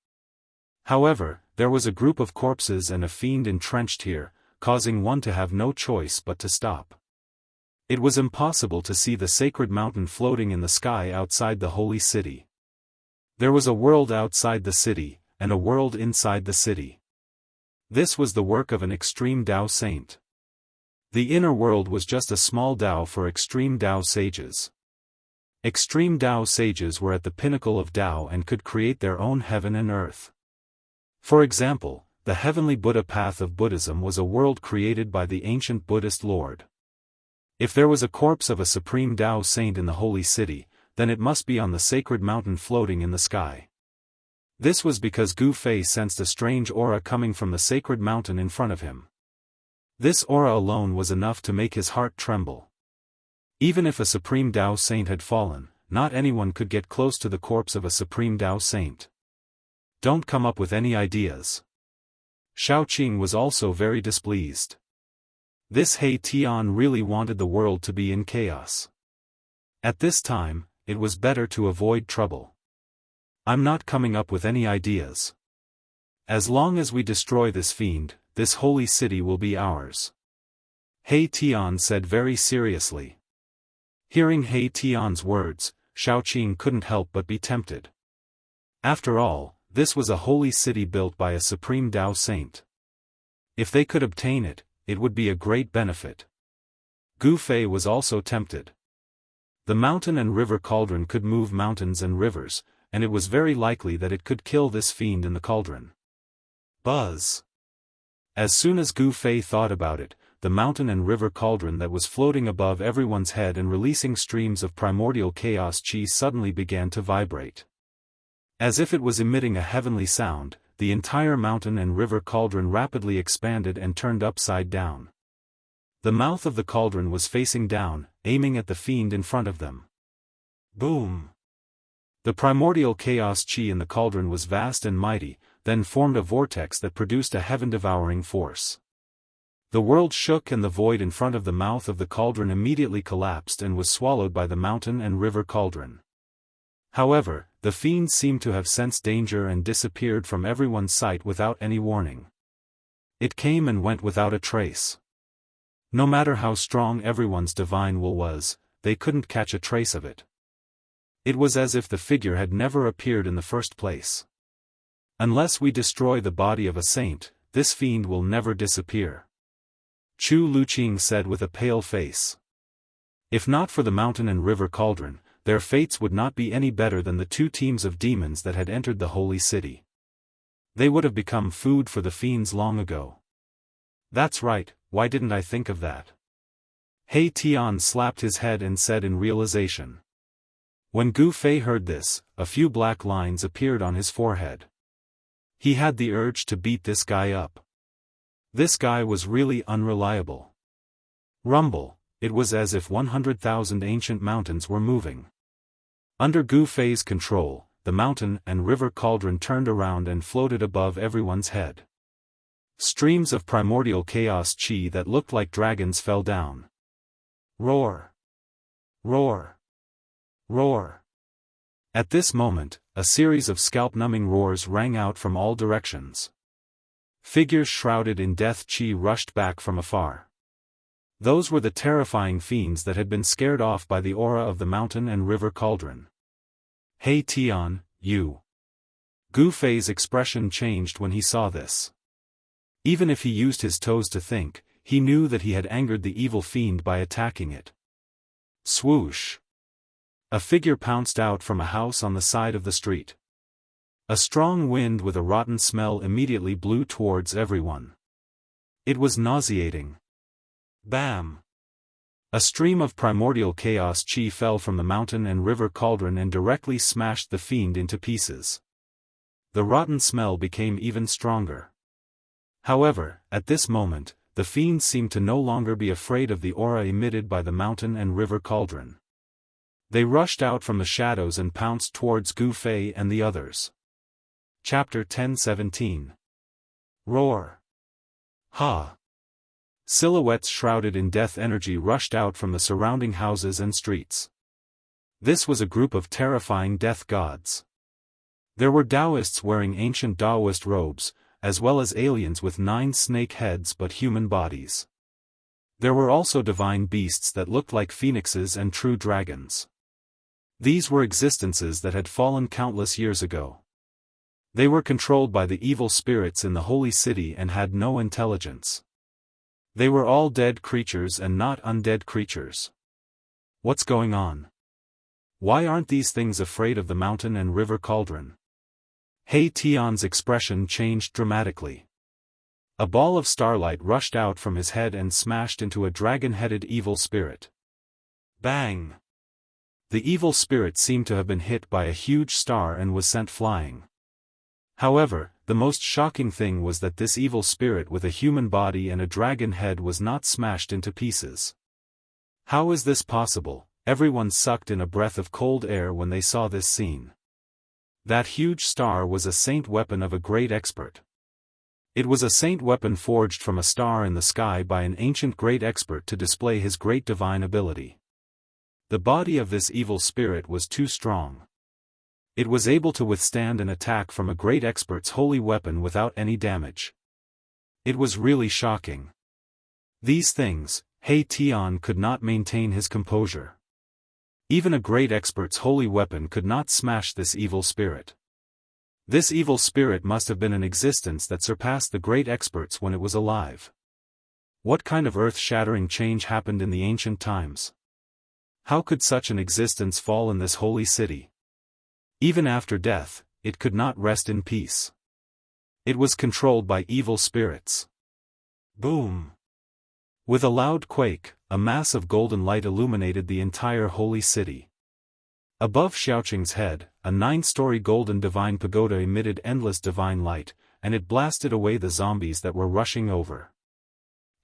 However, there was a group of corpses and a fiend entrenched here, causing one to have no choice but to stop. It was impossible to see the sacred mountain floating in the sky outside the holy city. There was a world outside the city, and a world inside the city. This was the work of an extreme Dao saint. The inner world was just a small Dao for extreme Dao sages. Extreme Dao sages were at the pinnacle of Dao and could create their own heaven and earth. For example, the heavenly Buddha path of Buddhism was a world created by the ancient Buddhist Lord. If there was a corpse of a supreme Dao saint in the holy city, then it must be on the sacred mountain floating in the sky. This was because Gu Fei sensed a strange aura coming from the sacred mountain in front of him. This aura alone was enough to make his heart tremble. Even if a supreme Dao saint had fallen, not anyone could get close to the corpse of a supreme Dao saint. "Don't come up with any ideas." Shaoqing was also very displeased. This He Tian really wanted the world to be in chaos. At this time, it was better to avoid trouble. "I'm not coming up with any ideas. As long as we destroy this fiend, this holy city will be ours," He Tian said very seriously. Hearing He Tian's words, Shaoqing couldn't help but be tempted. After all, this was a holy city built by a supreme Dao saint. If they could obtain it, it would be a great benefit. Gu Fei was also tempted. The mountain and river cauldron could move mountains and rivers, and it was very likely that it could kill this fiend in the cauldron. Buzz! As soon as Gu Fei thought about it, the mountain and river cauldron that was floating above everyone's head and releasing streams of primordial chaos chi suddenly began to vibrate. As if it was emitting a heavenly sound, the entire mountain and river cauldron rapidly expanded and turned upside down. The mouth of the cauldron was facing down, aiming at the fiend in front of them. Boom! The primordial chaos chi in the cauldron was vast and mighty, then formed a vortex that produced a heaven-devouring force. The world shook and the void in front of the mouth of the cauldron immediately collapsed and was swallowed by the mountain and river cauldron. However, the fiend seemed to have sensed danger and disappeared from everyone's sight without any warning. It came and went without a trace. No matter how strong everyone's divine will was, they couldn't catch a trace of it. It was as if the figure had never appeared in the first place. "Unless we destroy the body of a saint, this fiend will never disappear," Chu Luqing said with a pale face. If not for the mountain and river cauldron, their fates would not be any better than the two teams of demons that had entered the holy city. They would have become food for the fiends long ago. "That's right, why didn't I think of that?" He Tian slapped his head and said in realization. When Gu Fei heard this, a few black lines appeared on his forehead. He had the urge to beat this guy up. This guy was really unreliable. Rumble, it was as if 100,000 ancient mountains were moving. Under Gu Fei's control, the mountain and river cauldron turned around and floated above everyone's head. Streams of primordial chaos chi that looked like dragons fell down. Roar! Roar! Roar! At this moment, a series of scalp-numbing roars rang out from all directions. Figures shrouded in death chi rushed back from afar. Those were the terrifying fiends that had been scared off by the aura of the mountain and river cauldron. He Tian, you. Gu Fei's expression changed when he saw this. Even if he used his toes to think, he knew that he had angered the evil fiend by attacking it. Swoosh! A figure pounced out from a house on the side of the street. A strong wind with a rotten smell immediately blew towards everyone. It was nauseating. Bam! A stream of primordial chaos chi fell from the mountain and river cauldron and directly smashed the fiend into pieces. The rotten smell became even stronger. However, at this moment, the fiends seemed to no longer be afraid of the aura emitted by the mountain and river cauldron. They rushed out from the shadows and pounced towards Gu Fei and the others. Chapter 1017. Roar. Ha! Silhouettes shrouded in death energy rushed out from the surrounding houses and streets. This was a group of terrifying death gods. There were Daoists wearing ancient Daoist robes, as well as aliens with 9 snake heads but human bodies. There were also divine beasts that looked like phoenixes and true dragons. These were existences that had fallen countless years ago. They were controlled by the evil spirits in the holy city and had no intelligence. They were all dead creatures and not undead creatures. What's going on? Why aren't these things afraid of the mountain and river cauldron? He Tian's expression changed dramatically. A ball of starlight rushed out from his head and smashed into a dragon-headed evil spirit. Bang! The evil spirit seemed to have been hit by a huge star and was sent flying. However, the most shocking thing was that this evil spirit with a human body and a dragon head was not smashed into pieces. How is this possible? Everyone sucked in a breath of cold air when they saw this scene. That huge star was a saint weapon of a great expert. It was a saint weapon forged from a star in the sky by an ancient great expert to display his great divine ability. The body of this evil spirit was too strong. It was able to withstand an attack from a great expert's holy weapon without any damage. It was really shocking. These things, He Tian could not maintain his composure. Even a great expert's holy weapon could not smash this evil spirit. This evil spirit must have been an existence that surpassed the great experts when it was alive. What kind of earth-shattering change happened in the ancient times? How could such an existence fall in this holy city? Even after death, it could not rest in peace. It was controlled by evil spirits. Boom! With a loud quake, a mass of golden light illuminated the entire holy city. Above Xiaoqing's head, a 9-story golden divine pagoda emitted endless divine light, and it blasted away the zombies that were rushing over.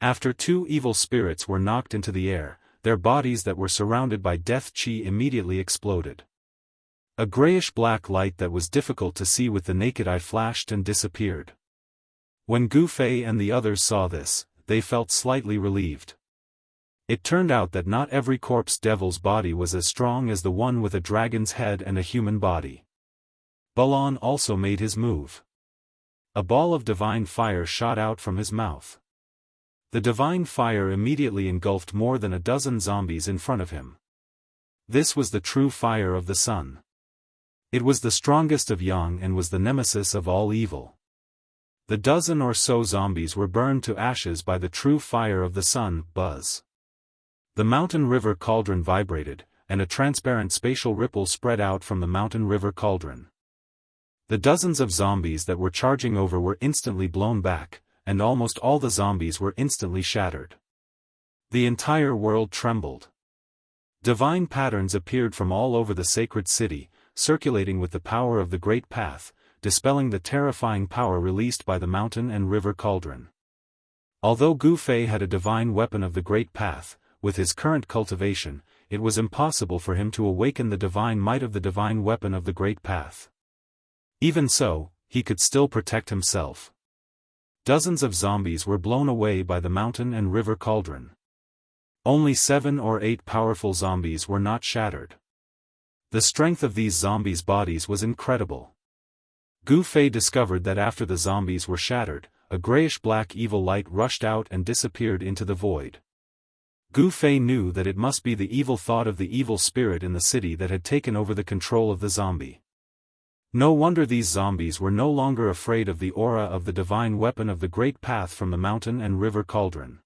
After 2 evil spirits were knocked into the air, their bodies that were surrounded by death chi immediately exploded. A grayish-black light that was difficult to see with the naked eye flashed and disappeared. When Gu Fei and the others saw this, they felt slightly relieved. It turned out that not every corpse devil's body was as strong as the one with a dragon's head and a human body. Balon also made his move. A ball of divine fire shot out from his mouth. The divine fire immediately engulfed more than a dozen zombies in front of him. This was the true fire of the sun. It was the strongest of Yang and was the nemesis of all evil. The dozen or so zombies were burned to ashes by the true fire of the sun, buzz. The mountain river cauldron vibrated, and a transparent spatial ripple spread out from the mountain river cauldron. The dozens of zombies that were charging over were instantly blown back, and almost all the zombies were instantly shattered. The entire world trembled. Divine patterns appeared from all over the sacred city, circulating with the power of the Great Path, dispelling the terrifying power released by the mountain and river cauldron. Although Gu Fei had a divine weapon of the Great Path, with his current cultivation, it was impossible for him to awaken the divine might of the divine weapon of the Great Path. Even so, he could still protect himself. Dozens of zombies were blown away by the mountain and river cauldron. Only 7 or 8 powerful zombies were not shattered. The strength of these zombies' bodies was incredible. Gu Fei discovered that after the zombies were shattered, a grayish-black evil light rushed out and disappeared into the void. Gu Fei knew that it must be the evil thought of the evil spirit in the city that had taken over the control of the zombie. No wonder these zombies were no longer afraid of the aura of the divine weapon of the Great Path from the mountain and river cauldron.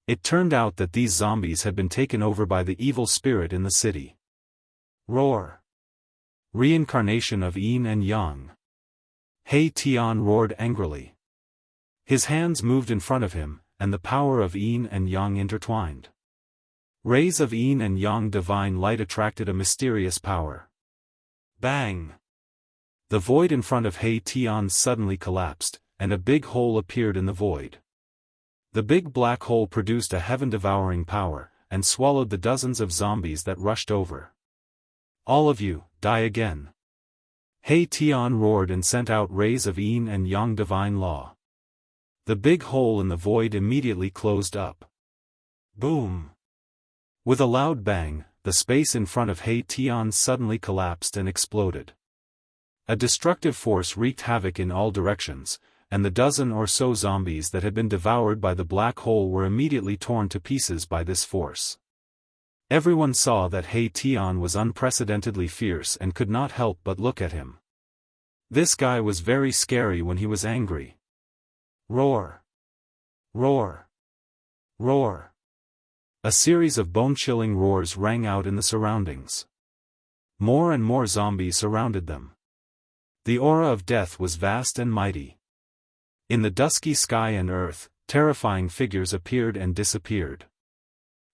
It turned out that these zombies had been taken over by the evil spirit in the city. Roar! Reincarnation of Yin and Yang. He Tian roared angrily. His hands moved in front of him, and the power of yin and yang intertwined. Rays of yin and yang divine light attracted a mysterious power. Bang! The void in front of He Tian suddenly collapsed, and a big hole appeared in the void. The big black hole produced a heaven-devouring power, and swallowed the dozens of zombies that rushed over. All of you, die again. He Tian roared and sent out rays of yin and yang divine law. The big hole in the void immediately closed up. Boom! With a loud bang, the space in front of He Tian suddenly collapsed and exploded. A destructive force wreaked havoc in all directions, and the dozen or so zombies that had been devoured by the black hole were immediately torn to pieces by this force. Everyone saw that He Tian was unprecedentedly fierce and could not help but look at him. This guy was very scary when he was angry. Roar! Roar! Roar! A series of bone-chilling roars rang out in the surroundings. More and more zombies surrounded them. The aura of death was vast and mighty. In the dusky sky and earth, terrifying figures appeared and disappeared.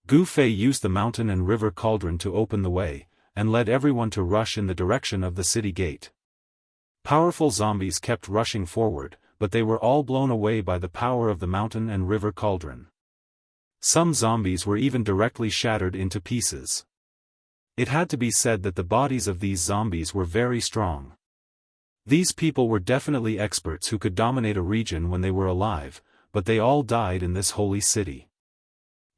Gu Fei used the mountain and river cauldron to open the way, and led everyone to rush in the direction of the city gate. Powerful zombies kept rushing forward, but they were all blown away by the power of the mountain and river cauldron. Some zombies were even directly shattered into pieces. It had to be said that the bodies of these zombies were very strong. These people were definitely experts who could dominate a region when they were alive, but they all died in this holy city.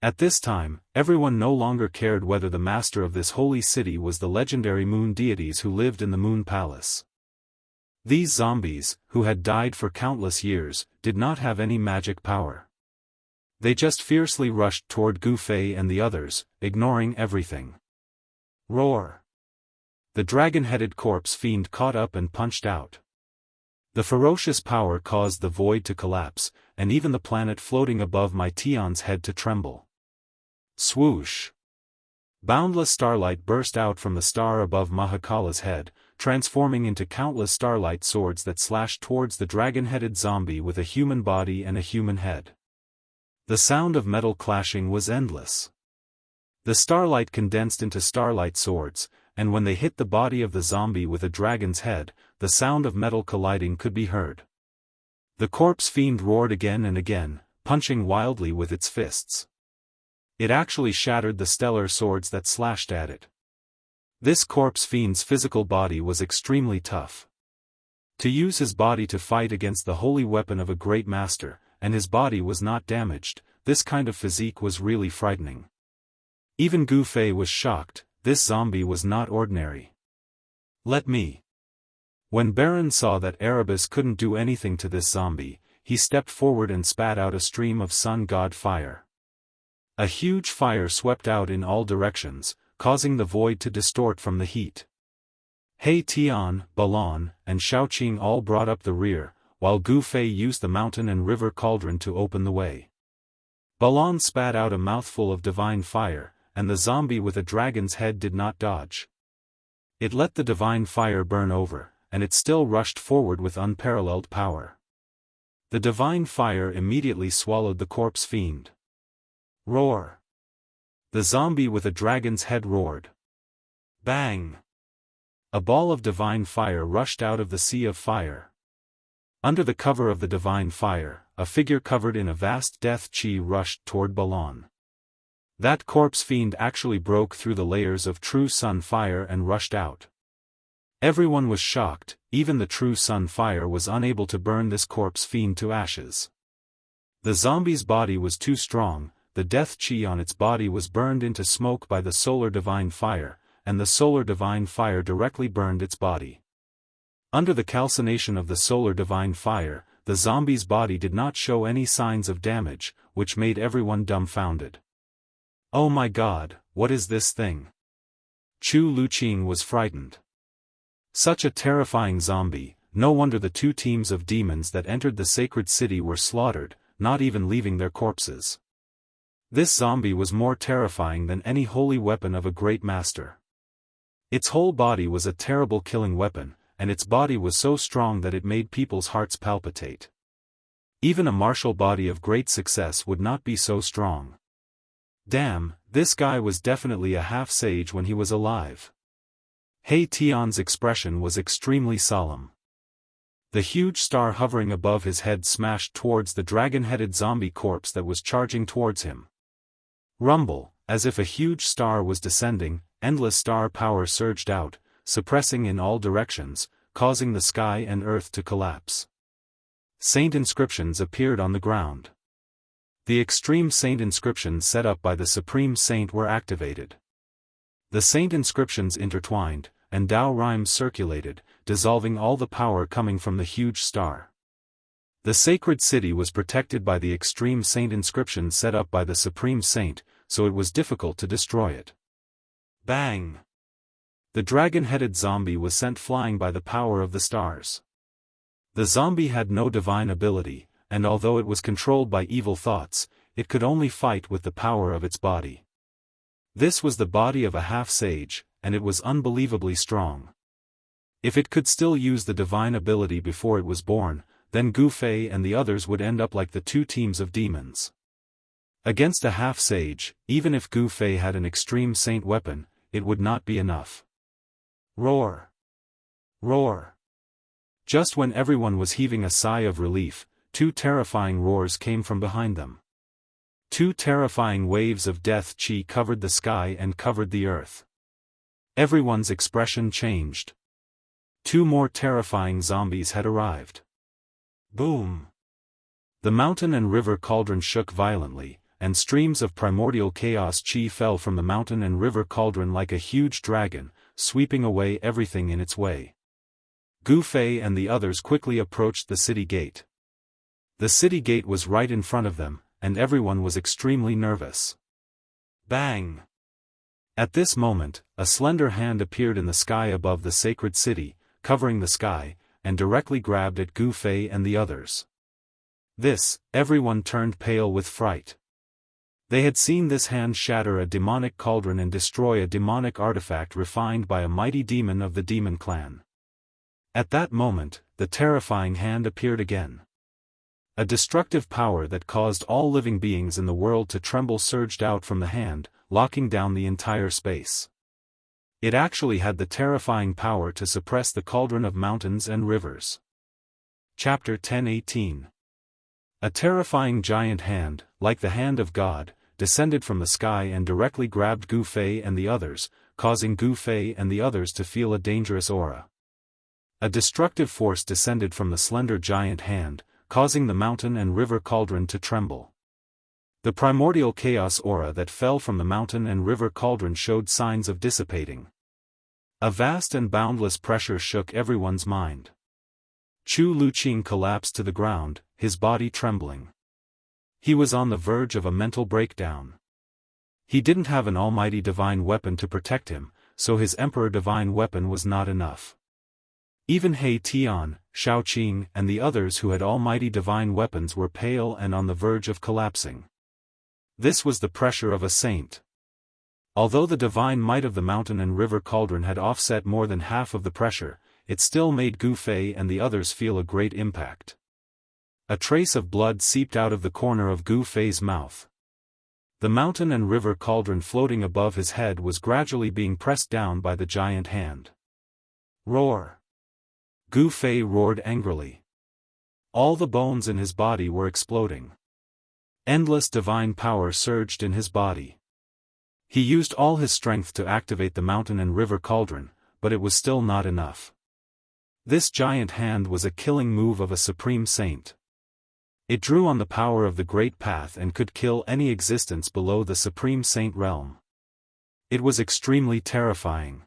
At this time, everyone no longer cared whether the master of this holy city was the legendary moon deities who lived in the moon palace. These zombies, who had died for countless years, did not have any magic power. They just fiercely rushed toward Gu Fei and the others, ignoring everything. Roar! The dragon-headed corpse fiend caught up and punched out. The ferocious power caused the void to collapse, and even the planet floating above my Tian's head to tremble. Swoosh! Boundless starlight burst out from the star above Mahakala's head, transforming into countless starlight swords that slashed towards the dragon-headed zombie with a human body and a human head. The sound of metal clashing was endless. The starlight condensed into starlight swords, and when they hit the body of the zombie with a dragon's head, the sound of metal colliding could be heard. The corpse fiend roared again and again, punching wildly with its fists. It actually shattered the stellar swords that slashed at it. This corpse fiend's physical body was extremely tough. To use his body to fight against the holy weapon of a great master, and his body was not damaged, this kind of physique was really frightening. Even Gu Fei was shocked. This zombie was not ordinary. Let me. When Baron saw that Erebus couldn't do anything to this zombie, he stepped forward and spat out a stream of sun god fire. A huge fire swept out in all directions, causing the void to distort from the heat. He Tian, Balon, and Shaoqing all brought up the rear, while Gu Fei used the mountain and river cauldron to open the way. Balon spat out a mouthful of divine fire, and the zombie with a dragon's head did not dodge. It let the divine fire burn over, and it still rushed forward with unparalleled power. The divine fire immediately swallowed the corpse fiend. Roar! The zombie with a dragon's head roared. Bang! A ball of divine fire rushed out of the sea of fire. Under the cover of the divine fire, a figure covered in a vast death chi rushed toward Balon. That corpse fiend actually broke through the layers of true sun fire and rushed out. Everyone was shocked. Even the true sun fire was unable to burn this corpse fiend to ashes. The zombie's body was too strong, the death chi on its body was burned into smoke by the solar divine fire, and the solar divine fire directly burned its body. Under the calcination of the solar divine fire, the zombie's body did not show any signs of damage, which made everyone dumbfounded. Oh my god, what is this thing? Chu Luqing was frightened. Such a terrifying zombie, no wonder the two teams of demons that entered the sacred city were slaughtered, not even leaving their corpses. This zombie was more terrifying than any holy weapon of a great master. Its whole body was a terrible killing weapon, and its body was so strong that it made people's hearts palpitate. Even a martial body of great success would not be so strong. Damn, this guy was definitely a half-sage when he was alive. He Tian's expression was extremely solemn. The huge star hovering above his head smashed towards the dragon-headed zombie corpse that was charging towards him. Rumble, as if a huge star was descending, endless star power surged out, suppressing in all directions, causing the sky and earth to collapse. Saint inscriptions appeared on the ground. The extreme saint inscriptions set up by the Supreme Saint were activated. The saint inscriptions intertwined, and Dao rhymes circulated, dissolving all the power coming from the huge star. The sacred city was protected by the extreme saint inscriptions set up by the Supreme Saint, so it was difficult to destroy it. Bang! The dragon-headed zombie was sent flying by the power of the stars. The zombie had no divine ability, and although it was controlled by evil thoughts, it could only fight with the power of its body. This was the body of a half-sage, and it was unbelievably strong. If it could still use the divine ability before it was born, then Gu Fei and the others would end up like the two teams of demons. Against a half-sage, even if Gu Fei had an extreme saint weapon, it would not be enough. Roar! Roar! Just when everyone was heaving a sigh of relief, two terrifying roars came from behind them. Two terrifying waves of death chi covered the sky and covered the earth. Everyone's expression changed. Two more terrifying zombies had arrived. Boom! The mountain and river cauldron shook violently, and streams of primordial chaos chi fell from the mountain and river cauldron like a huge dragon, sweeping away everything in its way. Gu Fei and the others quickly approached the city gate. The city gate was right in front of them, and everyone was extremely nervous. Bang! At this moment, a slender hand appeared in the sky above the sacred city, covering the sky, and directly grabbed at Gu Fei and the others. Everyone turned pale with fright. They had seen this hand shatter a demonic cauldron and destroy a demonic artifact refined by a mighty demon of the demon clan. At that moment, the terrifying hand appeared again. A destructive power that caused all living beings in the world to tremble surged out from the hand, locking down the entire space. It actually had the terrifying power to suppress the cauldron of mountains and rivers. Chapter 10:18. A terrifying giant hand, like the hand of God, descended from the sky and directly grabbed Gu Fei and the others, causing Gu Fei and the others to feel a dangerous aura. A destructive force descended from the slender giant hand, causing the mountain and river cauldron to tremble. The primordial chaos aura that fell from the mountain and river cauldron showed signs of dissipating. A vast and boundless pressure shook everyone's mind. Chu Luqing collapsed to the ground, his body trembling. He was on the verge of a mental breakdown. He didn't have an almighty divine weapon to protect him, so his emperor divine weapon was not enough. Even He Tian, Shaoqing, and the others who had almighty divine weapons were pale and on the verge of collapsing. This was the pressure of a saint. Although the divine might of the mountain and river cauldron had offset more than half of the pressure, it still made Gu Fei and the others feel a great impact. A trace of blood seeped out of the corner of Gu Fei's mouth. The mountain and river cauldron floating above his head was gradually being pressed down by the giant hand. Roar! Gu Fei roared angrily. All the bones in his body were exploding. Endless divine power surged in his body. He used all his strength to activate the mountain and river cauldron, but it was still not enough. This giant hand was a killing move of a supreme saint. It drew on the power of the great path and could kill any existence below the supreme saint realm. It was extremely terrifying.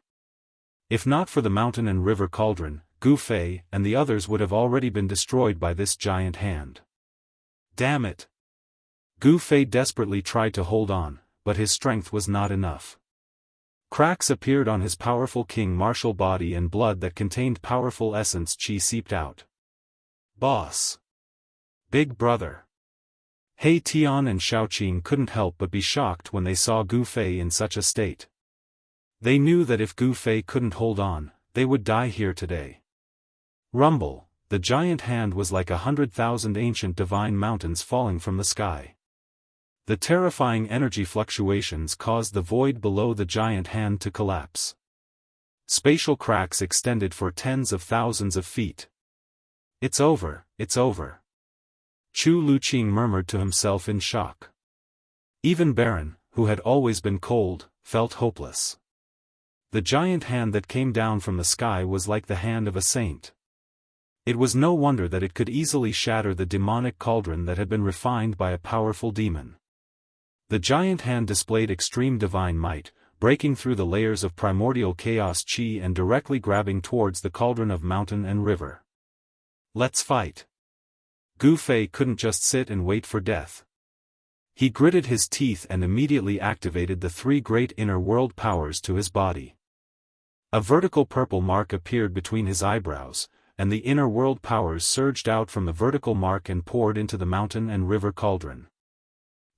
If not for the mountain and river cauldron, Gu Fei and the others would have already been destroyed by this giant hand. Damn it! Gu Fei desperately tried to hold on, but his strength was not enough. Cracks appeared on his powerful king martial body and blood that contained powerful essence chi seeped out. Boss! Big brother! He Tian and Shaoqing couldn't help but be shocked when they saw Gu Fei in such a state. They knew that if Gu Fei couldn't hold on, they would die here today. Rumble, the giant hand was like 100,000 ancient divine mountains falling from the sky. The terrifying energy fluctuations caused the void below the giant hand to collapse. Spatial cracks extended for tens of thousands of feet. It's over, it's over. Chu Luqing murmured to himself in shock. Even Baron, who had always been cold, felt hopeless. The giant hand that came down from the sky was like the hand of a saint. It was no wonder that it could easily shatter the demonic cauldron that had been refined by a powerful demon. The giant hand displayed extreme divine might, breaking through the layers of primordial chaos chi and directly grabbing towards the cauldron of mountain and river. Let's fight. Gu Fei couldn't just sit and wait for death. He gritted his teeth and immediately activated the three great inner world powers to his body. A vertical purple mark appeared between his eyebrows, and the inner world powers surged out from the vertical mark and poured into the mountain and river cauldron.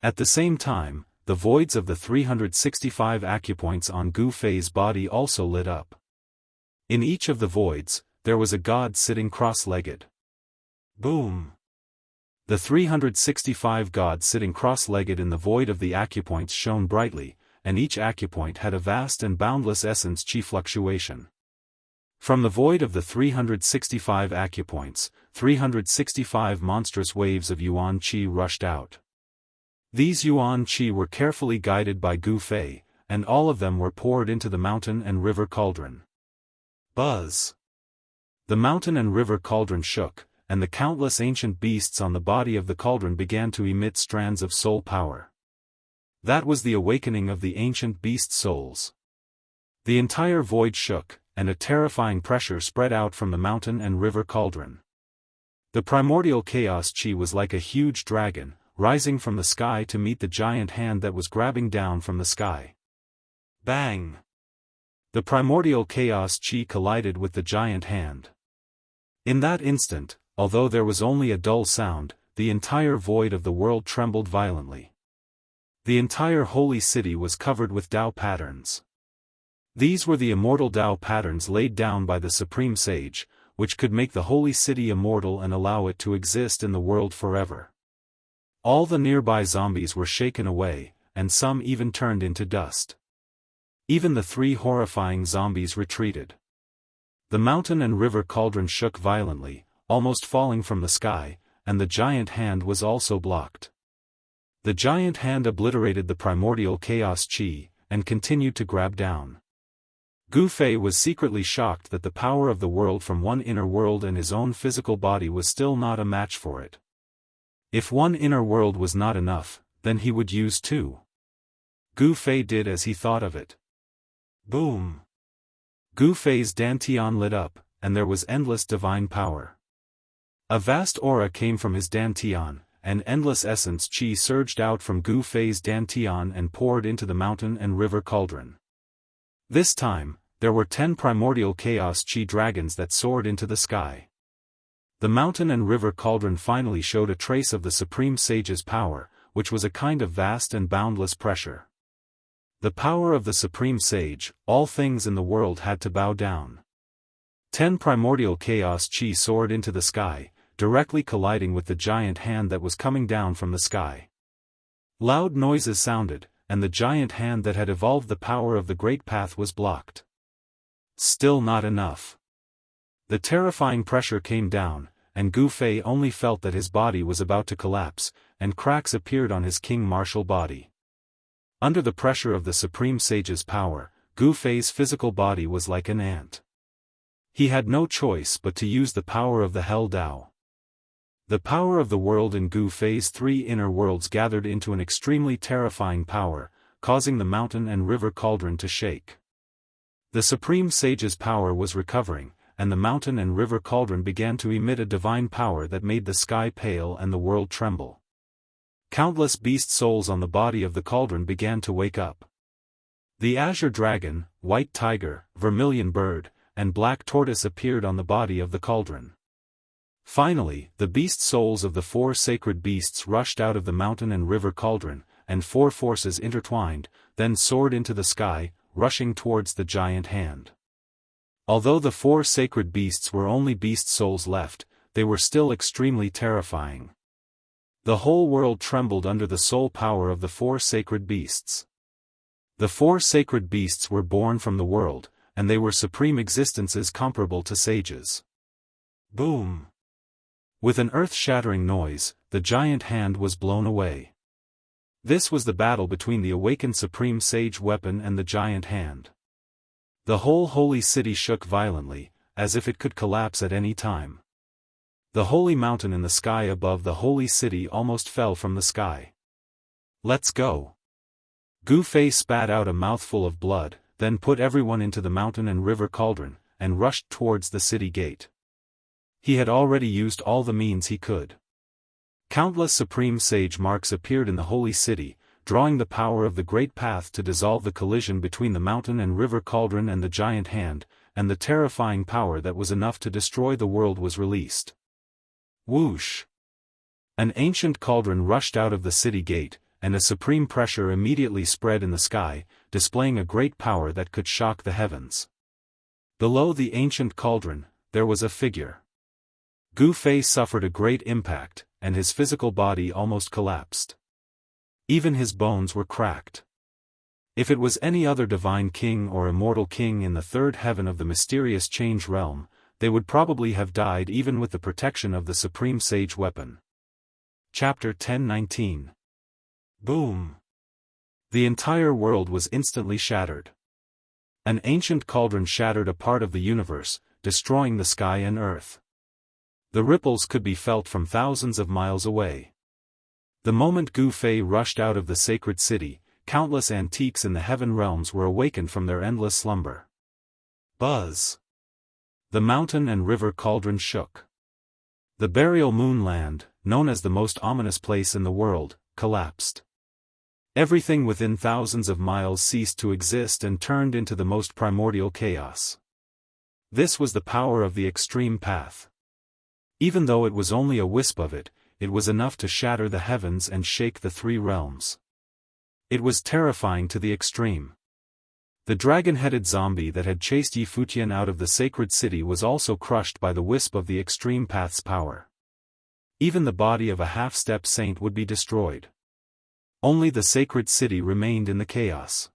At the same time, the voids of the 365 acupoints on Gu Fei's body also lit up. In each of the voids, there was a god sitting cross-legged. Boom! The 365 gods sitting cross-legged in the void of the acupoints shone brightly, and each acupoint had a vast and boundless essence chi fluctuation. From the void of the 365 acupoints, 365 monstrous waves of yuan chi rushed out. These yuan chi were carefully guided by Gu Fei, and all of them were poured into the mountain and river cauldron. Buzz! The mountain and river cauldron shook, and the countless ancient beasts on the body of the cauldron began to emit strands of soul power. That was the awakening of the ancient beast souls. The entire void shook, and a terrifying pressure spread out from the mountain and river cauldron. The primordial chaos chi was like a huge dragon, rising from the sky to meet the giant hand that was grabbing down from the sky. Bang! The primordial chaos chi collided with the giant hand. In that instant, although there was only a dull sound, the entire void of the world trembled violently. The entire holy city was covered with Dao patterns. These were the immortal Dao patterns laid down by the Supreme Sage, which could make the holy city immortal and allow it to exist in the world forever. All the nearby zombies were shaken away, and some even turned into dust. Even the three horrifying zombies retreated. The mountain and river cauldron shook violently, almost falling from the sky, and the giant hand was also blocked. The giant hand obliterated the primordial chaos chi, and continued to grab down. Gu Fei was secretly shocked that the power of the world from one inner world and his own physical body was still not a match for it. If one inner world was not enough, then he would use two. Gu Fei did as he thought of it. Boom! Gu Fei's dantian lit up, and there was endless divine power. A vast aura came from his dantian, and endless essence chi surged out from Gu Fei's dantian and poured into the mountain and river cauldron. This time, there were 10 primordial chaos chi dragons that soared into the sky. The mountain and river cauldron finally showed a trace of the Supreme Sage's power, which was a kind of vast and boundless pressure. The power of the Supreme Sage, all things in the world had to bow down. 10 primordial chaos chi soared into the sky, directly colliding with the giant hand that was coming down from the sky. Loud noises sounded, and the giant hand that had evolved the power of the Great Path was blocked. Still not enough. The terrifying pressure came down, and Gu Fei only felt that his body was about to collapse, and cracks appeared on his king martial body. Under the pressure of the Supreme Sage's power, Gu Fei's physical body was like an ant. He had no choice but to use the power of the Hell Dao. The power of the world in Gu Fei's 3 inner worlds gathered into an extremely terrifying power, causing the mountain and river cauldron to shake. The Supreme Sage's power was recovering, and the mountain and river cauldron began to emit a divine power that made the sky pale and the world tremble. Countless beast souls on the body of the cauldron began to wake up. The azure dragon, white tiger, vermilion bird, and black tortoise appeared on the body of the cauldron. Finally, the beast souls of the 4 sacred beasts rushed out of the mountain and river cauldron, and 4 forces intertwined, then soared into the sky, rushing towards the giant hand. Although the 4 sacred beasts were only beast souls left, they were still extremely terrifying. The whole world trembled under the soul power of the 4 sacred beasts. The 4 sacred beasts were born from the world, and they were supreme existences comparable to sages. Boom! With an earth-shattering noise, the giant hand was blown away. This was the battle between the awakened supreme sage weapon and the giant hand. The whole holy city shook violently, as if it could collapse at any time. The holy mountain in the sky above the holy city almost fell from the sky. Let's go! Gu Fei spat out a mouthful of blood, then put everyone into the mountain and river cauldron, and rushed towards the city gate. He had already used all the means he could. Countless supreme sage marks appeared in the holy city, drawing the power of the great path to dissolve the collision between the mountain and river cauldron and the giant hand, and the terrifying power that was enough to destroy the world was released. Whoosh! An ancient cauldron rushed out of the city gate, and a supreme pressure immediately spread in the sky, displaying a great power that could shock the heavens. Below the ancient cauldron, there was a figure. Gu Fei suffered a great impact, and his physical body almost collapsed. Even his bones were cracked. If it was any other divine king or immortal king in the 3rd heaven of the mysterious change realm, they would probably have died even with the protection of the supreme sage weapon. Chapter 1019. Boom! The entire world was instantly shattered. An ancient cauldron shattered a part of the universe, destroying the sky and earth. The ripples could be felt from thousands of miles away. The moment Gu Fei rushed out of the sacred city, countless antiques in the heaven realms were awakened from their endless slumber. Buzz! The mountain and river cauldron shook. The burial moon land, known as the most ominous place in the world, collapsed. Everything within thousands of miles ceased to exist and turned into the most primordial chaos. This was the power of the extreme path. Even though it was only a wisp of it, it was enough to shatter the heavens and shake the 3 realms. It was terrifying to the extreme. The dragon-headed zombie that had chased Yi Futian out of the sacred city was also crushed by the wisp of the extreme path's power. Even the body of a half-step saint would be destroyed. Only the sacred city remained in the chaos.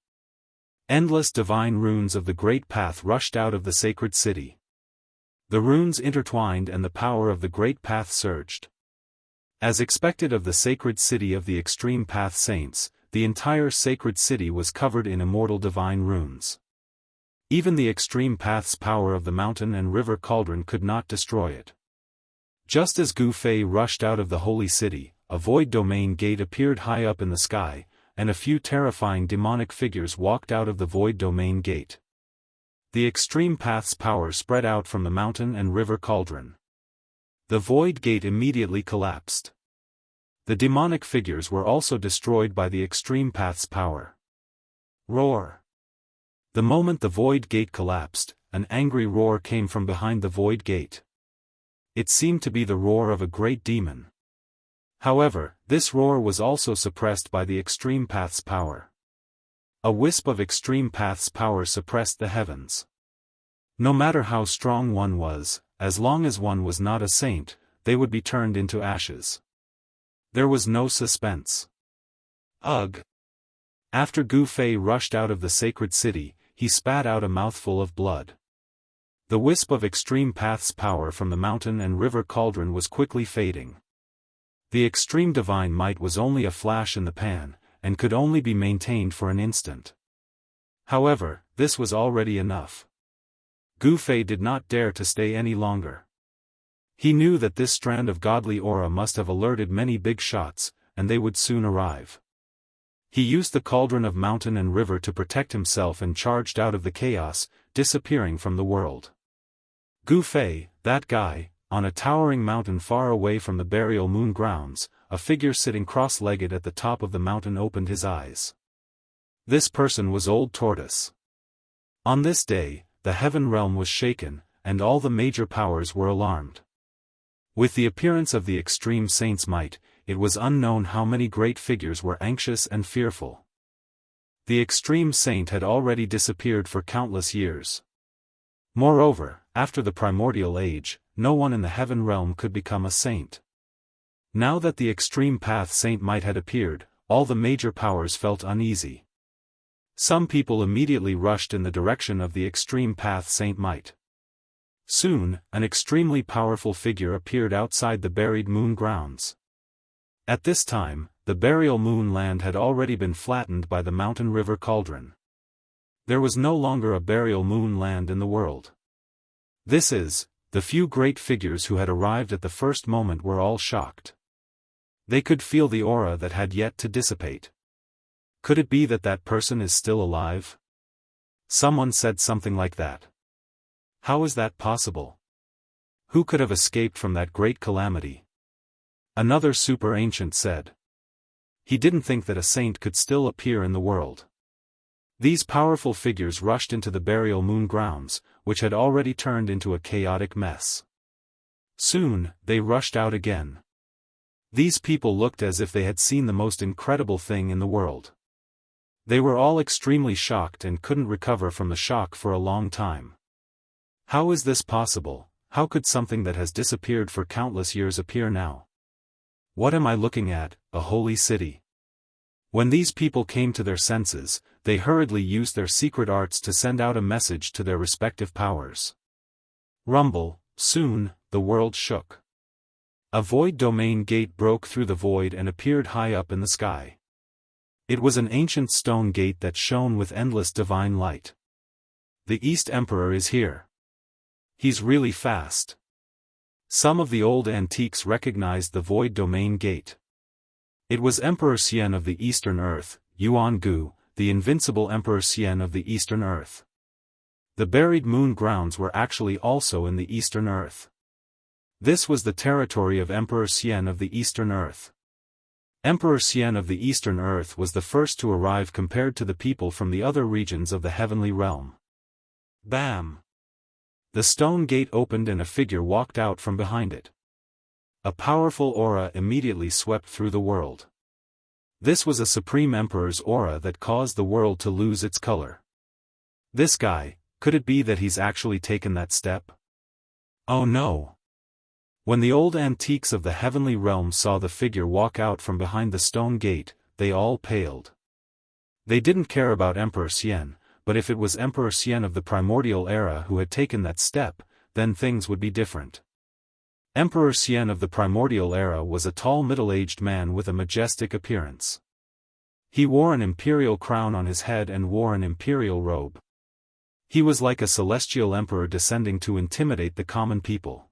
Endless divine runes of the great path rushed out of the sacred city. The runes intertwined and the power of the great path surged. As expected of the sacred city of the extreme path saints, the entire sacred city was covered in immortal divine runes. Even the extreme path's power of the mountain and river cauldron could not destroy it. Just as Gu Fei rushed out of the holy city, a void domain gate appeared high up in the sky, and a few terrifying demonic figures walked out of the void domain gate. The extreme path's power spread out from the mountain and river cauldron. The void gate immediately collapsed. The demonic figures were also destroyed by the extreme path's power. Roar! The moment the void gate collapsed, an angry roar came from behind the void gate. It seemed to be the roar of a great demon. However, this roar was also suppressed by the extreme path's power. A wisp of extreme path's power suppressed the heavens. No matter how strong one was, as long as one was not a saint, they would be turned into ashes. There was no suspense. Ugh! After Gu Fei rushed out of the sacred city, he spat out a mouthful of blood. The wisp of extreme path's power from the mountain and river cauldron was quickly fading. The extreme divine might was only a flash in the pan, and could only be maintained for an instant. However, this was already enough. Gu Fei did not dare to stay any longer. He knew that this strand of godly aura must have alerted many big shots, and they would soon arrive. He used the cauldron of mountain and river to protect himself and charged out of the chaos, disappearing from the world. Gu Fei, that guy, on a towering mountain far away from the burial moon grounds, a figure sitting cross-legged at the top of the mountain opened his eyes. This person was Old Tortoise. On this day, the heaven realm was shaken, and all the major powers were alarmed. With the appearance of the extreme saint's might, it was unknown how many great figures were anxious and fearful. The extreme saint had already disappeared for countless years. Moreover, after the primordial age, no one in the heaven realm could become a saint. Now that the extreme path saint might had appeared, all the major powers felt uneasy. Some people immediately rushed in the direction of the extreme path saint might. Soon, an extremely powerful figure appeared outside the buried moon grounds. At this time, the burial moon land had already been flattened by the mountain river cauldron. There was no longer a burial moon land in the world. This is, the few great figures who had arrived at the first moment were all shocked. They could feel the aura that had yet to dissipate. Could it be that that person is still alive? Someone said something like that. How is that possible? Who could have escaped from that great calamity? Another super ancient said. He didn't think that a saint could still appear in the world. These powerful figures rushed into the burial moon grounds, which had already turned into a chaotic mess. Soon, they rushed out again. These people looked as if they had seen the most incredible thing in the world. They were all extremely shocked and couldn't recover from the shock for a long time. How is this possible? How could something that has disappeared for countless years appear now? What am I looking at, a holy city? When these people came to their senses, they hurriedly used their secret arts to send out a message to their respective powers. Rumble, soon, the world shook. A void domain gate broke through the void and appeared high up in the sky. It was an ancient stone gate that shone with endless divine light. The East Emperor is here. He's really fast. Some of the old antiques recognized the void domain gate. It was Emperor Xian of the Eastern Earth, Yuan, the invincible Emperor Xian of the Eastern Earth. The buried moon grounds were actually also in the Eastern Earth. This was the territory of Emperor Xian of the Eastern Earth. Emperor Xian of the Eastern Earth was the first to arrive compared to the people from the other regions of the heavenly realm. Bam! The stone gate opened and a figure walked out from behind it. A powerful aura immediately swept through the world. This was a Supreme Emperor's aura that caused the world to lose its color. This guy, could it be that he's actually taken that step? Oh no! When the old antiques of the heavenly realm saw the figure walk out from behind the stone gate, they all paled. They didn't care about Emperor Xian, but if it was Emperor Xian of the primordial era who had taken that step, then things would be different. Emperor Xian of the primordial era was a tall middle-aged man with a majestic appearance. He wore an imperial crown on his head and wore an imperial robe. He was like a celestial emperor descending to intimidate the common people.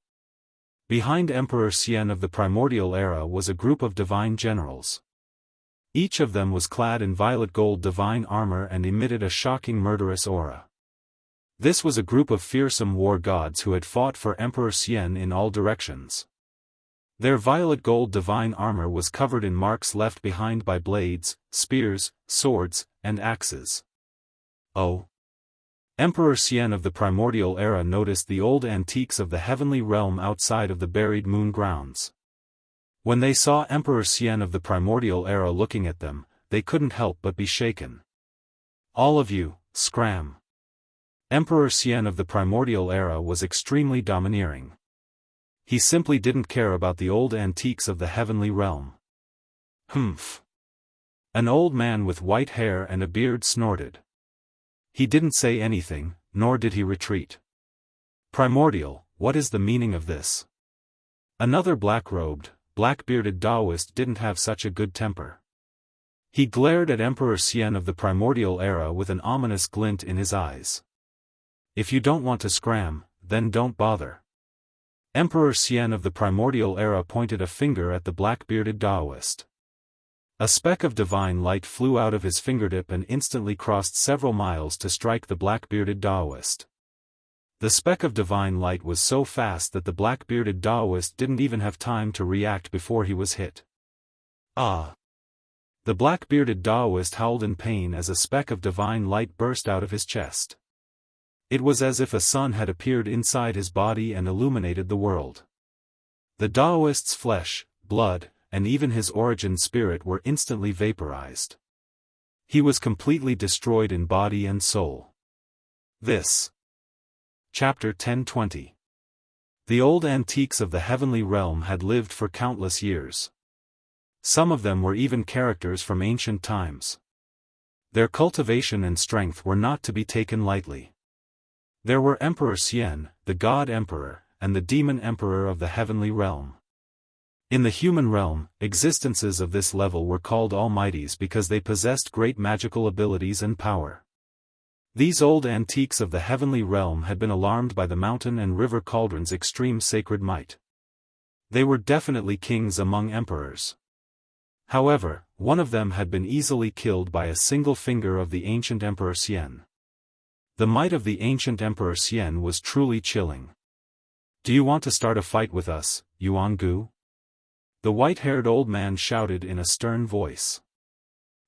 Behind Emperor Xian of the primordial era was a group of divine generals. Each of them was clad in violet gold divine armor and emitted a shocking murderous aura. This was a group of fearsome war gods who had fought for Emperor Xian in all directions. Their violet gold divine armor was covered in marks left behind by blades, spears, swords, and axes. Oh! Emperor Xian of the primordial era noticed the old antiques of the heavenly realm outside of the buried moon grounds. When they saw Emperor Xian of the primordial era looking at them, they couldn't help but be shaken. All of you, scram! Emperor Xian of the primordial era was extremely domineering. He simply didn't care about the old antiques of the heavenly realm. Humph! An old man with white hair and a beard snorted. He didn't say anything, nor did he retreat. Primordial, what is the meaning of this? Another black-robed, black-bearded Daoist didn't have such a good temper. He glared at Emperor Xian of the primordial era with an ominous glint in his eyes. If you don't want to scram, then don't bother. Emperor Xian of the primordial era pointed a finger at the black-bearded Daoist. A speck of divine light flew out of his fingertip and instantly crossed several miles to strike the black-bearded Daoist. The speck of divine light was so fast that the black-bearded Daoist didn't even have time to react before he was hit. Ah! The black-bearded Daoist howled in pain as a speck of divine light burst out of his chest. It was as if a sun had appeared inside his body and illuminated the world. The Daoist's flesh, blood, and even his origin spirit were instantly vaporized. He was completely destroyed in body and soul. This Chapter 1020. The old antiques of the heavenly realm had lived for countless years. Some of them were even characters from ancient times. Their cultivation and strength were not to be taken lightly. There were Emperor Xian, the God Emperor, and the Demon Emperor of the heavenly realm. In the human realm, existences of this level were called almighties because they possessed great magical abilities and power. These old antiques of the heavenly realm had been alarmed by the mountain and river cauldron's extreme sacred might. They were definitely kings among emperors. However, one of them had been easily killed by a single finger of the ancient Emperor Xian. The might of the ancient Emperor Xian was truly chilling. "Do you want to start a fight with us, Yuangu?" The white-haired old man shouted in a stern voice.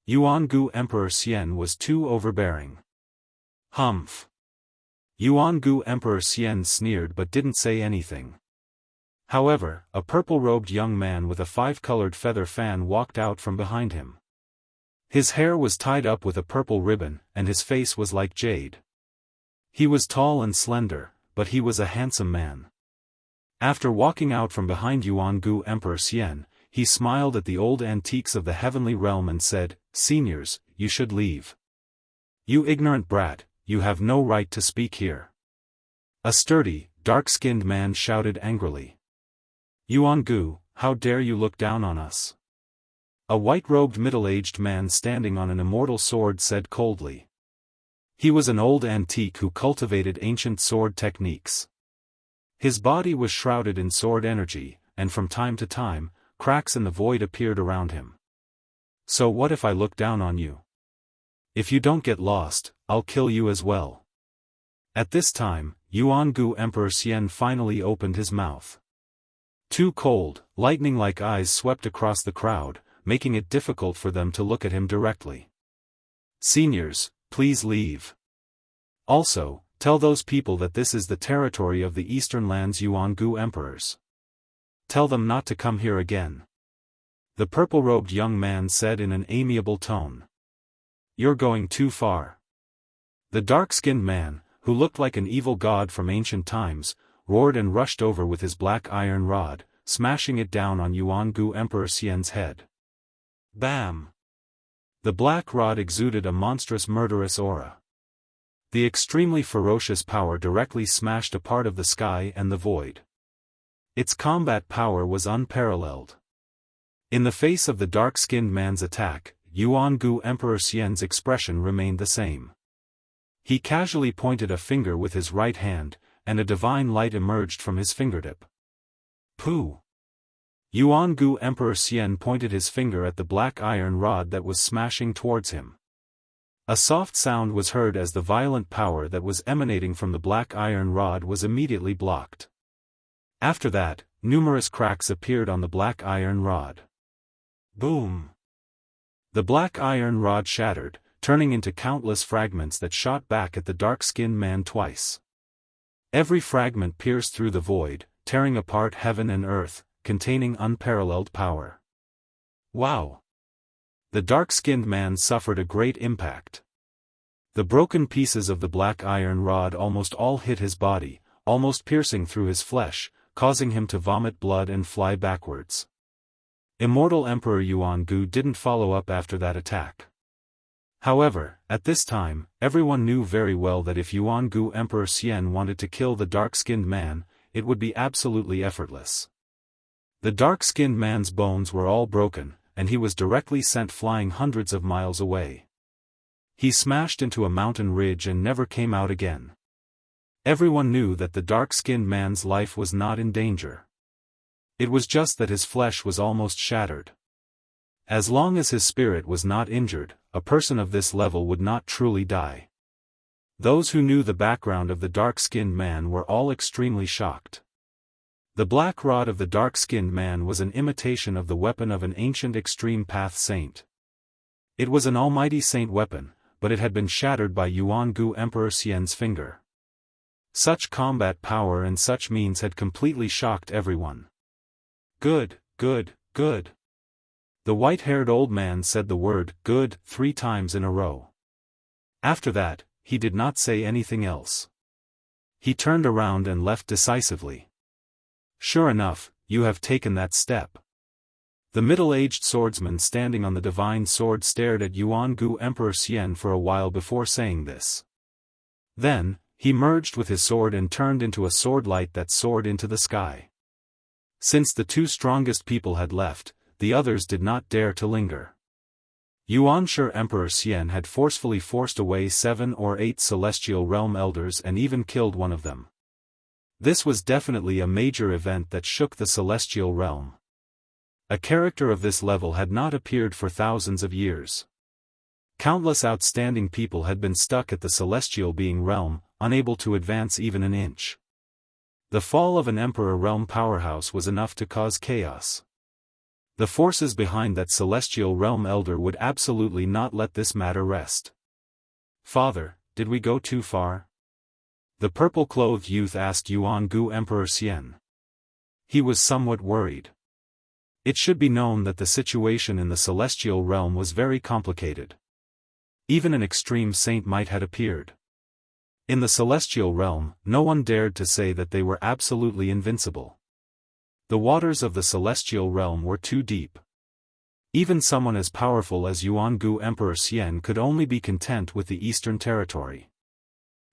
Yuangu Emperor Xian was too overbearing. Humph. Yuangu Emperor Xian sneered but didn't say anything. However, a purple-robed young man with a five-colored feather fan walked out from behind him. His hair was tied up with a purple ribbon, and his face was like jade. He was tall and slender, but he was a handsome man. After walking out from behind Yuangu Emperor Xian, he smiled at the old antiques of the heavenly realm and said, "Seniors, you should leave. You ignorant brat, you have no right to speak here." A sturdy, dark-skinned man shouted angrily. "Yuangu, how dare you look down on us?" A white-robed middle-aged man standing on an immortal sword said coldly. He was an old antique who cultivated ancient sword techniques. His body was shrouded in sword energy, and from time to time, cracks in the void appeared around him. "So what if I look down on you? If you don't get lost, I'll kill you as well." At this time, Yuangu Emperor Xian finally opened his mouth. Two cold, lightning-like eyes swept across the crowd, making it difficult for them to look at him directly. "Seniors, please leave. Also, tell those people that this is the territory of the Eastern Lands Yuangu Emperors. Tell them not to come here again," the purple-robed young man said in an amiable tone. "You're going too far." The dark-skinned man, who looked like an evil god from ancient times, roared and rushed over with his black iron rod, smashing it down on Yuangu Emperor Xian's head. Bam! The black rod exuded a monstrous murderous aura. The extremely ferocious power directly smashed a part of the sky and the void. Its combat power was unparalleled. In the face of the dark-skinned man's attack, Yuangu Emperor Xian's expression remained the same. He casually pointed a finger with his right hand, and a divine light emerged from his fingertip. Pooh! Yuangu Emperor Xian pointed his finger at the black iron rod that was smashing towards him. A soft sound was heard as the violent power that was emanating from the black iron rod was immediately blocked. After that, numerous cracks appeared on the black iron rod. Boom! The black iron rod shattered, turning into countless fragments that shot back at the dark-skinned man twice. Every fragment pierced through the void, tearing apart heaven and earth, containing unparalleled power. Wow! The dark-skinned man suffered a great impact. The broken pieces of the black iron rod almost all hit his body, almost piercing through his flesh, causing him to vomit blood and fly backwards. Immortal Emperor Yuangu didn't follow up after that attack. However, at this time, everyone knew very well that if Yuangu Emperor Xian wanted to kill the dark-skinned man, it would be absolutely effortless. The dark-skinned man's bones were all broken, and he was directly sent flying hundreds of miles away. He smashed into a mountain ridge and never came out again. Everyone knew that the dark-skinned man's life was not in danger. It was just that his flesh was almost shattered. As long as his spirit was not injured, a person of this level would not truly die. Those who knew the background of the dark-skinned man were all extremely shocked. The black rod of the dark-skinned man was an imitation of the weapon of an ancient extreme path saint. It was an almighty saint weapon, but it had been shattered by Yuangu Emperor Xian's finger. Such combat power and such means had completely shocked everyone. Good, good, good. The white-haired old man said the word good 3 times in a row. After that, he did not say anything else. He turned around and left decisively. Sure enough, you have taken that step. The middle-aged swordsman standing on the divine sword stared at Yuangu Emperor Xian for a while before saying this. Then, he merged with his sword and turned into a sword light that soared into the sky. Since the two strongest people had left, the others did not dare to linger. Yuanshi Emperor Xian had forcefully forced away 7 or 8 celestial realm elders and even killed one of them. This was definitely a major event that shook the celestial realm. A character of this level had not appeared for thousands of years. Countless outstanding people had been stuck at the celestial being realm, unable to advance even an inch. The fall of an emperor realm powerhouse was enough to cause chaos. The forces behind that celestial realm elder would absolutely not let this matter rest. Father, did we go too far? The purple-clothed youth asked Yuangu Emperor Xian. He was somewhat worried. It should be known that the situation in the celestial realm was very complicated. Even an extreme saint might have appeared. In the celestial realm, no one dared to say that they were absolutely invincible. The waters of the celestial realm were too deep. Even someone as powerful as Yuangu Emperor Xian could only be content with the eastern territory.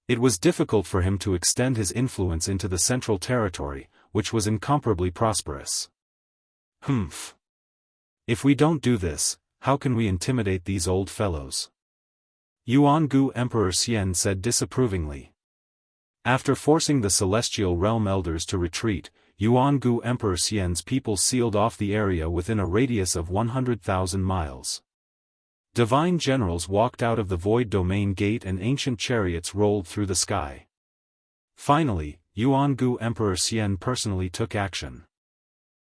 It was difficult for him to extend his influence into the central territory, which was incomparably prosperous. Humph. If we don't do this, how can we intimidate these old fellows? Yuangu Emperor Xian said disapprovingly. After forcing the celestial realm elders to retreat, Yuangu Emperor Xian's people sealed off the area within a radius of 100,000 miles. Divine generals walked out of the void domain gate and ancient chariots rolled through the sky. Finally, Yuangu Emperor Xian personally took action.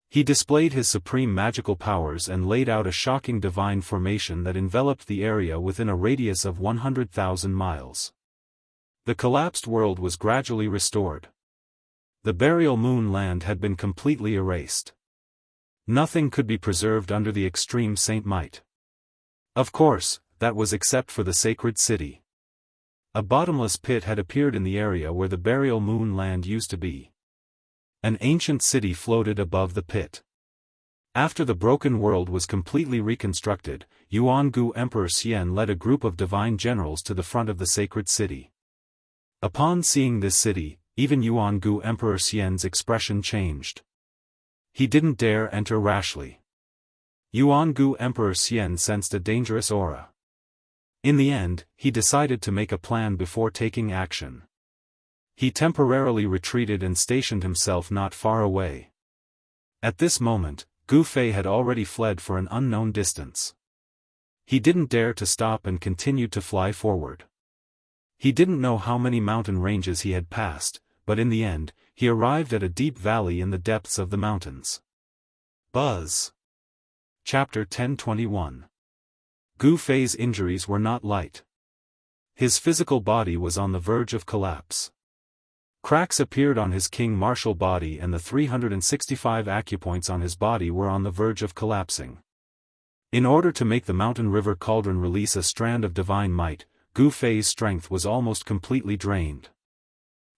He displayed his supreme magical powers and laid out a shocking divine formation that enveloped the area within a radius of 100,000 miles. The collapsed world was gradually restored. The burial moon land had been completely erased. Nothing could be preserved under the extreme saint might. Of course, that was except for the sacred city. A bottomless pit had appeared in the area where the burial moon land used to be. An ancient city floated above the pit. After the broken world was completely reconstructed, Yuangu Emperor Xian led a group of divine generals to the front of the sacred city. Upon seeing this city, even Yuangu Emperor Xian's expression changed. He didn't dare enter rashly. Yuangu Emperor Xian sensed a dangerous aura. In the end, he decided to make a plan before taking action. He temporarily retreated and stationed himself not far away. At this moment, Gu Fei had already fled for an unknown distance. He didn't dare to stop and continued to fly forward. He didn't know how many mountain ranges he had passed, but in the end, he arrived at a deep valley in the depths of the mountains. Buzz. Chapter 1021. Gu Fei's injuries were not light. His physical body was on the verge of collapse. Cracks appeared on his king martial body and the 365 acupoints on his body were on the verge of collapsing. In order to make the mountain river cauldron release a strand of divine might, Gu Fei's strength was almost completely drained.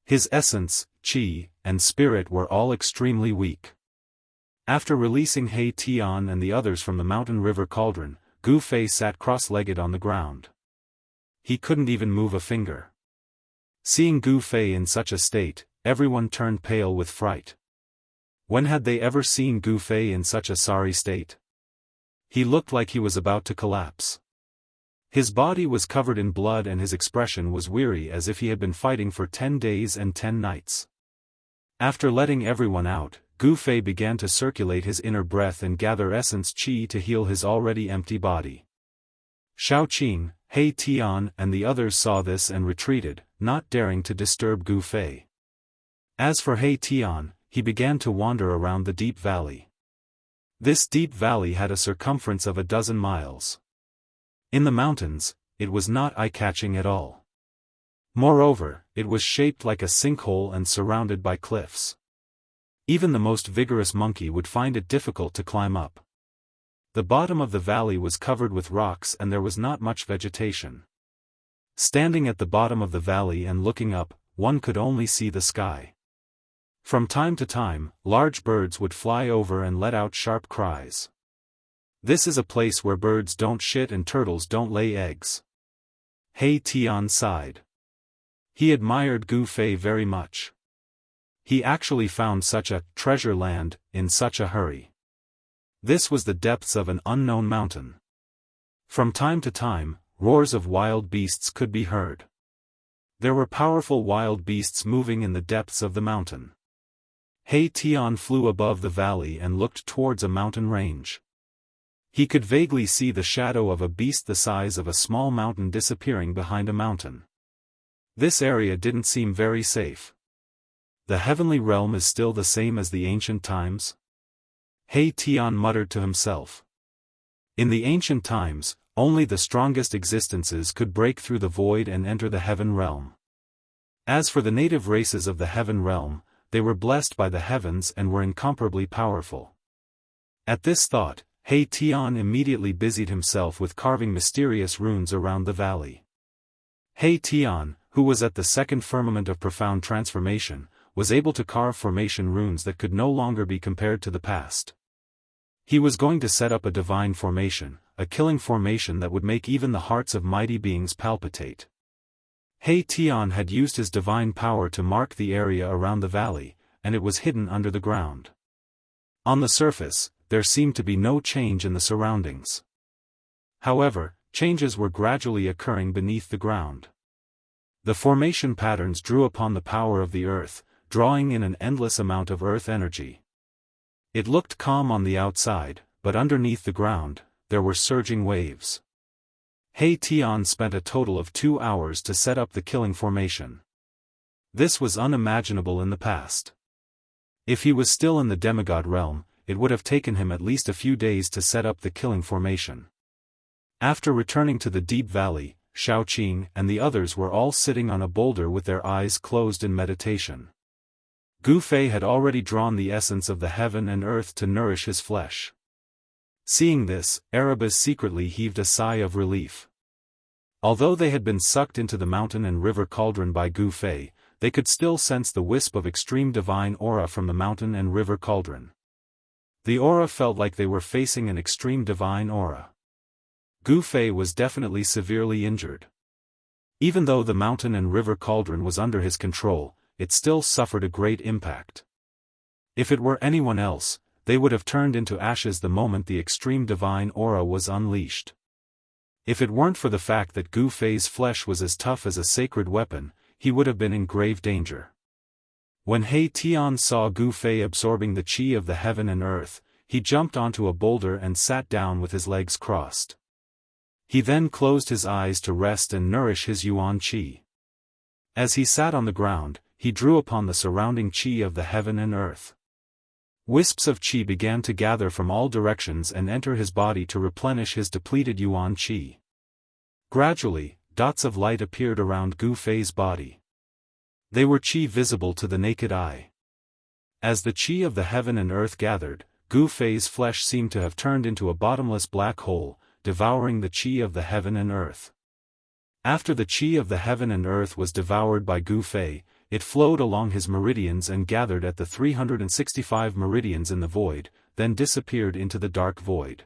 His essence, qi, and spirit were all extremely weak. After releasing He Tian and the others from the mountain river cauldron, Gu Fei sat cross-legged on the ground. He couldn't even move a finger. Seeing Gu Fei in such a state, everyone turned pale with fright. When had they ever seen Gu Fei in such a sorry state? He looked like he was about to collapse. His body was covered in blood and his expression was weary as if he had been fighting for 10 days and 10 nights. After letting everyone out, Gu Fei began to circulate his inner breath and gather essence qi to heal his already empty body. Shaoqing, He Tian and the others saw this and retreated, not daring to disturb Gu Fei. As for He Tian, he began to wander around the deep valley. This deep valley had a circumference of 12 miles. In the mountains, it was not eye-catching at all. Moreover, it was shaped like a sinkhole and surrounded by cliffs. Even the most vigorous monkey would find it difficult to climb up. The bottom of the valley was covered with rocks and there was not much vegetation. Standing at the bottom of the valley and looking up, one could only see the sky. From time to time, large birds would fly over and let out sharp cries. This is a place where birds don't shit and turtles don't lay eggs. He Tian sighed. He admired Gu Fei very much. He actually found such a treasure land in such a hurry. This was the depths of an unknown mountain. From time to time, roars of wild beasts could be heard. There were powerful wild beasts moving in the depths of the mountain. He Tian flew above the valley and looked towards a mountain range. He could vaguely see the shadow of a beast the size of a small mountain disappearing behind a mountain. This area didn't seem very safe. The heavenly realm is still the same as the ancient times? He Tian muttered to himself. In the ancient times, only the strongest existences could break through the void and enter the heaven realm. As for the native races of the heaven realm, they were blessed by the heavens and were incomparably powerful. At this thought, He Tian immediately busied himself with carving mysterious runes around the valley. He Tian, who was at the second firmament of profound transformation, was able to carve formation runes that could no longer be compared to the past. He was going to set up a divine formation, a killing formation that would make even the hearts of mighty beings palpitate. He Tian had used his divine power to mark the area around the valley, and it was hidden under the ground. On the surface, there seemed to be no change in the surroundings. However, changes were gradually occurring beneath the ground. The formation patterns drew upon the power of the earth, drawing in an endless amount of earth energy. It looked calm on the outside, but underneath the ground, there were surging waves. He Tian spent a total of 2 hours to set up the killing formation. This was unimaginable in the past. If he was still in the demigod realm, it would have taken him at least a few days to set up the killing formation. After returning to the deep valley, Shaoqing and the others were all sitting on a boulder with their eyes closed in meditation. Gu Fei had already drawn the essence of the heaven and earth to nourish his flesh. Seeing this, Erebus secretly heaved a sigh of relief. Although they had been sucked into the mountain and river cauldron by Gu Fei, they could still sense the wisp of extreme divine aura from the mountain and river cauldron. The aura felt like they were facing an extreme divine aura. Gu Fei was definitely severely injured. Even though the mountain and river cauldron was under his control, it still suffered a great impact. If it were anyone else, they would have turned into ashes the moment the extreme divine aura was unleashed. If it weren't for the fact that Gu Fei's flesh was as tough as a sacred weapon, he would have been in grave danger. When He Tian saw Gu Fei absorbing the qi of the heaven and earth, he jumped onto a boulder and sat down with his legs crossed. He then closed his eyes to rest and nourish his yuan qi. As he sat on the ground, he drew upon the surrounding qi of the heaven and earth. Wisps of qi began to gather from all directions and enter his body to replenish his depleted yuan qi. Gradually, dots of light appeared around Gu Fei's body. They were qi visible to the naked eye. As the qi of the heaven and earth gathered, Gu Fei's flesh seemed to have turned into a bottomless black hole, devouring the qi of the heaven and earth. After the qi of the heaven and earth was devoured by Gu Fei, it flowed along his meridians and gathered at the 365 meridians in the void, then disappeared into the dark void.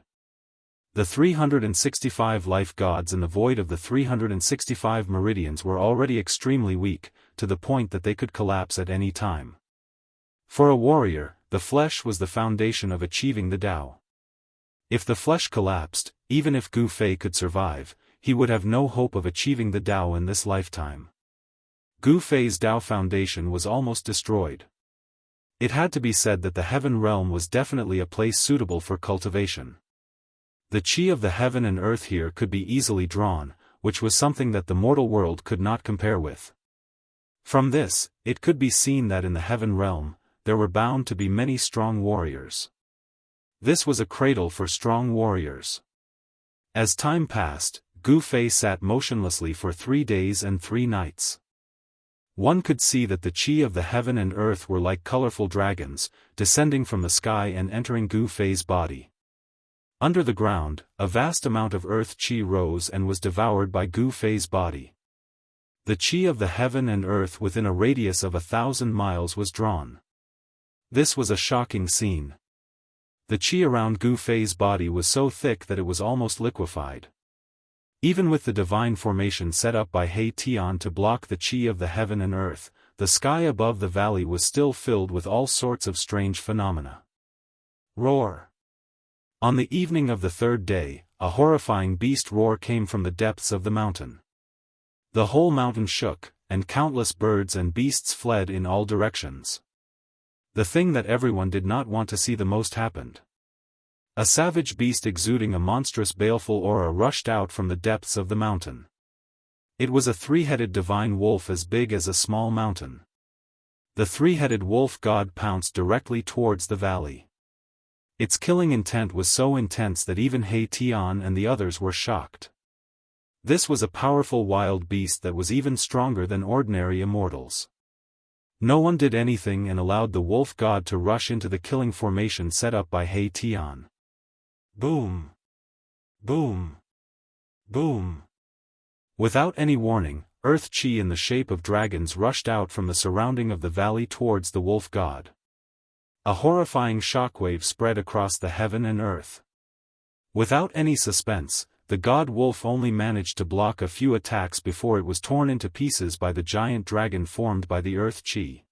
The 365 life gods in the void of the 365 meridians were already extremely weak, to the point that they could collapse at any time. For a warrior, the flesh was the foundation of achieving the Tao. If the flesh collapsed, even if Gu Fei could survive, he would have no hope of achieving the Tao in this lifetime. Gu Fei's Tao foundation was almost destroyed. It had to be said that the heaven realm was definitely a place suitable for cultivation. The qi of the heaven and earth here could be easily drawn, which was something that the mortal world could not compare with. From this, it could be seen that in the heaven realm, there were bound to be many strong warriors. This was a cradle for strong warriors. As time passed, Gu Fei sat motionlessly for 3 days and 3 nights. One could see that the qi of the heaven and earth were like colorful dragons, descending from the sky and entering Gu Fei's body. Under the ground, a vast amount of earth qi rose and was devoured by Gu Fei's body. The chi of the heaven and earth within a radius of 1,000 miles was drawn. This was a shocking scene. The chi around Gu Fei's body was so thick that it was almost liquefied. Even with the divine formation set up by He Tian to block the chi of the heaven and earth, the sky above the valley was still filled with all sorts of strange phenomena. Roar! On the evening of the third day, a horrifying beast roar came from the depths of the mountain. The whole mountain shook, and countless birds and beasts fled in all directions. The thing that everyone did not want to see the most happened. A savage beast exuding a monstrous baleful aura rushed out from the depths of the mountain. It was a three-headed divine wolf as big as a small mountain. The three-headed wolf god pounced directly towards the valley. Its killing intent was so intense that even He Tian and the others were shocked. This was a powerful wild beast that was even stronger than ordinary immortals. No one did anything and allowed the wolf god to rush into the killing formation set up by He Tian. Boom! Boom! Boom! Without any warning, earth chi in the shape of dragons rushed out from the surrounding of the valley towards the wolf god. A horrifying shockwave spread across the heaven and earth. Without any suspense, the god wolf only managed to block a few attacks before it was torn into pieces by the giant dragon formed by the earth chi.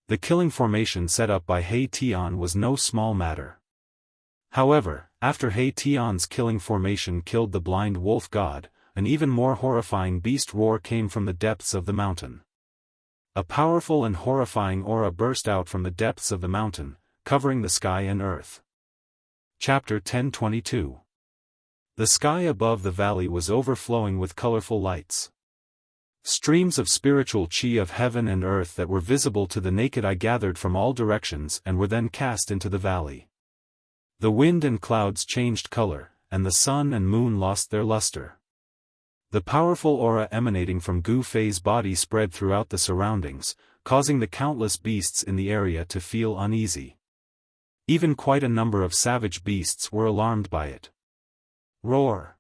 The killing formation set up by He Tian was no small matter. However, after He Tian's killing formation killed the blind wolf god, an even more horrifying beast roar came from the depths of the mountain. A powerful and horrifying aura burst out from the depths of the mountain, covering the sky and earth. Chapter 10:22. The sky above the valley was overflowing with colorful lights. Streams of spiritual chi of heaven and earth that were visible to the naked eye gathered from all directions and were then cast into the valley. The wind and clouds changed color, and the sun and moon lost their luster. The powerful aura emanating from Gu Fei's body spread throughout the surroundings, causing the countless beasts in the area to feel uneasy. Even quite a number of savage beasts were alarmed by it. Roar!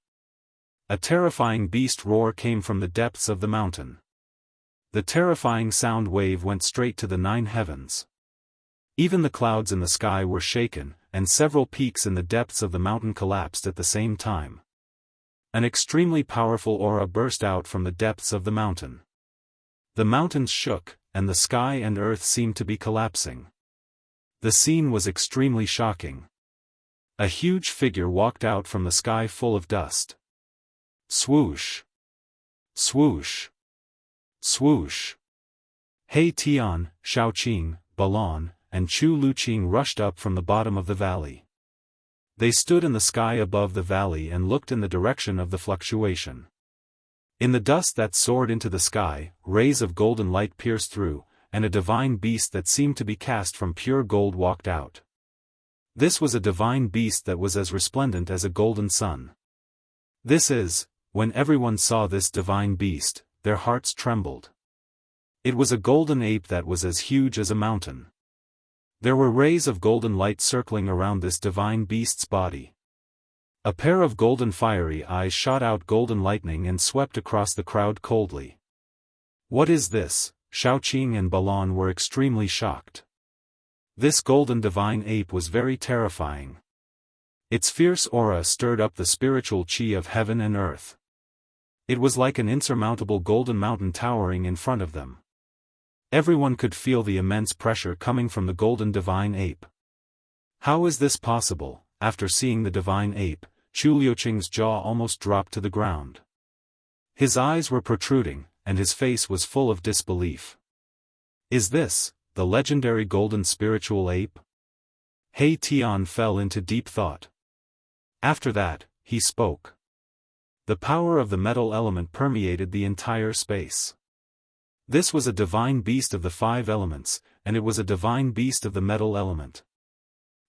A terrifying beast roar came from the depths of the mountain. The terrifying sound wave went straight to the 9 heavens. Even the clouds in the sky were shaken, and several peaks in the depths of the mountain collapsed at the same time. An extremely powerful aura burst out from the depths of the mountain. The mountains shook, and the sky and earth seemed to be collapsing. The scene was extremely shocking. A huge figure walked out from the sky full of dust. Swoosh! Swoosh! Swoosh! He Tian, Shaoqing, Balon, and Chu Luqing rushed up from the bottom of the valley. They stood in the sky above the valley and looked in the direction of the fluctuation. In the dust that soared into the sky, rays of golden light pierced through, and a divine beast that seemed to be cast from pure gold walked out. This was a divine beast that was as resplendent as a golden sun. When everyone saw this divine beast, their hearts trembled. It was a golden ape that was as huge as a mountain. There were rays of golden light circling around this divine beast's body. A pair of golden fiery eyes shot out golden lightning and swept across the crowd coldly. What is this? Shaoqing and Balon were extremely shocked. This golden divine ape was very terrifying. Its fierce aura stirred up the spiritual chi of heaven and earth. It was like an insurmountable golden mountain towering in front of them. Everyone could feel the immense pressure coming from the golden divine ape. How is this possible? After seeing the divine ape, Chu Luqing's jaw almost dropped to the ground. His eyes were protruding, and his face was full of disbelief. Is this the legendary golden spiritual ape? He Tian fell into deep thought. After that, he spoke. The power of the metal element permeated the entire space. This was a divine beast of the 5 elements, and it was a divine beast of the metal element.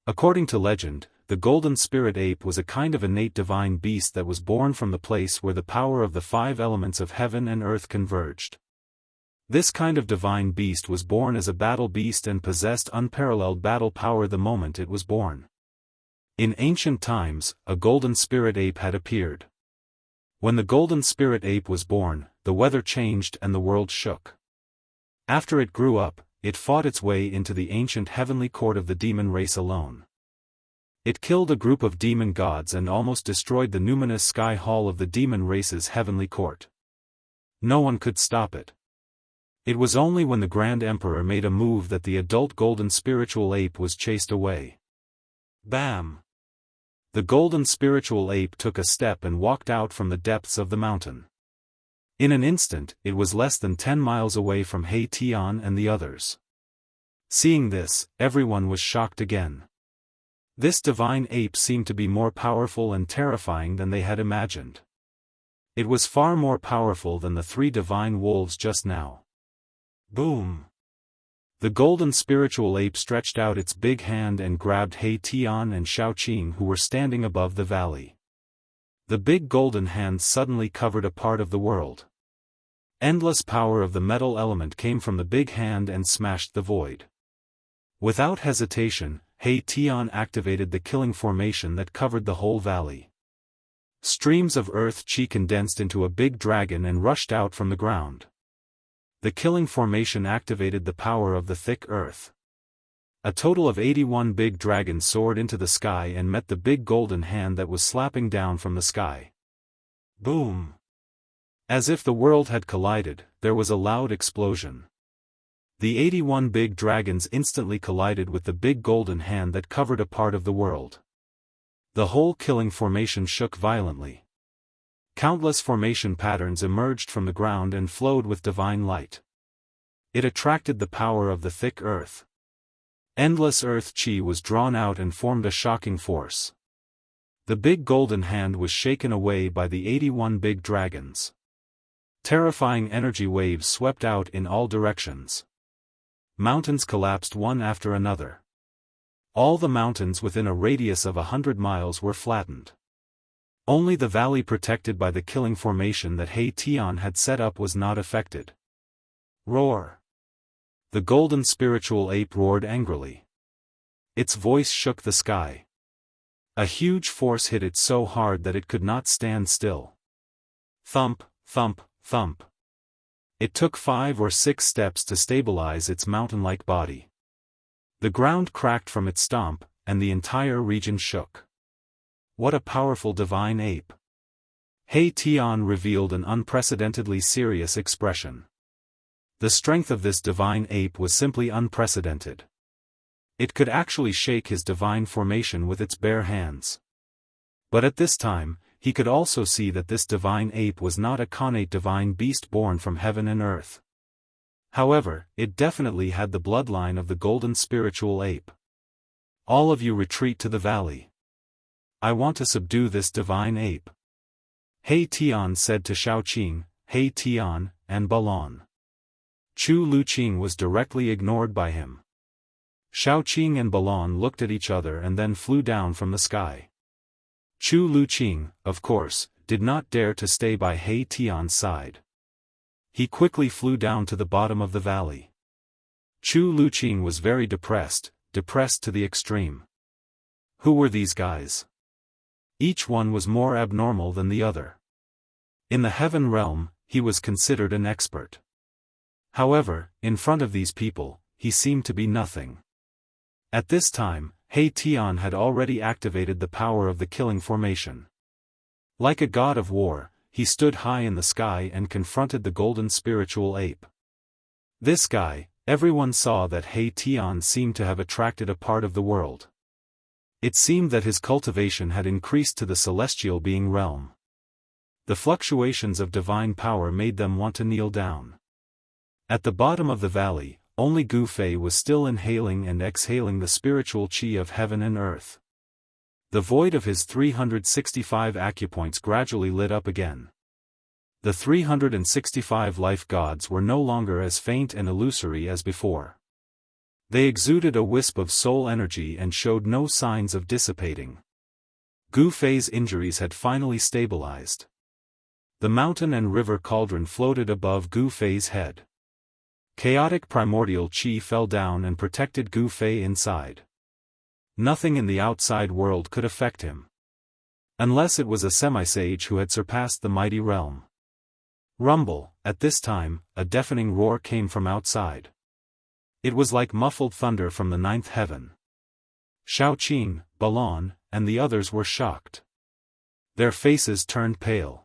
According to legend, the golden spirit ape was a kind of innate divine beast that was born from the place where the power of the 5 elements of heaven and earth converged. This kind of divine beast was born as a battle beast and possessed unparalleled battle power the moment it was born. In ancient times, a golden spirit ape had appeared. When the golden spirit ape was born, the weather changed and the world shook. After it grew up, it fought its way into the ancient heavenly court of the demon race alone. It killed a group of demon gods and almost destroyed the numinous sky hall of the demon race's heavenly court. No one could stop it. It was only when the Grand Emperor made a move that the adult golden spiritual ape was chased away. Bam! The golden spiritual ape took a step and walked out from the depths of the mountain. In an instant, it was less than 10 miles away from He Tian and the others. Seeing this, everyone was shocked again. This divine ape seemed to be more powerful and terrifying than they had imagined. It was far more powerful than the 3 divine wolves just now. Boom! The golden spiritual ape stretched out its big hand and grabbed He Tian and Xiaoqing, who were standing above the valley. The big golden hand suddenly covered a part of the world. Endless power of the metal element came from the big hand and smashed the void. Without hesitation, He Tian activated the killing formation that covered the whole valley. Streams of earth chi condensed into a big dragon and rushed out from the ground. The killing formation activated the power of the thick earth. A total of 81 big dragons soared into the sky and met the big golden hand that was slapping down from the sky. Boom! As if the world had collided, there was a loud explosion. The 81 big dragons instantly collided with the big golden hand that covered a part of the world. The whole killing formation shook violently. Countless formation patterns emerged from the ground and flowed with divine light. It attracted the power of the thick earth. Endless earth chi was drawn out and formed a shocking force. The big golden hand was shaken away by the 81 big dragons. Terrifying energy waves swept out in all directions. Mountains collapsed one after another. All the mountains within a radius of 100 miles were flattened. Only the valley protected by the killing formation that He Tian had set up was not affected. Roar! The golden spiritual ape roared angrily. Its voice shook the sky. A huge force hit it so hard that it could not stand still. Thump, thump, thump. It took 5 or 6 steps to stabilize its mountain-like body. The ground cracked from its stomp, and the entire region shook. What a powerful divine ape! He Tian revealed an unprecedentedly serious expression. The strength of this divine ape was simply unprecedented. It could actually shake his divine formation with its bare hands. But at this time, he could also see that this divine ape was not a connate divine beast born from heaven and earth. However, it definitely had the bloodline of the golden spiritual ape. All of you retreat to the valley. I want to subdue this divine ape. He Tian said to Xiaoqing, He Tian, and Balon. Chu Luqing was directly ignored by him. Xiaoqing and Balon looked at each other and then flew down from the sky. Chu Luqing, of course, did not dare to stay by He Tian's side. He quickly flew down to the bottom of the valley. Chu Luqing was very depressed to the extreme. Who were these guys? Each one was more abnormal than the other. In the heaven realm, he was considered an expert. However, in front of these people, he seemed to be nothing. At this time, He Tian had already activated the power of the killing formation. Like a god of war, he stood high in the sky and confronted the golden spiritual ape. This guy, everyone saw that He Tian seemed to have attracted a part of the world. It seemed that his cultivation had increased to the celestial being realm. The fluctuations of divine power made them want to kneel down. At the bottom of the valley, only Gu Fei was still inhaling and exhaling the spiritual qi of heaven and earth. The void of his 365 acupoints gradually lit up again. The 365 life gods were no longer as faint and illusory as before. They exuded a wisp of soul energy and showed no signs of dissipating. Gu Fei's injuries had finally stabilized. The mountain and river cauldron floated above Gu Fei's head. Chaotic primordial qi fell down and protected Gu Fei inside. Nothing in the outside world could affect him. Unless it was a semi-sage who had surpassed the mighty realm. Rumble, at this time, a deafening roar came from outside. It was like muffled thunder from the ninth heaven. Shaoqing, Balon, and the others were shocked. Their faces turned pale.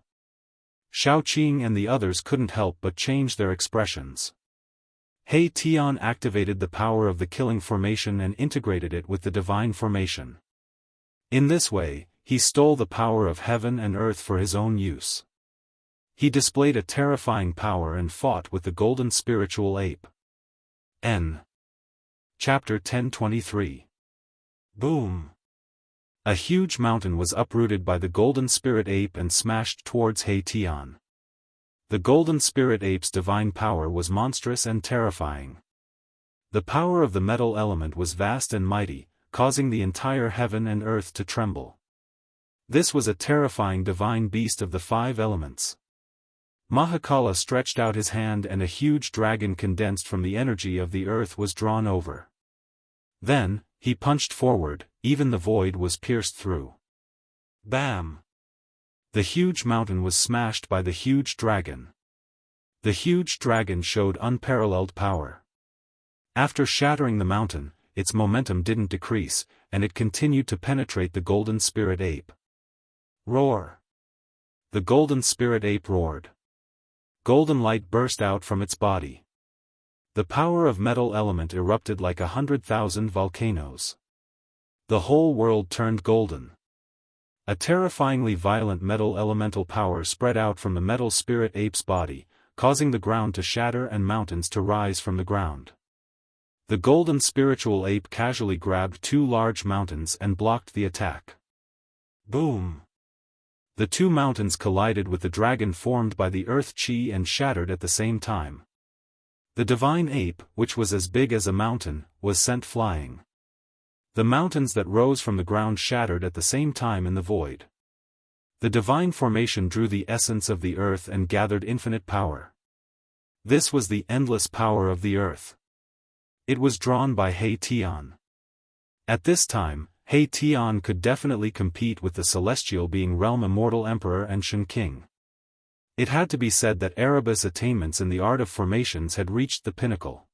Shaoqing and the others couldn't help but change their expressions. He Tian activated the power of the killing formation and integrated it with the divine formation. In this way, he stole the power of heaven and earth for his own use. He displayed a terrifying power and fought with the golden spiritual ape. N. Chapter 1023. Boom! A huge mountain was uprooted by the golden spirit ape and smashed towards He Tian. The golden spirit ape's divine power was monstrous and terrifying. The power of the metal element was vast and mighty, causing the entire heaven and earth to tremble. This was a terrifying divine beast of the five elements. Mahakala stretched out his hand and a huge dragon condensed from the energy of the earth was drawn over. Then, he punched forward, even the void was pierced through. Bam! The huge mountain was smashed by the huge dragon. The huge dragon showed unparalleled power. After shattering the mountain, its momentum didn't decrease, and it continued to penetrate the golden spirit ape. Roar! The golden spirit ape roared. Golden light burst out from its body. The power of metal element erupted like 100,000 volcanoes. The whole world turned golden. A terrifyingly violent metal elemental power spread out from the metal spirit ape's body, causing the ground to shatter and mountains to rise from the ground. The golden spiritual ape casually grabbed two large mountains and blocked the attack. Boom! The two mountains collided with the dragon formed by the earth chi and shattered at the same time. The divine ape, which was as big as a mountain, was sent flying. The mountains that rose from the ground shattered at the same time in the void. The divine formation drew the essence of the earth and gathered infinite power. This was the endless power of the earth. It was drawn by He Tian. At this time, He Tian could definitely compete with the celestial being realm immortal emperor and Shen King. It had to be said that Erebus' attainments in the art of formations had reached the pinnacle.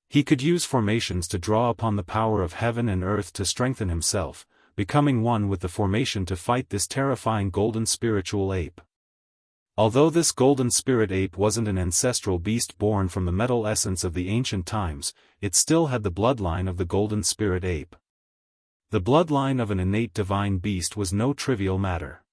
He could use formations to draw upon the power of heaven and earth to strengthen himself, becoming one with the formation to fight this terrifying golden spiritual ape. Although this golden spirit ape wasn't an ancestral beast born from the metal essence of the ancient times, it still had the bloodline of the golden spirit ape. The bloodline of an innate divine beast was no trivial matter.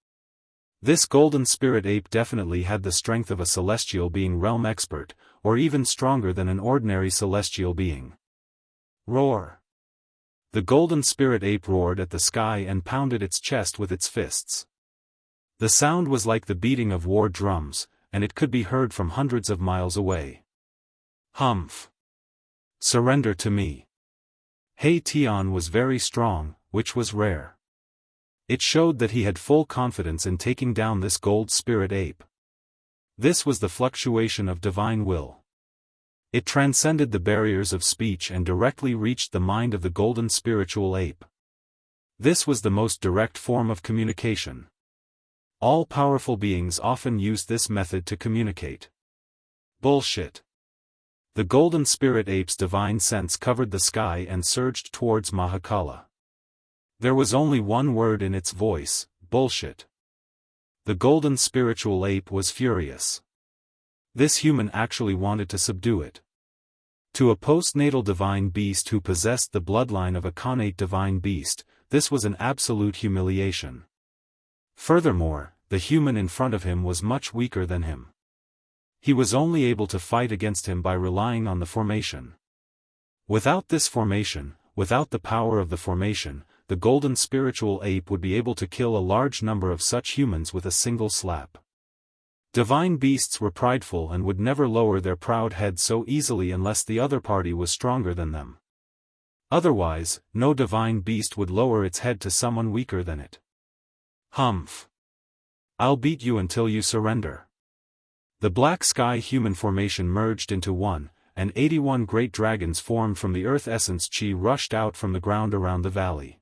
This golden spirit ape definitely had the strength of a celestial being realm expert, or even stronger than an ordinary celestial being. Roar! The golden spirit ape roared at the sky and pounded its chest with its fists. The sound was like the beating of war drums, and it could be heard from hundreds of miles away. Humph! Surrender to me. He Tian was very strong, which was rare. It showed that he had full confidence in taking down this gold spirit ape. This was the fluctuation of divine will. It transcended the barriers of speech and directly reached the mind of the golden spiritual ape. This was the most direct form of communication. All powerful beings often use this method to communicate. Bullshit. The golden spirit ape's divine sense covered the sky and surged towards Mahakala. There was only one word in its voice: bullshit. The golden spiritual ape was furious. This human actually wanted to subdue it. To a postnatal divine beast who possessed the bloodline of a connate divine beast, this was an absolute humiliation. Furthermore, the human in front of him was much weaker than him. He was only able to fight against him by relying on the formation. Without this formation, without the power of the formation, the golden spiritual ape would be able to kill a large number of such humans with a single slap. Divine beasts were prideful and would never lower their proud heads so easily unless the other party was stronger than them. Otherwise, no divine beast would lower its head to someone weaker than it. Humph! I'll beat you until you surrender. The black sky human formation merged into one, and 81 great dragons formed from the earth essence chi rushed out from the ground around the valley.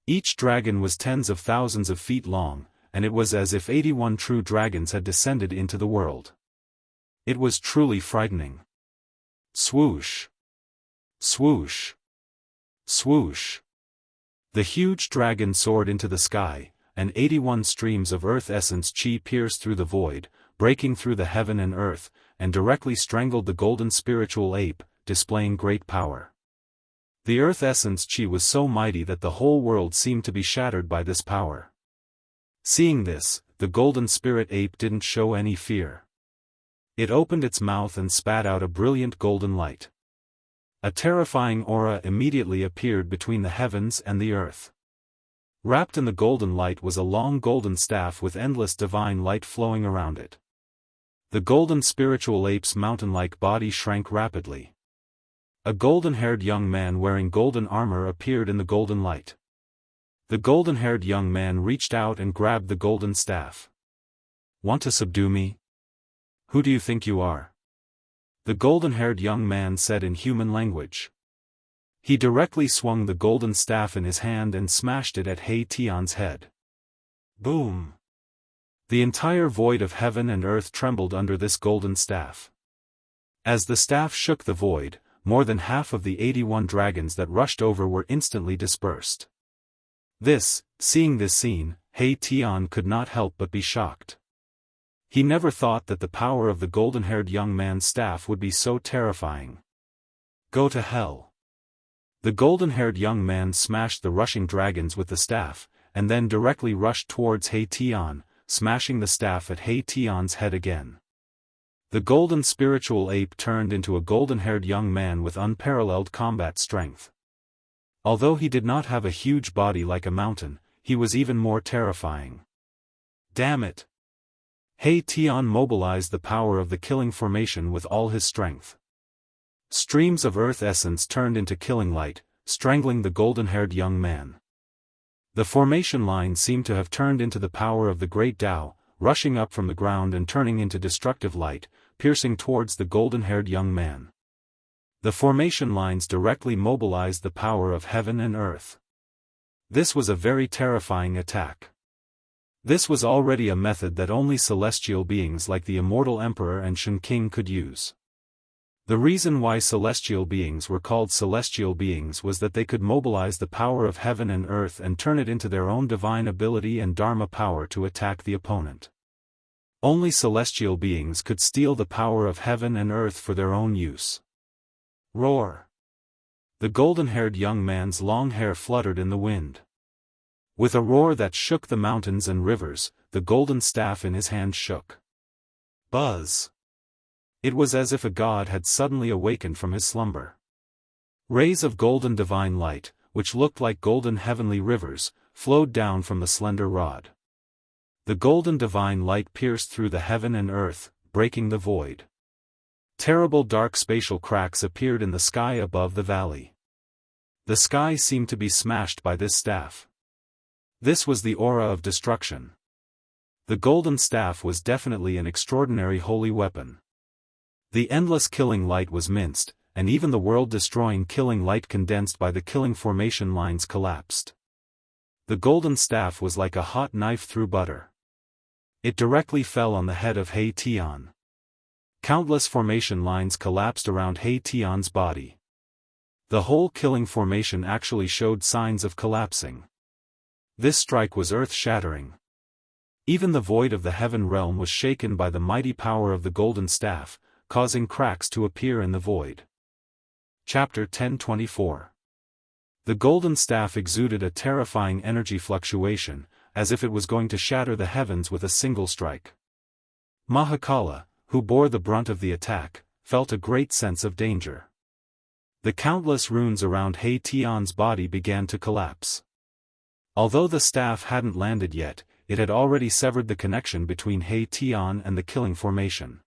Each dragon was tens of thousands of feet long, and it was as if 81 true dragons had descended into the world. It was truly frightening. Swoosh! Swoosh! Swoosh! The huge dragon soared into the sky, and 81 streams of earth essence chi pierced through the void, breaking through the heaven and earth, and directly strangled the golden spiritual ape, displaying great power. The earth essence chi was so mighty that the whole world seemed to be shattered by this power. Seeing this, the golden spirit ape didn't show any fear. It opened its mouth and spat out a brilliant golden light. A terrifying aura immediately appeared between the heavens and the earth. Wrapped in the golden light was a long golden staff with endless divine light flowing around it. The golden spiritual ape's mountain-like body shrank rapidly. A golden-haired young man wearing golden armor appeared in the golden light. The golden-haired young man reached out and grabbed the golden staff. "Want to subdue me? Who do you think you are?" the golden-haired young man said in human language. He directly swung the golden staff in his hand and smashed it at He Tian's head. Boom! The entire void of heaven and earth trembled under this golden staff. As the staff shook the void, more than half of the 81 dragons that rushed over were instantly dispersed. Seeing this scene, He Tian could not help but be shocked. He never thought that the power of the golden-haired young man's staff would be so terrifying. Go to hell. The golden-haired young man smashed the rushing dragons with the staff, and then directly rushed towards He Tian, smashing the staff at He Tian's head again. The golden spiritual ape turned into a golden-haired young man with unparalleled combat strength. Although he did not have a huge body like a mountain, he was even more terrifying. Damn it! He Tian mobilized the power of the killing formation with all his strength. Streams of earth essence turned into killing light, strangling the golden-haired young man. The formation line seemed to have turned into the power of the great Tao, rushing up from the ground and turning into destructive light, piercing towards the golden-haired young man. The formation lines directly mobilized the power of heaven and earth. This was a very terrifying attack. This was already a method that only celestial beings like the Immortal Emperor and Shen King could use. The reason why celestial beings were called celestial beings was that they could mobilize the power of heaven and earth and turn it into their own divine ability and dharma power to attack the opponent. Only celestial beings could steal the power of heaven and earth for their own use. Roar! The golden-haired young man's long hair fluttered in the wind. With a roar that shook the mountains and rivers, the golden staff in his hand shook. Buzz! It was as if a god had suddenly awakened from his slumber. Rays of golden divine light, which looked like golden heavenly rivers, flowed down from the slender rod. The golden divine light pierced through the heaven and earth, breaking the void. Terrible dark spatial cracks appeared in the sky above the valley. The sky seemed to be smashed by this staff. This was the aura of destruction. The golden staff was definitely an extraordinary holy weapon. The endless killing light was minced, and even the world-destroying killing light condensed by the killing formation lines collapsed. The golden staff was like a hot knife through butter. It directly fell on the head of He Tian. Countless formation lines collapsed around He Tian's body. The whole killing formation actually showed signs of collapsing. This strike was earth-shattering. Even the void of the heaven realm was shaken by the mighty power of the golden staff, causing cracks to appear in the void. Chapter 1024. The golden staff exuded a terrifying energy fluctuation, as if it was going to shatter the heavens with a single strike. Mahakala, who bore the brunt of the attack, felt a great sense of danger. The countless runes around He Tian's body began to collapse. Although the staff hadn't landed yet, it had already severed the connection between He Tian and the killing formation.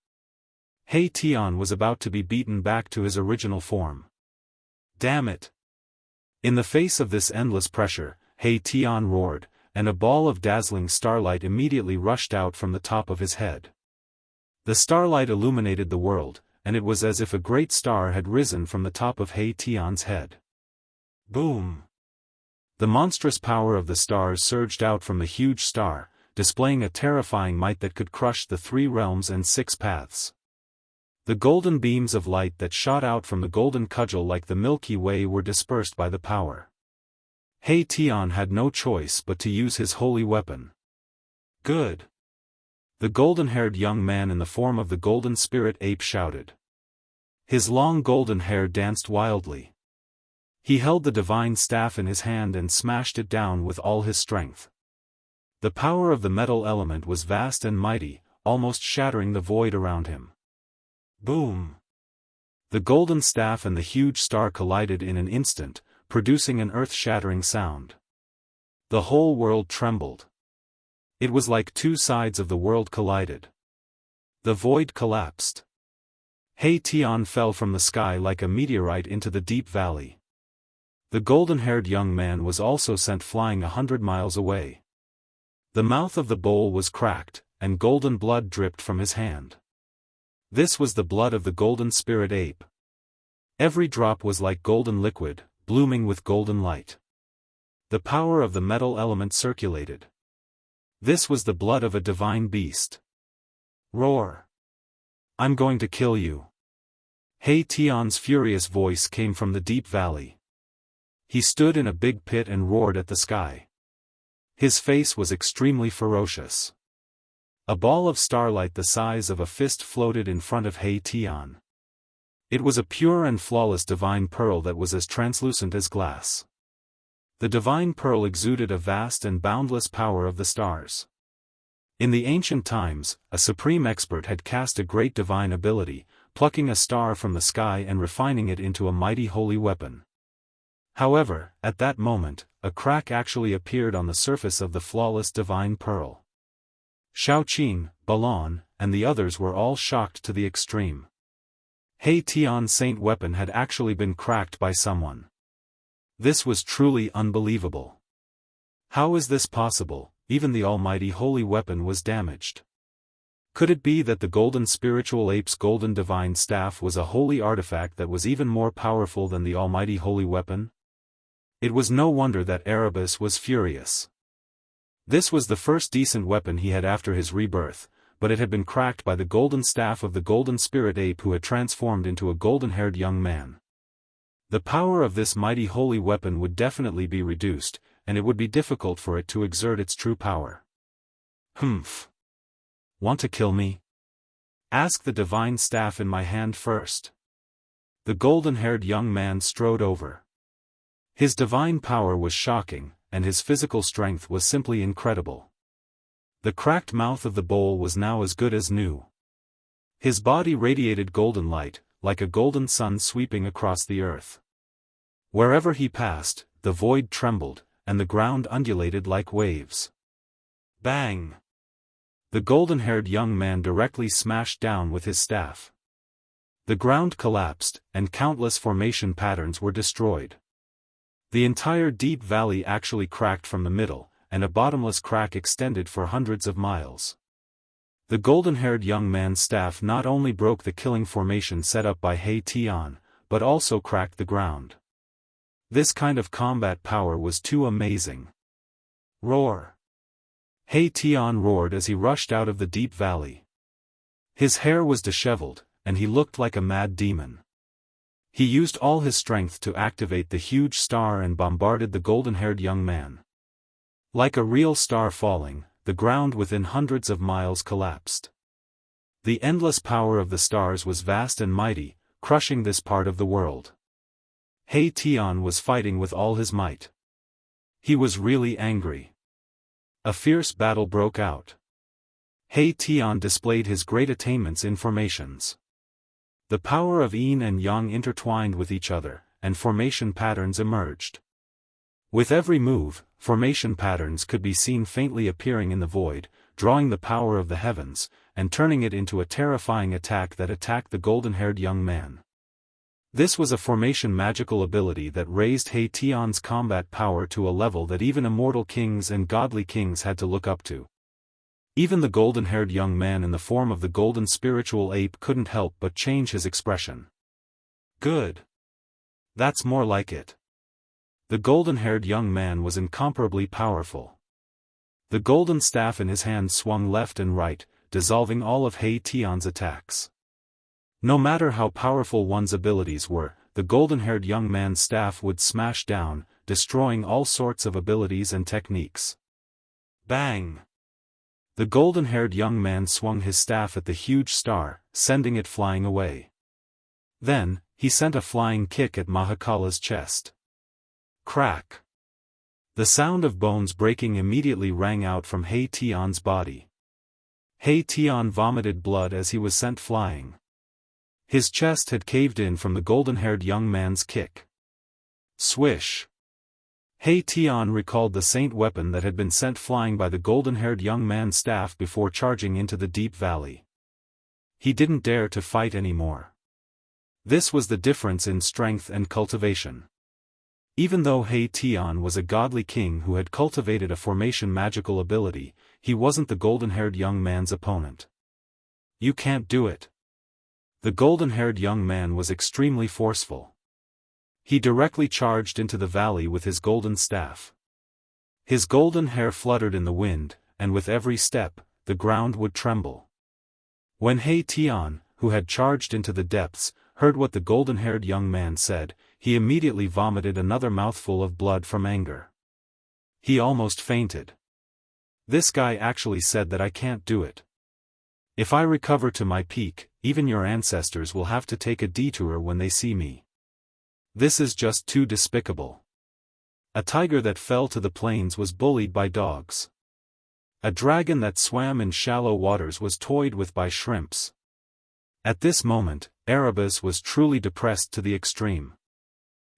He Tian was about to be beaten back to his original form. Damn it! In the face of this endless pressure, He Tian roared, and a ball of dazzling starlight immediately rushed out from the top of his head. The starlight illuminated the world, and it was as if a great star had risen from the top of He Tian's head. Boom! The monstrous power of the stars surged out from the huge star, displaying a terrifying might that could crush the 3 realms and 6 paths. The golden beams of light that shot out from the golden cudgel like the Milky Way were dispersed by the power. He Tian had no choice but to use his holy weapon. Good! The golden-haired young man in the form of the golden spirit ape shouted. His long golden hair danced wildly. He held the divine staff in his hand and smashed it down with all his strength. The power of the metal element was vast and mighty, almost shattering the void around him. Boom! The golden staff and the huge star collided in an instant, producing an earth-shattering sound. The whole world trembled. It was like 2 sides of the world collided. The void collapsed. He Tian fell from the sky like a meteorite into the deep valley. The golden-haired young man was also sent flying 100 miles away. The mouth of the bowl was cracked, and golden blood dripped from his hand. This was the blood of the golden spirit ape. Every drop was like golden liquid, blooming with golden light. The power of the metal element circulated. This was the blood of a divine beast. Roar! I'm going to kill you. He Tian's furious voice came from the deep valley. He stood in a big pit and roared at the sky. His face was extremely ferocious. A ball of starlight the size of a fist floated in front of He Tian. It was a pure and flawless divine pearl that was as translucent as glass. The divine pearl exuded a vast and boundless power of the stars. In the ancient times, a supreme expert had cast a great divine ability, plucking a star from the sky and refining it into a mighty holy weapon. However, at that moment, a crack actually appeared on the surface of the flawless divine pearl. Shaoqing, Balon, and the others were all shocked to the extreme. He Tian's saint weapon had actually been cracked by someone. This was truly unbelievable. How is this possible? Even the almighty holy weapon was damaged. Could it be that the golden spiritual ape's golden divine staff was a holy artifact that was even more powerful than the almighty holy weapon? It was no wonder that Erebus was furious. This was the first decent weapon he had after his rebirth, but it had been cracked by the golden staff of the golden spirit ape who had transformed into a golden-haired young man. The power of this mighty holy weapon would definitely be reduced, and it would be difficult for it to exert its true power. Humph. Want to kill me? Ask the divine staff in my hand first. The golden-haired young man strode over. His divine power was shocking, and his physical strength was simply incredible. The cracked mouth of the bowl was now as good as new. His body radiated golden light, like a golden sun sweeping across the earth. Wherever he passed, the void trembled, and the ground undulated like waves. Bang! The golden-haired young man directly smashed down with his staff. The ground collapsed, and countless formation patterns were destroyed. The entire deep valley actually cracked from the middle, and a bottomless crack extended for hundreds of miles. The golden-haired young man's staff not only broke the killing formation set up by He Tian, but also cracked the ground. This kind of combat power was too amazing. Roar! He Tian roared as he rushed out of the deep valley. His hair was disheveled, and he looked like a mad demon. He used all his strength to activate the huge star and bombarded the golden-haired young man. Like a real star falling, the ground within hundreds of miles collapsed. The endless power of the stars was vast and mighty, crushing this part of the world. He Tian was fighting with all his might. He was really angry. A fierce battle broke out. He Tian displayed his great attainments in formations. The power of yin and yang intertwined with each other, and formation patterns emerged. With every move, formation patterns could be seen faintly appearing in the void, drawing the power of the heavens, and turning it into a terrifying attack that attacked the golden-haired young man. This was a formation magical ability that raised He Tian's combat power to a level that even immortal kings and godly kings had to look up to. Even the golden-haired young man in the form of the golden spiritual ape couldn't help but change his expression. Good. That's more like it. The golden-haired young man was incomparably powerful. The golden staff in his hand swung left and right, dissolving all of He Tian's attacks. No matter how powerful one's abilities were, the golden-haired young man's staff would smash down, destroying all sorts of abilities and techniques. Bang! The golden-haired young man swung his staff at the huge star, sending it flying away. Then, he sent a flying kick at Mahakala's chest. Crack! The sound of bones breaking immediately rang out from He Tian's body. He Tian vomited blood as he was sent flying. His chest had caved in from the golden-haired young man's kick. Swish! He Tian recalled the saint weapon that had been sent flying by the golden-haired young man's staff before charging into the deep valley. He didn't dare to fight anymore. This was the difference in strength and cultivation. Even though He Tian was a godly king who had cultivated a formation magical ability, he wasn't the golden-haired young man's opponent. You can't do it. The golden-haired young man was extremely forceful. He directly charged into the valley with his golden staff. His golden hair fluttered in the wind, and with every step, the ground would tremble. When He Tian, who had charged into the depths, heard what the golden-haired young man said, he immediately vomited another mouthful of blood from anger. He almost fainted. This guy actually said that I can't do it. If I recover to my peak, even your ancestors will have to take a detour when they see me. This is just too despicable. A tiger that fell to the plains was bullied by dogs. A dragon that swam in shallow waters was toyed with by shrimps. At this moment, Erebus was truly depressed to the extreme.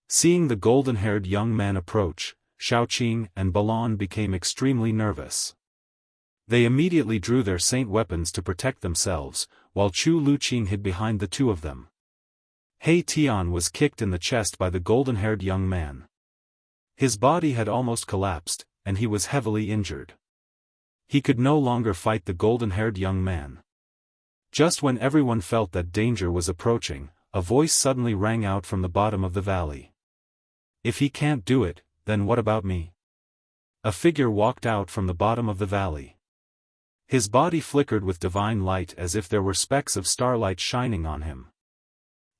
Seeing the golden-haired young man approach, Xiaoqing and Balon became extremely nervous. They immediately drew their saint weapons to protect themselves, while Chu Luqing hid behind the two of them. He Tian was kicked in the chest by the golden-haired young man. His body had almost collapsed, and he was heavily injured. He could no longer fight the golden-haired young man. Just when everyone felt that danger was approaching, a voice suddenly rang out from the bottom of the valley. If he can't do it, then what about me? A figure walked out from the bottom of the valley. His body flickered with divine light as if there were specks of starlight shining on him.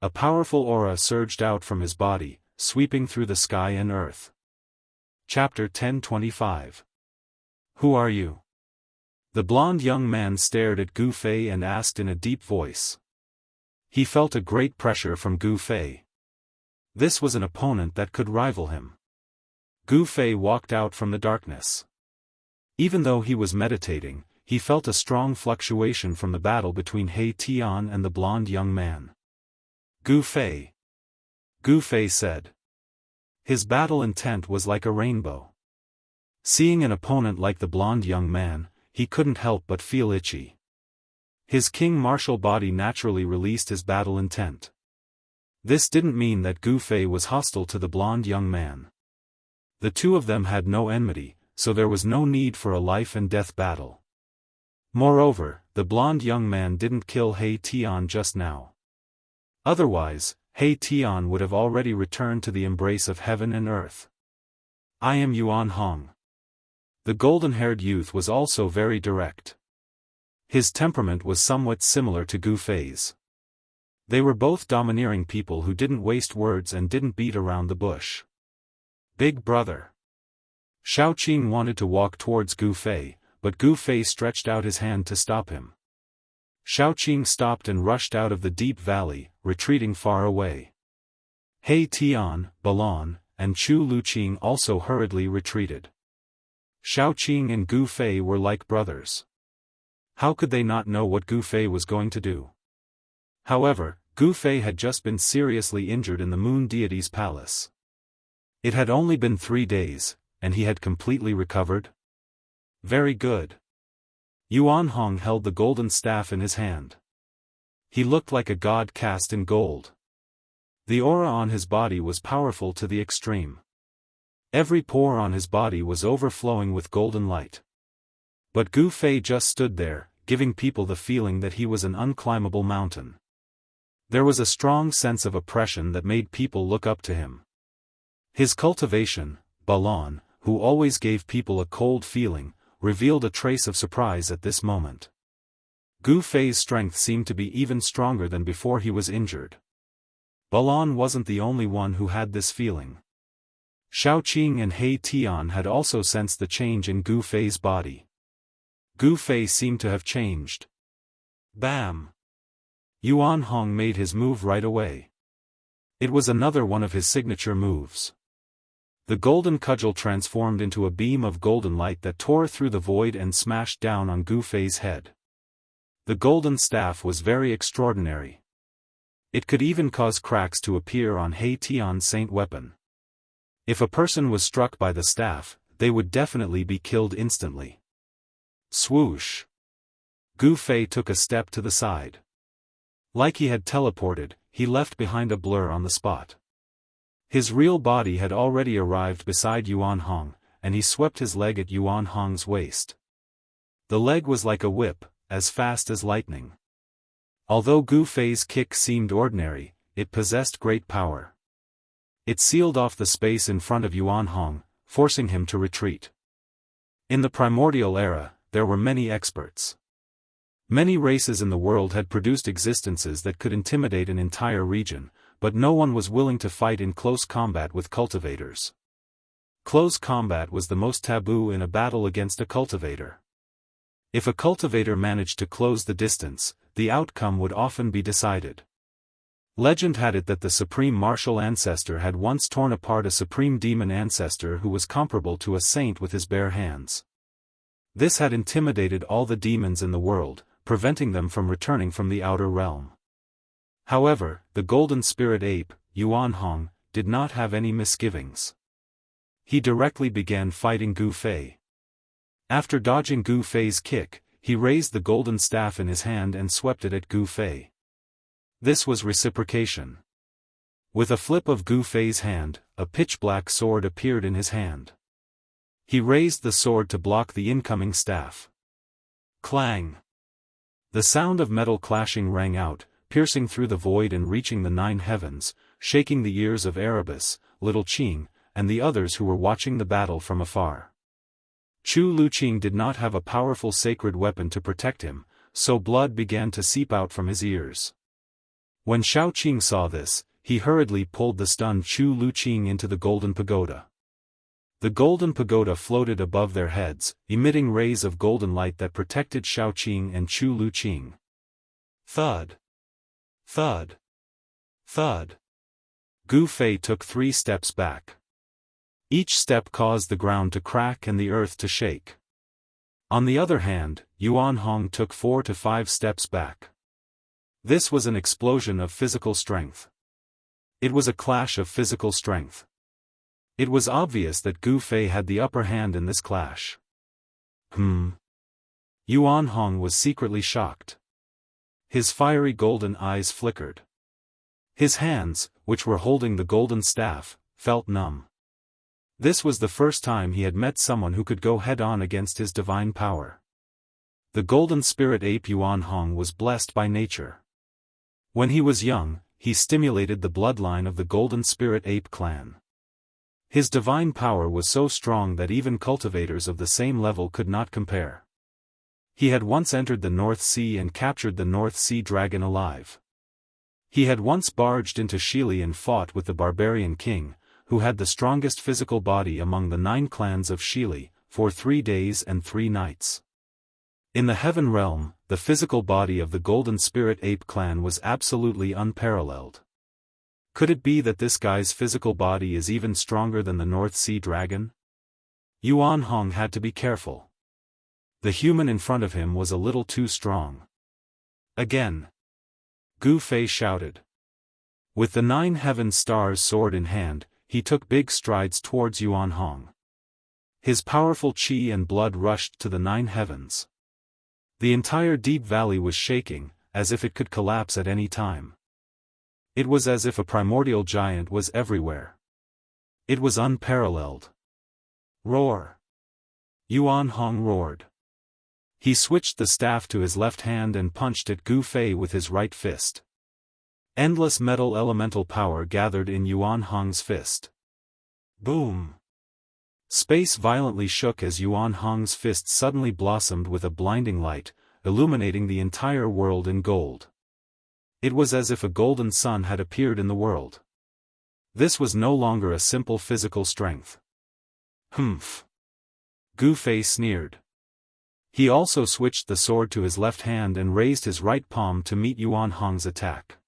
A powerful aura surged out from his body, sweeping through the sky and earth. Chapter 1025. Who are you? The blond young man stared at Gu Fei and asked in a deep voice. He felt a great pressure from Gu Fei. This was an opponent that could rival him. Gu Fei walked out from the darkness. Even though he was meditating, he felt a strong fluctuation from the battle between He Tian and the blond young man. Gu Fei. Gu Fei said. His battle intent was like a rainbow. Seeing an opponent like the blond young man, he couldn't help but feel itchy. His king-martial body naturally released his battle intent. This didn't mean that Gu Fei was hostile to the blond young man. The two of them had no enmity, so there was no need for a life-and-death battle. Moreover, the blond young man didn't kill He Tian just now. Otherwise, He Tian would have already returned to the embrace of heaven and earth. I am Yuan Hong. The golden-haired youth was also very direct. His temperament was somewhat similar to Gu Fei's. They were both domineering people who didn't waste words and didn't beat around the bush. Big brother. Xiaoqing wanted to walk towards Gu Fei, but Gu Fei stretched out his hand to stop him. Xiaoqing stopped and rushed out of the deep valley, retreating far away. He Tian, Balon, and Chu Luqing also hurriedly retreated. Xiaoqing and Gu Fei were like brothers. How could they not know what Gu Fei was going to do? However, Gu Fei had just been seriously injured in the moon deity's palace. It had only been 3 days, and he had completely recovered? Very good. Yuan Hong held the golden staff in his hand. He looked like a god cast in gold. The aura on his body was powerful to the extreme. Every pore on his body was overflowing with golden light. But Gu Fei just stood there, giving people the feeling that he was an unclimbable mountain. There was a strong sense of oppression that made people look up to him. His cultivation, Balon, who always gave people a cold feeling, revealed a trace of surprise at this moment. Gu Fei's strength seemed to be even stronger than before he was injured. Balon wasn't the only one who had this feeling. Xiaoqing and He Tian had also sensed the change in Gu Fei's body. Gu Fei seemed to have changed. Bam! Yuan Hong made his move right away. It was another one of his signature moves. The golden cudgel transformed into a beam of golden light that tore through the void and smashed down on Gu Fei's head. The golden staff was very extraordinary. It could even cause cracks to appear on He Tian's saint weapon. If a person was struck by the staff, they would definitely be killed instantly. Swoosh! Gu Fei took a step to the side. Like he had teleported, he left behind a blur on the spot. His real body had already arrived beside Yuan Hong, and he swept his leg at Yuan Hong's waist. The leg was like a whip, as fast as lightning. Although Gu Fei's kick seemed ordinary, it possessed great power. It sealed off the space in front of Yuan Hong, forcing him to retreat. In the primordial era, there were many experts. Many races in the world had produced existences that could intimidate an entire region, but no one was willing to fight in close combat with cultivators. Close combat was the most taboo in a battle against a cultivator. If a cultivator managed to close the distance, the outcome would often be decided. Legend had it that the supreme martial ancestor had once torn apart a supreme demon ancestor who was comparable to a saint with his bare hands. This had intimidated all the demons in the world, preventing them from returning from the outer realm. However, the golden spirit ape, Yuan Hong, did not have any misgivings. He directly began fighting Gu Fei. After dodging Gu Fei's kick, he raised the golden staff in his hand and swept it at Gu Fei. This was reciprocation. With a flip of Gu Fei's hand, a pitch-black sword appeared in his hand. He raised the sword to block the incoming staff. Clang! The sound of metal clashing rang out, piercing through the void and reaching the 9 heavens, shaking the ears of Erebus, Little Qing, and the others who were watching the battle from afar. Chu Luqing did not have a powerful sacred weapon to protect him, so blood began to seep out from his ears. When Xiaoqing saw this, he hurriedly pulled the stunned Chu Luqing into the golden pagoda. The golden pagoda floated above their heads, emitting rays of golden light that protected Xiaoqing and Chu Luqing. Thud! Thud! Thud! Gu Fei took 3 steps back. Each step caused the ground to crack and the earth to shake. On the other hand, Yuan Hong took 4 to 5 steps back. This was an explosion of physical strength. It was a clash of physical strength. It was obvious that Gu Fei had the upper hand in this clash. Yuan Hong was secretly shocked. His fiery golden eyes flickered. His hands, which were holding the golden staff, felt numb. This was the first time he had met someone who could go head-on against his divine power. The golden spirit ape Yuan Hong was blessed by nature. When he was young, he stimulated the bloodline of the golden spirit ape clan. His divine power was so strong that even cultivators of the same level could not compare. He had once entered the North Sea and captured the North Sea dragon alive. He had once barged into Shili and fought with the barbarian king, who had the strongest physical body among the 9 clans of Shili, for 3 days and 3 nights. In the heaven realm, the physical body of the golden spirit ape clan was absolutely unparalleled. Could it be that this guy's physical body is even stronger than the North Sea dragon? Yuan Hong had to be careful. The human in front of him was a little too strong. Again. Gu Fei shouted. With the 9 heaven stars sword in hand, he took big strides towards Yuan Hong. His powerful qi and blood rushed to the 9 heavens. The entire deep valley was shaking, as if it could collapse at any time. It was as if a primordial giant was everywhere. It was unparalleled. Roar! Yuan Hong roared. He switched the staff to his left hand and punched at Gu Fei with his right fist. Endless metal elemental power gathered in Yuan Hong's fist. Boom! Space violently shook as Yuan Hong's fist suddenly blossomed with a blinding light, illuminating the entire world in gold. It was as if a golden sun had appeared in the world. This was no longer a simple physical strength. Humph! Gu Fei sneered. He also switched the sword to his left hand and raised his right palm to meet Yuan Hong's attack.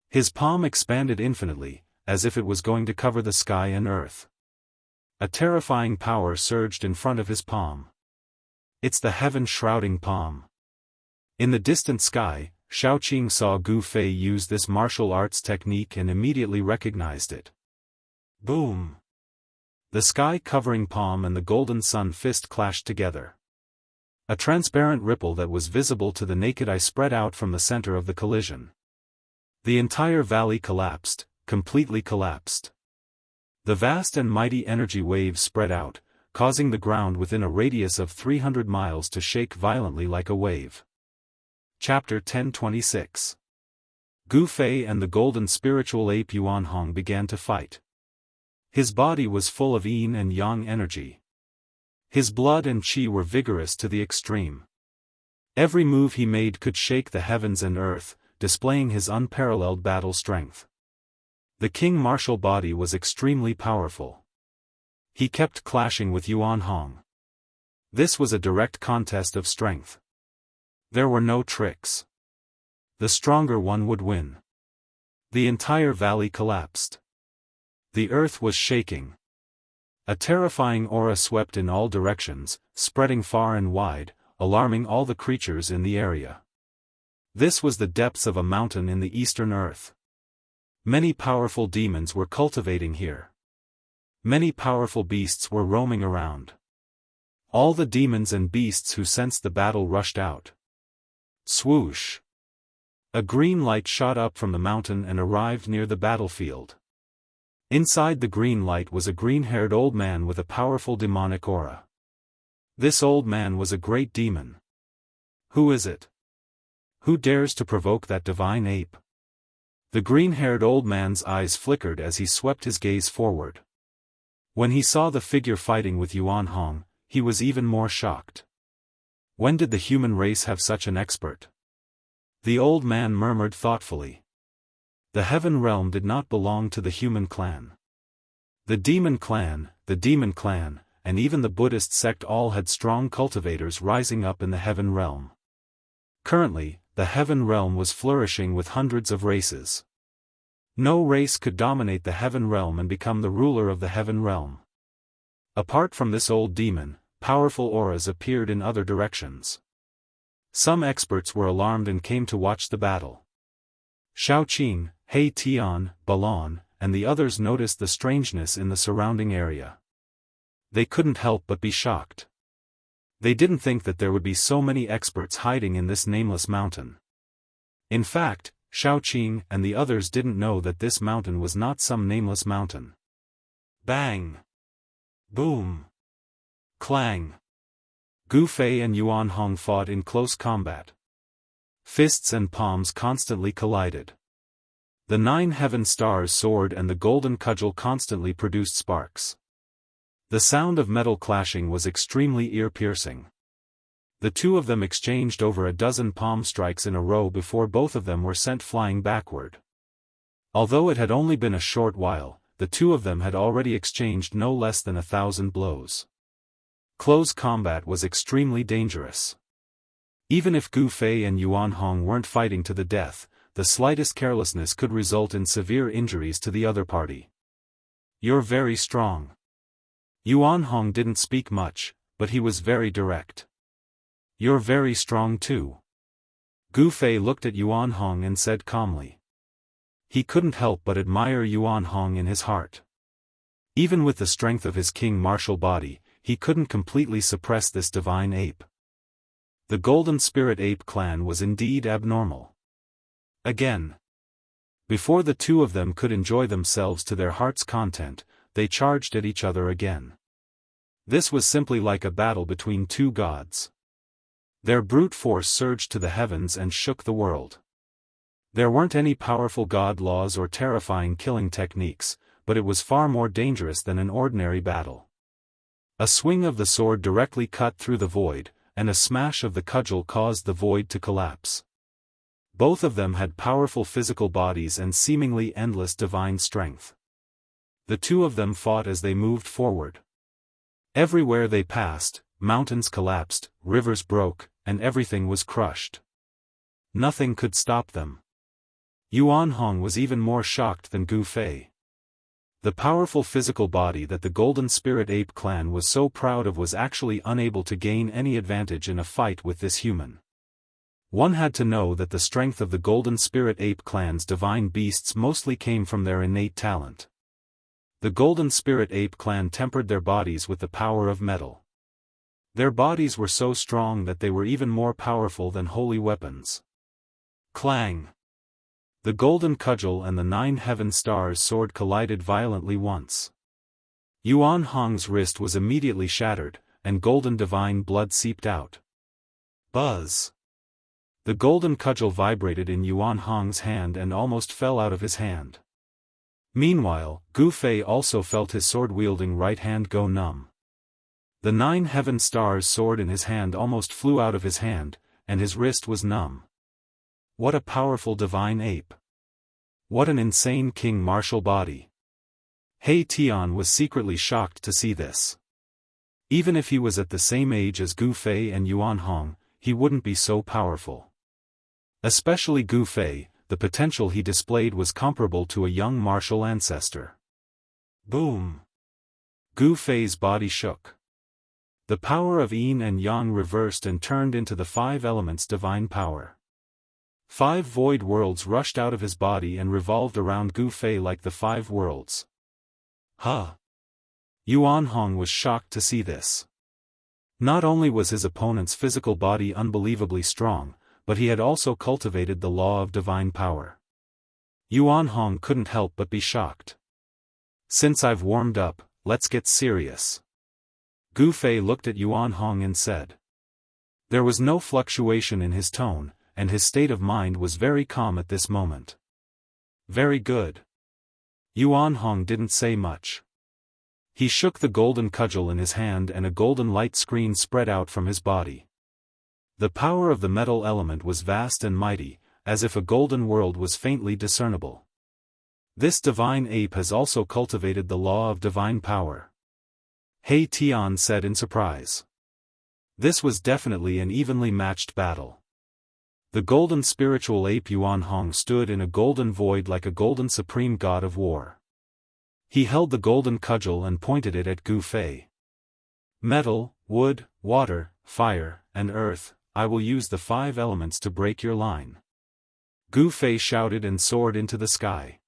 His palm expanded infinitely, as if it was going to cover the sky and earth. A terrifying power surged in front of his palm. It's the heaven-shrouding palm. In the distant sky, Xiaoqing saw Gu Fei use this martial arts technique and immediately recognized it. Boom! The sky-covering palm and the golden sun fist clashed together. A transparent ripple that was visible to the naked eye spread out from the center of the collision. The entire valley collapsed, completely collapsed. The vast and mighty energy waves spread out, causing the ground within a radius of 300 miles to shake violently like a wave. Chapter 1026. Gu Fei and the golden spiritual ape Yuan Hong began to fight. His body was full of yin and yang energy. His blood and qi were vigorous to the extreme. Every move he made could shake the heavens and earth, displaying his unparalleled battle strength. The king martial body was extremely powerful. He kept clashing with Yuan Hong. This was a direct contest of strength. There were no tricks. The stronger one would win. The entire valley collapsed. The earth was shaking. A terrifying aura swept in all directions, spreading far and wide, alarming all the creatures in the area. This was the depths of a mountain in the eastern earth. Many powerful demons were cultivating here. Many powerful beasts were roaming around. All the demons and beasts who sensed the battle rushed out. Swoosh! A green light shot up from the mountain and arrived near the battlefield. Inside the green light was a green-haired old man with a powerful demonic aura. This old man was a great demon. Who is it? Who dares to provoke that divine ape? The green-haired old man's eyes flickered as he swept his gaze forward. When he saw the figure fighting with Yuan Hong, he was even more shocked. When did the human race have such an expert? The old man murmured thoughtfully. The heaven realm did not belong to the human clan. The demon clan, and even the Buddhist sect all had strong cultivators rising up in the heaven realm. Currently, the heaven realm was flourishing with hundreds of races. No race could dominate the heaven realm and become the ruler of the heaven realm. Apart from this old demon, powerful auras appeared in other directions. Some experts were alarmed and came to watch the battle. Xiaoqing, He Tian, Balon, and the others noticed the strangeness in the surrounding area. They couldn't help but be shocked. They didn't think that there would be so many experts hiding in this nameless mountain. In fact, Xiaoqing and the others didn't know that this mountain was not some nameless mountain. Bang! Boom! Clang! Gu Fei and Yuan Hong fought in close combat. Fists and palms constantly collided. The 9 heaven stars soared and the golden cudgel constantly produced sparks. The sound of metal clashing was extremely ear-piercing. The two of them exchanged over a dozen palm strikes in a row before both of them were sent flying backward. Although it had only been a short while, the two of them had already exchanged no less than 1,000 blows. Close combat was extremely dangerous. Even if Gu Fei and Yuan Hong weren't fighting to the death, the slightest carelessness could result in severe injuries to the other party. You're very strong. Yuan Hong didn't speak much, but he was very direct. You're very strong too. Gu Fei looked at Yuan Hong and said calmly. He couldn't help but admire Yuan Hong in his heart. Even with the strength of his king martial body, he couldn't completely suppress this divine ape. The Golden Spirit Ape clan was indeed abnormal. Again. Before the two of them could enjoy themselves to their heart's content, they charged at each other again. This was simply like a battle between two gods. Their brute force surged to the heavens and shook the world. There weren't any powerful god laws or terrifying killing techniques, but it was far more dangerous than an ordinary battle. A swing of the sword directly cut through the void, and a smash of the cudgel caused the void to collapse. Both of them had powerful physical bodies and seemingly endless divine strength. The two of them fought as they moved forward. Everywhere they passed, mountains collapsed, rivers broke, and everything was crushed. Nothing could stop them. Yuan Hong was even more shocked than Gu Fei. The powerful physical body that the Golden Spirit Ape clan was so proud of was actually unable to gain any advantage in a fight with this human. One had to know that the strength of the Golden Spirit Ape clan's divine beasts mostly came from their innate talent. The Golden Spirit Ape clan tempered their bodies with the power of metal. Their bodies were so strong that they were even more powerful than holy weapons. Clang! The golden cudgel and the 9 heaven stars sword collided violently once. Yuan Hong's wrist was immediately shattered, and golden divine blood seeped out. Buzz! The golden cudgel vibrated in Yuan Hong's hand and almost fell out of his hand. Meanwhile, Gu Fei also felt his sword-wielding right hand go numb. The 9 heaven stars sword in his hand almost flew out of his hand, and his wrist was numb. What a powerful divine ape! What an insane king martial body! He Tian was secretly shocked to see this. Even if he was at the same age as Gu Fei and Yuan Hong, he wouldn't be so powerful. Especially Gu Fei, the potential he displayed was comparable to a young martial ancestor. Boom! Gu Fei's body shook. The power of yin and yang reversed and turned into the 5 elements' divine power. 5 void worlds rushed out of his body and revolved around Gu Fei like the 5 worlds. Huh! Yuan Hong was shocked to see this. Not only was his opponent's physical body unbelievably strong, but he had also cultivated the law of divine power. Yuan Hong couldn't help but be shocked. Since I've warmed up, let's get serious. Gu Fei looked at Yuan Hong and said. There was no fluctuation in his tone, and his state of mind was very calm at this moment. Very good. Yuan Hong didn't say much. He shook the golden cudgel in his hand and a golden light screen spread out from his body. The power of the metal element was vast and mighty, as if a golden world was faintly discernible. This divine ape has also cultivated the law of divine power. He Tian said in surprise. This was definitely an evenly matched battle. The golden spiritual ape Yuan Hong stood in a golden void like a golden supreme god of war. He held the golden cudgel and pointed it at Gu Fei. Metal, wood, water, fire, and earth, I will use the 5 elements to break your line. Gu Fei shouted and soared into the sky.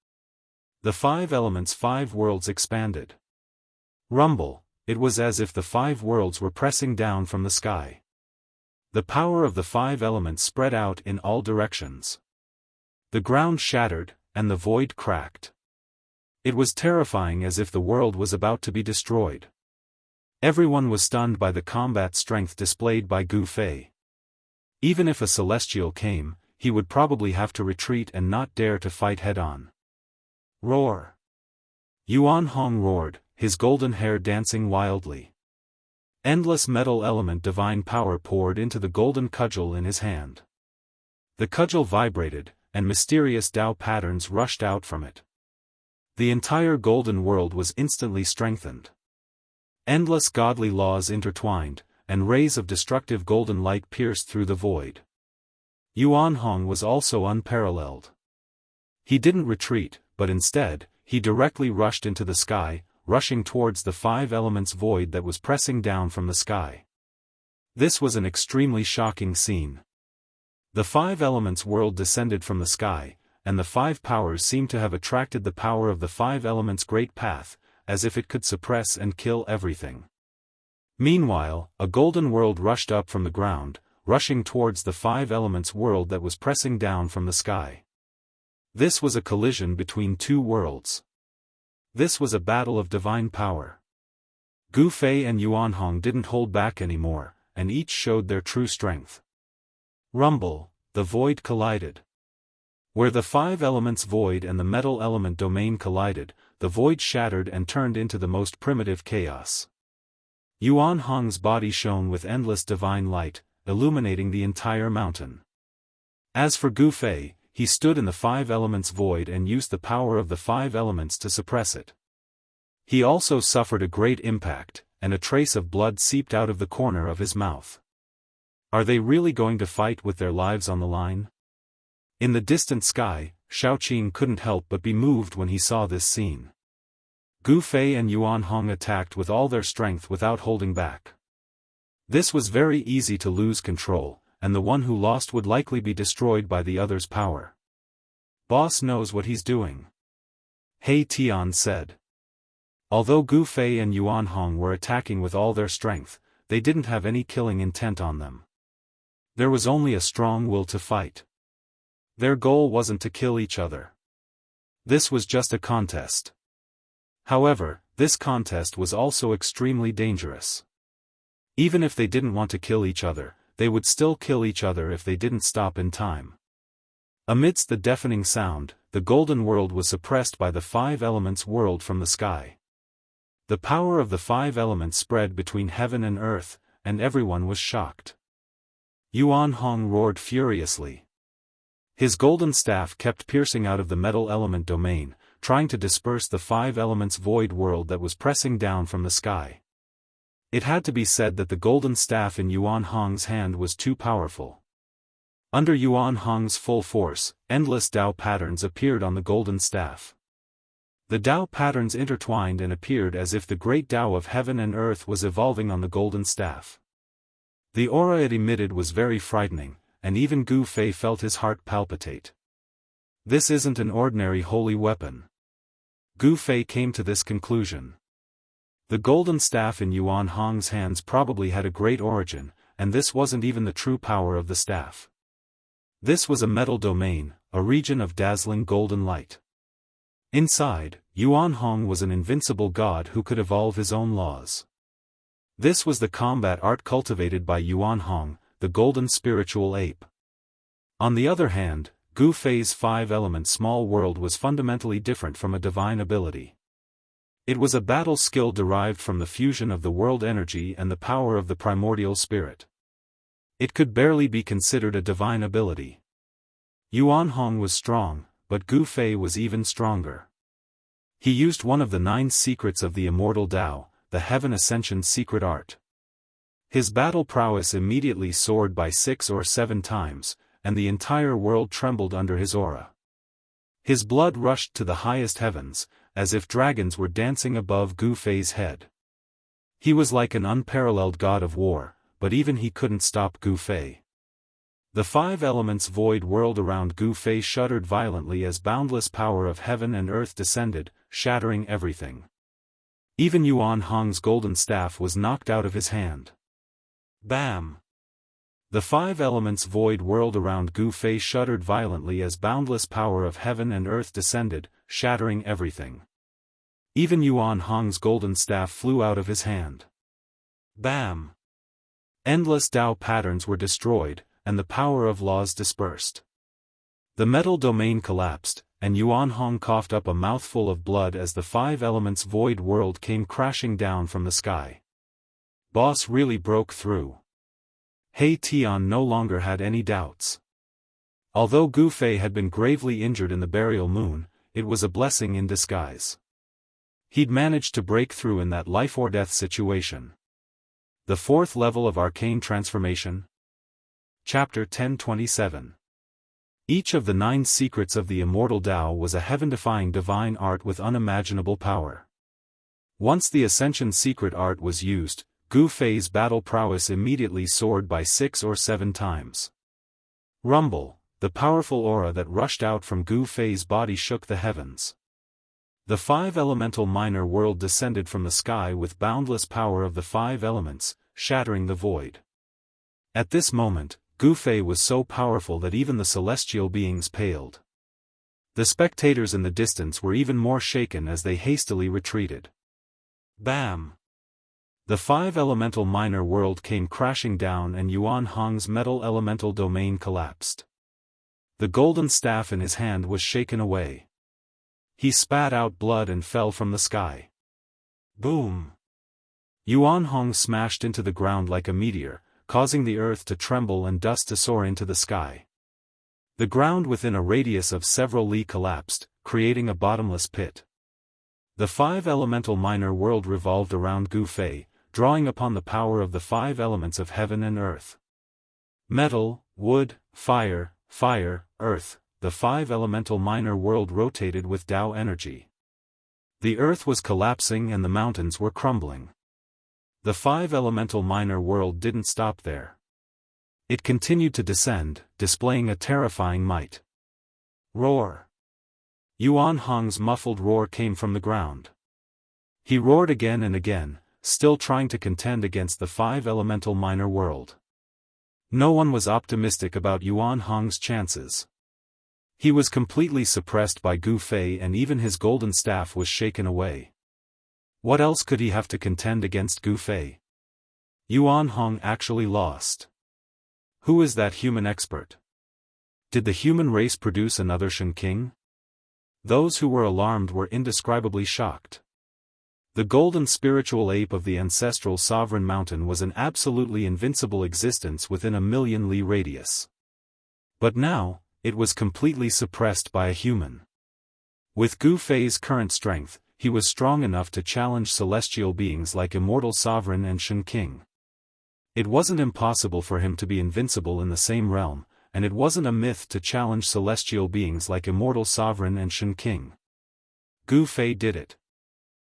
The 5 elements' 5 worlds expanded. Rumble, it was as if the 5 worlds were pressing down from the sky. The power of the 5 elements spread out in all directions. The ground shattered, and the void cracked. It was terrifying, as if the world was about to be destroyed. Everyone was stunned by the combat strength displayed by Gu Fei. Even if a celestial came, he would probably have to retreat and not dare to fight head-on. Roar! Yuan Hong roared, his golden hair dancing wildly. Endless metal element divine power poured into the golden cudgel in his hand. The cudgel vibrated, and mysterious Tao patterns rushed out from it. The entire golden world was instantly strengthened. Endless godly laws intertwined, and rays of destructive golden light pierced through the void. Yuan Hong was also unparalleled. He didn't retreat, but instead, he directly rushed into the sky, rushing towards the 5 elements void that was pressing down from the sky. This was an extremely shocking scene. The 5 elements world descended from the sky, and the 5 powers seemed to have attracted the power of the 5 elements great path, as if it could suppress and kill everything. Meanwhile, a golden world rushed up from the ground, rushing towards the 5 elements world that was pressing down from the sky. This was a collision between 2 worlds. This was a battle of divine power. Gu Fei and Yuan Hong didn't hold back anymore, and each showed their true strength. Rumble, the void collided. Where the 5 elements void and the metal element domain collided, the void shattered and turned into the most primitive chaos. Yuan Hong's body shone with endless divine light, illuminating the entire mountain. As for Gu Fei, he stood in the five elements void and used the power of the five elements to suppress it. He also suffered a great impact, and a trace of blood seeped out of the corner of his mouth. Are they really going to fight with their lives on the line? In the distant sky, Shaoqing couldn't help but be moved when he saw this scene. Gu Fei and Yuan Hong attacked with all their strength without holding back. This was very easy to lose control, and the one who lost would likely be destroyed by the other's power. Boss knows what he's doing. He Tian said. Although Gu Fei and Yuan Hong were attacking with all their strength, they didn't have any killing intent on them. There was only a strong will to fight. Their goal wasn't to kill each other. This was just a contest. However, this contest was also extremely dangerous. Even if they didn't want to kill each other, they would still kill each other if they didn't stop in time. Amidst the deafening sound, the golden world was suppressed by the five elements whirled from the sky. The power of the five elements spread between heaven and earth, and everyone was shocked. Yuan Hong roared furiously. His golden staff kept piercing out of the metal element domain, trying to disperse the five elements void world that was pressing down from the sky. It had to be said that the golden staff in Yuan Hong's hand was too powerful. Under Yuan Hong's full force, endless Dao patterns appeared on the golden staff. The Dao patterns intertwined and appeared as if the great Dao of heaven and earth was evolving on the golden staff. The aura it emitted was very frightening, and even Gu Fei felt his heart palpitate. This isn't an ordinary holy weapon. Gu Fei came to this conclusion. The golden staff in Yuan Hong's hands probably had a great origin, and this wasn't even the true power of the staff. This was a metal domain, a region of dazzling golden light. Inside, Yuan Hong was an invincible god who could evolve his own laws. This was the combat art cultivated by Yuan Hong, the golden spiritual ape. On the other hand, Gu Fei's five-element small world was fundamentally different from a divine ability. It was a battle skill derived from the fusion of the world energy and the power of the primordial spirit. It could barely be considered a divine ability. Yuan Hong was strong, but Gu Fei was even stronger. He used one of the 9 secrets of the immortal Dao, the Heaven Ascension secret art. His battle prowess immediately soared by 6 or 7 times, and the entire world trembled under his aura. His blood rushed to the highest heavens, as if dragons were dancing above Gu Fei's head. He was like an unparalleled god of war, but even he couldn't stop Gu Fei. The 5 elements void world around Gu Fei shuddered violently as boundless power of heaven and earth descended, shattering everything. Even Yuan Hong's golden staff was knocked out of his hand. Bam! The 5 elements void world around Gu Fei shuddered violently as boundless power of heaven and earth descended, shattering everything. Even Yuan Hong's golden staff flew out of his hand. Bam! Endless Dao patterns were destroyed, and the power of laws dispersed. The metal domain collapsed, and Yuan Hong coughed up a mouthful of blood as the 5 elements void world came crashing down from the sky. Boss really broke through. He Tian no longer had any doubts. Although Gu Fei had been gravely injured in the burial moon, it was a blessing in disguise. He'd managed to break through in that life-or-death situation. The 4th level of Arcane Transformation. Chapter 1027. Each of the 9 secrets of the Immortal Dao was a heaven-defying divine art with unimaginable power. Once the Ascension secret art was used, Gu Fei's battle prowess immediately soared by 6 or 7 times. Rumble, the powerful aura that rushed out from Gu Fei's body shook the heavens. The 5 elemental minor world descended from the sky with boundless power of the 5 elements, shattering the void. At this moment, Gu Fei was so powerful that even the celestial beings paled. The spectators in the distance were even more shaken as they hastily retreated. Bam! The 5 elemental minor world came crashing down and Yuan Hong's metal elemental domain collapsed. The golden staff in his hand was shaken away. He spat out blood and fell from the sky. Boom! Yuan Hong smashed into the ground like a meteor, causing the earth to tremble and dust to soar into the sky. The ground within a radius of several li collapsed, creating a bottomless pit. The five elemental minor world revolved around Gu Fei, drawing upon the power of the five elements of heaven and earth. Metal, wood, fire, earth, the five elemental minor world rotated with Tao energy. The earth was collapsing and the mountains were crumbling. The five elemental minor world didn't stop there. It continued to descend, displaying a terrifying might. Roar! Yuan Hong's muffled roar came from the ground. He roared again and again, still trying to contend against the five elemental minor world. No one was optimistic about Yuan Hong's chances. He was completely suppressed by Gu Fei and even his golden staff was shaken away. What else could he have to contend against Gu Fei? Yuan Hong actually lost. Who is that human expert? Did the human race produce another Shen King? Those who were alarmed were indescribably shocked. The golden spiritual ape of the ancestral sovereign mountain was an absolutely invincible existence within a million li radius. But now, it was completely suppressed by a human. With Gu Fei's current strength, he was strong enough to challenge celestial beings like Immortal Sovereign and Shen King. It wasn't impossible for him to be invincible in the same realm, and it wasn't a myth to challenge celestial beings like Immortal Sovereign and Shen King. Gu Fei did it.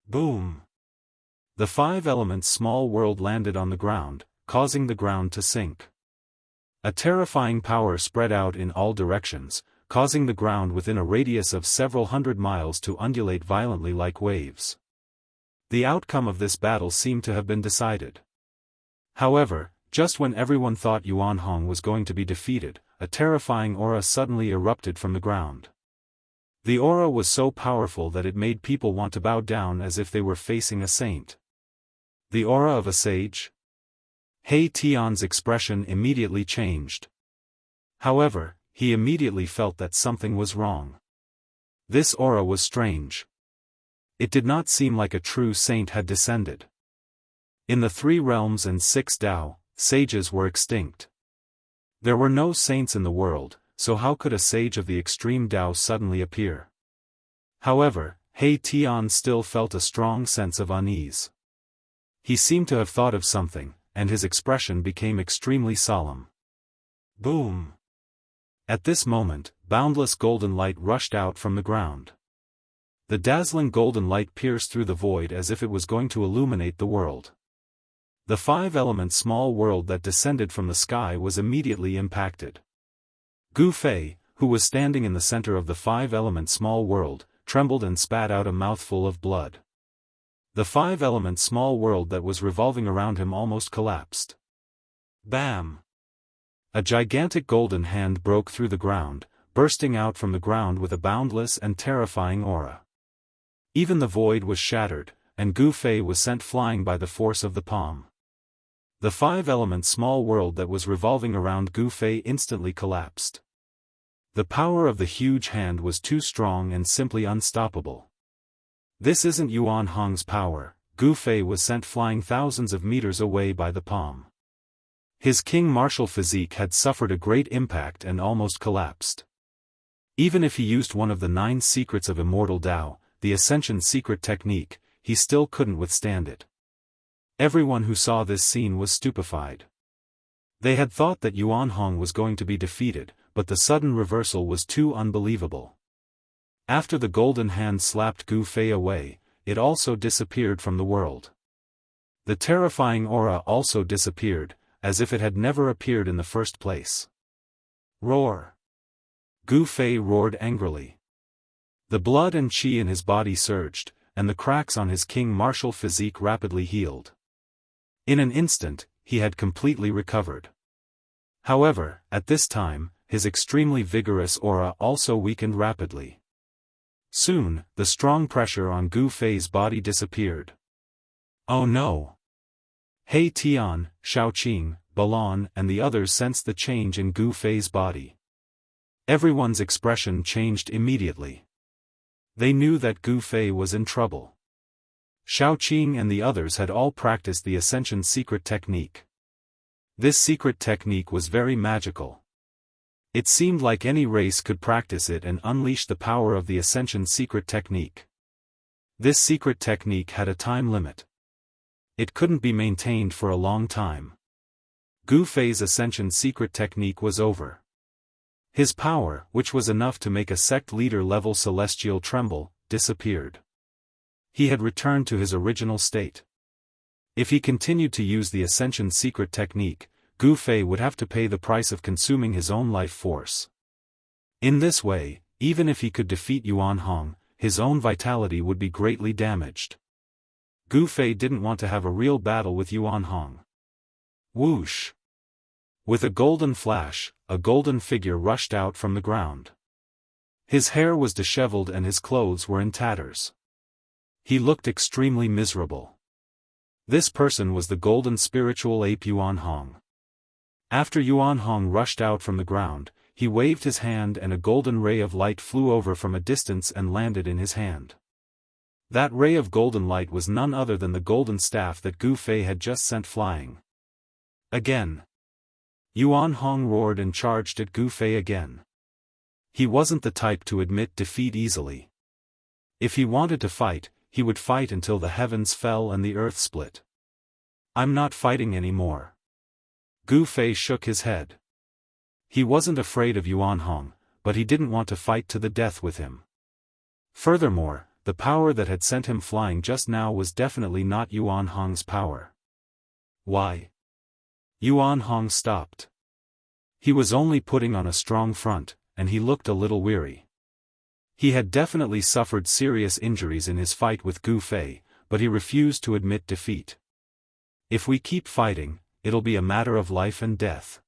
Boom! The five elements small world landed on the ground, causing the ground to sink. A terrifying power spread out in all directions, causing the ground within a radius of several hundred miles to undulate violently like waves. The outcome of this battle seemed to have been decided. However, just when everyone thought Yuan Hong was going to be defeated, a terrifying aura suddenly erupted from the ground. The aura was so powerful that it made people want to bow down as if they were facing a saint. The aura of a sage? He Tian's expression immediately changed. However, he immediately felt that something was wrong. This aura was strange. It did not seem like a true saint had descended. In the three realms and six Tao, sages were extinct. There were no saints in the world, so how could a sage of the extreme Tao suddenly appear? However, He Tian still felt a strong sense of unease. He seemed to have thought of something, and his expression became extremely solemn. Boom! At this moment, boundless golden light rushed out from the ground. The dazzling golden light pierced through the void as if it was going to illuminate the world. The five-element small world that descended from the sky was immediately impacted. Gu Fei, who was standing in the center of the five-element small world, trembled and spat out a mouthful of blood. The five-element small world that was revolving around him almost collapsed. Bam! A gigantic golden hand broke through the ground, bursting out from the ground with a boundless and terrifying aura. Even the void was shattered, and Gu Fei was sent flying by the force of the palm. The five-element small world that was revolving around Gu Fei instantly collapsed. The power of the huge hand was too strong and simply unstoppable. This isn't Yuan Hong's power. Gu Fei was sent flying thousands of meters away by the palm. His king martial physique had suffered a great impact and almost collapsed. Even if he used one of the 9 secrets of Immortal Tao, the Ascension secret technique, he still couldn't withstand it. Everyone who saw this scene was stupefied. They had thought that Yuan Hong was going to be defeated, but the sudden reversal was too unbelievable. After the golden hand slapped Gu Fei away, it also disappeared from the world. The terrifying aura also disappeared, as if it had never appeared in the first place. Roar! Gu Fei roared angrily. The blood and qi in his body surged, and the cracks on his king martial physique rapidly healed. In an instant, he had completely recovered. However, at this time, his extremely vigorous aura also weakened rapidly. Soon, the strong pressure on Gu Fei's body disappeared. Oh no! He Tian, Shaoqing, Balon and the others sensed the change in Gu Fei's body. Everyone's expression changed immediately. They knew that Gu Fei was in trouble. Shaoqing and the others had all practiced the Ascension secret technique. This secret technique was very magical. It seemed like any race could practice it and unleash the power of the Ascension secret technique. This secret technique had a time limit. It couldn't be maintained for a long time. Gu Fei's Ascension secret technique was over. His power, which was enough to make a sect leader-level celestial tremble, disappeared. He had returned to his original state. If he continued to use the Ascension secret technique, Gu Fei would have to pay the price of consuming his own life force. In this way, even if he could defeat Yuan Hong, his own vitality would be greatly damaged. Gu Fei didn't want to have a real battle with Yuan Hong. Whoosh! With a golden flash, a golden figure rushed out from the ground. His hair was disheveled and his clothes were in tatters. He looked extremely miserable. This person was the golden spiritual ape Yuan Hong. After Yuan Hong rushed out from the ground, he waved his hand and a golden ray of light flew over from a distance and landed in his hand. That ray of golden light was none other than the golden staff that Gu Fei had just sent flying. Again. Yuan Hong roared and charged at Gu Fei again. He wasn't the type to admit defeat easily. If he wanted to fight, he would fight until the heavens fell and the earth split. I'm not fighting anymore. Gu Fei shook his head. He wasn't afraid of Yuan Hong, but he didn't want to fight to the death with him. Furthermore, the power that had sent him flying just now was definitely not Yuan Hong's power. Why? Yuan Hong stopped. He was only putting on a strong front, and he looked a little weary. He had definitely suffered serious injuries in his fight with Gu Fei, but he refused to admit defeat. If we keep fighting, it'll be a matter of life and death.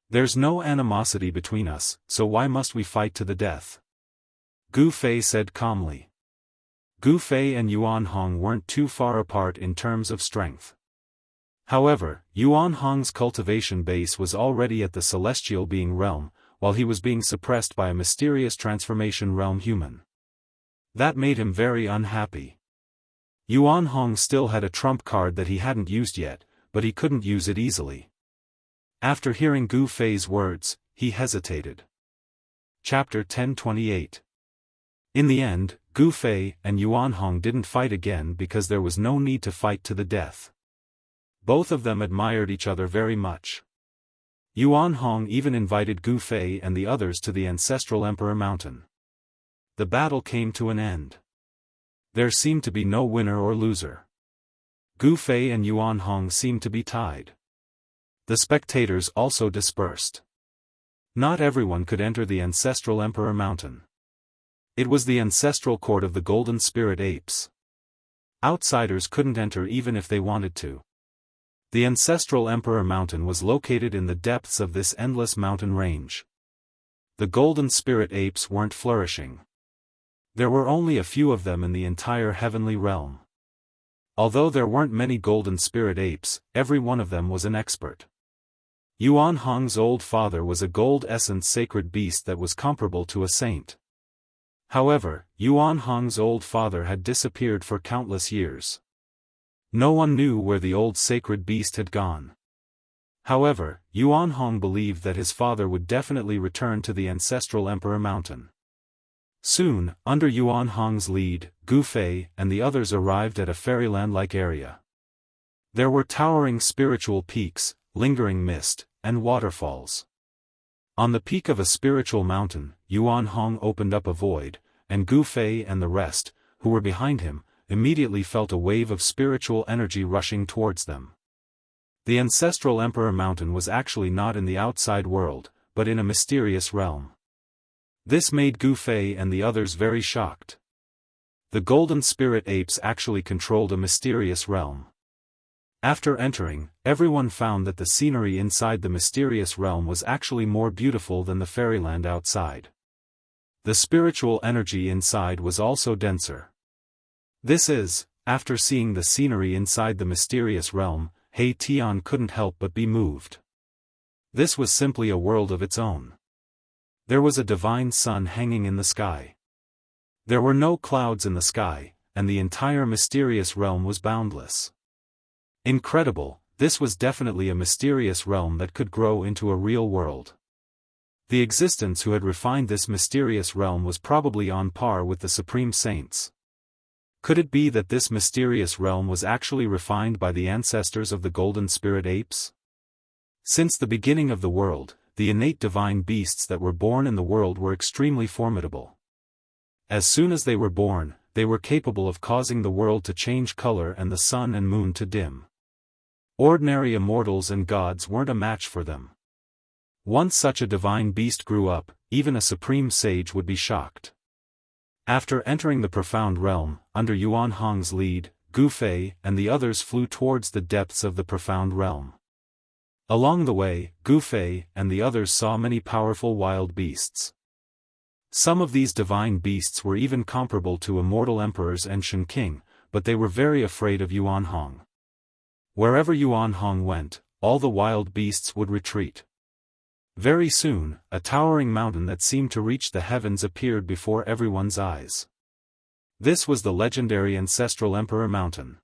There's no animosity between us, so why must we fight to the death? Gu Fei said calmly. Gu Fei and Yuan Hong weren't too far apart in terms of strength. However, Yuan Hong's cultivation base was already at the celestial being realm, while he was being suppressed by a mysterious transformation realm human. That made him very unhappy. Yuan Hong still had a trump card that he hadn't used yet, but he couldn't use it easily. After hearing Gu Fei's words, he hesitated. Chapter 1028. In the end, Gu Fei and Yuan Hong didn't fight again because there was no need to fight to the death. Both of them admired each other very much. Yuan Hong even invited Gu Fei and the others to the ancestral Emperor Mountain. The battle came to an end. There seemed to be no winner or loser. Gu Fei and Yuan Hong seemed to be tied. The spectators also dispersed. Not everyone could enter the ancestral Emperor Mountain. It was the ancestral court of the Golden Spirit Apes. Outsiders couldn't enter even if they wanted to. The ancestral Emperor Mountain was located in the depths of this endless mountain range. The Golden Spirit Apes weren't flourishing. There were only a few of them in the entire heavenly realm. Although there weren't many Golden Spirit Apes, every one of them was an expert. Yuan Hong's old father was a gold essence sacred beast that was comparable to a saint. However, Yuan Hong's old father had disappeared for countless years. No one knew where the old sacred beast had gone. However, Yuan Hong believed that his father would definitely return to the ancestral Emperor Mountain. Soon, under Yuan Hong's lead, Gu Fei and the others arrived at a fairyland-like area. There were towering spiritual peaks, lingering mist, and waterfalls. On the peak of a spiritual mountain, Yuan Hong opened up a void, and Gu Fei and the rest, who were behind him, immediately felt a wave of spiritual energy rushing towards them. The ancestral Emperor Mountain was actually not in the outside world, but in a mysterious realm. This made Gu Fei and the others very shocked. The Golden Spirit Apes actually controlled a mysterious realm. After entering, everyone found that the scenery inside the mysterious realm was actually more beautiful than the fairyland outside. The spiritual energy inside was also denser. This is, after seeing the scenery inside the mysterious realm, He Tian couldn't help but be moved. This was simply a world of its own. There was a divine sun hanging in the sky. There were no clouds in the sky, and the entire mysterious realm was boundless. Incredible, this was definitely a mysterious realm that could grow into a real world. The existence who had refined this mysterious realm was probably on par with the supreme saints. Could it be that this mysterious realm was actually refined by the ancestors of the golden spirit apes? Since the beginning of the world, the innate divine beasts that were born in the world were extremely formidable. As soon as they were born, they were capable of causing the world to change color and the sun and moon to dim. Ordinary immortals and gods weren't a match for them. Once such a divine beast grew up, even a supreme sage would be shocked. After entering the profound realm, under Yuan Hong's lead, Gu Fei and the others flew towards the depths of the profound realm. Along the way, Gu Fei and the others saw many powerful wild beasts. Some of these divine beasts were even comparable to immortal emperors and Shen King, but they were very afraid of Yuan Hong. Wherever Yuan Hong went, all the wild beasts would retreat. Very soon, a towering mountain that seemed to reach the heavens appeared before everyone's eyes. This was the legendary Ancestral Emperor Mountain.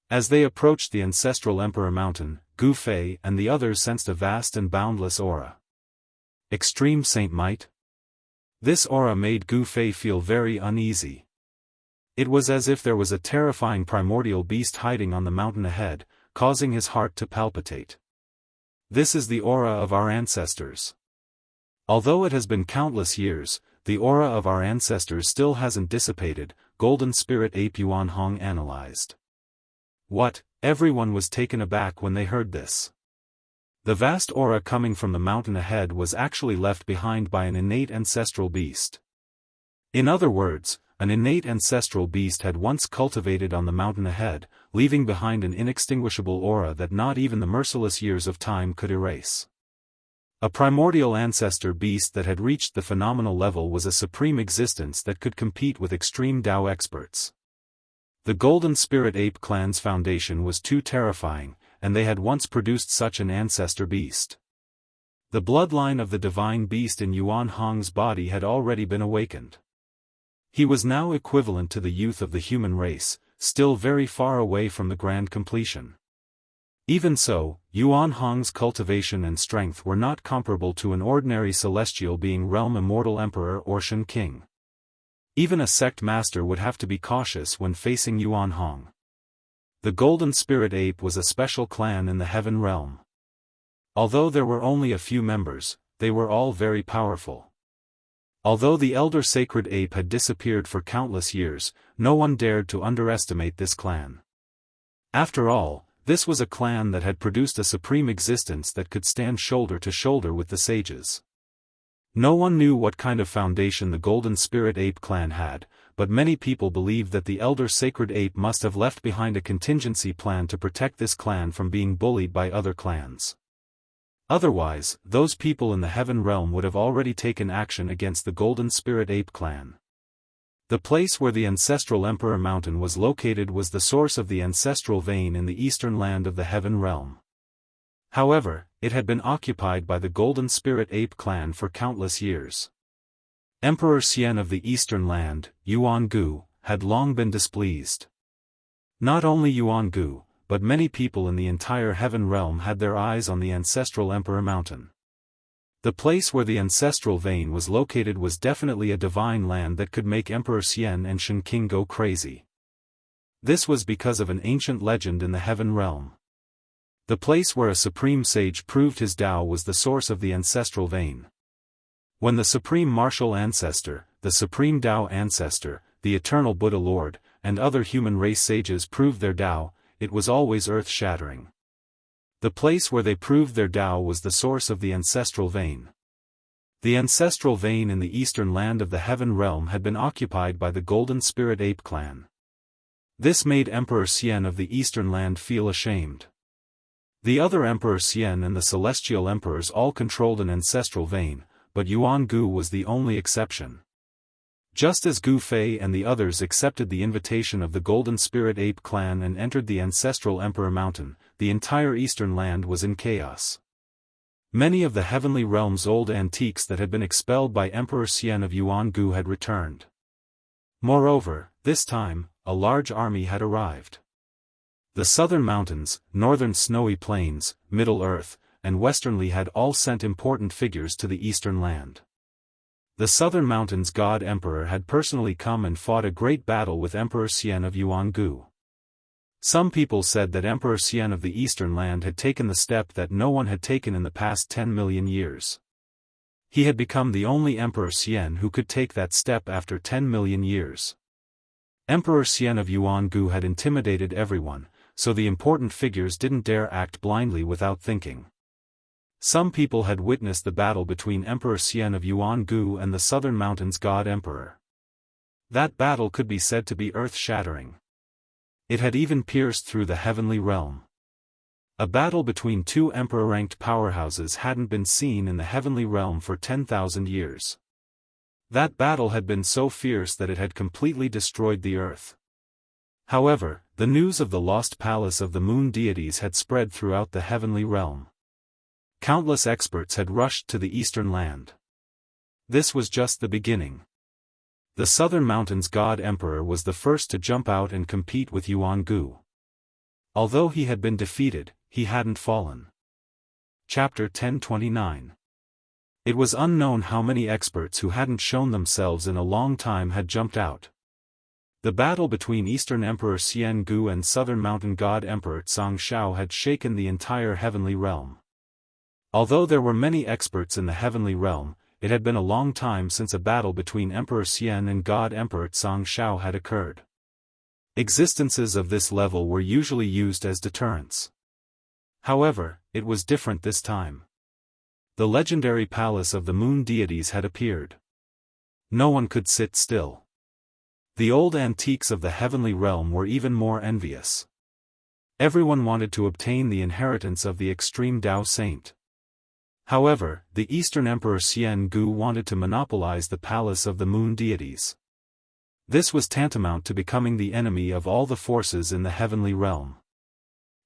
As they approached the Ancestral Emperor Mountain, Gu Fei and the others sensed a vast and boundless aura. Extreme Saint Might? This aura made Gu Fei feel very uneasy. It was as if there was a terrifying primordial beast hiding on the mountain ahead, causing his heart to palpitate. This is the aura of our ancestors. Although it has been countless years, the aura of our ancestors still hasn't dissipated, Golden Spirit Ape Yuan Hong analyzed. What? Everyone was taken aback when they heard this. The vast aura coming from the mountain ahead was actually left behind by an innate ancestral beast. In other words, an innate ancestral beast had once cultivated on the mountain ahead, leaving behind an inextinguishable aura that not even the merciless years of time could erase. A primordial ancestor beast that had reached the phenomenal level was a supreme existence that could compete with extreme Dao experts. The Golden Spirit Ape Clan's foundation was too terrifying, and they had once produced such an ancestor beast. The bloodline of the divine beast in Yuan Hong's body had already been awakened. He was now equivalent to the youth of the human race, still very far away from the grand completion. Even so, Yuan Hong's cultivation and strength were not comparable to an ordinary celestial being realm immortal emperor or Shen King. Even a sect master would have to be cautious when facing Yuan Hong. The Golden Spirit Ape was a special clan in the heaven realm. Although there were only a few members, they were all very powerful. Although the elder sacred ape had disappeared for countless years, no one dared to underestimate this clan. After all, this was a clan that had produced a supreme existence that could stand shoulder to shoulder with the sages. No one knew what kind of foundation the Golden Spirit Ape clan had, but many people believed that the elder sacred ape must have left behind a contingency plan to protect this clan from being bullied by other clans. Otherwise, those people in the heaven realm would have already taken action against the Golden Spirit Ape clan. The place where the Ancestral Emperor Mountain was located was the source of the ancestral vein in the eastern land of the heaven realm. However, it had been occupied by the Golden Spirit Ape clan for countless years. Emperor Xian of the eastern land, Yuan Gu, had long been displeased. Not only Yuan Gu, but many people in the entire heaven realm had their eyes on the Ancestral Emperor Mountain. The place where the ancestral vein was located was definitely a divine land that could make Emperor Xian and Shen King go crazy. This was because of an ancient legend in the heaven realm. The place where a supreme sage proved his Dao was the source of the ancestral vein. When the supreme martial ancestor, the supreme Dao ancestor, the eternal Buddha Lord, and other human race sages proved their Dao, it was always earth-shattering. The place where they proved their Dao was the source of the ancestral vein. The ancestral vein in the eastern land of the heaven realm had been occupied by the Golden Spirit Ape clan. This made Emperor Xian of the eastern land feel ashamed. The other Emperor Xian and the celestial emperors all controlled an ancestral vein, but Yuan Gu was the only exception. Just as Gu Fei and the others accepted the invitation of the Golden Spirit Ape clan and entered the Ancestral Emperor Mountain, the entire eastern land was in chaos. Many of the heavenly realm's old antiques that had been expelled by Emperor Xian of Yuan Gu had returned. Moreover, this time, a large army had arrived. The southern mountains, northern snowy plains, Middle Earth, and Westernly had all sent important figures to the eastern land. The southern mountains' god emperor had personally come and fought a great battle with Emperor Xian of Yuangu. Some people said that Emperor Xian of the eastern land had taken the step that no one had taken in the past 10 million years. He had become the only Emperor Xian who could take that step after 10 million years. Emperor Xian of Yuangu had intimidated everyone, so the important figures didn't dare act blindly without thinking. Some people had witnessed the battle between Emperor Xian of Yuangu and the southern mountains' god emperor. That battle could be said to be earth-shattering. It had even pierced through the heavenly realm. A battle between two emperor-ranked powerhouses hadn't been seen in the heavenly realm for 10,000 years. That battle had been so fierce that it had completely destroyed the earth. However, the news of the lost palace of the moon deities had spread throughout the heavenly realm. Countless experts had rushed to the eastern land. This was just the beginning. The southern mountains' god emperor was the first to jump out and compete with Yuangu. Although he had been defeated, he hadn't fallen. Chapter 1029. It was unknown how many experts who hadn't shown themselves in a long time had jumped out. The battle between Eastern Emperor Xiangu and Southern Mountain God Emperor Xianxia had shaken the entire heavenly realm. Although there were many experts in the heavenly realm, it had been a long time since a battle between Emperor Xian and God Emperor Xianxia had occurred. Existences of this level were usually used as deterrents. However, it was different this time. The legendary palace of the moon deities had appeared. No one could sit still. The old antiques of the heavenly realm were even more envious. Everyone wanted to obtain the inheritance of the extreme Dao saint. However, the Eastern Emperor Xiangu wanted to monopolize the palace of the moon deities. This was tantamount to becoming the enemy of all the forces in the heavenly realm.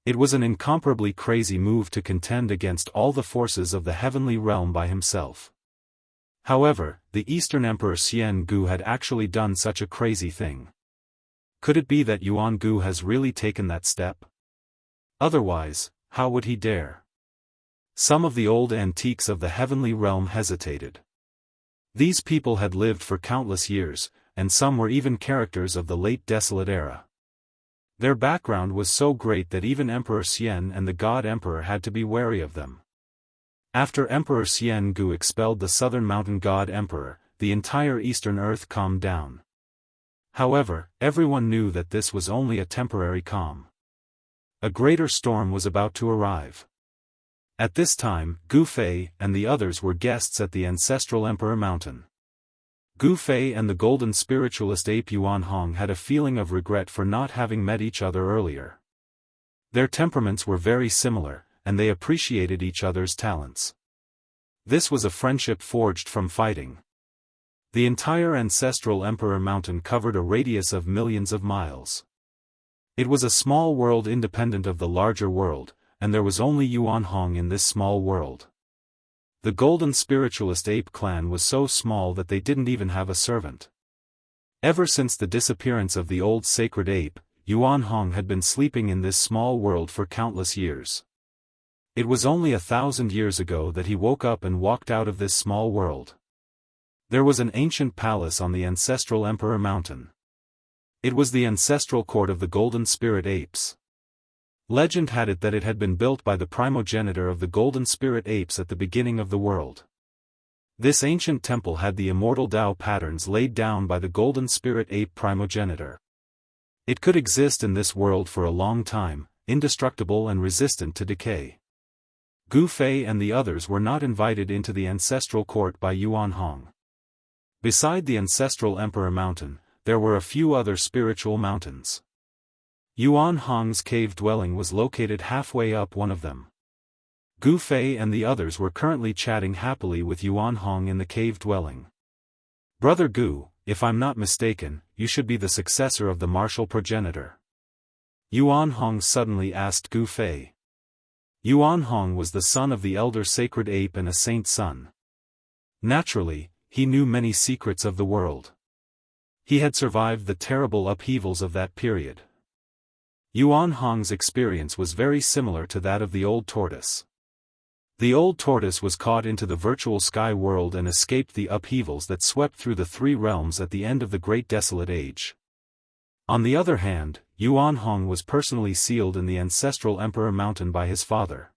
It was an incomparably crazy move to contend against all the forces of the heavenly realm by himself. However, the Eastern Emperor Xiangu had actually done such a crazy thing. Could it be that Yuangu has really taken that step? Otherwise, how would he dare? Some of the old antiques of the heavenly realm hesitated. These people had lived for countless years, and some were even characters of the late desolate era. Their background was so great that even Emperor Xian and the God Emperor had to be wary of them. After Emperor Xiangu expelled the southern mountain god emperor, the entire eastern earth calmed down. However, everyone knew that this was only a temporary calm. A greater storm was about to arrive. At this time, Gu Fei and the others were guests at the ancestral Emperor Mountain. Gu Fei and the golden spiritualist ape Yuan Hong had a feeling of regret for not having met each other earlier. Their temperaments were very similar, and they appreciated each other's talents. This was a friendship forged from fighting. The entire ancestral Emperor Mountain covered a radius of millions of miles. It was a small world independent of the larger world, and there was only Yuan Hong in this small world. The golden spiritualist ape clan was so small that they didn't even have a servant. Ever since the disappearance of the old sacred ape, Yuan Hong had been sleeping in this small world for countless years. It was only 1,000 years ago that he woke up and walked out of this small world. There was an ancient palace on the ancestral Emperor Mountain. It was the ancestral court of the golden spirit apes. Legend had it that it had been built by the primogenitor of the golden spirit apes at the beginning of the world. This ancient temple had the immortal Dao patterns laid down by the golden spirit ape primogenitor. It could exist in this world for a long time, indestructible and resistant to decay. Gu Fei and the others were not invited into the ancestral court by Yuan Hong. Beside the ancestral Emperor Mountain, there were a few other spiritual mountains. Yuan Hong's cave dwelling was located halfway up one of them. Gu Fei and the others were currently chatting happily with Yuan Hong in the cave dwelling. "Brother Gu, if I'm not mistaken, you should be the successor of the martial progenitor." Yuan Hong suddenly asked Gu Fei. Yuan Hong was the son of the elder sacred ape and a saint's son. Naturally, he knew many secrets of the world. He had survived the terrible upheavals of that period. Yuan Hong's experience was very similar to that of the old tortoise. The old tortoise was caught into the virtual sky world and escaped the upheavals that swept through the three realms at the end of the Great Desolate Age. On the other hand, Yuan Hong was personally sealed in the ancestral Emperor Mountain by his father.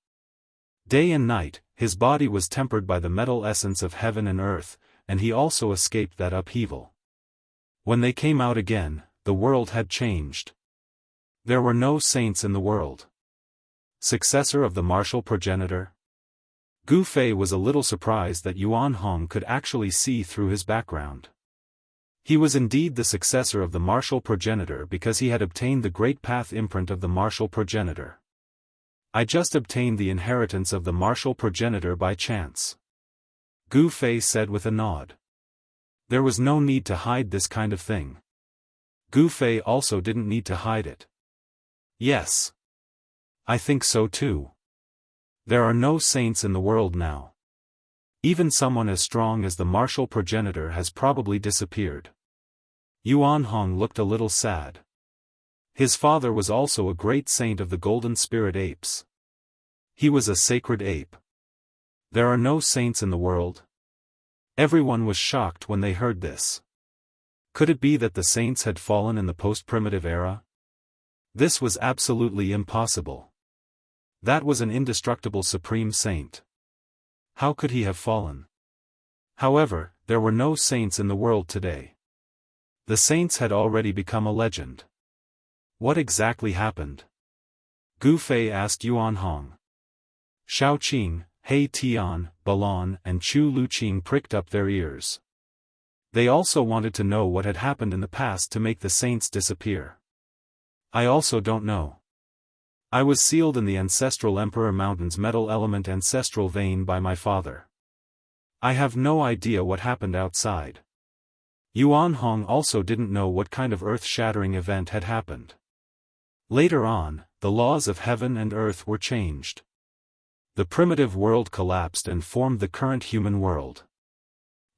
Day and night, his body was tempered by the metal essence of heaven and earth, and he also escaped that upheaval. When they came out again, the world had changed. There were no saints in the world. Successor of the martial progenitor? Gu Fei was a little surprised that Yuan Hong could actually see through his background. He was indeed the successor of the martial progenitor because he had obtained the great path imprint of the martial progenitor. I just obtained the inheritance of the martial progenitor by chance. Gu Fei said with a nod. There was no need to hide this kind of thing. Gu Fei also didn't need to hide it. Yes. I think so too. There are no saints in the world now. Even someone as strong as the martial progenitor has probably disappeared. Yuan Hong looked a little sad. His father was also a great saint of the golden spirit apes. He was a sacred ape. There are no saints in the world? Everyone was shocked when they heard this. Could it be that the saints had fallen in the post-primitive era? This was absolutely impossible. That was an indestructible supreme saint. How could he have fallen? However, there were no saints in the world today. The saints had already become a legend. What exactly happened? Gu Fei asked Yuan Hong. Shao Qing, He Tian, Balan, and Chu Luqing pricked up their ears. They also wanted to know what had happened in the past to make the saints disappear. I also don't know. I was sealed in the ancestral Emperor Mountain's metal element ancestral vein by my father. I have no idea what happened outside. Yuan Hong also didn't know what kind of earth-shattering event had happened. Later on, the laws of heaven and earth were changed. The primitive world collapsed and formed the current human world.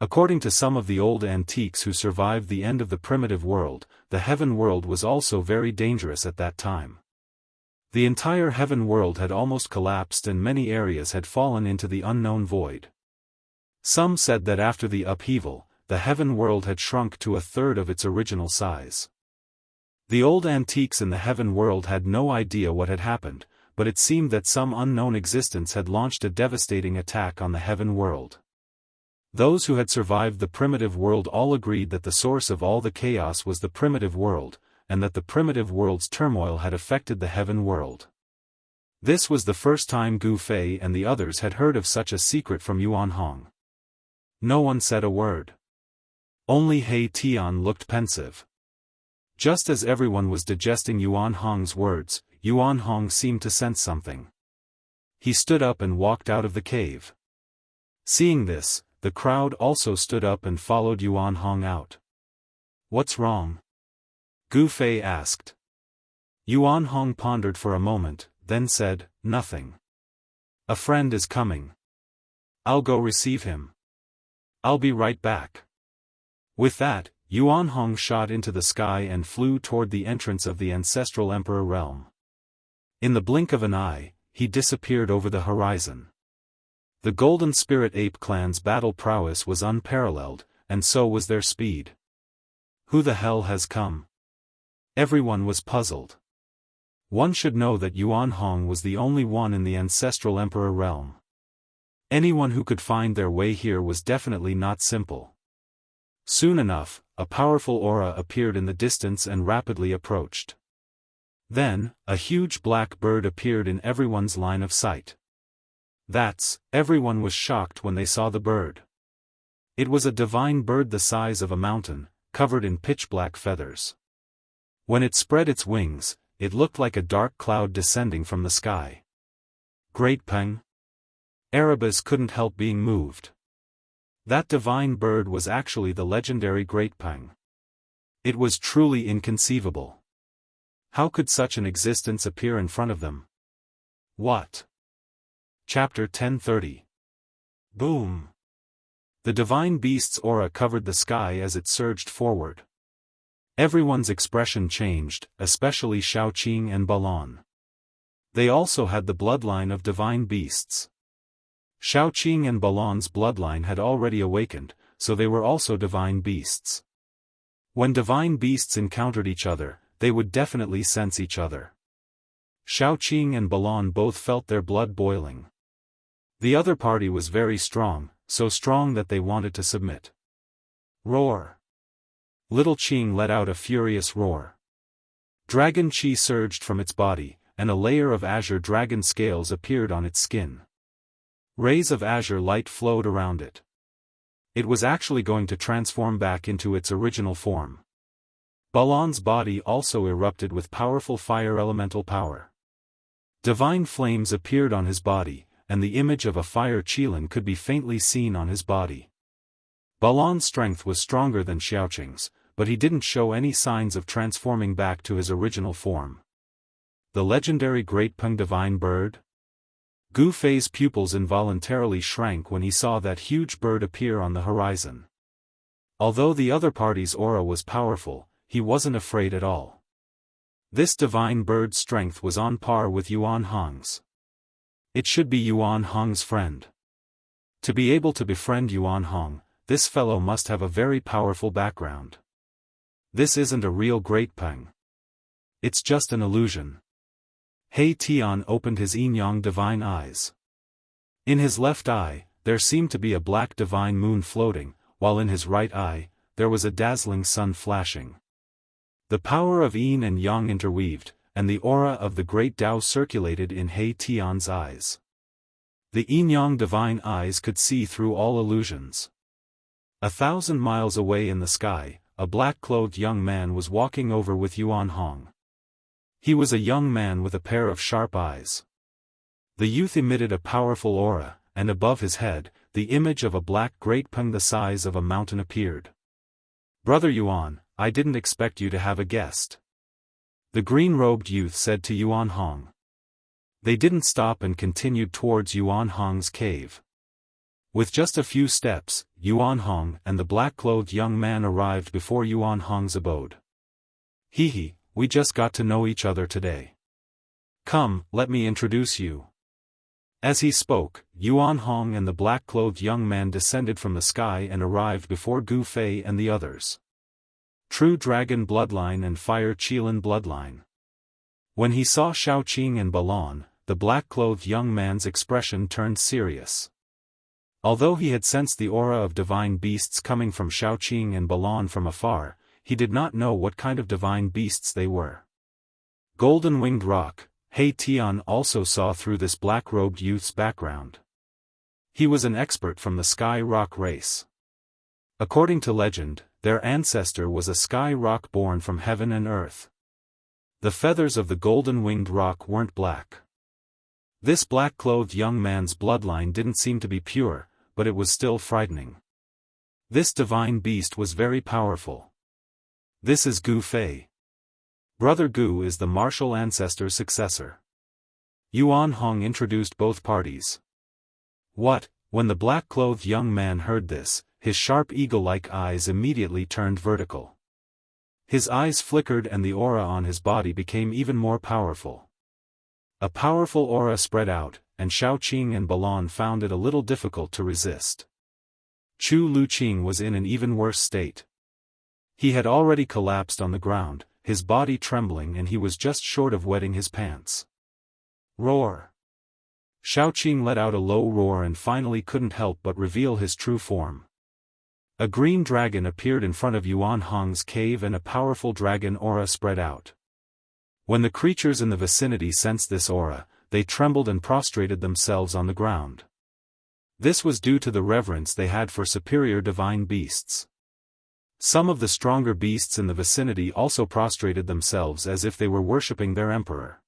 According to some of the old antiques who survived the end of the primitive world, the heaven world was also very dangerous at that time. The entire heaven world had almost collapsed and many areas had fallen into the unknown void. Some said that after the upheaval, the heaven world had shrunk to a third of its original size. The old antiques in the heaven world had no idea what had happened, but it seemed that some unknown existence had launched a devastating attack on the heaven world. Those who had survived the primitive world all agreed that the source of all the chaos was the primitive world, and that the primitive world's turmoil had affected the heaven world. This was the first time Gu Fei and the others had heard of such a secret from Yuan Hong. No one said a word. Only He Tian looked pensive. Just as everyone was digesting Yuan Hong's words, Yuan Hong seemed to sense something. He stood up and walked out of the cave. Seeing this, the crowd also stood up and followed Yuan Hong out. What's wrong? Gu Fei asked. Yuan Hong pondered for a moment, then said, nothing. A friend is coming. I'll go receive him. I'll be right back. With that, Yuan Hong shot into the sky and flew toward the entrance of the ancestral emperor realm. In the blink of an eye, he disappeared over the horizon. The Golden Spirit Ape clan's battle prowess was unparalleled, and so was their speed. Who the hell has come? Everyone was puzzled. One should know that Yuan Hong was the only one in the ancestral emperor realm. Anyone who could find their way here was definitely not simple. Soon enough, a powerful aura appeared in the distance and rapidly approached. Then, a huge black bird appeared in everyone's line of sight. Everyone was shocked when they saw the bird. It was a divine bird the size of a mountain, covered in pitch-black feathers. When it spread its wings, it looked like a dark cloud descending from the sky. Great Peng? Erebus couldn't help being moved. That divine bird was actually the legendary Great Peng. It was truly inconceivable. How could such an existence appear in front of them? What? Chapter 1030. Boom! The divine beast's aura covered the sky as it surged forward. Everyone's expression changed, especially Xiaoqing and Balon. They also had the bloodline of divine beasts. Xiaoqing and Balon's bloodline had already awakened, so they were also divine beasts. When divine beasts encountered each other, they would definitely sense each other. Xiaoqing and Balon both felt their blood boiling. The other party was very strong, so strong that they wanted to submit. Roar! Little Qing let out a furious roar. Dragon Qi surged from its body, and a layer of azure dragon scales appeared on its skin. Rays of azure light flowed around it. It was actually going to transform back into its original form. Balon's body also erupted with powerful fire elemental power. Divine flames appeared on his body, and the image of a fire qilin could be faintly seen on his body. Balon's strength was stronger than Xiaoqing's, but he didn't show any signs of transforming back to his original form. The legendary Great Peng Divine Bird? Gu Fei's pupils involuntarily shrank when he saw that huge bird appear on the horizon. Although the other party's aura was powerful, he wasn't afraid at all. This divine bird's strength was on par with Yuan Hong's. It should be Yuan Hong's friend. To be able to befriend Yuan Hong, this fellow must have a very powerful background. This isn't a real Great Peng. It's just an illusion. He Tian opened his yin-yang divine eyes. In his left eye, there seemed to be a black divine moon floating, while in his right eye, there was a dazzling sun flashing. The power of yin and yang interweaved, and the aura of the great Tao circulated in He Tian's eyes. The yin-yang divine eyes could see through all illusions. 1,000 miles away in the sky, a black-clothed young man was walking over with Yuan Hong. He was a young man with a pair of sharp eyes. The youth emitted a powerful aura, and above his head, the image of a black Great Peng the size of a mountain appeared. "Brother Yuan, I didn't expect you to have a guest," the green-robed youth said to Yuan Hong. They didn't stop and continued towards Yuan Hong's cave. With just a few steps, Yuan Hong and the black-clothed young man arrived before Yuan Hong's abode. "Hee, we just got to know each other today. Come, let me introduce you." As he spoke, Yuan Hong and the black-clothed young man descended from the sky and arrived before Gu Fei and the others. True Dragon Bloodline and Fire Qilin Bloodline. When he saw Xiaoqing and Balon, the black-clothed young man's expression turned serious. Although he had sensed the aura of divine beasts coming from Xiaoqing and Balon from afar, he did not know what kind of divine beasts they were. Golden-winged rock, He Tian also saw through this black-robed youth's background. He was an expert from the Sky Rock race. According to legend, their ancestor was a sky rock born from heaven and earth. The feathers of the golden-winged rock weren't black. This black-clothed young man's bloodline didn't seem to be pure, but it was still frightening. This divine beast was very powerful. "This is Gu Fei. Brother Gu is the martial ancestor's successor." Yuan Hong introduced both parties. "What?" When the black-clothed young man heard this, his sharp eagle-like eyes immediately turned vertical. His eyes flickered and the aura on his body became even more powerful. A powerful aura spread out, and Xiaoqing and Balon found it a little difficult to resist. Chu Luqing was in an even worse state. He had already collapsed on the ground, his body trembling, and he was just short of wetting his pants. Roar! Xiaoqing let out a low roar and finally couldn't help but reveal his true form. A green dragon appeared in front of Yuan Hong's cave and a powerful dragon aura spread out. When the creatures in the vicinity sensed this aura, they trembled and prostrated themselves on the ground. This was due to the reverence they had for superior divine beasts. Some of the stronger beasts in the vicinity also prostrated themselves as if they were worshipping their emperor.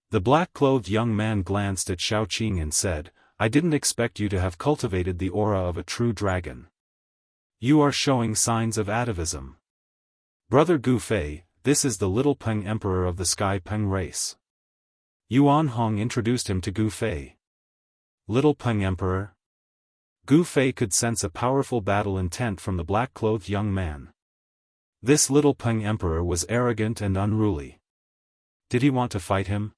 The black-clothed young man glanced at Xiaoqing and said, "I didn't expect you to have cultivated the aura of a true dragon. You are showing signs of atavism. Brother Gu Fei, this is the Little Peng Emperor of the Sky Peng race." Yuan Hong introduced him to Gu Fei. Little Peng Emperor? Gu Fei could sense a powerful battle intent from the black-clothed young man. This little Peng Emperor was arrogant and unruly. Did he want to fight him?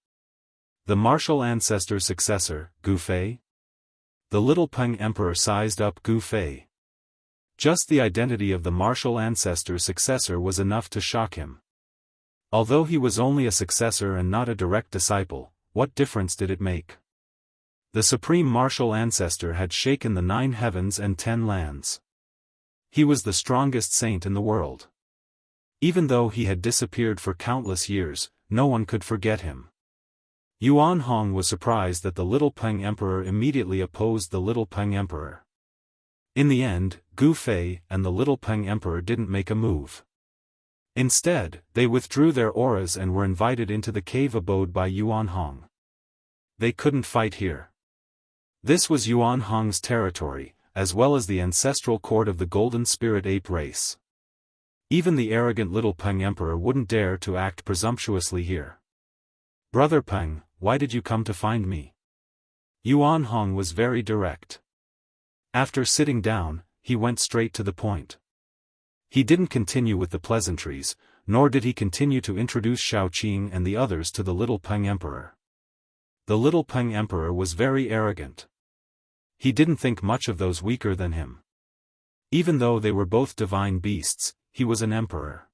The martial ancestor's successor, Gu Fei? The little Peng Emperor sized up Gu Fei. Just the identity of the martial ancestor's successor was enough to shock him. Although he was only a successor and not a direct disciple, what difference did it make? The supreme martial ancestor had shaken the 9 heavens and 10 lands. He was the strongest saint in the world. Even though he had disappeared for countless years, no one could forget him. Yuan Hong was surprised that the little Peng Emperor immediately opposed the little Peng Emperor. In the end, Gu Fei and the little Peng Emperor didn't make a move. Instead, they withdrew their auras and were invited into the cave abode by Yuan Hong. They couldn't fight here. This was Yuan Hong's territory, as well as the ancestral court of the Golden Spirit Ape race. Even the arrogant little Peng Emperor wouldn't dare to act presumptuously here. "Brother Peng, why did you come to find me?" Yuan Hong was very direct. After sitting down, he went straight to the point. He didn't continue with the pleasantries, nor did he continue to introduce Shaoqing and the others to the little Peng Emperor. The little Peng Emperor was very arrogant. He didn't think much of those weaker than him. Even though they were both divine beasts, he was an emperor.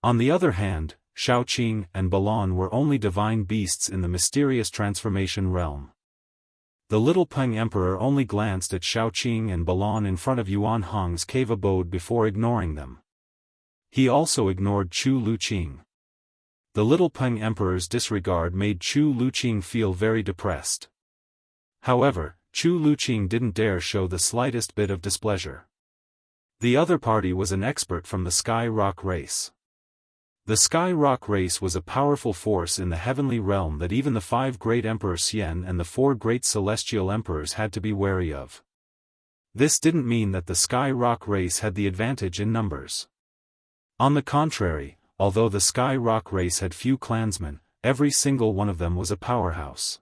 On the other hand, Shaoqing and Balon were only divine beasts in the mysterious transformation realm. The little Peng Emperor only glanced at Shaoqing and Balon in front of Yuan Hong's cave abode before ignoring them. He also ignored Chu Luqing. The little Peng Emperor's disregard made Chu Luqing feel very depressed. However, Chu Luqing didn't dare show the slightest bit of displeasure. The other party was an expert from the Sky Rock race. The Sky Rock race was a powerful force in the heavenly realm that even the 5 great Emperor Xian and the 4 great celestial emperors had to be wary of. This didn't mean that the Sky Rock race had the advantage in numbers. On the contrary, although the Sky Rock race had few clansmen, every single one of them was a powerhouse.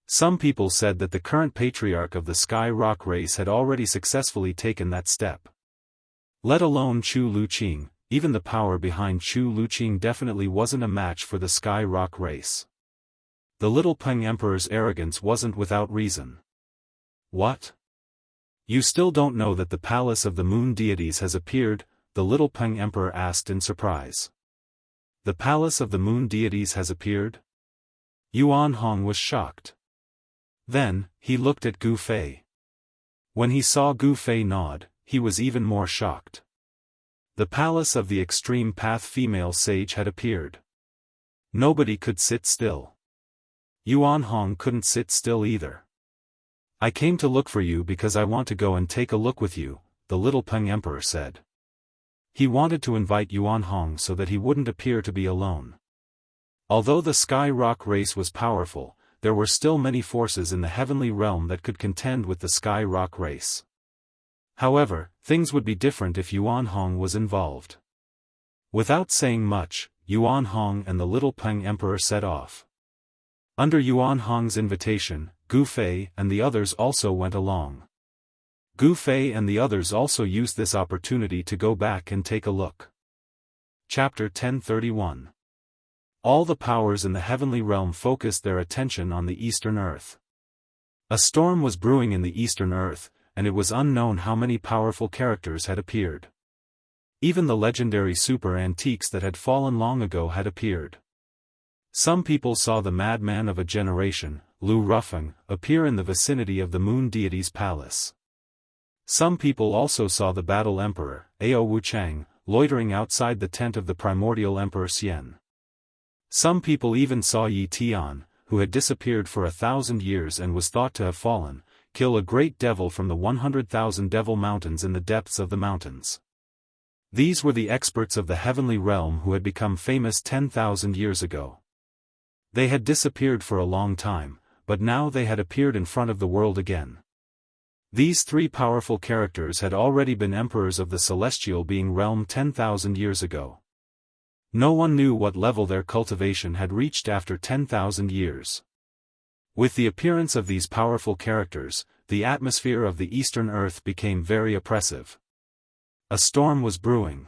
Some people said that the current patriarch of the Sky Rock race had already successfully taken that step. Let alone Chu Luqing. Even the power behind Chu Luqing definitely wasn't a match for the Sky Rock race. The little Peng Emperor's arrogance wasn't without reason. "What? You still don't know that the palace of the moon deities has appeared?" the little Peng Emperor asked in surprise. "The palace of the moon deities has appeared?" Yuan Hong was shocked. Then, he looked at Gu Fei. When he saw Gu Fei nod, he was even more shocked. The palace of the extreme path female sage had appeared. Nobody could sit still. Yuan Hong couldn't sit still either. "I came to look for you because I want to go and take a look with you," the little Peng Emperor said. He wanted to invite Yuan Hong so that he wouldn't appear to be alone. Although the Sky Rock race was powerful, there were still many forces in the heavenly realm that could contend with the Sky Rock race. However, things would be different if Yuan Hong was involved. Without saying much, Yuan Hong and the little Peng Emperor set off. Under Yuan Hong's invitation, Gu Fei and the others also went along. Gu Fei and the others also used this opportunity to go back and take a look. Chapter 1031. All the powers in the heavenly realm focused their attention on the Eastern Earth. A storm was brewing in the Eastern Earth, and it was unknown how many powerful characters had appeared. Even the legendary super antiques that had fallen long ago had appeared. Some people saw the madman of a generation, Lu Rufeng, appear in the vicinity of the moon deity's palace. Some people also saw the battle emperor, Ao Wuchang, loitering outside the tent of the primordial emperor Xian. Some people even saw Yi Tian, who had disappeared for 1,000 years and was thought to have fallen, kill a great devil from the 100,000 devil mountains in the depths of the mountains. These were the experts of the heavenly realm who had become famous 10,000 years ago. They had disappeared for a long time, but now they had appeared in front of the world again. These 3 powerful characters had already been emperors of the celestial being realm 10,000 years ago. No one knew what level their cultivation had reached after 10,000 years. With the appearance of these powerful characters, the atmosphere of the Eastern Earth became very oppressive. A storm was brewing.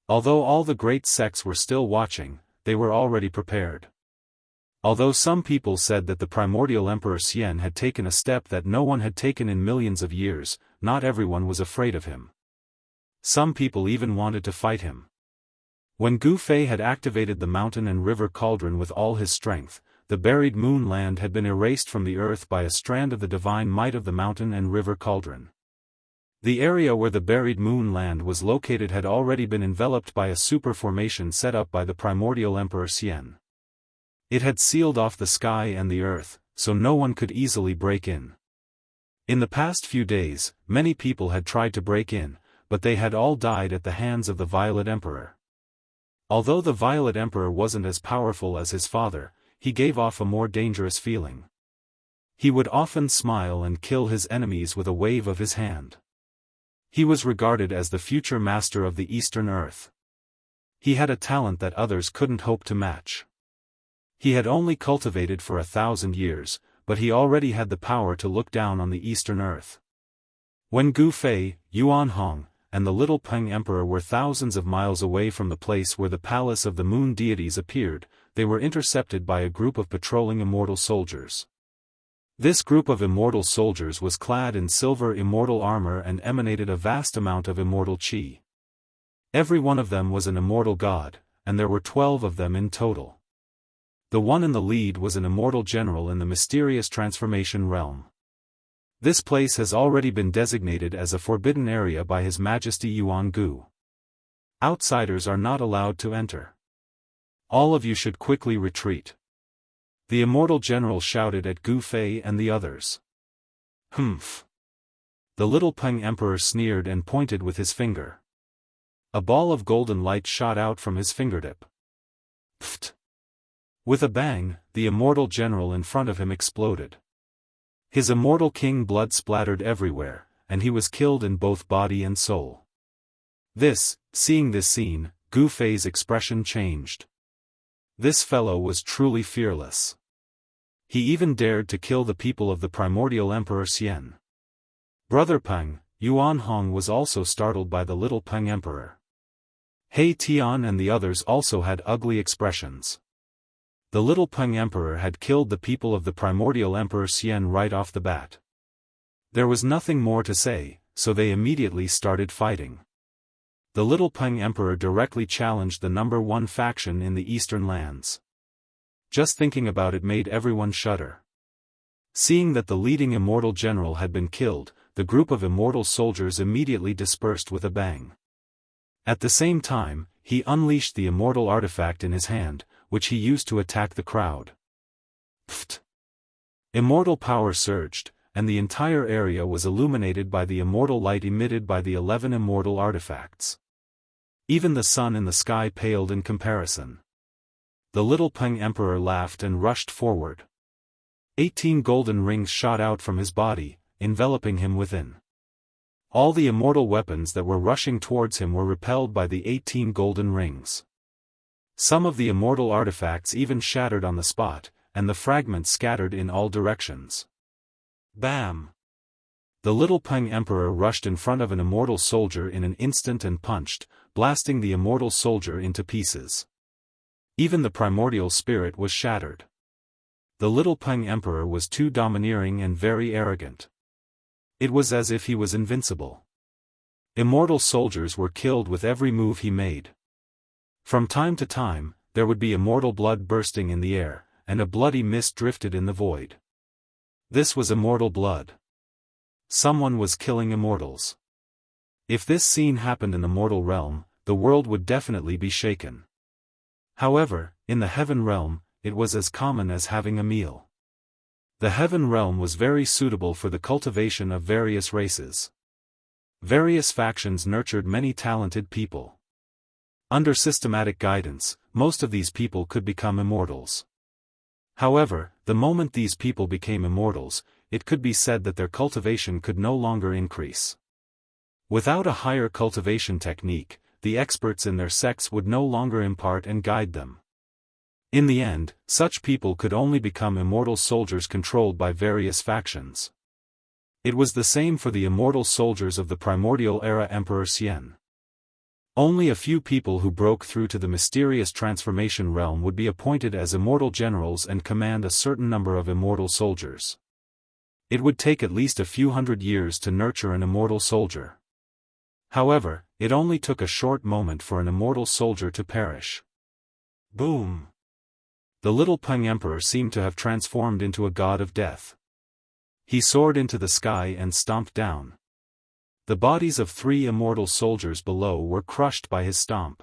Although all the great sects were still watching, they were already prepared. Although some people said that the primordial Emperor Xian had taken a step that no one had taken in millions of years, not everyone was afraid of him. Some people even wanted to fight him. When Gu Fei had activated the mountain and river cauldron with all his strength, the buried moon land had been erased from the earth by a strand of the divine might of the mountain and river cauldron. The area where the buried moon land was located had already been enveloped by a super formation set up by the primordial Emperor Xian. It had sealed off the sky and the earth, so no one could easily break in. In the past few days, many people had tried to break in, but they had all died at the hands of the Violet Emperor. Although the Violet Emperor wasn't as powerful as his father, he gave off a more dangerous feeling. He would often smile and kill his enemies with a wave of his hand. He was regarded as the future master of the Eastern Earth. He had a talent that others couldn't hope to match. He had only cultivated for 1,000 years, but he already had the power to look down on the Eastern Earth. When Gu Fei, Yuan Hong, and the Little Peng Emperor were thousands of miles away from the place where the palace of the moon deities appeared, they were intercepted by a group of patrolling immortal soldiers. This group of immortal soldiers was clad in silver immortal armor and emanated a vast amount of immortal qi. Every one of them was an immortal god, and there were 12 of them in total. The one in the lead was an immortal general in the mysterious transformation realm. This place has already been designated as a forbidden area by His Majesty Yuan Gu. Outsiders are not allowed to enter. All of you should quickly retreat. The immortal general shouted at Gu Fei and the others. Humph. The Little Peng Emperor sneered and pointed with his finger. A ball of golden light shot out from his fingertip. Pfft. With a bang, the immortal general in front of him exploded. His immortal king blood splattered everywhere, and he was killed in both body and soul. Seeing this scene, Gu Fei's expression changed. This fellow was truly fearless. He even dared to kill the people of the primordial Emperor Xian. Brother Peng, Yuan Hong was also startled by the Little Peng Emperor. He Tian and the others also had ugly expressions. The Little Peng Emperor had killed the people of the primordial Emperor Xian right off the bat. There was nothing more to say, so they immediately started fighting. The Little Peng Emperor directly challenged the #1 faction in the eastern lands. Just thinking about it made everyone shudder. Seeing that the leading immortal general had been killed, the group of immortal soldiers immediately dispersed with a bang. At the same time, he unleashed the immortal artifact in his hand, which he used to attack the crowd. Pfft! Immortal power surged, and the entire area was illuminated by the immortal light emitted by the 11 immortal artifacts. Even the sun in the sky paled in comparison. The Little Peng Emperor laughed and rushed forward. 18 golden rings shot out from his body, enveloping him within. All the immortal weapons that were rushing towards him were repelled by the 18 golden rings. Some of the immortal artifacts even shattered on the spot, and the fragments scattered in all directions. Bam! The Little Peng Emperor rushed in front of an immortal soldier in an instant and punched, blasting the immortal soldier into pieces. Even the primordial spirit was shattered. The Little Peng Emperor was too domineering and very arrogant. It was as if he was invincible. Immortal soldiers were killed with every move he made. From time to time, there would be immortal blood bursting in the air, and a bloody mist drifted in the void. This was immortal blood. Someone was killing immortals. If this scene happened in the mortal realm, the world would definitely be shaken. However, in the heaven realm, it was as common as having a meal. The heaven realm was very suitable for the cultivation of various races. Various factions nurtured many talented people. Under systematic guidance, most of these people could become immortals. However, the moment these people became immortals, it could be said that their cultivation could no longer increase. Without a higher cultivation technique, the experts in their sects would no longer impart and guide them. In the end, such people could only become immortal soldiers controlled by various factions. It was the same for the immortal soldiers of the primordial era Emperor Xian. Only a few people who broke through to the mysterious transformation realm would be appointed as immortal generals and command a certain number of immortal soldiers. It would take at least a few hundred years to nurture an immortal soldier. However, it only took a short moment for an immortal soldier to perish. Boom! The little Peng Emperor seemed to have transformed into a god of death. He soared into the sky and stomped down. The bodies of 3 immortal soldiers below were crushed by his stomp.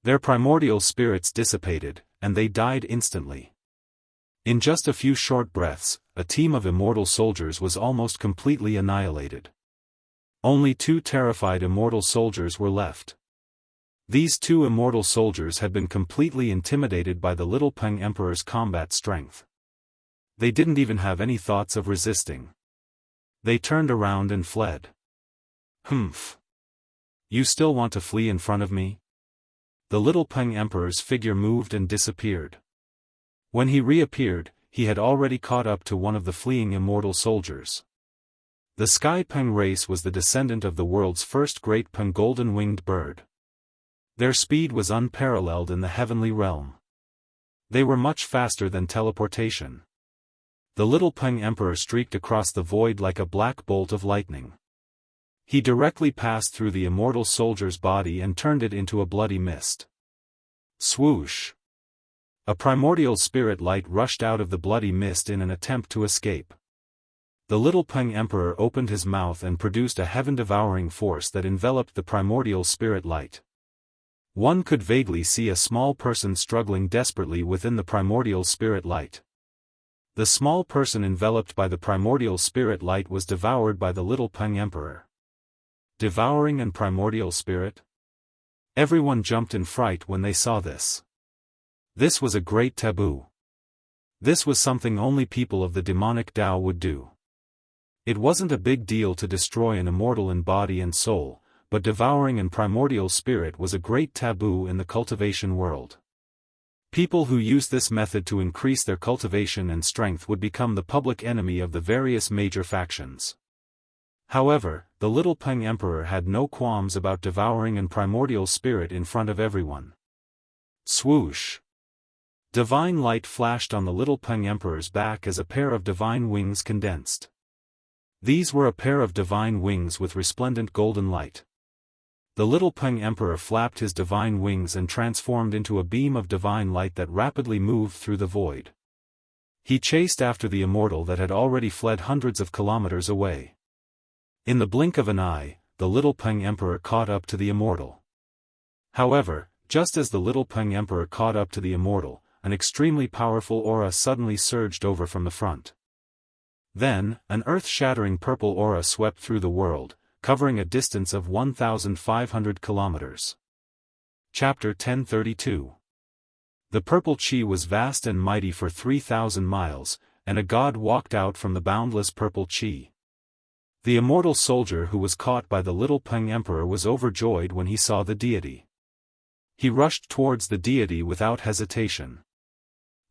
Their primordial spirits dissipated, and they died instantly. In just a few short breaths, a team of immortal soldiers was almost completely annihilated. Only 2 terrified immortal soldiers were left. These 2 immortal soldiers had been completely intimidated by the little Peng Emperor's combat strength. They didn't even have any thoughts of resisting. They turned around and fled. Humph! You still want to flee in front of me? The little Peng Emperor's figure moved and disappeared. When he reappeared, he had already caught up to one of the fleeing immortal soldiers. The Sky Peng race was the descendant of the world's first great Peng golden-winged bird. Their speed was unparalleled in the heavenly realm. They were much faster than teleportation. The little Peng Emperor streaked across the void like a black bolt of lightning. He directly passed through the immortal soldier's body and turned it into a bloody mist. Swoosh! A primordial spirit light rushed out of the bloody mist in an attempt to escape. The little Peng Emperor opened his mouth and produced a heaven-devouring force that enveloped the primordial spirit light. One could vaguely see a small person struggling desperately within the primordial spirit light. The small person enveloped by the primordial spirit light was devoured by the little Peng Emperor. Devouring and primordial spirit? Everyone jumped in fright when they saw this. This was a great taboo. This was something only people of the demonic Tao would do. It wasn't a big deal to destroy an immortal in body and soul, but devouring and primordial spirit was a great taboo in the cultivation world. People who used this method to increase their cultivation and strength would become the public enemy of the various major factions. However, the little Peng Emperor had no qualms about devouring and primordial spirit in front of everyone. Swoosh! Divine light flashed on the little Peng Emperor's back as a pair of divine wings condensed. These were a pair of divine wings with resplendent golden light. The little Peng Emperor flapped his divine wings and transformed into a beam of divine light that rapidly moved through the void. He chased after the immortal that had already fled hundreds of kilometers away. In the blink of an eye, the little Peng Emperor caught up to the immortal. However, just as the little Peng Emperor caught up to the immortal, an extremely powerful aura suddenly surged over from the front. Then, an earth-shattering purple aura swept through the world, covering a distance of 1,500 kilometers. Chapter 1032. The purple chi was vast and mighty for 3,000 miles, and a god walked out from the boundless purple chi. The immortal soldier who was caught by the little Peng Emperor was overjoyed when he saw the deity. He rushed towards the deity without hesitation.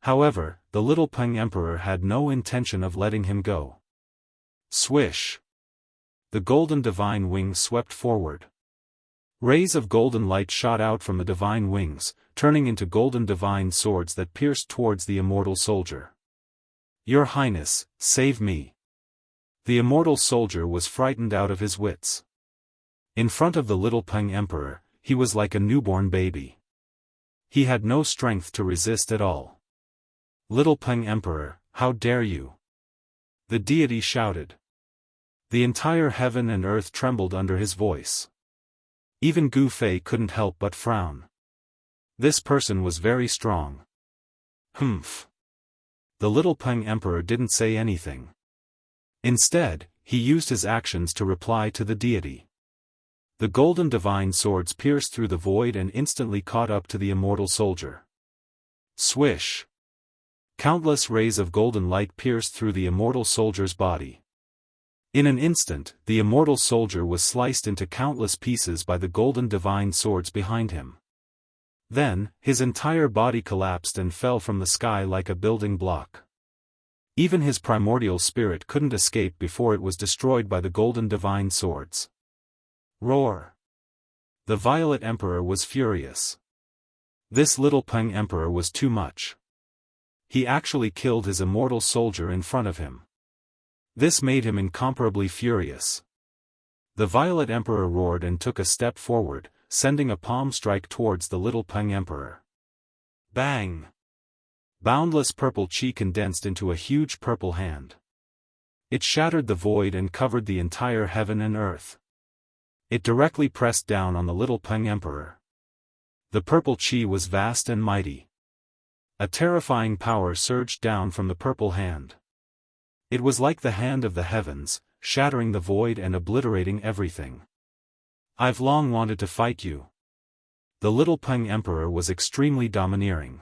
However, the little Peng Emperor had no intention of letting him go. Swish! The golden divine wings swept forward. Rays of golden light shot out from the divine wings, turning into golden divine swords that pierced towards the immortal soldier. Your Highness, save me! The immortal soldier was frightened out of his wits. In front of the little Peng Emperor, he was like a newborn baby. He had no strength to resist at all. Little Peng Emperor, how dare you! The deity shouted. The entire heaven and earth trembled under his voice. Even Gu Fei couldn't help but frown. This person was very strong. Humph! The little Peng Emperor didn't say anything. Instead, he used his actions to reply to the deity. The golden divine swords pierced through the void and instantly caught up to the immortal soldier. Swish! Countless rays of golden light pierced through the immortal soldier's body. In an instant, the immortal soldier was sliced into countless pieces by the golden divine swords behind him. Then, his entire body collapsed and fell from the sky like a building block. Even his primordial spirit couldn't escape before it was destroyed by the golden divine swords. Roar! The Violet Emperor was furious. This little Peng Emperor was too much. He actually killed his immortal soldier in front of him. This made him incomparably furious. The Violet Emperor roared and took a step forward, sending a palm strike towards the little Peng Emperor. Bang! Boundless purple chi condensed into a huge purple hand. It shattered the void and covered the entire heaven and earth. It directly pressed down on the little Peng Emperor. The purple chi was vast and mighty. A terrifying power surged down from the purple hand. It was like the hand of the heavens, shattering the void and obliterating everything. I've long wanted to fight you. The little Peng Emperor was extremely domineering.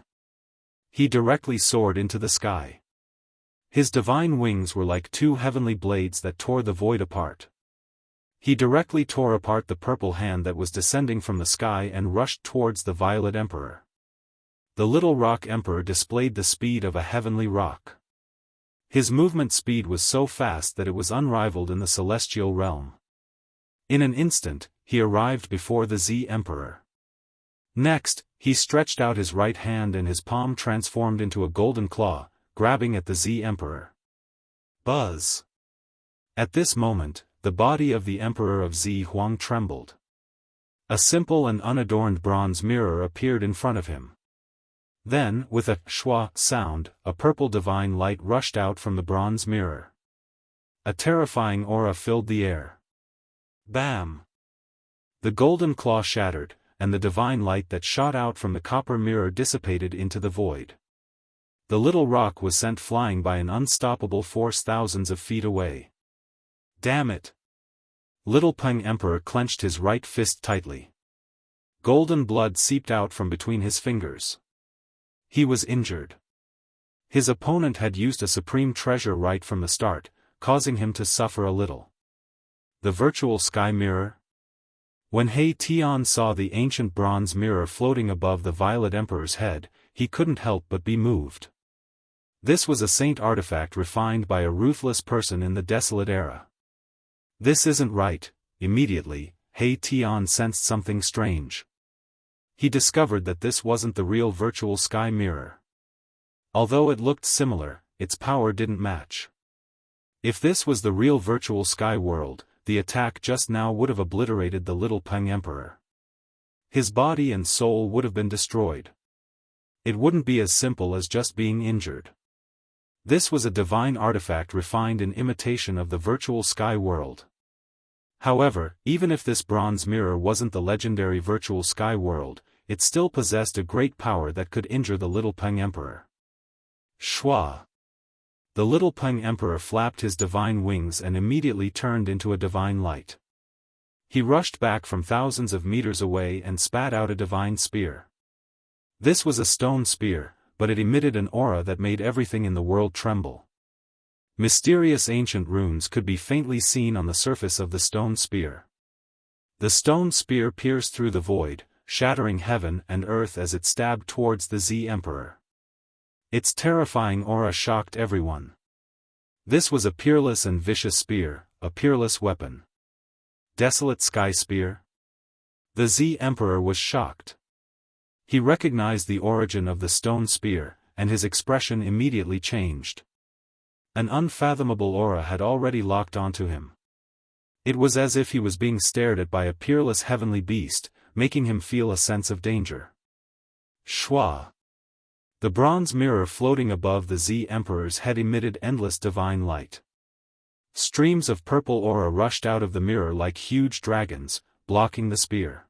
He directly soared into the sky. His divine wings were like two heavenly blades that tore the void apart. He directly tore apart the purple hand that was descending from the sky and rushed towards the Violet Emperor. The little Rock Emperor displayed the speed of a heavenly rock. His movement speed was so fast that it was unrivaled in the celestial realm. In an instant, he arrived before the Z Emperor. Next, he stretched out his right hand and his palm transformed into a golden claw, grabbing at the Z Emperor. Buzz! At this moment, the body of the Emperor of Z Huang trembled. A simple and unadorned bronze mirror appeared in front of him. Then, with a schwa sound, a purple divine light rushed out from the bronze mirror. A terrifying aura filled the air. Bam! The golden claw shattered, and the divine light that shot out from the copper mirror dissipated into the void. The little rock was sent flying by an unstoppable force thousands of feet away. Damn it! Little Peng Emperor clenched his right fist tightly. Golden blood seeped out from between his fingers. He was injured. His opponent had used a supreme treasure right from the start, causing him to suffer a little. The virtual sky mirror? When He Tian saw the ancient bronze mirror floating above the Violet Emperor's head, he couldn't help but be moved. This was a saint artifact refined by a ruthless person in the desolate era. This isn't right. Immediately, He Tian sensed something strange. He discovered that this wasn't the real virtual sky mirror. Although it looked similar, its power didn't match. If this was the real virtual sky world, the attack just now would have obliterated the little Peng Emperor. His body and soul would have been destroyed. It wouldn't be as simple as just being injured. This was a divine artifact refined in imitation of the virtual sky world. However, even if this bronze mirror wasn't the legendary virtual sky world, it still possessed a great power that could injure the little Peng Emperor. Schwa! The little Peng Emperor flapped his divine wings and immediately turned into a divine light. He rushed back from thousands of meters away and spat out a divine spear. This was a stone spear, but it emitted an aura that made everything in the world tremble. Mysterious ancient runes could be faintly seen on the surface of the stone spear. The stone spear pierced through the void, shattering heaven and earth as it stabbed towards the Z Emperor. Its terrifying aura shocked everyone. This was a peerless and vicious spear, a peerless weapon. Desolate sky spear? The Z Emperor was shocked. He recognized the origin of the stone spear, and his expression immediately changed. An unfathomable aura had already locked onto him. It was as if he was being stared at by a peerless heavenly beast, making him feel a sense of danger. Schwa! The bronze mirror floating above the Z Emperor's head emitted endless divine light. Streams of purple aura rushed out of the mirror like huge dragons, blocking the spear.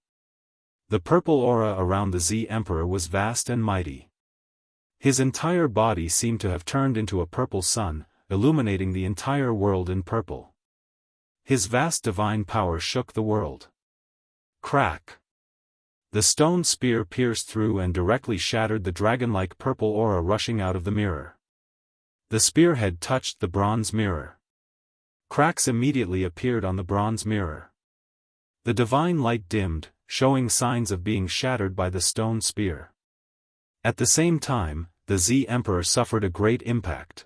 The purple aura around the Z Emperor was vast and mighty. His entire body seemed to have turned into a purple sun, illuminating the entire world in purple. His vast divine power shook the world. Crack! The stone spear pierced through and directly shattered the dragon-like purple aura rushing out of the mirror. The spearhead touched the bronze mirror. Cracks immediately appeared on the bronze mirror. The divine light dimmed, showing signs of being shattered by the stone spear. At the same time, the Z Emperor suffered a great impact.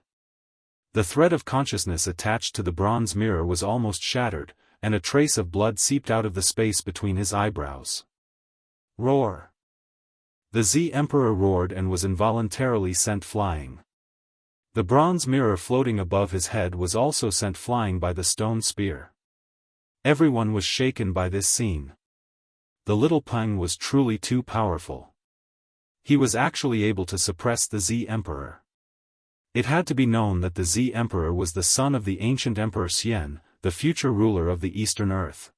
The thread of consciousness attached to the bronze mirror was almost shattered, and a trace of blood seeped out of the space between his eyebrows. Roar! The Z Emperor roared and was involuntarily sent flying. The bronze mirror floating above his head was also sent flying by the stone spear. Everyone was shaken by this scene. The little Peng was truly too powerful. He was actually able to suppress the Z Emperor. It had to be known that the Z Emperor was the son of the ancient Emperor Xian, the future ruler of the Eastern Earth.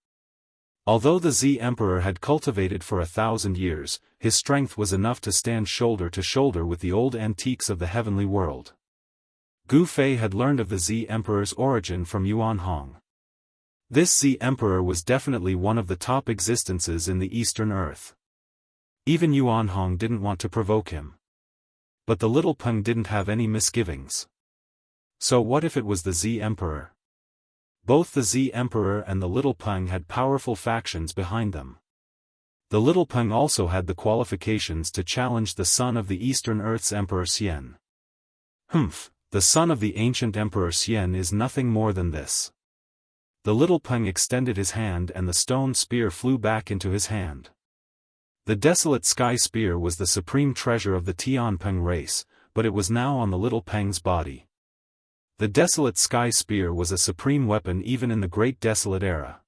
Although the Z Emperor had cultivated for 1,000 years, his strength was enough to stand shoulder to shoulder with the old antiques of the heavenly world. Gu Fei had learned of the Z Emperor's origin from Yuan Hong. This Z Emperor was definitely one of the top existences in the Eastern Earth. Even Yuan Hong didn't want to provoke him. But the little Peng didn't have any misgivings. So what if it was the Z Emperor? Both the Z Emperor and the little Peng had powerful factions behind them. The little Peng also had the qualifications to challenge the son of the Eastern Earth's Emperor Xian. The son of the ancient Emperor Xian is nothing more than this. The little Peng extended his hand and the stone spear flew back into his hand. The desolate sky spear was the supreme treasure of the Tianpeng race, but it was now on the little Peng's body. The desolate sky spear was a supreme weapon even in the Great Desolate Era.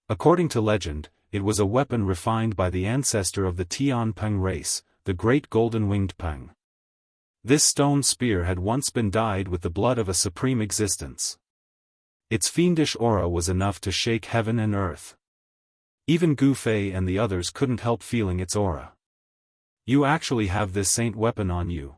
According to legend, it was a weapon refined by the ancestor of the Tianpeng race, the Great Golden-Winged Peng. This stone spear had once been dyed with the blood of a supreme existence. Its fiendish aura was enough to shake heaven and earth. Even Gu Fei and the others couldn't help feeling its aura. "You actually have this saint weapon on you,"